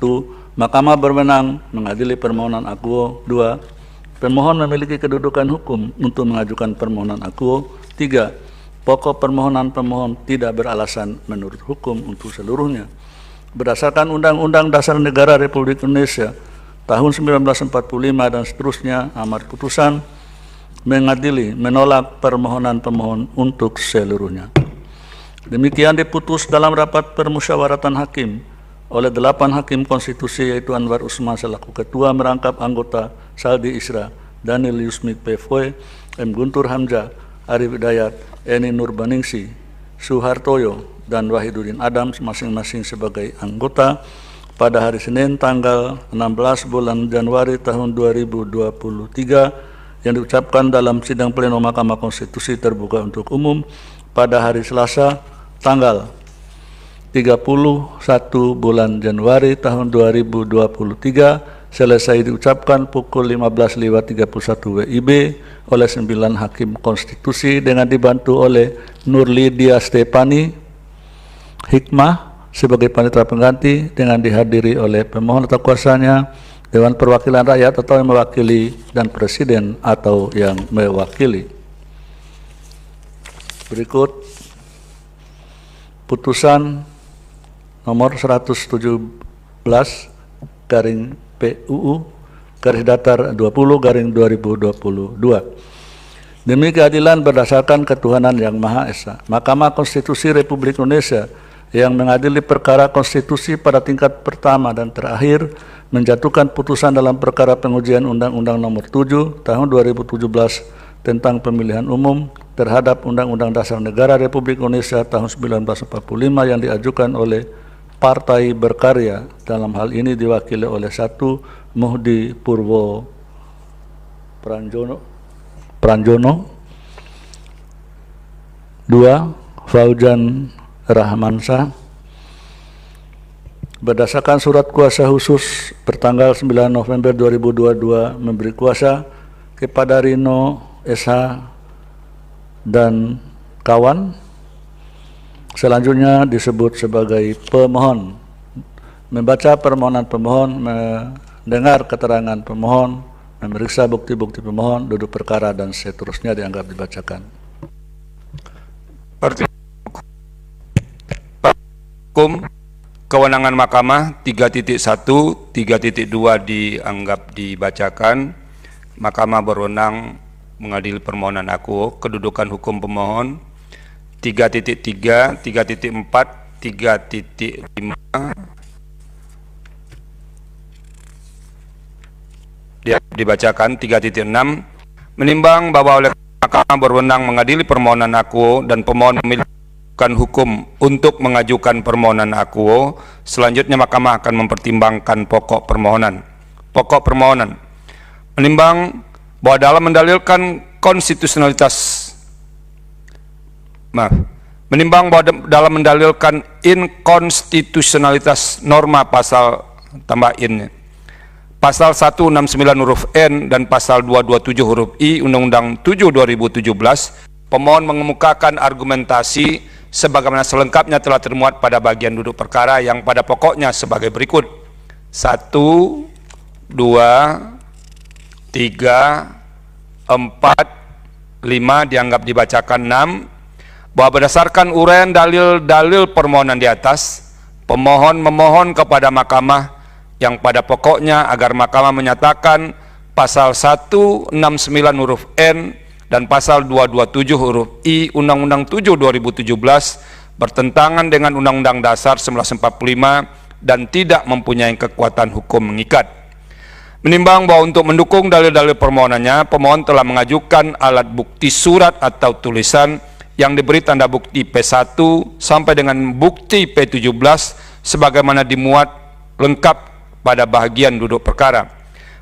Mahkamah berwenang mengadili permohonan akuo. 2. Pemohon memiliki kedudukan hukum untuk mengajukan permohonan akuo. 3. Pokok permohonan pemohon tidak beralasan menurut hukum untuk seluruhnya. Berdasarkan Undang-Undang Dasar Negara Republik Indonesia tahun 1945 dan seterusnya, amar putusan mengadili menolak permohonan pemohon untuk seluruhnya. Demikian diputus dalam rapat permusyawaratan hakim oleh 8 hakim konstitusi, yaitu Anwar Usman selaku ketua, merangkap anggota Saldi Isra, Daniel Yusmik Pefoe, M. Guntur Hamzah, Arif Hidayat, Eni Nurbaningsi, Suhartoyo, dan Wahidudin Adams masing-masing sebagai anggota pada hari Senin tanggal 16 bulan Januari tahun 2023 yang diucapkan dalam sidang pleno Mahkamah Konstitusi terbuka untuk umum pada hari Selasa tanggal 31 bulan Januari tahun 2023 selesai diucapkan pukul 15.31 WIB oleh 9 hakim konstitusi dengan dibantu oleh Nurlidia Stefani Hikmah sebagai panitera pengganti dengan dihadiri oleh pemohon atau kuasanya, Dewan Perwakilan Rakyat atau yang mewakili, dan Presiden atau yang mewakili. Berikut putusan nomor 117 garing PUU garis datar 20 garing 2022. Demi keadilan berdasarkan ketuhanan yang Maha Esa, Mahkamah Konstitusi Republik Indonesia yang mengadili perkara konstitusi pada tingkat pertama dan terakhir menjatuhkan putusan dalam perkara pengujian Undang-Undang Nomor 7 Tahun 2017 tentang pemilihan umum terhadap Undang-Undang Dasar Negara Republik Indonesia tahun 1945 yang diajukan oleh Partai Berkarya, dalam hal ini diwakili oleh 1. Muhdi Purwo Pranjono, 2. Faujan Rahmansyah. Berdasarkan surat kuasa khusus bertanggal 9 November 2022 memberi kuasa kepada Rino SH dan kawan, selanjutnya disebut sebagai pemohon, membaca permohonan pemohon, mendengar keterangan pemohon, memeriksa bukti-bukti pemohon, duduk perkara, dan seterusnya dianggap dibacakan. Hukum kewenangan Mahkamah 3.1, 3.2 dianggap dibacakan. Mahkamah berwenang mengadili permohonan akuo. Kedudukan hukum pemohon 3.3, 3.4, 3.5 dibacakan. 3.6 menimbang bahwa oleh Mahkamah berwenang mengadili permohonan akuo dan pemohon memiliki hukum untuk mengajukan permohonan akuo, selanjutnya Mahkamah akan mempertimbangkan pokok permohonan. Pokok permohonan menimbang bahwa dalam mendalilkan dalam mendalilkan inkonstitusionalitas norma pasal tambah in pasal 169 huruf N dan pasal 227 huruf I Undang-Undang 7 2017, pemohon mengemukakan argumentasi sebagaimana selengkapnya telah termuat pada bagian duduk perkara yang pada pokoknya sebagai berikut. 1, 2, 3, 4, 5 dianggap dibacakan. 6, bahwa berdasarkan uraian dalil-dalil permohonan di atas, pemohon memohon kepada Mahkamah yang pada pokoknya agar Mahkamah menyatakan pasal 169 huruf N dan pasal 227 huruf I Undang-Undang 7 2017 bertentangan dengan Undang-Undang Dasar 1945 dan tidak mempunyai kekuatan hukum mengikat. Menimbang bahwa untuk mendukung dalil-dalil permohonannya, pemohon telah mengajukan alat bukti surat atau tulisan yang diberi tanda bukti P1 sampai dengan bukti P17 sebagaimana dimuat lengkap pada bagian duduk perkara.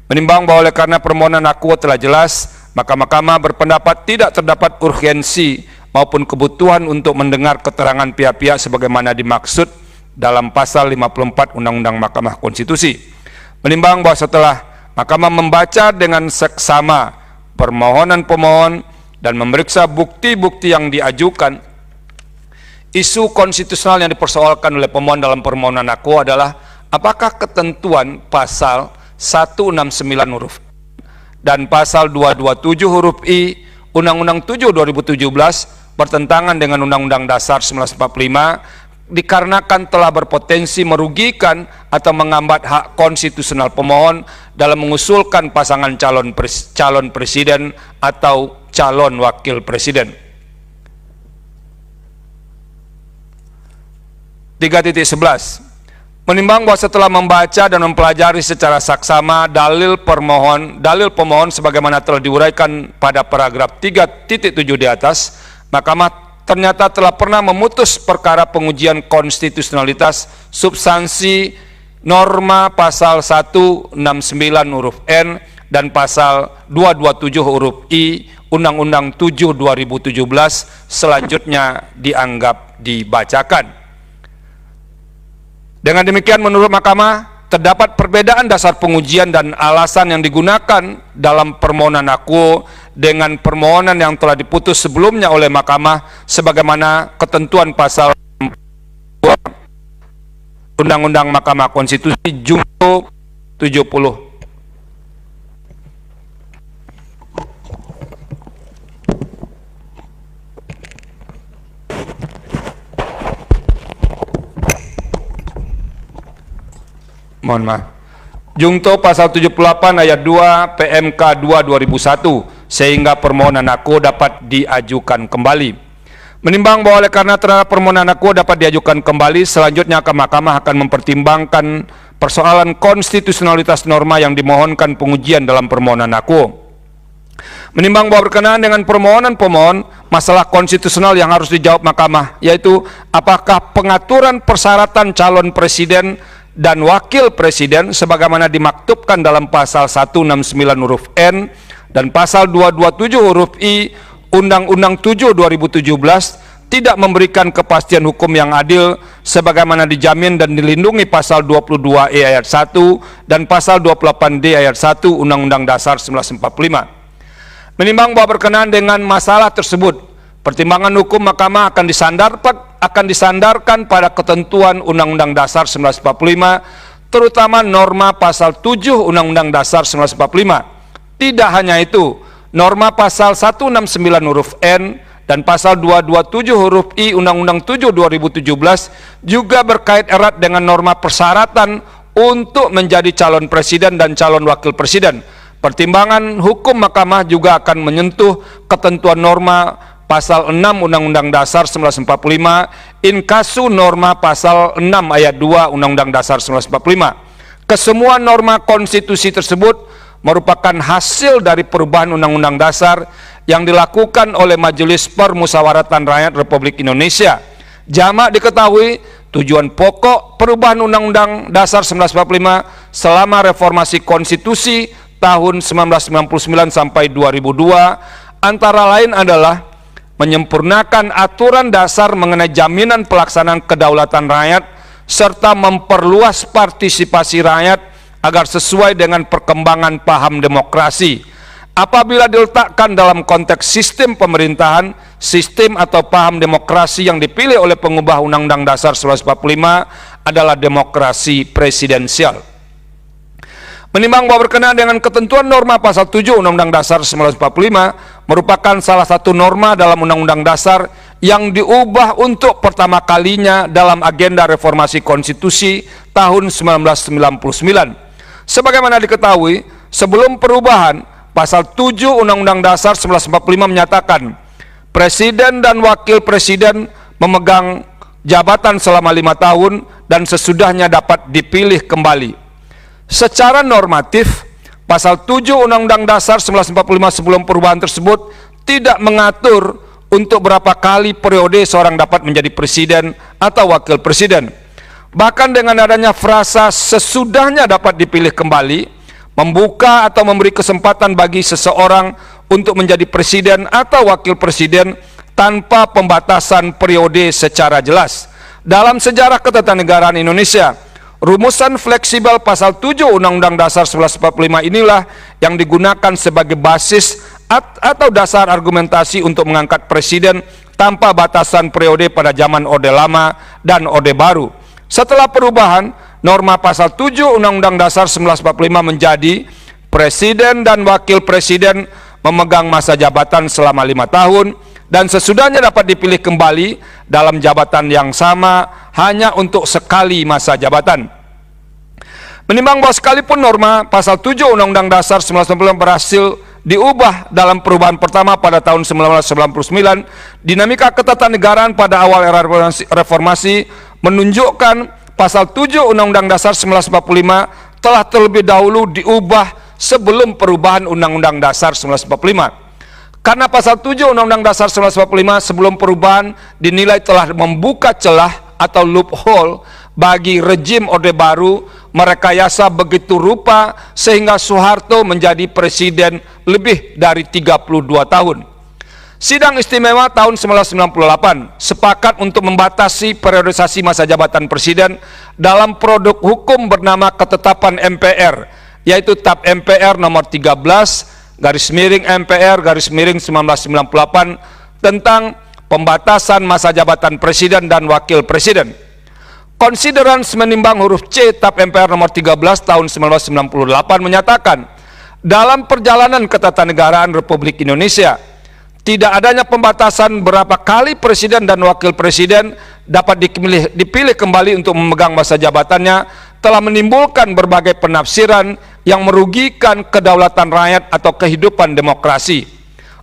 Menimbang bahwa oleh karena permohonan akuo telah jelas, maka Mahkamah berpendapat tidak terdapat urgensi maupun kebutuhan untuk mendengar keterangan pihak-pihak sebagaimana dimaksud dalam pasal 54 Undang-Undang Mahkamah Konstitusi. Menimbang bahwa setelah Mahkamah membaca dengan seksama permohonan pemohon dan memeriksa bukti-bukti yang diajukan, isu konstitusional yang dipersoalkan oleh pemohon dalam permohonan akuo adalah apakah ketentuan pasal 169 huruf dan pasal 227 huruf I Undang-Undang 7 2017 bertentangan dengan Undang-Undang Dasar 1945 dikarenakan telah berpotensi merugikan atau menghambat hak konstitusional pemohon dalam mengusulkan pasangan calon presiden atau calon wakil presiden. 3.11 menimbang bahwa setelah membaca dan mempelajari secara saksama dalil pemohon sebagaimana telah diuraikan pada paragraf 3.7 di atas, Mahkamah ternyata telah pernah memutus perkara pengujian konstitusionalitas substansi norma pasal 169 huruf N dan pasal 227 huruf I Undang-Undang 7 2017 selanjutnya dianggap dibacakan. Dengan demikian menurut Mahkamah terdapat perbedaan dasar pengujian dan alasan yang digunakan dalam permohonan akuo dengan permohonan yang telah diputus sebelumnya oleh Mahkamah sebagaimana ketentuan pasal Undang-Undang Mahkamah Konstitusi Jungto 70. Mohon maaf. Jungto pasal 78 ayat 2 PMK 2 2001 sehingga permohonan akuo dapat diajukan kembali. Menimbang bahwa oleh karena terhadap permohonan akuo dapat diajukan kembali, selanjutnya Mahkamah akan mempertimbangkan persoalan konstitusionalitas norma yang dimohonkan pengujian dalam permohonan akuo. Menimbang bahwa berkenaan dengan permohonan pemohon, masalah konstitusional yang harus dijawab Mahkamah, yaitu apakah pengaturan persyaratan calon presiden dan wakil presiden sebagaimana dimaktubkan dalam pasal 169 huruf N dan pasal 227 huruf I Undang-Undang 7 2017 tidak memberikan kepastian hukum yang adil sebagaimana dijamin dan dilindungi pasal 22E ayat 1 dan pasal 28D ayat 1 Undang-Undang Dasar 1945. Menimbang bahwa berkenaan dengan masalah tersebut, pertimbangan hukum Mahkamah akan disandarkan pada ketentuan Undang-Undang Dasar 1945, terutama norma pasal 7 Undang-Undang Dasar 1945. Tidak hanya itu, norma pasal 169 huruf N dan pasal 227 huruf I Undang-Undang 7 2017 juga berkait erat dengan norma persyaratan untuk menjadi calon presiden dan calon wakil presiden. Pertimbangan hukum Mahkamah juga akan menyentuh ketentuan norma pasal 6 Undang-Undang Dasar 1945 in casu norma pasal 6 ayat 2 Undang-Undang Dasar 1945. Kesemua norma konstitusi tersebut merupakan hasil dari perubahan Undang-Undang Dasar yang dilakukan oleh Majelis Permusyawaratan Rakyat Republik Indonesia. Jamak diketahui tujuan pokok perubahan Undang-Undang Dasar 1945 selama reformasi konstitusi tahun 1999 sampai 2002 antara lain adalah menyempurnakan aturan dasar mengenai jaminan pelaksanaan kedaulatan rakyat serta memperluas partisipasi rakyat agar sesuai dengan perkembangan paham demokrasi. Apabila diletakkan dalam konteks sistem pemerintahan, sistem atau paham demokrasi yang dipilih oleh pengubah Undang-Undang Dasar 1945 adalah demokrasi presidensial. Menimbang bahwa berkenaan dengan ketentuan norma pasal 7 Undang-Undang Dasar 1945 merupakan salah satu norma dalam Undang-Undang Dasar yang diubah untuk pertama kalinya dalam agenda reformasi konstitusi tahun 1999. Sebagaimana diketahui, sebelum perubahan, pasal 7 Undang-Undang Dasar 1945 menyatakan presiden dan wakil presiden memegang jabatan selama 5 tahun dan sesudahnya dapat dipilih kembali. Secara normatif, pasal 7 Undang-Undang Dasar 1945 sebelum perubahan tersebut tidak mengatur untuk berapa kali periode seorang dapat menjadi presiden atau wakil presiden. Bahkan dengan adanya frasa sesudahnya dapat dipilih kembali, membuka atau memberi kesempatan bagi seseorang untuk menjadi presiden atau wakil presiden tanpa pembatasan periode secara jelas. Dalam sejarah ketatanegaraan Indonesia, rumusan fleksibel pasal 7 Undang-Undang Dasar 1945 inilah yang digunakan sebagai basis atau dasar argumentasi untuk mengangkat presiden tanpa batasan periode pada zaman Orde Lama dan Orde Baru. Setelah perubahan, norma pasal 7 Undang-Undang Dasar 1945 menjadi presiden dan wakil presiden memegang masa jabatan selama 5 tahun dan sesudahnya dapat dipilih kembali dalam jabatan yang sama hanya untuk sekali masa jabatan. Menimbang bahwa sekalipun norma pasal 7 Undang-Undang Dasar 1945 berhasil diubah dalam perubahan pertama pada tahun 1999, dinamika ketatanegaraan pada awal era reformasi menunjukkan pasal 7 Undang-Undang Dasar 1945 telah terlebih dahulu diubah sebelum perubahan Undang-Undang Dasar 1945. Karena pasal 7 Undang-Undang Dasar 1945 sebelum perubahan dinilai telah membuka celah atau loophole bagi rejim Orde Baru merekayasa begitu rupa sehingga Soeharto menjadi presiden lebih dari 32 tahun. Sidang Istimewa tahun 1998 sepakat untuk membatasi periodisasi masa jabatan presiden dalam produk hukum bernama Ketetapan MPR, yaitu TAP MPR nomor 13 /MPR /1998 tentang pembatasan masa jabatan presiden dan wakil presiden. Considerance menimbang huruf C TAP MPR nomor 13 tahun 1998 menyatakan, dalam perjalanan ketatanegaraan Republik Indonesia, tidak adanya pembatasan berapa kali presiden dan wakil presiden dapat dipilih kembali untuk memegang masa jabatannya telah menimbulkan berbagai penafsiran yang merugikan kedaulatan rakyat atau kehidupan demokrasi.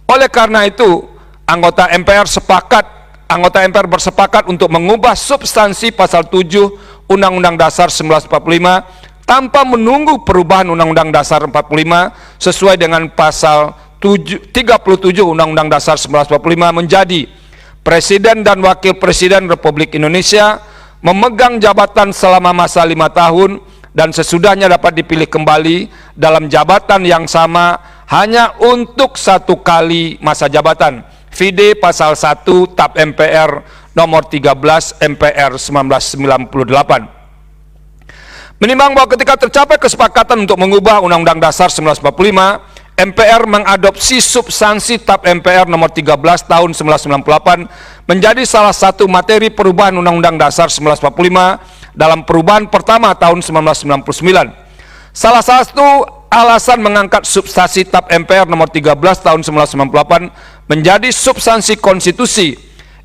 Oleh karena itu, anggota MPR sepakat anggota MPR bersepakat untuk mengubah substansi pasal 7 Undang-Undang Dasar 1945 tanpa menunggu perubahan Undang-Undang Dasar 45 sesuai dengan pasal 37 Undang-Undang Dasar 1945 menjadi Presiden dan Wakil Presiden Republik Indonesia memegang jabatan selama masa 5 tahun dan sesudahnya dapat dipilih kembali dalam jabatan yang sama hanya untuk 1 kali masa jabatan. Vide pasal 1 TAP MPR nomor 13 MPR 1998. Menimbang bahwa ketika tercapai kesepakatan untuk mengubah Undang-Undang Dasar 1945, MPR mengadopsi substansi TAP MPR nomor 13 tahun 1998 menjadi salah satu materi perubahan Undang-Undang Dasar 1945 dalam perubahan pertama tahun 1999. Salah satu alasan mengangkat substansi TAP MPR nomor 13 tahun 1998 menjadi substansi konstitusi,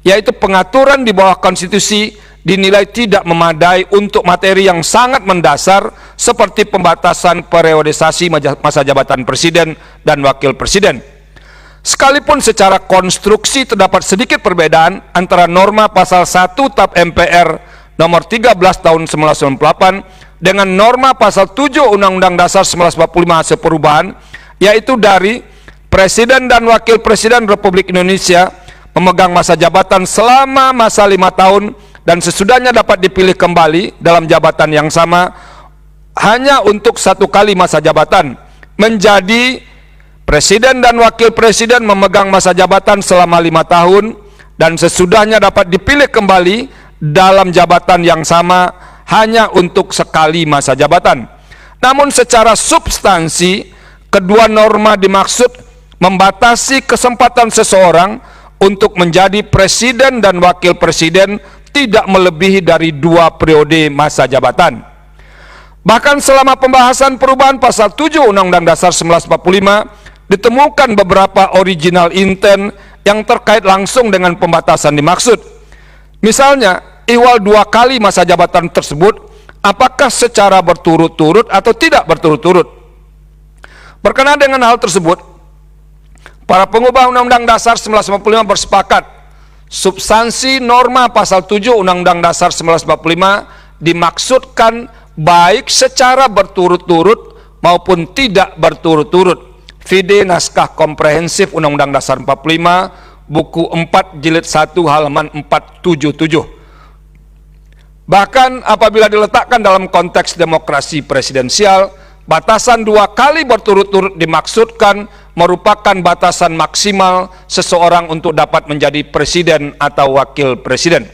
yaitu pengaturan di bawah konstitusi dinilai tidak memadai untuk materi yang sangat mendasar seperti pembatasan periodisasi masa jabatan presiden dan wakil presiden. Sekalipun secara konstruksi terdapat sedikit perbedaan antara norma pasal 1 TAP MPR nomor 13 tahun 1998 dengan norma pasal 7 Undang-Undang Dasar 1945 hasil perubahan, yaitu dari Presiden dan Wakil Presiden Republik Indonesia memegang masa jabatan selama masa 5 tahun dan sesudahnya dapat dipilih kembali dalam jabatan yang sama hanya untuk 1 kali masa jabatan, menjadi Presiden dan Wakil Presiden memegang masa jabatan selama 5 tahun dan sesudahnya dapat dipilih kembali dalam jabatan yang sama hanya untuk sekali masa jabatan. Namun secara substansi, kedua norma dimaksud membatasi kesempatan seseorang untuk menjadi presiden dan wakil presiden tidak melebihi dari 2 periode masa jabatan. Bahkan selama pembahasan perubahan pasal 7 Undang-Undang Dasar 1945 ditemukan beberapa original intent yang terkait langsung dengan pembatasan dimaksud. Misalnya, ihwal 2 kali masa jabatan tersebut apakah secara berturut-turut atau tidak berturut-turut. Berkenaan dengan hal tersebut, para pengubah Undang-Undang Dasar 1945 bersepakat substansi norma pasal 7 Undang-Undang Dasar 1945 dimaksudkan baik secara berturut-turut maupun tidak berturut-turut. Vide naskah komprehensif Undang-Undang Dasar 45, buku 4 jilid 1 halaman 477. Bahkan apabila diletakkan dalam konteks demokrasi presidensial, batasan 2 kali berturut-turut dimaksudkan merupakan batasan maksimal seseorang untuk dapat menjadi presiden atau wakil presiden.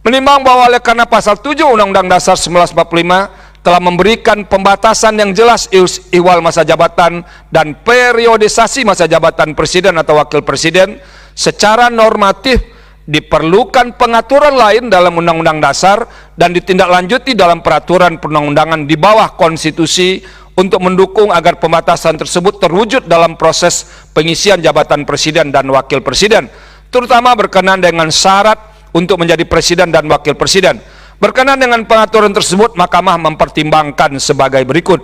Menimbang bahwa oleh karena pasal 7 Undang-Undang Dasar 1945 telah memberikan pembatasan yang jelas ihwal masa jabatan dan periodisasi masa jabatan presiden atau wakil presiden, secara normatif diperlukan pengaturan lain dalam Undang-Undang Dasar dan ditindaklanjuti dalam peraturan perundang-undangan di bawah konstitusi untuk mendukung agar pembatasan tersebut terwujud dalam proses pengisian jabatan presiden dan wakil presiden, terutama berkenaan dengan syarat untuk menjadi presiden dan wakil presiden. Berkenaan dengan pengaturan tersebut, Mahkamah mempertimbangkan sebagai berikut.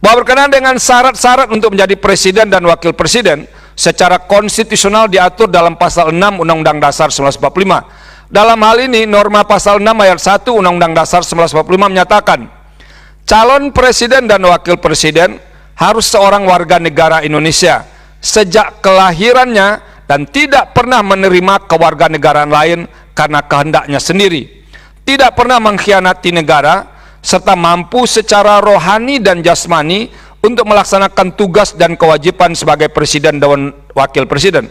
Bahwa berkenaan dengan syarat-syarat untuk menjadi presiden dan wakil presiden, secara konstitusional diatur dalam pasal 6 Undang-Undang Dasar 1945. Dalam hal ini, norma pasal 6 ayat 1 Undang-Undang Dasar 1945 menyatakan, calon presiden dan wakil presiden harus seorang warga negara Indonesia sejak kelahirannya dan tidak pernah menerima kewarganegaraan lain karena kehendaknya sendiri, tidak pernah mengkhianati negara, serta mampu secara rohani dan jasmani untuk melaksanakan tugas dan kewajiban sebagai presiden dan wakil presiden.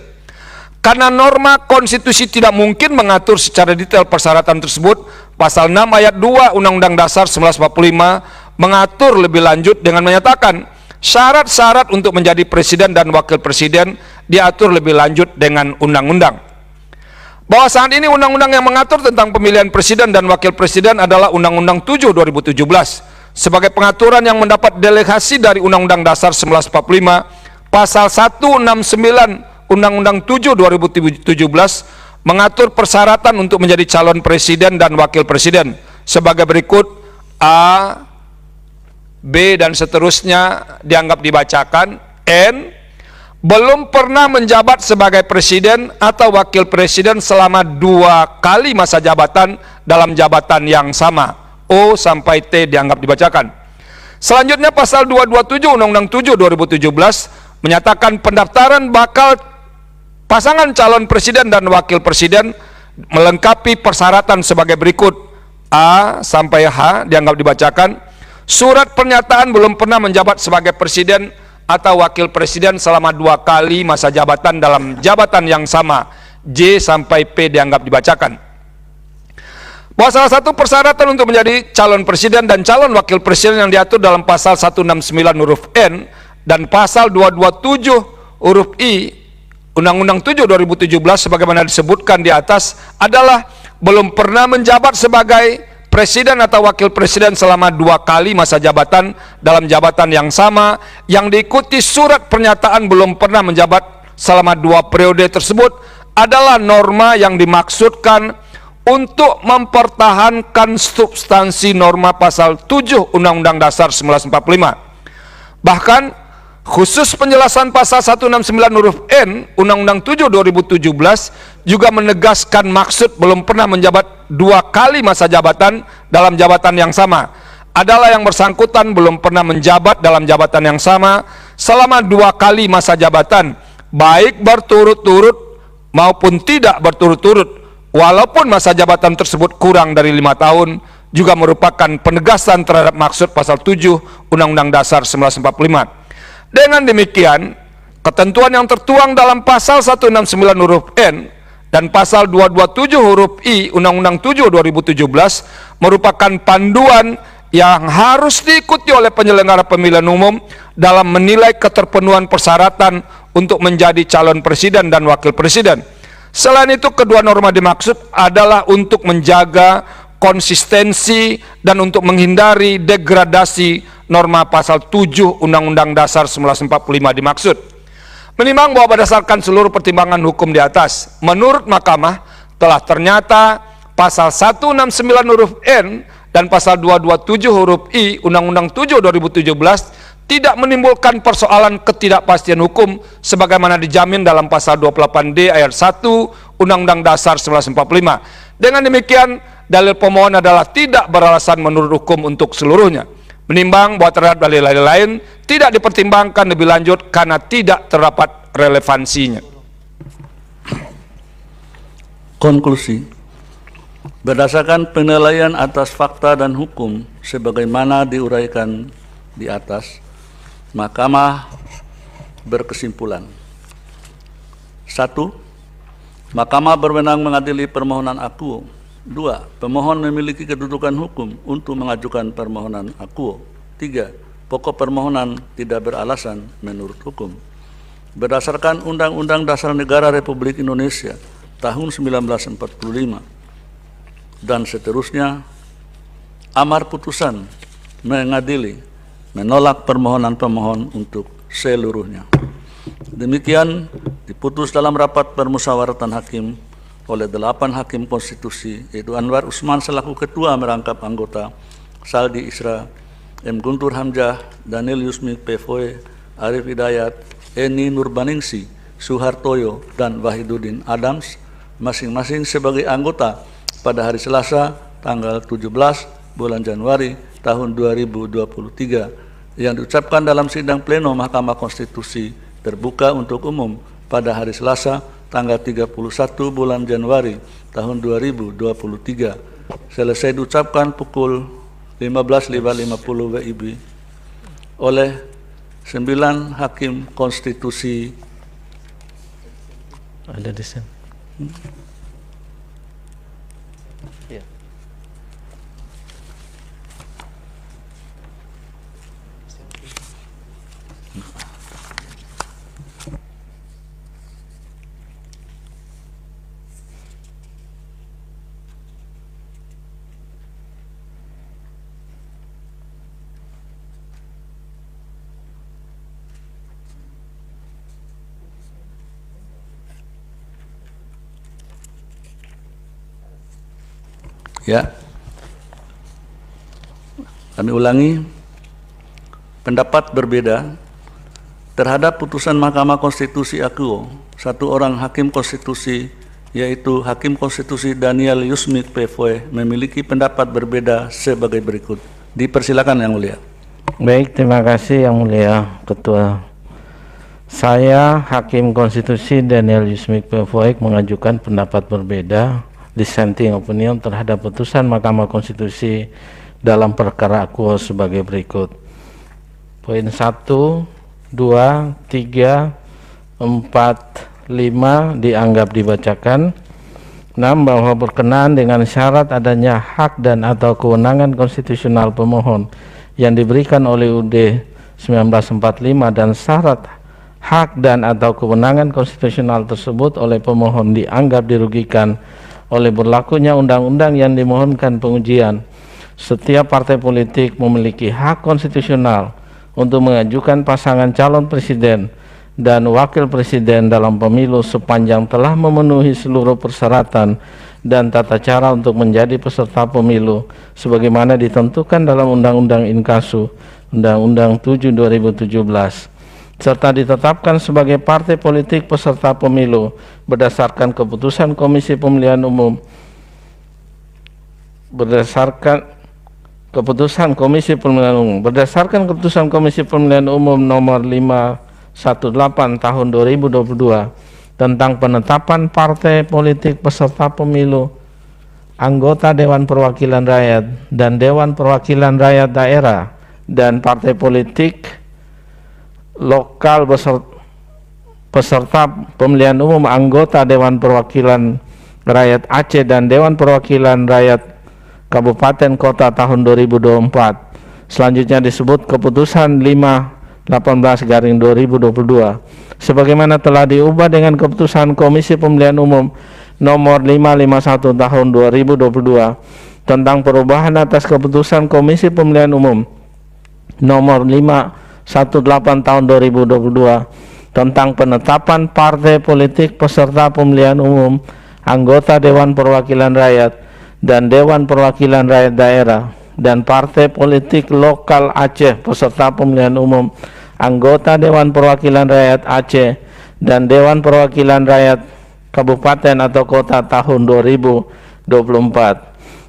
Karena norma konstitusi tidak mungkin mengatur secara detail persyaratan tersebut, pasal 6 ayat 2 Undang-Undang Dasar 1945 mengatur lebih lanjut dengan menyatakan syarat-syarat untuk menjadi presiden dan wakil presiden diatur lebih lanjut dengan undang-undang. Bahwa saat ini undang-undang yang mengatur tentang pemilihan presiden dan wakil presiden adalah Undang-Undang 7 2017 sebagai pengaturan yang mendapat delegasi dari Undang-Undang Dasar 1945. Pasal 169 Undang-Undang 7 2017 mengatur persyaratan untuk menjadi calon presiden dan wakil presiden sebagai berikut: A, B dan seterusnya dianggap dibacakan. N, belum pernah menjabat sebagai presiden atau wakil presiden selama 2 kali masa jabatan dalam jabatan yang sama. O sampai T dianggap dibacakan. Selanjutnya pasal 227 Undang-Undang 7 2017 menyatakan pendaftaran bakal pasangan calon presiden dan wakil presiden melengkapi persyaratan sebagai berikut. A sampai H dianggap dibacakan. Surat pernyataan belum pernah menjabat sebagai presiden atau wakil presiden selama 2 kali masa jabatan dalam jabatan yang sama. J sampai P dianggap dibacakan. Bahwa salah satu persyaratan untuk menjadi calon presiden dan calon wakil presiden yang diatur dalam pasal 169 huruf N dan pasal 227 huruf I Undang-Undang 7 2017 sebagaimana disebutkan di atas adalah belum pernah menjabat sebagai presiden atau wakil presiden selama 2 kali masa jabatan dalam jabatan yang sama yang diikuti surat pernyataan belum pernah menjabat selama 2 periode tersebut adalah norma yang dimaksudkan untuk mempertahankan substansi norma pasal 7 Undang-Undang Dasar 1945. Bahkan khusus penjelasan pasal 169 huruf N Undang-Undang 7 2017 juga menegaskan maksud belum pernah menjabat 2 kali masa jabatan dalam jabatan yang sama adalah yang bersangkutan belum pernah menjabat dalam jabatan yang sama selama 2 kali masa jabatan, baik berturut-turut maupun tidak berturut-turut, walaupun masa jabatan tersebut kurang dari 5 tahun, juga merupakan penegasan terhadap maksud pasal 7 Undang-Undang Dasar 1945. Dengan demikian, ketentuan yang tertuang dalam pasal 169 huruf N dan pasal 227 huruf I Undang-Undang 7 2017 merupakan panduan yang harus diikuti oleh penyelenggara pemilihan umum dalam menilai keterpenuhan persyaratan untuk menjadi calon presiden dan wakil presiden. Selain itu, kedua norma dimaksud adalah untuk menjaga konsistensi dan untuk menghindari degradasi norma pasal 7 Undang-Undang Dasar 1945 dimaksud. Menimbang bahwa berdasarkan seluruh pertimbangan hukum di atas, menurut Mahkamah telah ternyata pasal 169 huruf N dan pasal 227 huruf I Undang-Undang 7 2017 tidak menimbulkan persoalan ketidakpastian hukum sebagaimana dijamin dalam pasal 28D ayat 1 Undang-Undang Dasar 1945. Dengan demikian, dalil pemohon adalah tidak beralasan menurut hukum untuk seluruhnya. Menimbang bahwa terhadap dalil-dalil lain tidak dipertimbangkan lebih lanjut karena tidak terdapat relevansinya. Konklusi. Berdasarkan penilaian atas fakta dan hukum sebagaimana diuraikan di atas, Mahkamah berkesimpulan. 1. Mahkamah berwenang mengadili permohonan akuo. 2. Pemohon memiliki kedudukan hukum untuk mengajukan permohonan akuo. 3. Pokok permohonan tidak beralasan menurut hukum. Berdasarkan Undang-Undang Dasar Negara Republik Indonesia tahun 1945 dan seterusnya, amar putusan mengadili menolak permohonan pemohon untuk seluruhnya. Demikian diputus dalam rapat permusyawaratan hakim oleh 8 hakim konstitusi, yaitu Anwar Usman selaku ketua merangkap anggota, Saldi Isra, M. Guntur Hamzah, Daniel Yusmik Pevoe, Arif Hidayat, Eni Nurbaningsi, Suhartoyo, dan Wahidudin Adams, masing-masing sebagai anggota pada hari Selasa tanggal 17 bulan Januari tahun 2023 yang diucapkan dalam sidang pleno Mahkamah Konstitusi terbuka untuk umum pada hari Selasa tanggal 31 bulan Januari tahun 2023 selesai diucapkan pukul 15.50 WIB oleh 9 hakim konstitusi. Ada di sini. Ya. Ya, kami ulangi, pendapat berbeda terhadap putusan Mahkamah Konstitusi Akuo, satu orang hakim konstitusi, yaitu Hakim Konstitusi Daniel Yusmik PFOE, memiliki pendapat berbeda sebagai berikut. Dipersilakan Yang Mulia. Baik, terima kasih Yang Mulia Ketua. Saya Hakim Konstitusi Daniel Yusmik PFOE mengajukan pendapat berbeda, dissenting opinion terhadap putusan Mahkamah Konstitusi dalam perkara Akuo sebagai berikut. Poin 1, 2, 3, 4, 5 dianggap dibacakan. 6. Bahwa berkenaan dengan syarat adanya hak dan atau kewenangan konstitusional pemohon yang diberikan oleh UUD 1945 dan syarat hak dan atau kewenangan konstitusional tersebut oleh pemohon dianggap dirugikan oleh berlakunya undang-undang yang dimohonkan pengujian. Setiap partai politik memiliki hak konstitusional untuk mengajukan pasangan calon presiden dan wakil presiden dalam pemilu sepanjang telah memenuhi seluruh persyaratan dan tata cara untuk menjadi peserta pemilu sebagaimana ditentukan dalam Undang-Undang Inkasu, Undang-Undang 7 2017, serta ditetapkan sebagai partai politik peserta pemilu berdasarkan keputusan Komisi Pemilihan Umum berdasarkan keputusan Komisi Pemilihan Umum nomor 518 tahun 2022 tentang penetapan partai politik peserta pemilu, anggota Dewan Perwakilan Rakyat dan Dewan Perwakilan Rakyat Daerah dan partai politik lokal peserta pemilihan umum anggota Dewan Perwakilan Rakyat Aceh dan Dewan Perwakilan Rakyat Kabupaten Kota tahun 2024. Selanjutnya disebut keputusan 518/2022 sebagaimana telah diubah dengan keputusan Komisi Pemilihan Umum nomor 551 tahun 2022 tentang perubahan atas keputusan Komisi Pemilihan Umum nomor 518 tahun 2022 tentang penetapan partai politik peserta pemilihan umum anggota Dewan Perwakilan Rakyat dan Dewan Perwakilan Rakyat Daerah dan partai politik lokal Aceh peserta pemilihan umum anggota Dewan Perwakilan Rakyat Aceh dan Dewan Perwakilan Rakyat Kabupaten atau Kota tahun 2024.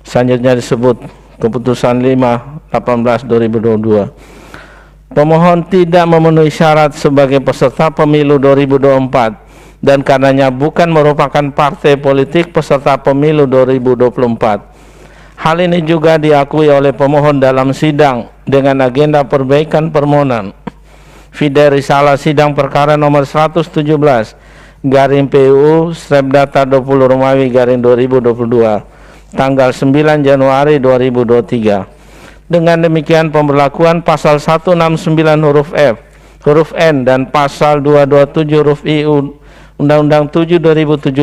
Selanjutnya disebut keputusan 518/2022. Pemohon tidak memenuhi syarat sebagai peserta pemilu 2024 dan karenanya bukan merupakan partai politik peserta pemilu 2024. Hal ini juga diakui oleh pemohon dalam sidang dengan agenda perbaikan permohonan. Fide Risalah Sidang Perkara nomor 117/PUU Srebdata 20 Romawi/2022 tanggal 9 Januari 2023. Dengan demikian pemberlakuan pasal 169 huruf F, huruf N dan pasal 227 huruf I Undang-Undang 7 2017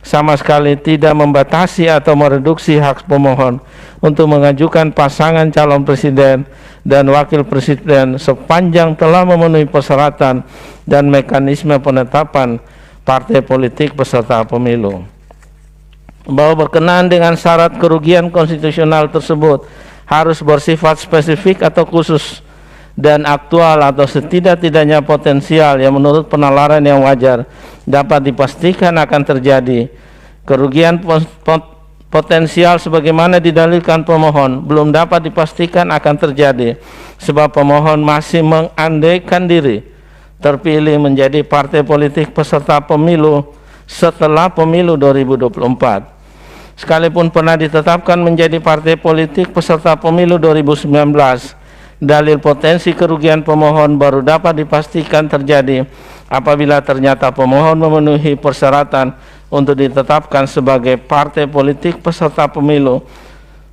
sama sekali tidak membatasi atau mereduksi hak pemohon untuk mengajukan pasangan calon presiden dan wakil presiden sepanjang telah memenuhi persyaratan dan mekanisme penetapan partai politik peserta pemilu. Bahwa berkenaan dengan syarat kerugian konstitusional tersebut harus bersifat spesifik atau khusus dan aktual atau setidak-tidaknya potensial yang menurut penalaran yang wajar dapat dipastikan akan terjadi. Kerugian potensial sebagaimana didalilkan pemohon belum dapat dipastikan akan terjadi sebab pemohon masih mengandaikan diri terpilih menjadi partai politik peserta pemilu setelah pemilu 2024. Sekalipun pernah ditetapkan menjadi partai politik peserta pemilu 2019, dalil potensi kerugian pemohon baru dapat dipastikan terjadi apabila ternyata pemohon memenuhi persyaratan untuk ditetapkan sebagai partai politik peserta pemilu,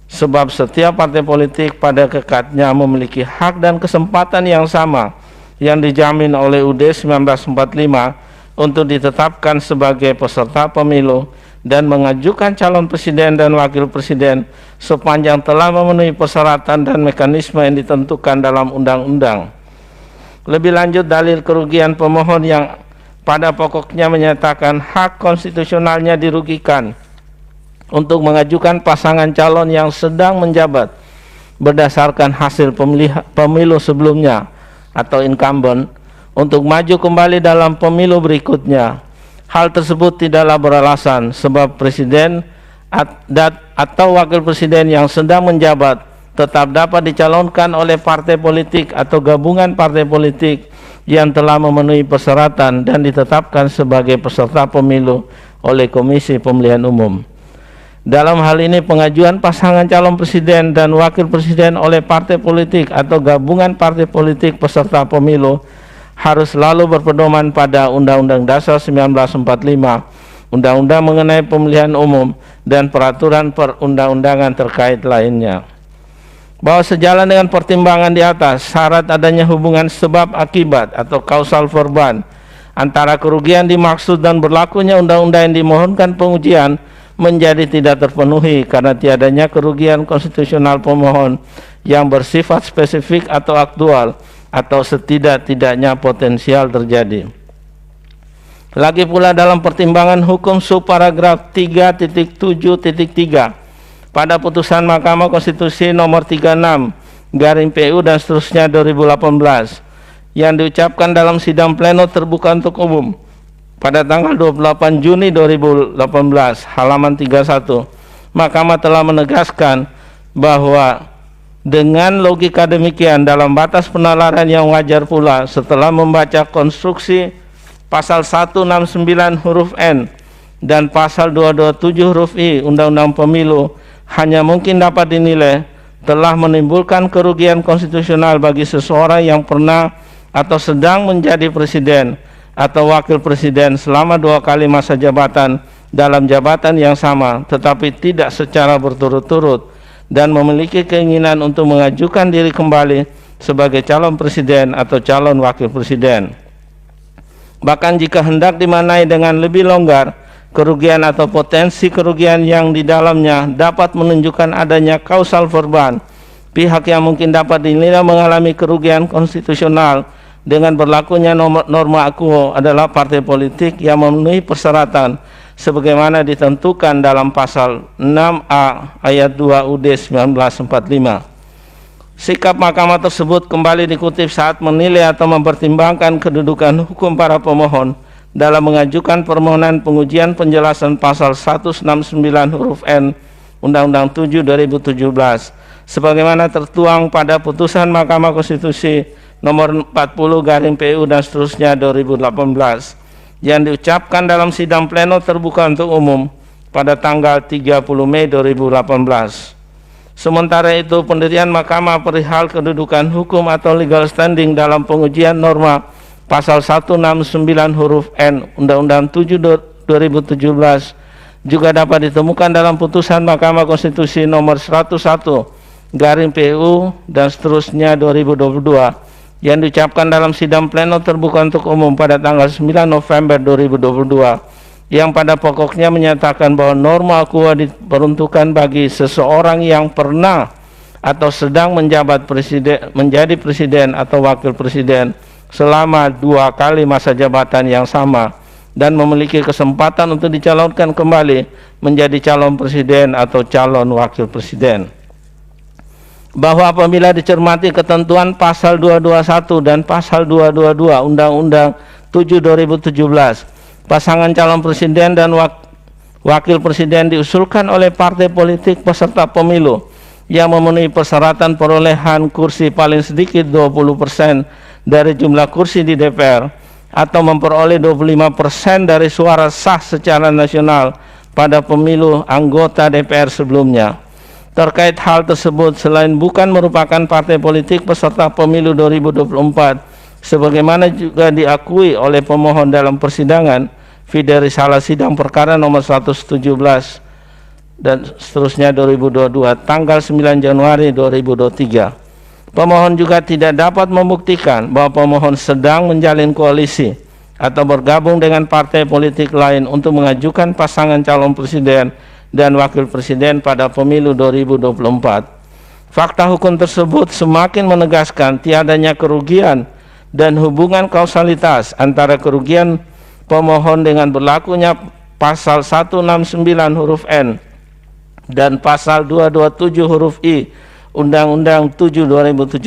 sebab setiap partai politik pada kekatnya memiliki hak dan kesempatan yang sama yang dijamin oleh UUD 1945 untuk ditetapkan sebagai peserta pemilu dan mengajukan calon presiden dan wakil presiden sepanjang telah memenuhi persyaratan dan mekanisme yang ditentukan dalam undang-undang. Lebih lanjut, dalil kerugian pemohon yang pada pokoknya menyatakan hak konstitusionalnya dirugikan untuk mengajukan pasangan calon yang sedang menjabat berdasarkan hasil pemilu sebelumnya atau incumbent untuk maju kembali dalam pemilu berikutnya. Hal tersebut tidaklah beralasan sebab presiden atau wakil presiden yang sedang menjabat tetap dapat dicalonkan oleh partai politik atau gabungan partai politik yang telah memenuhi persyaratan dan ditetapkan sebagai peserta pemilu oleh Komisi Pemilihan Umum. Dalam hal ini pengajuan pasangan calon presiden dan wakil presiden oleh partai politik atau gabungan partai politik peserta pemilu harus selalu berpedoman pada Undang-Undang Dasar 1945, Undang-Undang mengenai pemilihan umum, dan peraturan perundang-undangan terkait lainnya. Bahwa sejalan dengan pertimbangan di atas, syarat adanya hubungan sebab akibat atau causal verban antara kerugian dimaksud dan berlakunya undang-undang yang dimohonkan pengujian menjadi tidak terpenuhi karena tiadanya kerugian konstitusional pemohon yang bersifat spesifik atau aktual atau setidak-tidaknya potensial terjadi. Lagi pula dalam pertimbangan hukum subparagraf 3.7.3 pada putusan Mahkamah Konstitusi nomor 36/PU dan seterusnya 2018 yang diucapkan dalam sidang pleno terbuka untuk umum pada tanggal 28 Juni 2018 halaman 31, Mahkamah telah menegaskan bahwa dengan logika demikian dalam batas penalaran yang wajar pula setelah membaca konstruksi pasal 169 huruf N dan pasal 227 huruf I Undang-Undang Pemilu hanya mungkin dapat dinilai telah menimbulkan kerugian konstitusional bagi seseorang yang pernah atau sedang menjadi presiden atau wakil presiden selama 2 kali masa jabatan dalam jabatan yang sama tetapi tidak secara berturut-turut dan memiliki keinginan untuk mengajukan diri kembali sebagai calon presiden atau calon wakil presiden. Bahkan jika hendak dimaknai dengan lebih longgar, kerugian atau potensi kerugian yang di dalamnya dapat menunjukkan adanya causal verban. Pihak yang mungkin dapat dinilai mengalami kerugian konstitusional dengan berlakunya norma akuo adalah partai politik yang memenuhi persyaratan sebagaimana ditentukan dalam pasal 6A ayat 2 UUD 1945. Sikap Mahkamah tersebut kembali dikutip saat menilai atau mempertimbangkan kedudukan hukum para pemohon dalam mengajukan permohonan pengujian penjelasan pasal 169 huruf N Undang-Undang 7 2017 sebagaimana tertuang pada putusan Mahkamah Konstitusi nomor 40/PU dan seterusnya 2018 yang diucapkan dalam sidang pleno terbuka untuk umum pada tanggal 30 Mei 2018. Sementara itu, pendirian Mahkamah perihal kedudukan hukum atau legal standing dalam pengujian norma pasal 169 huruf N Undang-Undang 7 2017 juga dapat ditemukan dalam putusan Mahkamah Konstitusi nomor 101/PU dan seterusnya 2022 yang diucapkan dalam sidang pleno terbuka untuk umum pada tanggal 9 November 2022 yang pada pokoknya menyatakan bahwa norma akuo diperuntukkan bagi seseorang yang pernah atau sedang menjabat menjadi presiden atau wakil presiden selama 2 kali masa jabatan yang sama dan memiliki kesempatan untuk dicalonkan kembali menjadi calon presiden atau calon wakil presiden. Bahwa apabila dicermati ketentuan pasal 221 dan pasal 222 Undang-Undang 7 2017, pasangan calon presiden dan wakil presiden diusulkan oleh partai politik peserta pemilu yang memenuhi persyaratan perolehan kursi paling sedikit 20% dari jumlah kursi di DPR atau memperoleh 25% dari suara sah secara nasional pada pemilu anggota DPR sebelumnya. Terkait hal tersebut, selain bukan merupakan partai politik peserta pemilu 2024, sebagaimana juga diakui oleh pemohon dalam persidangan video risalah sidang perkara nomor 117 dan seterusnya 2022 tanggal 9 Januari 2023. Pemohon juga tidak dapat membuktikan bahwa pemohon sedang menjalin koalisi atau bergabung dengan partai politik lain untuk mengajukan pasangan calon presiden dan wakil presiden pada pemilu 2024. Fakta hukum tersebut semakin menegaskan tiadanya kerugian dan hubungan kausalitas antara kerugian pemohon dengan berlakunya pasal 169 huruf N dan pasal 227 huruf I Undang-Undang 7 2017,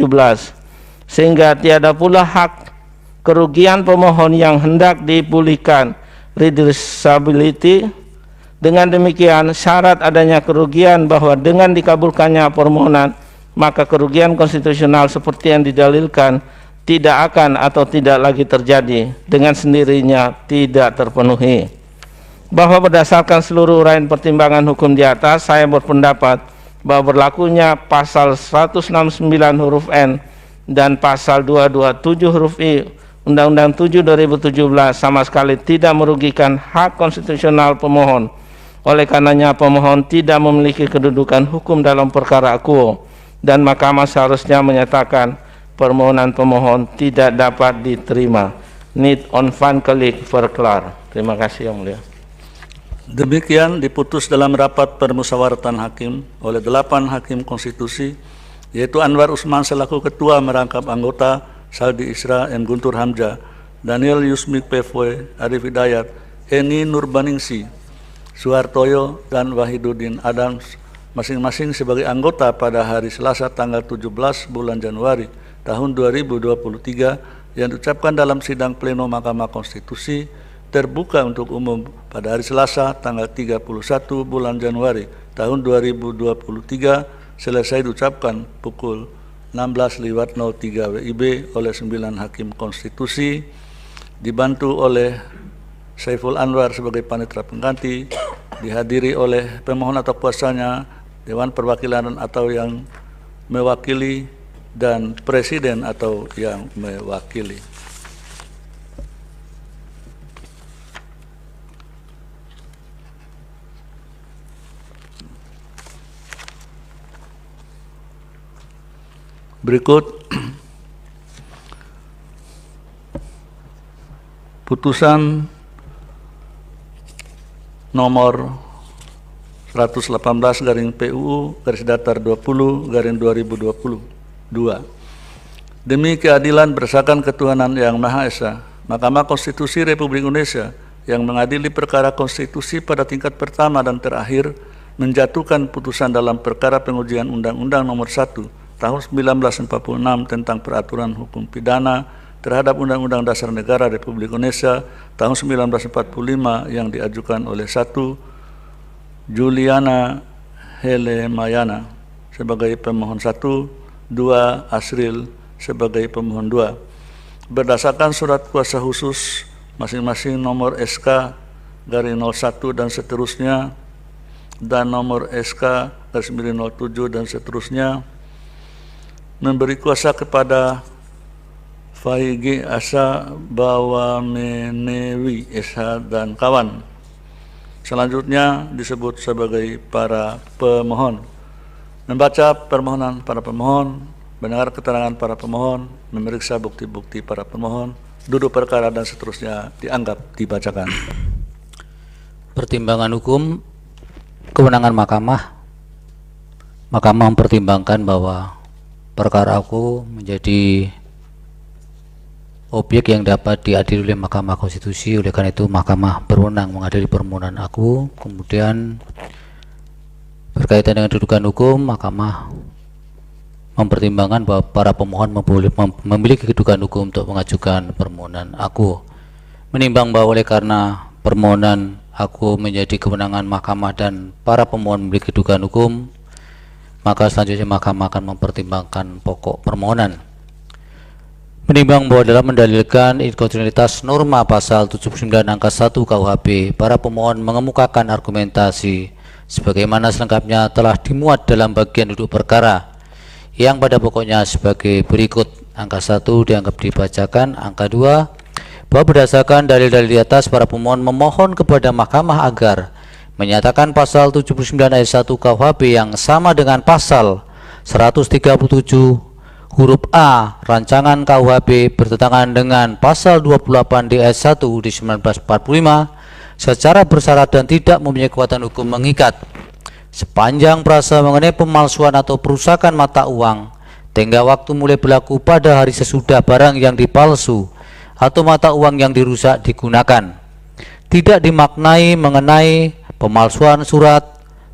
sehingga tiada pula hak kerugian pemohon yang hendak dipulihkan redressability. Dengan demikian, syarat adanya kerugian bahwa dengan dikabulkannya permohonan, maka kerugian konstitusional seperti yang didalilkan tidak akan atau tidak lagi terjadi, dengan sendirinya tidak terpenuhi. Bahwa berdasarkan seluruh uraian pertimbangan hukum di atas, saya berpendapat bahwa berlakunya pasal 169 huruf N dan pasal 227 huruf I Undang-Undang 7 2017 sama sekali tidak merugikan hak konstitusional pemohon. Oleh karenanya pemohon tidak memiliki kedudukan hukum dalam perkara akuo, dan mahkamah seharusnya menyatakan permohonan pemohon tidak dapat diterima. Niet onafhankelijk verklaar. Terima kasih Yang Mulia. Demikian diputus dalam rapat permusyawaratan hakim oleh 8 hakim konstitusi, yaitu Anwar Usman selaku ketua merangkap anggota, Saldi Isra, M. Guntur Hamzah, Daniel Yusmik Pevoe, Arif Hidayat, Eni Nurbaningsi, Suhartoyo, dan Wahiduddin Adams, masing-masing sebagai anggota pada hari Selasa tanggal 17 bulan Januari tahun 2023 yang diucapkan dalam sidang pleno Mahkamah Konstitusi terbuka untuk umum pada hari Selasa tanggal 31 bulan Januari tahun 2023 selesai diucapkan pukul 16.03 WIB oleh 9 hakim konstitusi, dibantu oleh Saiful Anwar sebagai panitera pengganti, dihadiri oleh pemohon atau kuasanya, Dewan Perwakilan atau yang mewakili, dan Presiden atau yang mewakili. Berikut putusan nomor 118 garing PUU garis datar 20 garing 2022. Demi keadilan berdasarkan ketuhanan yang Maha Esa, Mahkamah Konstitusi Republik Indonesia yang mengadili perkara konstitusi pada tingkat pertama dan terakhir menjatuhkan putusan dalam perkara pengujian Undang-Undang Nomor 1 Tahun 1946 tentang peraturan hukum pidana terhadap Undang-Undang Dasar Negara Republik Indonesia tahun 1945 yang diajukan oleh 1 Juliana Helemayana sebagai pemohon 1, 2 Asril sebagai pemohon 2. Berdasarkan surat kuasa khusus masing-masing nomor SK garing 01 dan seterusnya, dan nomor SK garis miring 07 dan seterusnya, memberi kuasa kepada Faigi Asa Bawamenewi SH dan kawan. Selanjutnya disebut sebagai para pemohon. Membaca permohonan para pemohon, mendengar keterangan para pemohon, memeriksa bukti-bukti para pemohon, duduk perkara dan seterusnya dianggap dibacakan. Pertimbangan hukum kewenangan Mahkamah mempertimbangkan bahwa perkara aku menjadi objek yang dapat diadili oleh Mahkamah Konstitusi. Oleh karena itu Mahkamah berwenang mengadili permohonan aku. Kemudian berkaitan dengan kedudukan hukum, Mahkamah mempertimbangkan bahwa para pemohon memiliki kedudukan hukum untuk mengajukan permohonan aku. Menimbang bahwa oleh karena permohonan aku menjadi kewenangan Mahkamah dan para pemohon memiliki kedudukan hukum, maka selanjutnya Mahkamah akan mempertimbangkan pokok permohonan. Menimbang bahwa dalam mendalilkan inkonstitusionalitas norma pasal 79 angka 1 KUHP, para pemohon mengemukakan argumentasi sebagaimana selengkapnya telah dimuat dalam bagian duduk perkara yang pada pokoknya sebagai berikut. Angka 1 dianggap dibacakan. Angka 2, bahwa berdasarkan dalil-dalil di atas, para pemohon memohon kepada Mahkamah agar menyatakan pasal 79 ayat 1 KUHP yang sama dengan pasal 137 huruf A rancangan KUHP bertentangan dengan pasal 28 di ayat 1 di 1945 secara bersyarat dan tidak mempunyai kekuatan hukum mengikat. Sepanjang perasa mengenai pemalsuan atau perusakan mata uang, tenggang waktu mulai berlaku pada hari sesudah barang yang dipalsu atau mata uang yang dirusak digunakan. Tidak dimaknai mengenai pemalsuan surat,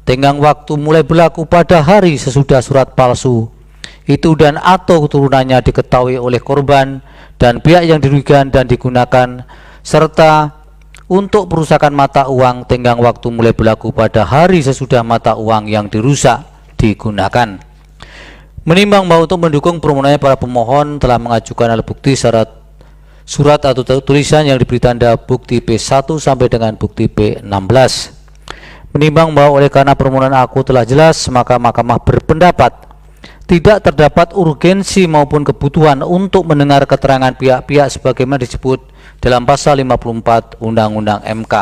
tenggang waktu mulai berlaku pada hari sesudah surat palsu itu dan atau keturunannya diketahui oleh korban dan pihak yang dirugikan dan digunakan, serta untuk perusakan mata uang tenggang waktu mulai berlaku pada hari sesudah mata uang yang dirusak digunakan. Menimbang bahwa untuk mendukung permohonannya para pemohon telah mengajukan alat bukti surat atau tulisan yang diberi tanda bukti P1 sampai dengan bukti P16. Menimbang bahwa oleh karena permohonan aku telah jelas, maka Mahkamah berpendapat tidak terdapat urgensi maupun kebutuhan untuk mendengar keterangan pihak-pihak sebagaimana disebut dalam pasal 54 Undang-Undang MK.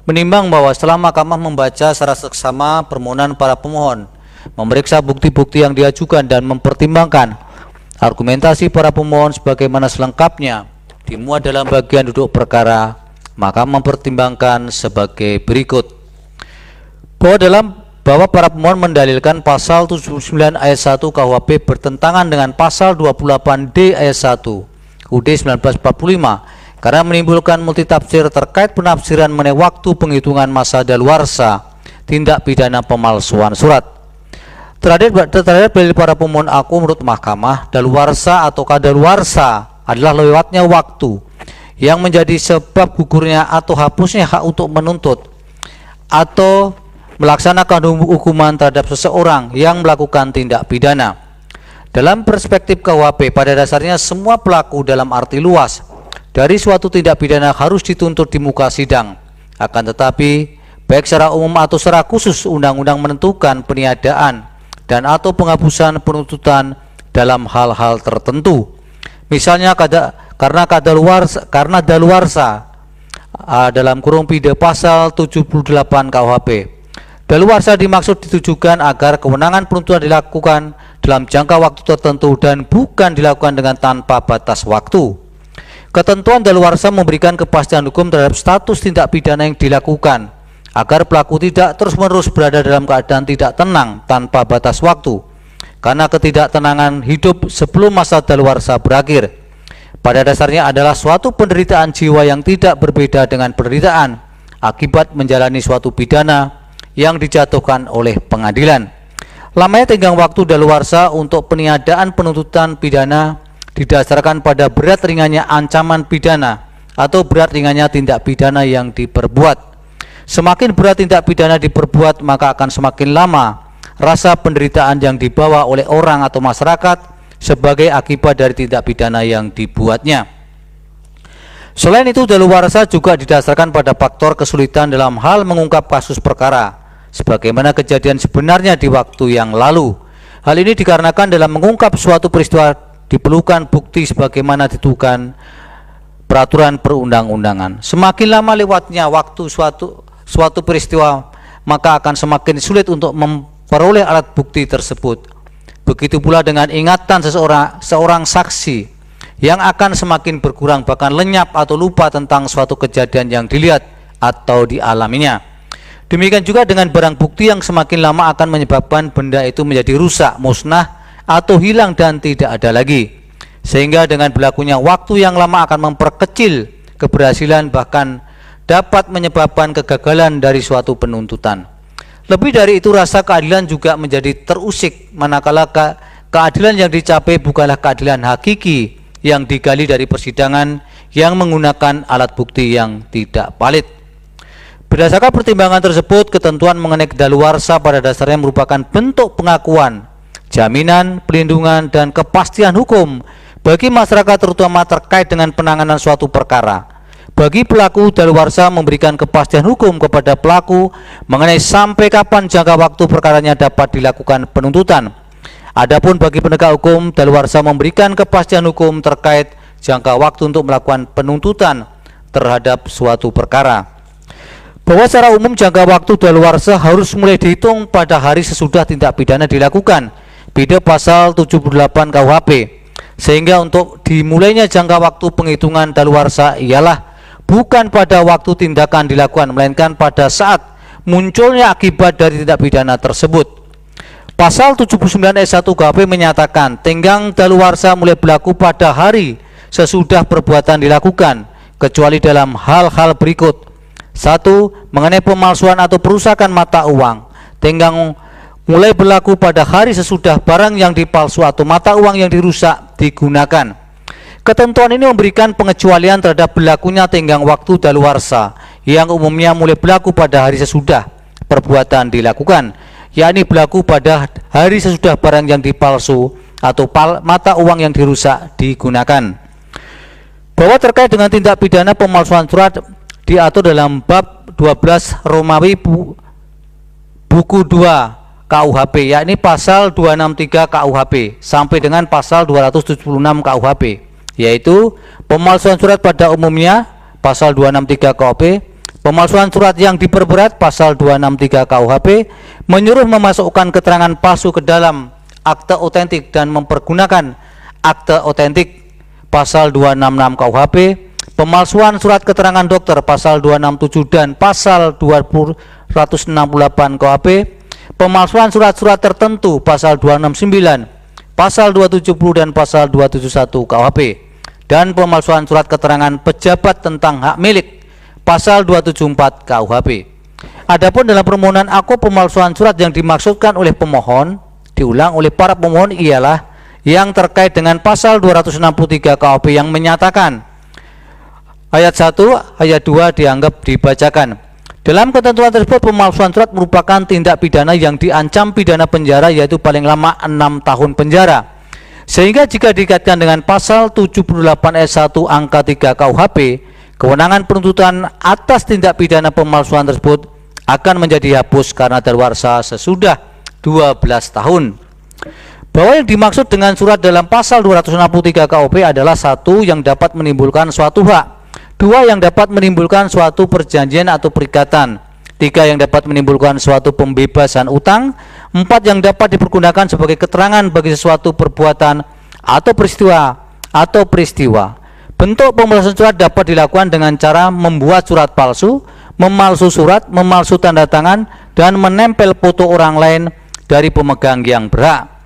Menimbang bahwa setelah Mahkamah membaca secara seksama permohonan para pemohon, memeriksa bukti-bukti yang diajukan dan mempertimbangkan argumentasi para pemohon sebagaimana selengkapnya dimuat dalam bagian duduk perkara, maka mempertimbangkan sebagai berikut. Bahwa para pemohon mendalilkan pasal 79 ayat 1 KUHP bertentangan dengan pasal 28D ayat 1 UUD 1945 karena menimbulkan multitafsir terkait penafsiran mengenai waktu penghitungan masa daluarsa tindak pidana pemalsuan surat. Terhadap dalil para pemohon aku menurut Mahkamah, daluarsa atau kadaluarsa adalah lewatnya waktu yang menjadi sebab gugurnya atau hapusnya hak untuk menuntut atau melaksanakan hukuman terhadap seseorang yang melakukan tindak pidana. Dalam perspektif KUHP, pada dasarnya semua pelaku dalam arti luas dari suatu tindak pidana harus dituntut di muka sidang. Akan tetapi, baik secara umum atau secara khusus, undang-undang menentukan peniadaan dan atau penghapusan penuntutan dalam hal-hal tertentu. Misalnya karena daluarsa dalam kurung pidana pasal 78 KUHP. Daluarsa dimaksud ditujukan agar kewenangan penuntutan dilakukan dalam jangka waktu tertentu dan bukan dilakukan dengan tanpa batas waktu. Ketentuan daluarsa memberikan kepastian hukum terhadap status tindak pidana yang dilakukan agar pelaku tidak terus-menerus berada dalam keadaan tidak tenang tanpa batas waktu karena ketidaktenangan hidup sebelum masa daluarsa berakhir. Pada dasarnya adalah suatu penderitaan jiwa yang tidak berbeda dengan penderitaan akibat menjalani suatu pidana yang dijatuhkan oleh pengadilan. Lamanya tenggang waktu daluarsa untuk peniadaan penuntutan pidana didasarkan pada berat ringannya ancaman pidana atau berat ringannya tindak pidana yang diperbuat. Semakin berat tindak pidana diperbuat, maka akan semakin lama rasa penderitaan yang dibawa oleh orang atau masyarakat sebagai akibat dari tindak pidana yang dibuatnya. Selain itu, daluarsa juga didasarkan pada faktor kesulitan dalam hal mengungkap kasus perkara sebagaimana kejadian sebenarnya di waktu yang lalu. Hal ini dikarenakan dalam mengungkap suatu peristiwa diperlukan bukti sebagaimana ditentukan peraturan perundang-undangan. Semakin lama lewatnya waktu suatu peristiwa, maka akan semakin sulit untuk memperoleh alat bukti tersebut. Begitu pula dengan ingatan seorang saksi yang akan semakin berkurang, bahkan lenyap atau lupa tentang suatu kejadian yang dilihat atau dialaminya. Demikian juga dengan barang bukti yang semakin lama akan menyebabkan benda itu menjadi rusak, musnah, atau hilang dan tidak ada lagi. Sehingga dengan berlakunya waktu yang lama akan memperkecil keberhasilan, bahkan dapat menyebabkan kegagalan dari suatu penuntutan. Lebih dari itu, rasa keadilan juga menjadi terusik manakala keadilan yang dicapai bukanlah keadilan hakiki yang digali dari persidangan yang menggunakan alat bukti yang tidak valid. Berdasarkan pertimbangan tersebut, ketentuan mengenai daluarsa pada dasarnya merupakan bentuk pengakuan, jaminan, pelindungan, dan kepastian hukum bagi masyarakat, terutama terkait dengan penanganan suatu perkara. Bagi pelaku, daluarsa memberikan kepastian hukum kepada pelaku mengenai sampai kapan jangka waktu perkaranya dapat dilakukan penuntutan. Adapun bagi penegak hukum, daluarsa memberikan kepastian hukum terkait jangka waktu untuk melakukan penuntutan terhadap suatu perkara. Bahwa secara umum jangka waktu daluarsa harus mulai dihitung pada hari sesudah tindak pidana dilakukan, bida pasal 78 KUHP, sehingga untuk dimulainya jangka waktu penghitungan daluarsa ialah bukan pada waktu tindakan dilakukan, melainkan pada saat munculnya akibat dari tindak pidana tersebut. Pasal 79 ayat 1 KUHP menyatakan tenggang daluarsa mulai berlaku pada hari sesudah perbuatan dilakukan, kecuali dalam hal-hal berikut. 1. Mengenai pemalsuan atau perusakan mata uang, tenggang mulai berlaku pada hari sesudah barang yang dipalsu atau mata uang yang dirusak digunakan. Ketentuan ini memberikan pengecualian terhadap berlakunya tenggang waktu daluarsa yang umumnya mulai berlaku pada hari sesudah perbuatan dilakukan, yakni berlaku pada hari sesudah barang yang dipalsu atau mata uang yang dirusak digunakan. Bahwa terkait dengan tindak pidana pemalsuan surat diatur dalam bab 12 Romawi buku 2 KUHP, yakni pasal 263 KUHP sampai dengan pasal 276 KUHP, yaitu pemalsuan surat pada umumnya pasal 263 KUHP, pemalsuan surat yang diperberat pasal 263 KUHP, menyuruh memasukkan keterangan palsu ke dalam akte otentik dan mempergunakan akte otentik pasal 266 KUHP, pemalsuan surat keterangan dokter pasal 267 dan pasal 268 KUHP, pemalsuan surat-surat tertentu pasal 269, pasal 270 dan pasal 271 KUHP, dan pemalsuan surat keterangan pejabat tentang hak milik pasal 274 KUHP. Adapun dalam permohonan aku, pemalsuan surat yang dimaksudkan oleh pemohon diulang oleh para pemohon ialah yang terkait dengan pasal 263 KUHP yang menyatakan ayat 1, ayat 2 dianggap dibacakan. Dalam ketentuan tersebut, pemalsuan surat merupakan tindak pidana yang diancam pidana penjara, yaitu paling lama 6 tahun penjara. Sehingga jika dikaitkan dengan pasal 78 ayat 1 angka 3 KUHP, kewenangan penuntutan atas tindak pidana pemalsuan tersebut akan menjadi hapus karena daluarsa sesudah 12 tahun. Bahwa yang dimaksud dengan surat dalam pasal 263 KUHP adalah 1. Yang dapat menimbulkan suatu hak, 2. Yang dapat menimbulkan suatu perjanjian atau perikatan, 3. Yang dapat menimbulkan suatu pembebasan utang, 4. Yang dapat dipergunakan sebagai keterangan bagi sesuatu perbuatan atau peristiwa. Bentuk pemalsuan surat dapat dilakukan dengan cara membuat surat palsu, memalsu surat, memalsu tanda tangan, dan menempel foto orang lain dari pemegang yang berhak.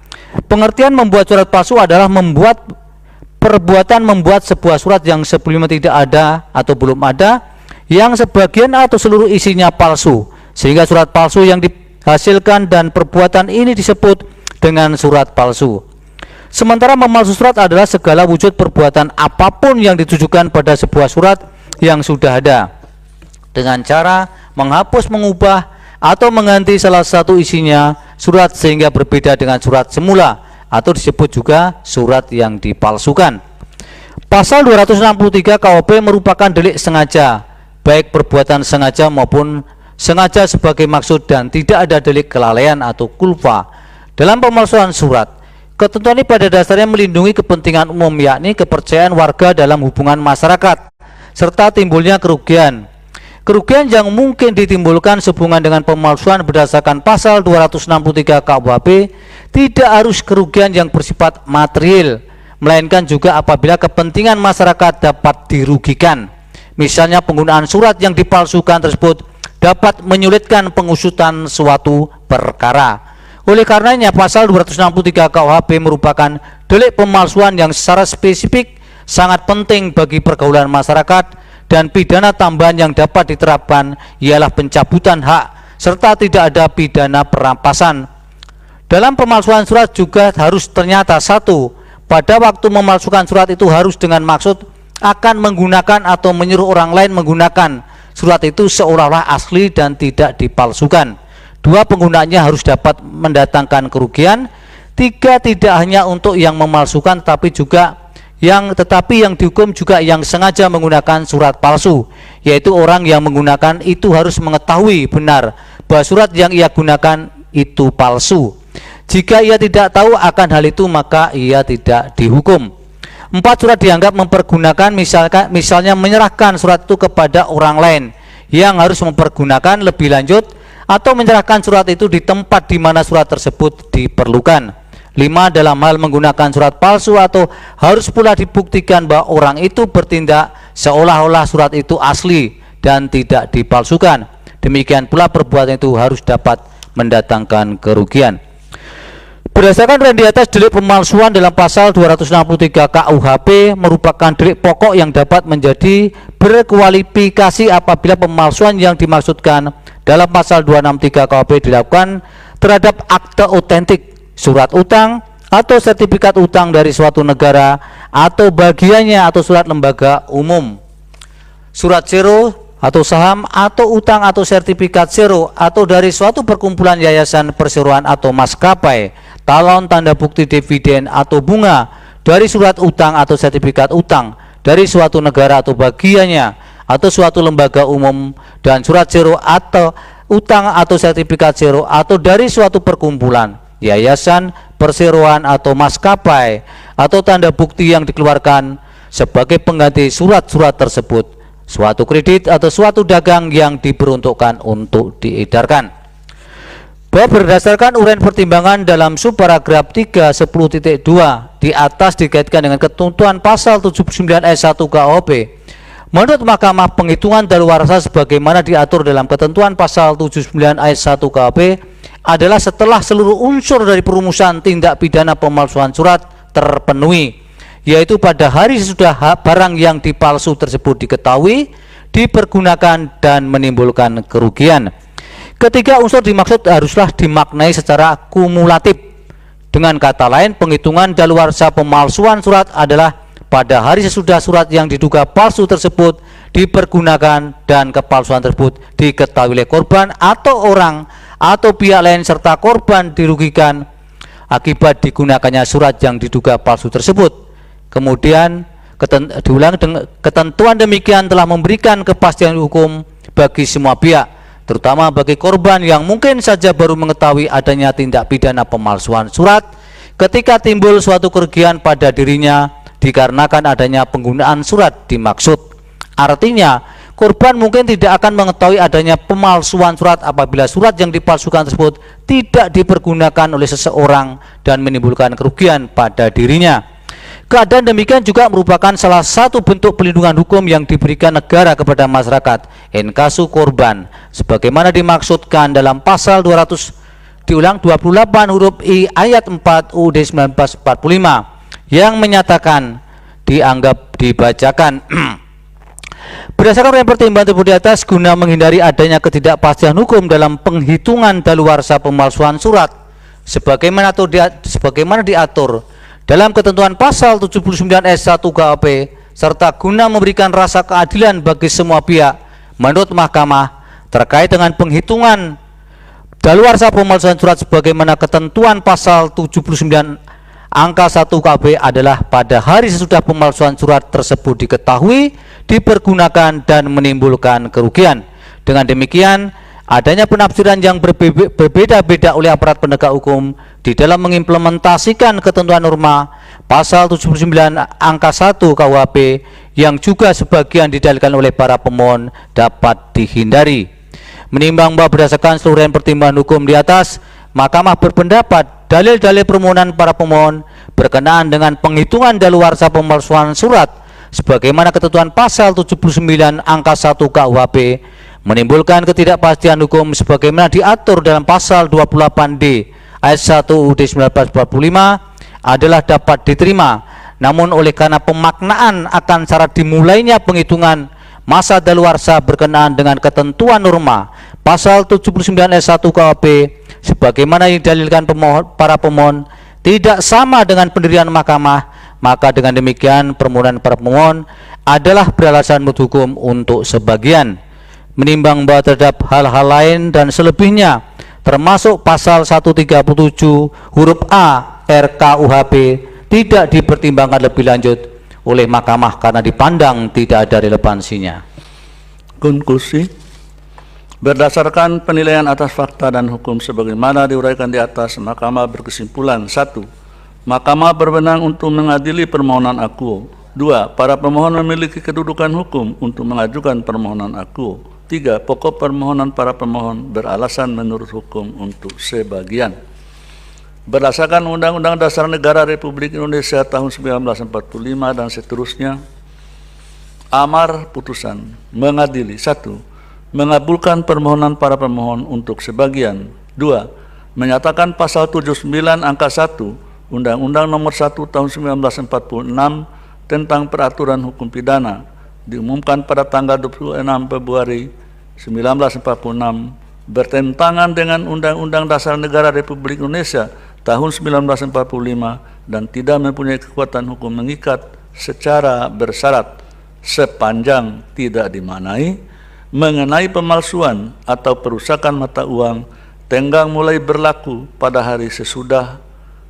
Pengertian membuat surat palsu adalah perbuatan membuat sebuah surat yang sebelumnya tidak ada atau belum ada, yang sebagian atau seluruh isinya palsu, sehingga surat palsu yang dihasilkan dan perbuatan ini disebut dengan surat palsu. Sementara memalsu surat adalah segala wujud perbuatan apapun yang ditujukan pada sebuah surat yang sudah ada dengan cara menghapus, mengubah, atau mengganti salah satu isinya surat sehingga berbeda dengan surat semula, atau disebut juga surat yang dipalsukan. Pasal 263 KUHP merupakan delik sengaja, baik perbuatan sengaja maupun sengaja sebagai maksud, dan tidak ada delik kelalaian atau kulpa dalam pemalsuan surat. Ketentuan ini pada dasarnya melindungi kepentingan umum, yakni kepercayaan warga dalam hubungan masyarakat, serta timbulnya kerugian yang mungkin ditimbulkan sehubungan dengan pemalsuan berdasarkan pasal 263 KUHP tidak harus kerugian yang bersifat material, melainkan juga apabila kepentingan masyarakat dapat dirugikan. Misalnya penggunaan surat yang dipalsukan tersebut dapat menyulitkan pengusutan suatu perkara. Oleh karenanya pasal 263 KUHP merupakan delik pemalsuan yang secara spesifik sangat penting bagi pergaulan masyarakat, dan pidana tambahan yang dapat diterapkan ialah pencabutan hak serta tidak ada pidana perampasan. Dalam pemalsuan surat juga harus ternyata 1. Pada waktu memalsukan surat itu harus dengan maksud akan menggunakan atau menyuruh orang lain menggunakan surat itu seolah-olah asli dan tidak dipalsukan. 2. Penggunaannya harus dapat mendatangkan kerugian. 3. Tidak hanya untuk yang memalsukan tetapi yang dihukum juga yang sengaja menggunakan surat palsu, yaitu orang yang menggunakan itu harus mengetahui benar bahwa surat yang ia gunakan itu palsu. Jika ia tidak tahu akan hal itu, maka ia tidak dihukum. 4. Surat dianggap mempergunakan, misalnya menyerahkan surat itu kepada orang lain yang harus mempergunakan lebih lanjut, atau menyerahkan surat itu di tempat di mana surat tersebut diperlukan. 5. Dalam hal menggunakan surat palsu atau harus pula dibuktikan bahwa orang itu bertindak seolah-olah surat itu asli dan tidak dipalsukan. Demikian pula perbuatan itu harus dapat mendatangkan kerugian. Berdasarkan rinci di atas, delik pemalsuan dalam pasal 263 KUHP merupakan delik pokok yang dapat menjadi berkualifikasi apabila pemalsuan yang dimaksudkan dalam pasal 263 KUHP dilakukan terhadap akte otentik, surat utang, atau sertifikat utang dari suatu negara atau bagiannya atau surat lembaga umum, surat zero atau saham atau utang atau sertifikat zero atau dari suatu perkumpulan, yayasan, perseroan atau maskapai, talon, tanda bukti dividen atau bunga dari surat utang atau sertifikat utang dari suatu negara atau bagiannya atau suatu lembaga umum, dan surat zero atau utang atau sertifikat zero atau dari suatu perkumpulan, yayasan, perseroan atau maskapai atau tanda bukti yang dikeluarkan sebagai pengganti surat-surat tersebut, suatu kredit atau suatu dagang yang diperuntukkan untuk diedarkan. Bahwa berdasarkan uraian pertimbangan dalam subparagraf 310.2 di atas dikaitkan dengan ketentuan pasal 79 ayat 1 KUHP, menurut Mahkamah, penghitungan daluarsa sebagaimana diatur dalam ketentuan pasal 79 ayat 1 KUHP adalah setelah seluruh unsur dari perumusan tindak pidana pemalsuan surat terpenuhi, yaitu pada hari sesudah barang yang dipalsu tersebut diketahui, dipergunakan, dan menimbulkan kerugian. Ketiga unsur dimaksud haruslah dimaknai secara kumulatif. Dengan kata lain, penghitungan daluarsa pemalsuan surat adalah pada hari sesudah surat yang diduga palsu tersebut dipergunakan dan kepalsuan tersebut diketahui oleh korban atau orang atau pihak lain serta korban dirugikan akibat digunakannya surat yang diduga palsu tersebut. Kemudian ketentuan demikian telah memberikan kepastian hukum bagi semua pihak, terutama bagi korban yang mungkin saja baru mengetahui adanya tindak pidana pemalsuan surat ketika timbul suatu kerugian pada dirinya dikarenakan adanya penggunaan surat dimaksud. Artinya, korban mungkin tidak akan mengetahui adanya pemalsuan surat apabila surat yang dipalsukan tersebut tidak dipergunakan oleh seseorang dan menimbulkan kerugian pada dirinya. Keadaan demikian juga merupakan salah satu bentuk pelindungan hukum yang diberikan negara kepada masyarakat in casu korban, sebagaimana dimaksudkan dalam pasal 28 huruf I ayat 4 UUD 1945 yang menyatakan dianggap dibacakan. Berdasarkan uraian pertimbangan tersebut di atas, guna menghindari adanya ketidakpastian hukum dalam penghitungan daluarsa pemalsuan surat sebagaimana diatur dalam ketentuan pasal 79 ayat 1 KUHP, serta guna memberikan rasa keadilan bagi semua pihak, menurut Mahkamah, terkait dengan penghitungan daluarsa pemalsuan surat sebagaimana ketentuan pasal 79 angka 1 KUHP adalah pada hari sesudah pemalsuan surat tersebut diketahui, dipergunakan, dan menimbulkan kerugian. Dengan demikian, adanya penafsiran yang berbeda-beda oleh aparat penegak hukum di dalam mengimplementasikan ketentuan norma pasal 79 angka 1 KUHP yang juga sebagian didalilkan oleh para pemohon dapat dihindari. Menimbang bahwa berdasarkan seluruh pertimbangan hukum di atas, Mahkamah berpendapat dalil-dalil permohonan para pemohon berkenaan dengan penghitungan daluarsa pemalsuan surat sebagaimana ketentuan pasal 79 angka 1 KUHP menimbulkan ketidakpastian hukum sebagaimana diatur dalam pasal 28D ayat 1 UUD 1945 adalah dapat diterima. Namun oleh karena pemaknaan akan syarat dimulainya penghitungan masa daluarsa berkenaan dengan ketentuan norma pasal 79 ayat 1 KUHP sebagaimana didalilkan para pemohon tidak sama dengan pendirian mahkamah, maka dengan demikian permohonan para pemohon adalah beralasan menurut hukum untuk sebagian. Menimbang bahwa terhadap hal-hal lain dan selebihnya termasuk pasal 137 huruf A RKUHP tidak dipertimbangkan lebih lanjut oleh mahkamah karena dipandang tidak ada relevansinya. Konklusi. Berdasarkan penilaian atas fakta dan hukum sebagaimana diuraikan di atas, Mahkamah berkesimpulan: 1. Mahkamah berwenang untuk mengadili permohonan akuo. 2. Para pemohon memiliki kedudukan hukum untuk mengajukan permohonan akuo. 3. Pokok permohonan para pemohon beralasan menurut hukum untuk sebagian. Berdasarkan Undang-Undang Dasar Negara Republik Indonesia tahun 1945 dan seterusnya, amar putusan mengadili: 1. Mengabulkan permohonan para pemohon untuk sebagian. 2. Menyatakan pasal 79 angka 1 Undang-Undang Nomor 1 Tahun 1946 tentang Peraturan Hukum Pidana diumumkan pada tanggal 26 Februari 1946 bertentangan dengan Undang-Undang Dasar Negara Republik Indonesia tahun 1945 dan tidak mempunyai kekuatan hukum mengikat secara bersyarat sepanjang tidak dimaknai, mengenai pemalsuan atau perusakan mata uang, tenggang mulai berlaku pada hari sesudah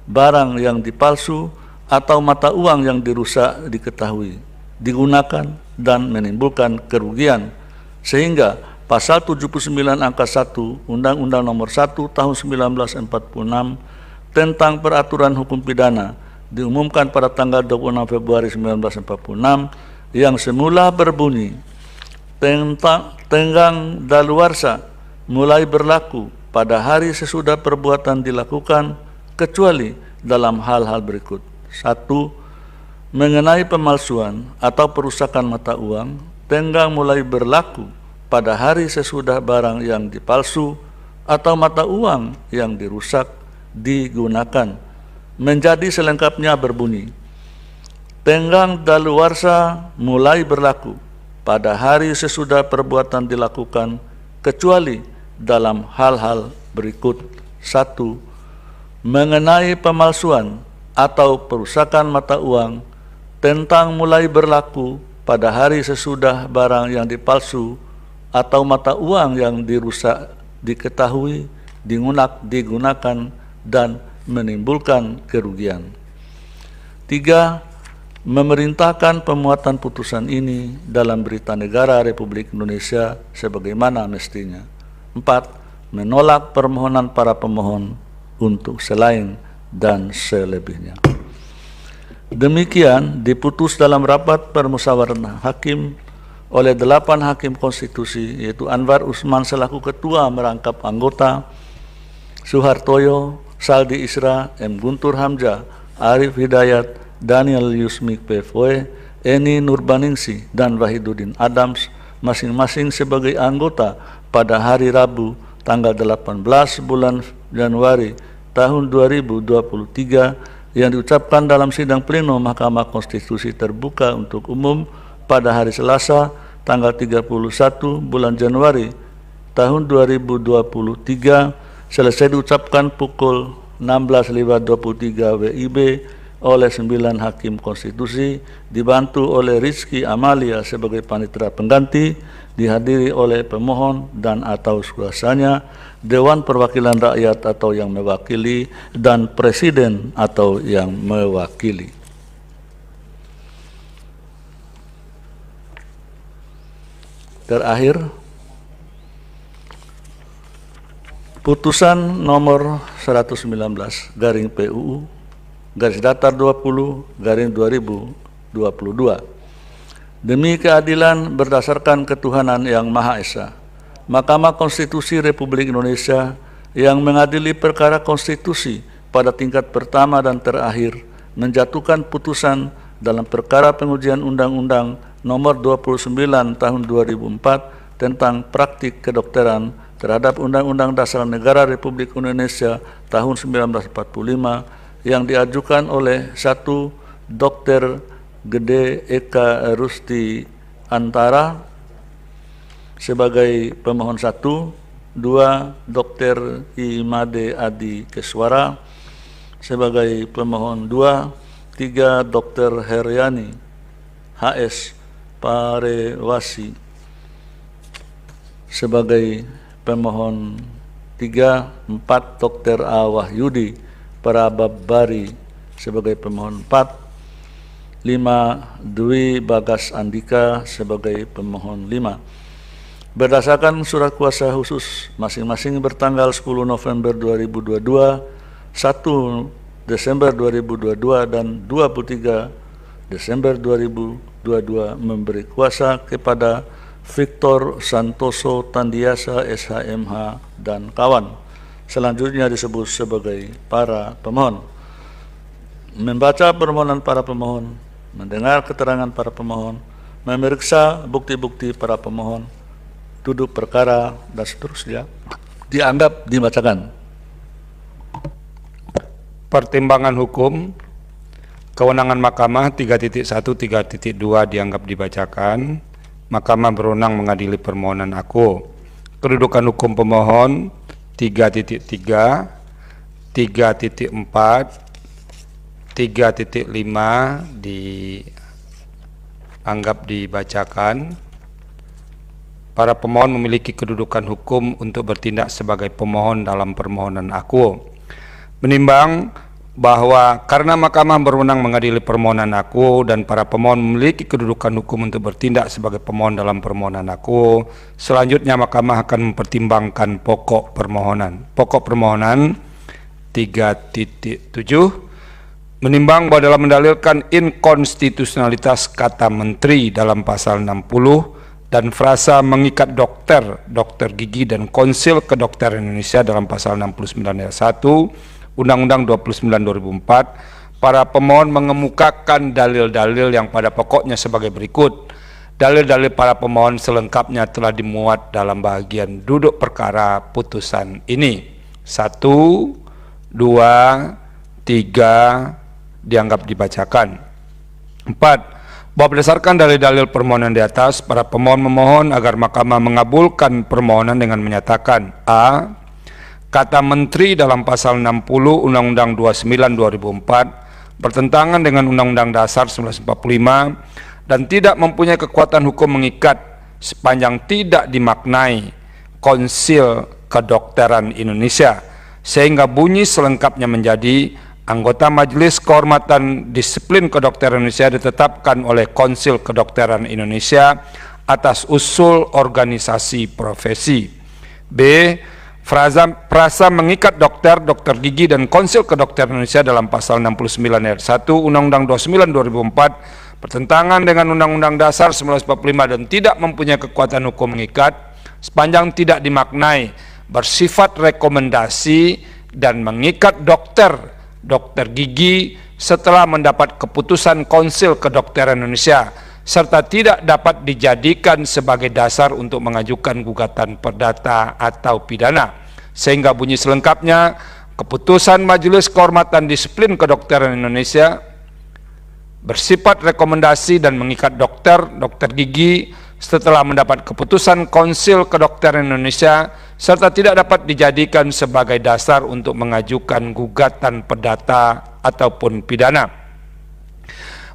barang yang dipalsu atau mata uang yang dirusak diketahui, digunakan, dan menimbulkan kerugian, sehingga Pasal 79 angka 1 Undang-Undang Nomor 1 Tahun 1946 tentang peraturan hukum pidana diumumkan pada tanggal 26 Februari 1946 yang semula berbunyi tenggang daluarsa mulai berlaku pada hari sesudah perbuatan dilakukan kecuali dalam hal-hal berikut. 1. Mengenai pemalsuan atau perusakan mata uang, tenggang mulai berlaku pada hari sesudah barang yang dipalsu atau mata uang yang dirusak digunakan. Menjadi selengkapnya berbunyi, tenggang daluarsa mulai berlaku pada hari sesudah perbuatan dilakukan kecuali dalam hal-hal berikut. 1. Mengenai pemalsuan atau perusakan mata uang, tentang mulai berlaku pada hari sesudah barang yang dipalsu atau mata uang yang dirusak diketahui, digunakan, dan menimbulkan kerugian. 3. Memerintahkan pemuatan putusan ini dalam Berita Negara Republik Indonesia sebagaimana mestinya. 4. Menolak permohonan para pemohon untuk selain dan selebihnya. Demikian diputus dalam rapat permusyawaratan hakim oleh 8 hakim konstitusi, yaitu Anwar Usman selaku ketua merangkap anggota, Suhartoyo, Saldi Isra, M. Guntur Hamzah, Arif Hidayat, Daniel Yusmik PFOE, Eni Nurbaningsi, dan Wahidudin Adams, masing-masing sebagai anggota pada hari Rabu tanggal 18 bulan Januari tahun 2023 yang diucapkan dalam sidang pleno Mahkamah Konstitusi terbuka untuk umum pada hari Selasa tanggal 31 bulan Januari tahun 2023 selesai diucapkan pukul 16.23 WIB oleh 9 hakim konstitusi dibantu oleh Rizky Amalia sebagai panitera pengganti, dihadiri oleh pemohon dan atau kuasanya, Dewan Perwakilan Rakyat atau yang mewakili, dan Presiden atau yang mewakili. Terakhir, putusan nomor 119 garing PUU garis datar 20 garing 2022 demi keadilan berdasarkan ketuhanan yang Maha Esa, Mahkamah Konstitusi Republik Indonesia yang mengadili perkara konstitusi pada tingkat pertama dan terakhir menjatuhkan putusan dalam perkara pengujian Undang-Undang Nomor 29 Tahun 2004 tentang praktik kedokteran terhadap Undang-Undang Dasar Negara Republik Indonesia tahun 1945 yang diajukan oleh 1. Dr. Gede Eka Rusti Antara sebagai pemohon 1, 2. Dr. Imade Adi Keswara sebagai pemohon 2, 3. Dr. Heryani HS Parewasi sebagai pemohon 3, 4. Dr. A. Wahyudi Parababari sebagai pemohon 4, 5. Dwi Bagas Andika sebagai pemohon 5. Berdasarkan surat kuasa khusus masing-masing bertanggal 10 November 2022, 1 Desember 2022, dan 23 Desember 2022 memberi kuasa kepada Victor Santoso Tandiasa SHMH dan kawan, selanjutnya disebut sebagai para pemohon, membaca permohonan para pemohon, mendengar keterangan para pemohon, memeriksa bukti-bukti para pemohon, duduk perkara, dan seterusnya dianggap dibacakan. Pertimbangan hukum, kewenangan Mahkamah 3.1, 3.2 dianggap dibacakan. Mahkamah berwenang mengadili permohonan aku. Kedudukan hukum pemohon 3.3, 3.4, 3.5 dianggap dibacakan. Para pemohon memiliki kedudukan hukum untuk bertindak sebagai pemohon dalam permohonan akuo. Menimbang bahwa karena Mahkamah berwenang mengadili permohonan akuo dan para pemohon memiliki kedudukan hukum untuk bertindak sebagai pemohon dalam permohonan akuo, selanjutnya Mahkamah akan mempertimbangkan pokok permohonan. Pokok permohonan 3.7 menimbang bahwa dalam mendalilkan inkonstitusionalitas kata menteri dalam pasal 60 dan frasa mengikat dokter gigi dan Konsil Kedokteran Indonesia dalam pasal 69 ayat 1 Undang-Undang 29 2004, para pemohon mengemukakan dalil-dalil yang pada pokoknya sebagai berikut. Dalil-dalil para pemohon selengkapnya telah dimuat dalam bagian duduk perkara putusan ini. 1, 2, 3 dianggap dibacakan. 4. Bahwa berdasarkan dalil-dalil permohonan di atas, para pemohon memohon agar Mahkamah mengabulkan permohonan dengan menyatakan a. Kata menteri dalam pasal 60 Undang-Undang 29 2004 bertentangan dengan Undang-Undang Dasar 1945 dan tidak mempunyai kekuatan hukum mengikat sepanjang tidak dimaknai Konsil Kedokteran Indonesia, sehingga bunyi selengkapnya menjadi anggota Majelis Kehormatan Disiplin Kedokteran Indonesia ditetapkan oleh Konsil Kedokteran Indonesia atas usul organisasi profesi. B. Frasa mengikat dokter gigi dan Konsil Kedokteran Indonesia dalam pasal 69 ayat 1 Undang-Undang 29 2004 bertentangan dengan Undang-Undang Dasar 1945 dan tidak mempunyai kekuatan hukum mengikat sepanjang tidak dimaknai bersifat rekomendasi dan mengikat dokter gigi setelah mendapat keputusan Konsil Kedokteran Indonesia serta tidak dapat dijadikan sebagai dasar untuk mengajukan gugatan perdata atau pidana, sehingga bunyi selengkapnya keputusan Majelis Kehormatan Disiplin Kedokteran Indonesia bersifat rekomendasi dan mengikat dokter gigi setelah mendapat keputusan Konsil Kedokteran Indonesia serta tidak dapat dijadikan sebagai dasar untuk mengajukan gugatan perdata ataupun pidana.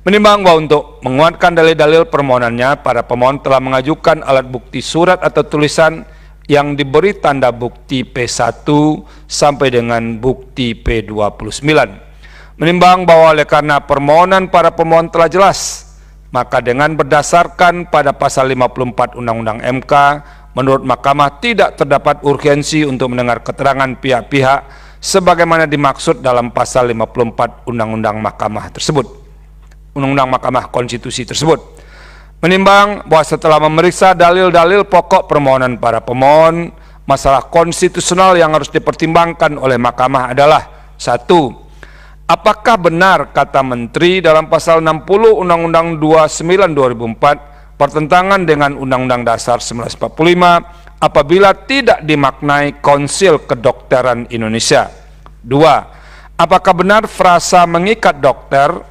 Menimbang bahwa untuk menguatkan dalil-dalil permohonannya, para pemohon telah mengajukan alat bukti surat atau tulisan yang diberi tanda bukti P1 sampai dengan bukti P29. Menimbang bahwa oleh karena permohonan para pemohon telah jelas, maka dengan berdasarkan pada pasal 54 Undang-Undang MK, menurut Mahkamah tidak terdapat urgensi untuk mendengar keterangan pihak-pihak sebagaimana dimaksud dalam pasal 54 Undang-Undang Mahkamah tersebut. Undang-Undang Mahkamah Konstitusi tersebut. Menimbang bahwa setelah memeriksa dalil-dalil pokok permohonan para pemohon, masalah konstitusional yang harus dipertimbangkan oleh Mahkamah adalah 1. Apakah benar kata menteri dalam pasal 60 Undang-Undang 29 2004 bertentangan dengan Undang-Undang Dasar 1945 apabila tidak dimaknai Konsil Kedokteran Indonesia? 2. Apakah benar frasa mengikat dokter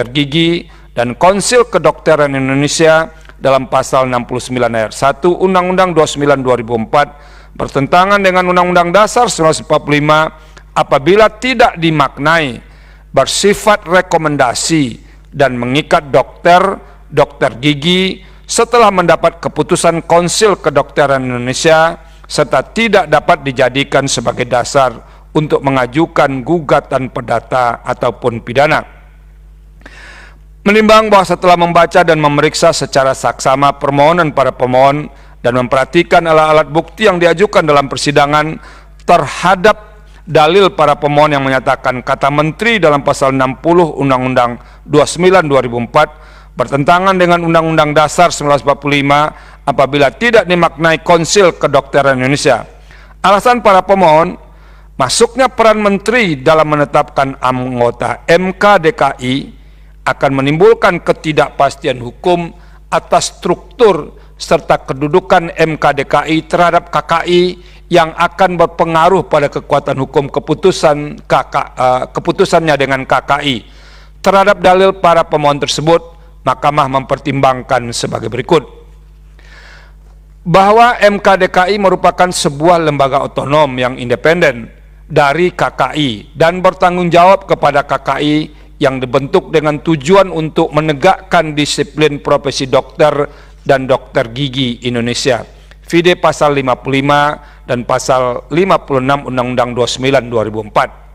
gigi dan Konsil Kedokteran Indonesia dalam pasal 69 ayat 1 Undang-Undang 29 2004 bertentangan dengan Undang-Undang Dasar 1945 apabila tidak dimaknai bersifat rekomendasi dan mengikat dokter gigi setelah mendapat keputusan Konsil Kedokteran Indonesia serta tidak dapat dijadikan sebagai dasar untuk mengajukan gugatan perdata ataupun pidana. Menimbang bahwa setelah membaca dan memeriksa secara saksama permohonan para pemohon dan memperhatikan alat-alat bukti yang diajukan dalam persidangan terhadap dalil para pemohon yang menyatakan kata menteri dalam pasal 60 Undang-Undang 29 2004 bertentangan dengan Undang-Undang Dasar 1945 apabila tidak dimaknai Konsil Kedokteran Indonesia. Alasan para pemohon, masuknya peran menteri dalam menetapkan anggota MK DKI akan menimbulkan ketidakpastian hukum atas struktur serta kedudukan MK DKI terhadap KKI yang akan berpengaruh pada kekuatan hukum keputusannya dengan KKI. Terhadap dalil para pemohon tersebut, Mahkamah mempertimbangkan sebagai berikut. Bahwa MK DKI merupakan sebuah lembaga otonom yang independen dari KKI dan bertanggung jawab kepada KKI yang dibentuk dengan tujuan untuk menegakkan disiplin profesi dokter dan dokter gigi Indonesia. Vide pasal 55 dan pasal 56 Undang-Undang 29 2004.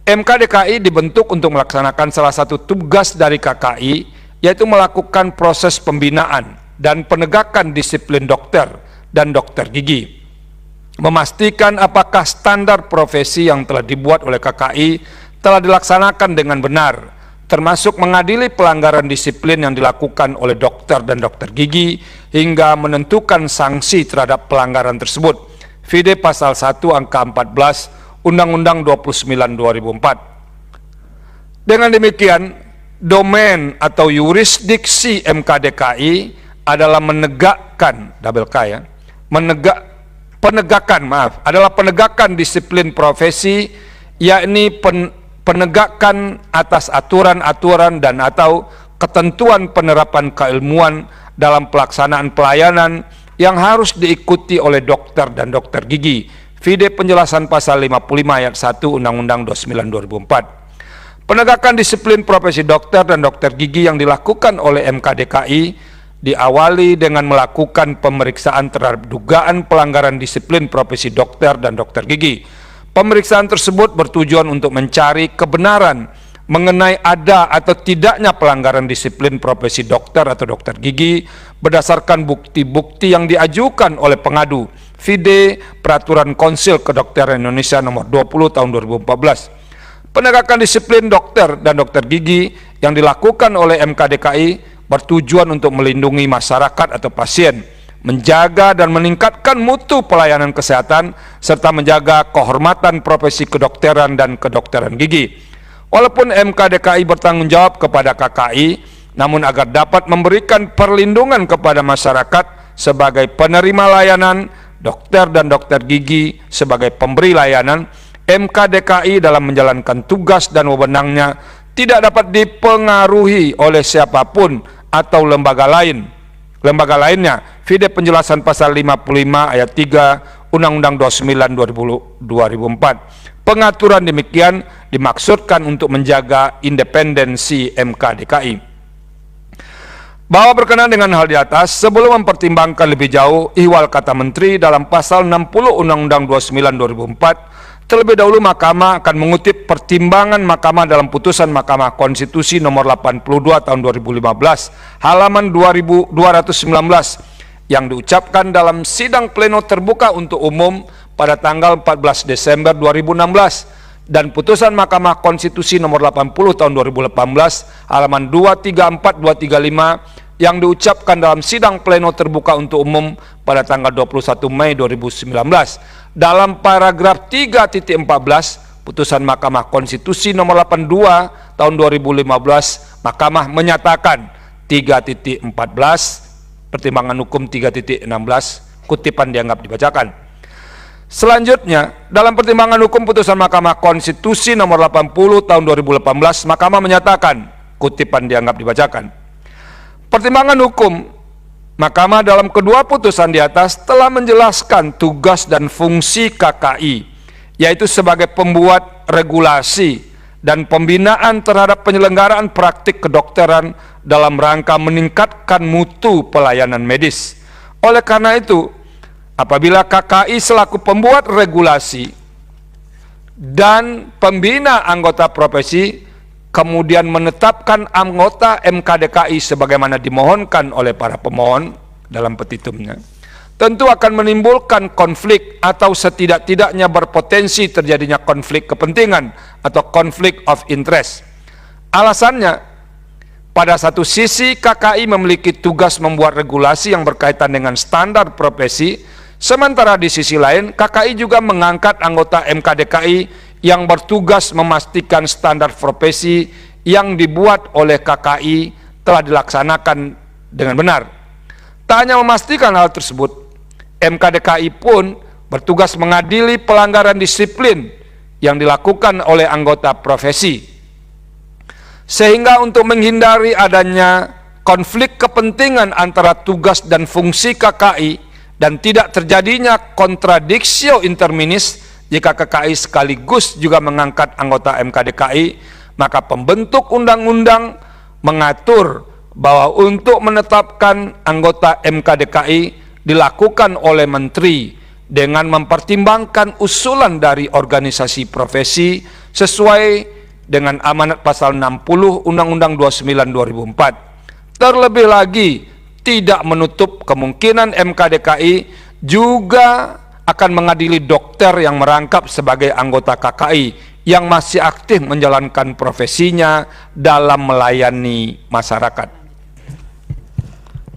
MKDKI dibentuk untuk melaksanakan salah satu tugas dari KKI, yaitu melakukan proses pembinaan dan penegakan disiplin dokter dan dokter gigi, memastikan apakah standar profesi yang telah dibuat oleh KKI telah dilaksanakan dengan benar, termasuk mengadili pelanggaran disiplin yang dilakukan oleh dokter dan dokter gigi hingga menentukan sanksi terhadap pelanggaran tersebut. Vide pasal 1 angka 14 Undang-Undang 29 2004. Dengan demikian, domain atau yurisdiksi MKDKI adalah penegakan disiplin profesi, yakni penegakan atas aturan-aturan dan atau ketentuan penerapan keilmuan dalam pelaksanaan pelayanan yang harus diikuti oleh dokter dan dokter gigi. Vide penjelasan pasal 55 ayat 1 Undang-Undang 29 2004. Penegakan disiplin profesi dokter dan dokter gigi yang dilakukan oleh MKDKI diawali dengan melakukan pemeriksaan terhadap dugaan pelanggaran disiplin profesi dokter dan dokter gigi. Pemeriksaan tersebut bertujuan untuk mencari kebenaran mengenai ada atau tidaknya pelanggaran disiplin profesi dokter atau dokter gigi berdasarkan bukti-bukti yang diajukan oleh pengadu. Vide Peraturan Konsil Kedokteran Indonesia nomor 20 tahun 2014. Penegakan disiplin dokter dan dokter gigi yang dilakukan oleh MKDKI bertujuan untuk melindungi masyarakat atau pasien, menjaga dan meningkatkan mutu pelayanan kesehatan, serta menjaga kehormatan profesi kedokteran dan kedokteran gigi. Walaupun MKDKI bertanggung jawab kepada KKI, namun agar dapat memberikan perlindungan kepada masyarakat sebagai penerima layanan, dokter dan dokter gigi sebagai pemberi layanan, MKDKI dalam menjalankan tugas dan wewenangnya tidak dapat dipengaruhi oleh siapapun atau lembaga lainnya. Vide penjelasan pasal 55 ayat 3 Undang-Undang 29 2004. Pengaturan demikian dimaksudkan untuk menjaga independensi MKDKI. Bahwa berkenaan dengan hal di atas, sebelum mempertimbangkan lebih jauh ihwal kata Menteri dalam pasal 60 Undang-Undang 29 2004, terlebih dahulu Mahkamah akan mengutip pertimbangan Mahkamah dalam putusan Mahkamah Konstitusi nomor 82 tahun 2015 halaman 2219 yang diucapkan dalam sidang pleno terbuka untuk umum pada tanggal 14 Desember 2016 dan putusan Mahkamah Konstitusi nomor 80 tahun 2018 halaman 234 235 yang diucapkan dalam sidang pleno terbuka untuk umum pada tanggal 21 Mei 2019. Dalam paragraf 3.14 putusan Mahkamah Konstitusi nomor 82 tahun 2015, Mahkamah menyatakan 3.14 pertimbangan hukum 3.16 kutipan dianggap dibacakan. Selanjutnya, dalam pertimbangan hukum putusan Mahkamah Konstitusi nomor 80 tahun 2018, Mahkamah menyatakan kutipan dianggap dibacakan. Pertimbangan hukum Mahkamah dalam kedua putusan di atas telah menjelaskan tugas dan fungsi KKI, yaitu sebagai pembuat regulasi dan pembinaan terhadap penyelenggaraan praktik kedokteran dalam rangka meningkatkan mutu pelayanan medis. Oleh karena itu, apabila KKI selaku pembuat regulasi dan pembina anggota profesi kemudian menetapkan anggota MKDKI sebagaimana dimohonkan oleh para pemohon dalam petitumnya, tentu akan menimbulkan konflik atau setidak-tidaknya berpotensi terjadinya konflik kepentingan atau konflik of interest. Alasannya, pada satu sisi KKI memiliki tugas membuat regulasi yang berkaitan dengan standar profesi, sementara di sisi lain KKI juga mengangkat anggota MKDKI yang bertugas memastikan standar profesi yang dibuat oleh KKI telah dilaksanakan dengan benar. Tak hanya memastikan hal tersebut, MKDKI pun bertugas mengadili pelanggaran disiplin yang dilakukan oleh anggota profesi. Sehingga untuk menghindari adanya konflik kepentingan antara tugas dan fungsi KKI dan tidak terjadinya contradictio interminis jika KKI sekaligus juga mengangkat anggota MKDKI, maka pembentuk undang-undang mengatur bahwa untuk menetapkan anggota MKDKI dilakukan oleh menteri dengan mempertimbangkan usulan dari organisasi profesi sesuai dengan amanat pasal 60 Undang-Undang 29 2004. Terlebih lagi, tidak menutup kemungkinan MKDKI juga akan mengadili dokter yang merangkap sebagai anggota KKI yang masih aktif menjalankan profesinya dalam melayani masyarakat.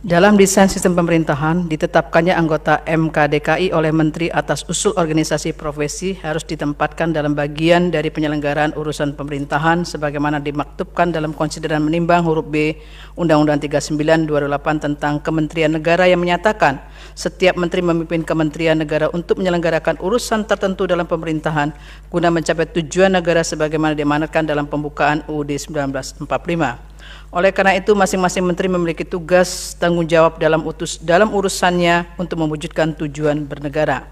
Dalam desain sistem pemerintahan, ditetapkannya anggota MKDKI oleh Menteri atas usul organisasi profesi harus ditempatkan dalam bagian dari penyelenggaraan urusan pemerintahan sebagaimana dimaktubkan dalam konsideran menimbang huruf B Undang-Undang 39 2008 tentang Kementerian Negara yang menyatakan setiap menteri memimpin Kementerian Negara untuk menyelenggarakan urusan tertentu dalam pemerintahan guna mencapai tujuan negara sebagaimana diamanatkan dalam pembukaan UUD 1945. Oleh karena itu, masing-masing menteri memiliki tugas tanggung jawab dalam urusannya untuk mewujudkan tujuan bernegara.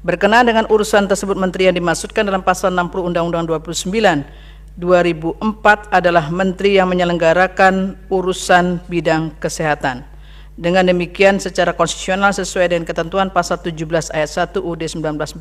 Berkenaan dengan urusan tersebut, menteri yang dimaksudkan dalam pasal 60 Undang-Undang 29 2004 adalah menteri yang menyelenggarakan urusan bidang kesehatan. Dengan demikian, secara konstitusional sesuai dengan ketentuan pasal 17 ayat 1 UUD 1945,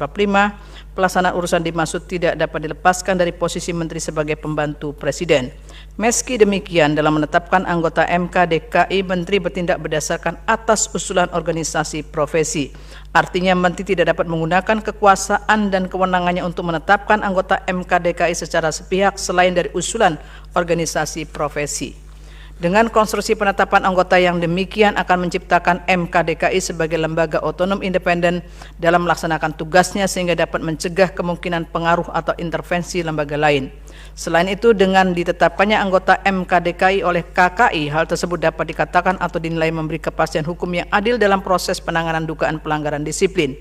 pelaksanaan urusan dimaksud tidak dapat dilepaskan dari posisi menteri sebagai pembantu presiden. Meski demikian, dalam menetapkan anggota MKDKI, menteri bertindak berdasarkan atas usulan organisasi profesi. Artinya, menteri tidak dapat menggunakan kekuasaan dan kewenangannya untuk menetapkan anggota MKDKI secara sepihak selain dari usulan organisasi profesi. Dengan konstruksi penetapan anggota yang demikian akan menciptakan MKDKI sebagai lembaga otonom independen dalam melaksanakan tugasnya sehingga dapat mencegah kemungkinan pengaruh atau intervensi lembaga lain. Selain itu, dengan ditetapkannya anggota MKDKI oleh KKI, hal tersebut dapat dikatakan atau dinilai memberi kepastian hukum yang adil dalam proses penanganan dugaan pelanggaran disiplin.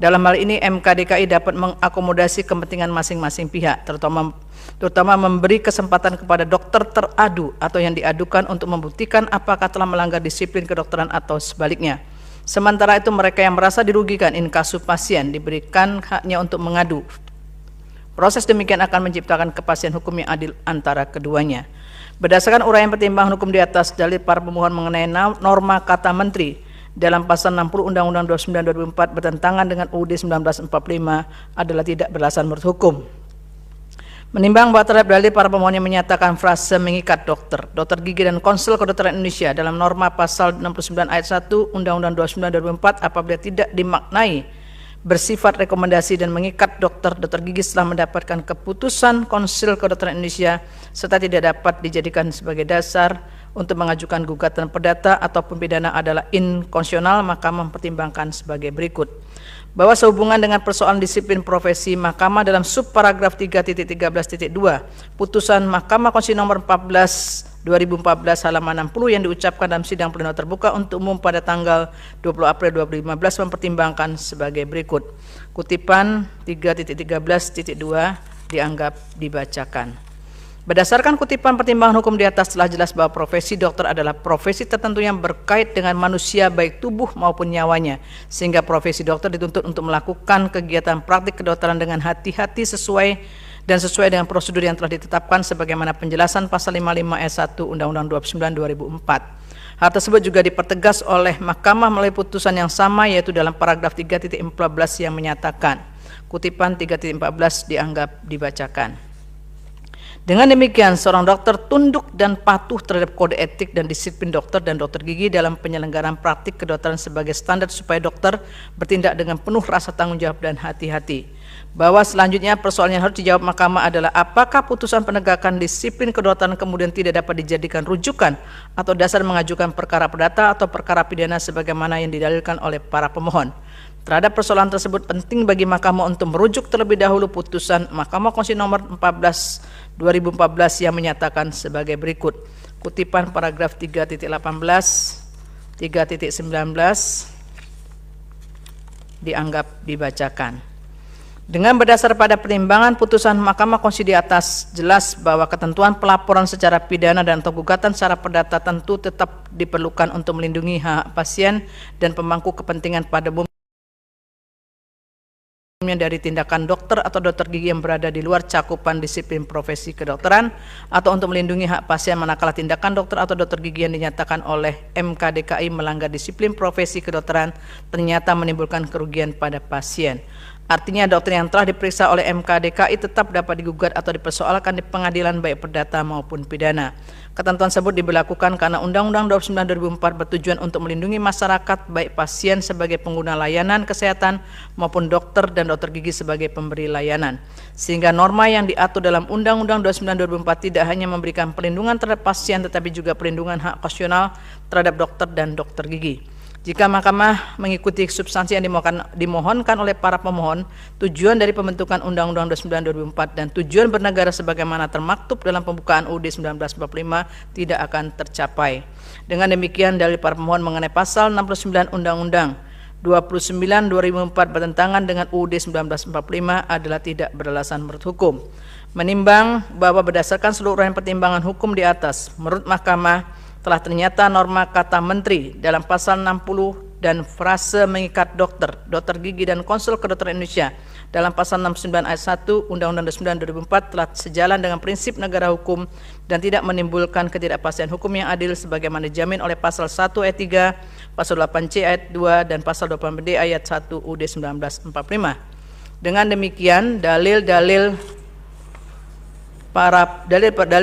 Dalam hal ini, MKDKI dapat mengakomodasi kepentingan masing-masing pihak, terutama memberi kesempatan kepada dokter teradu atau yang diadukan untuk membuktikan apakah telah melanggar disiplin kedokteran atau sebaliknya. Sementara itu, mereka yang merasa dirugikan in casu pasien diberikan haknya untuk mengadu. Proses demikian akan menciptakan kepastian hukum yang adil antara keduanya. Berdasarkan uraian pertimbangan hukum di atas, dalil para pemohon mengenai norma kata menteri dalam pasal 60 Undang-Undang 29 2004 bertentangan dengan UUD 1945 adalah tidak beralasan menurut hukum. Menimbang bahwa terhadap dalil para pemohon yang menyatakan frase mengikat dokter gigi dan Konsul Kedokteran Indonesia dalam norma pasal 69 ayat 1 Undang-Undang 29 2004 apabila tidak dimaknai bersifat rekomendasi dan mengikat dokter gigi setelah mendapatkan keputusan Konsil Kedokteran Indonesia serta tidak dapat dijadikan sebagai dasar untuk mengajukan gugatan perdata ataupun pidana adalah inkonstitusional, maka mempertimbangkan sebagai berikut. Bahwa sehubungan dengan persoalan disiplin profesi, Mahkamah dalam subparagraf 3.13.2 putusan Mahkamah Konstitusi nomor 14 2014 halaman 60 yang diucapkan dalam sidang pleno terbuka untuk umum pada tanggal 20 April 2015 mempertimbangkan sebagai berikut. Kutipan 3.13.2 dianggap dibacakan. Berdasarkan kutipan pertimbangan hukum di atas, telah jelas bahwa profesi dokter adalah profesi tertentu yang berkait dengan manusia baik tubuh maupun nyawanya, sehingga profesi dokter dituntut untuk melakukan kegiatan praktik kedokteran dengan hati-hati sesuai dengan prosedur yang telah ditetapkan sebagaimana penjelasan pasal 55 ayat 1 Undang-Undang 29 2004. Hal tersebut juga dipertegas oleh Mahkamah melalui putusan yang sama, yaitu dalam paragraf 3.14 yang menyatakan, kutipan 3.14 dianggap dibacakan. Dengan demikian, seorang dokter tunduk dan patuh terhadap kode etik dan disiplin dokter dan dokter gigi dalam penyelenggaraan praktik kedokteran sebagai standar supaya dokter bertindak dengan penuh rasa tanggung jawab dan hati-hati. Bahwa selanjutnya persoalan yang harus dijawab Mahkamah adalah apakah putusan penegakan disiplin kedokteran kemudian tidak dapat dijadikan rujukan atau dasar mengajukan perkara perdata atau perkara pidana sebagaimana yang didalilkan oleh para pemohon. Terhadap persoalan tersebut, penting bagi Mahkamah untuk merujuk terlebih dahulu putusan Mahkamah Konstitusi nomor 14 2014 yang menyatakan sebagai berikut. Kutipan paragraf 3.18 3.19 dianggap dibacakan. Dengan berdasar pada pertimbangan putusan Mahkamah Konstitusi di atas, jelas bahwa ketentuan pelaporan secara pidana dan atau gugatan secara perdata tentu tetap diperlukan untuk melindungi hak pasien dan pemangku kepentingan pada umum dari tindakan dokter atau dokter gigi yang berada di luar cakupan disiplin profesi kedokteran, atau untuk melindungi hak pasien manakala tindakan dokter atau dokter gigi yang dinyatakan oleh MKDKI melanggar disiplin profesi kedokteran ternyata menimbulkan kerugian pada pasien. Artinya dokter yang telah diperiksa oleh MKDKI tetap dapat digugat atau dipersoalkan di pengadilan baik perdata maupun pidana. Ketentuan tersebut diberlakukan karena Undang-Undang 29/2004 bertujuan untuk melindungi masyarakat baik pasien sebagai pengguna layanan kesehatan maupun dokter dan dokter gigi sebagai pemberi layanan. Sehingga norma yang diatur dalam Undang-Undang 29/2004 tidak hanya memberikan perlindungan terhadap pasien tetapi juga perlindungan hak konstitusional terhadap dokter dan dokter gigi. Jika Mahkamah mengikuti substansi yang dimohonkan oleh para pemohon, tujuan dari pembentukan Undang-Undang 29/2004 dan tujuan bernegara sebagaimana termaktub dalam pembukaan UUD 1945 tidak akan tercapai. Dengan demikian, dalil para pemohon mengenai pasal 69 Undang-Undang 29/2004 bertentangan dengan UUD 1945 adalah tidak beralasan menurut hukum. Menimbang bahwa berdasarkan seluruh pertimbangan hukum di atas, menurut Mahkamah telah ternyata norma kata menteri dalam pasal 60 dan frase mengikat dokter, dokter gigi dan konsul kedokteran Indonesia dalam pasal 69 ayat 1 Undang-Undang 29/2004 telah sejalan dengan prinsip negara hukum dan tidak menimbulkan ketidakpastian hukum yang adil sebagaimana dijamin oleh pasal 1 ayat 3, pasal 8C ayat 2 dan pasal 20D ayat 1 UUD 1945. Dengan demikian, dalil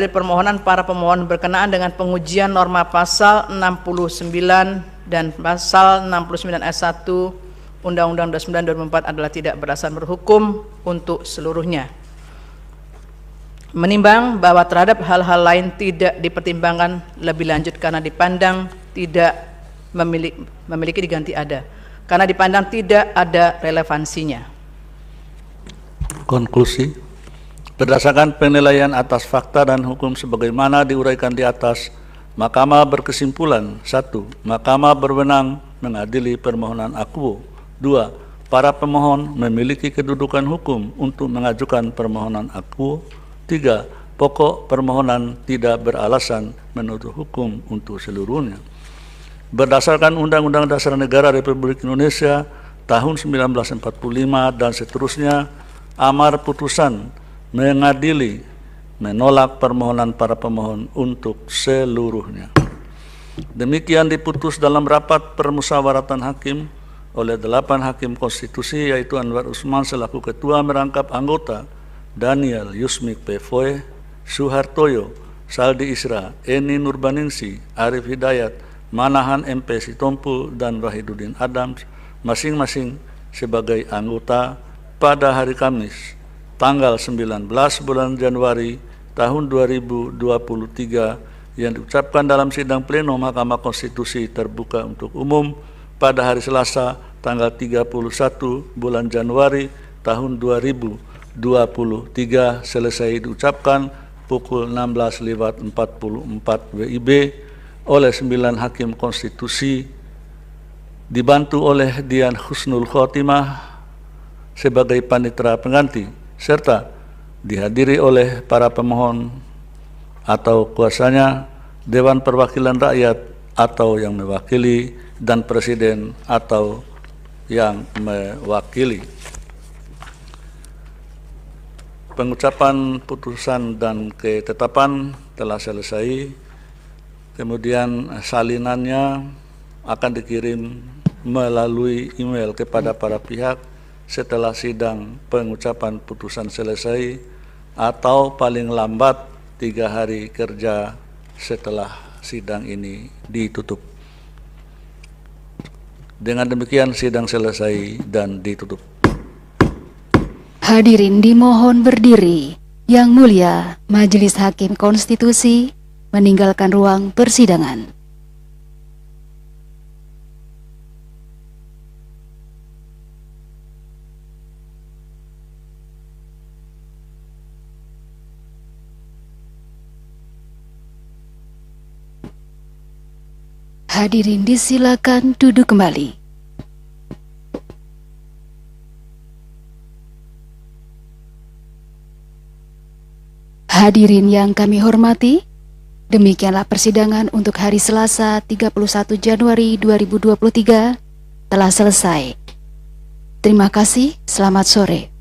permohonan para pemohon berkenaan dengan pengujian norma pasal 69 dan pasal 69 ayat 1 Undang-Undang 29/2004 adalah tidak berdasar berhukum untuk seluruhnya. Menimbang bahwa terhadap hal-hal lain tidak dipertimbangkan lebih lanjut karena dipandang tidak memiliki diganti ada, karena dipandang tidak ada relevansinya. Konklusi. Berdasarkan penilaian atas fakta dan hukum sebagaimana diuraikan di atas, Mahkamah berkesimpulan: 1. Mahkamah berwenang mengadili permohonan akuo. 2. Para pemohon memiliki kedudukan hukum untuk mengajukan permohonan akuo. 3. Pokok permohonan tidak beralasan menurut hukum untuk seluruhnya. Berdasarkan Undang-Undang Dasar Negara Republik Indonesia tahun 1945 dan seterusnya, amar putusan mengadili menolak permohonan para pemohon untuk seluruhnya. Demikian diputus dalam rapat permusyawaratan hakim oleh 8 hakim konstitusi, yaitu Anwar Usman selaku ketua merangkap anggota, Daniel Yusmik Pefoe, Suhartoyo, Saldi Isra, Eni Nurbaningsi, Arif Hidayat, Manahan MP Sitompul, dan Wahidudin Adams, masing-masing sebagai anggota pada hari Kamis tanggal 19 bulan Januari tahun 2023 yang diucapkan dalam sidang pleno Mahkamah Konstitusi terbuka untuk umum pada hari Selasa tanggal 31 bulan Januari tahun 2023 selesai diucapkan pukul 16:44 WIB oleh 9 hakim konstitusi dibantu oleh Dian Husnul Khotimah sebagai panitera pengganti, serta dihadiri oleh para pemohon atau kuasanya, Dewan Perwakilan Rakyat atau yang mewakili, dan Presiden atau yang mewakili. Pengucapan putusan dan ketetapan telah selesai, kemudian salinannya akan dikirim melalui email kepada para pihak setelah sidang pengucapan putusan selesai atau paling lambat 3 hari kerja setelah sidang ini ditutup. Dengan demikian sidang selesai dan ditutup. Hadirin dimohon berdiri. Yang Mulia Majelis Hakim Konstitusi meninggalkan ruang persidangan. Hadirin disilakan duduk kembali. Hadirin yang kami hormati, demikianlah persidangan untuk hari Selasa 31 Januari 2023 telah selesai. Terima kasih, selamat sore.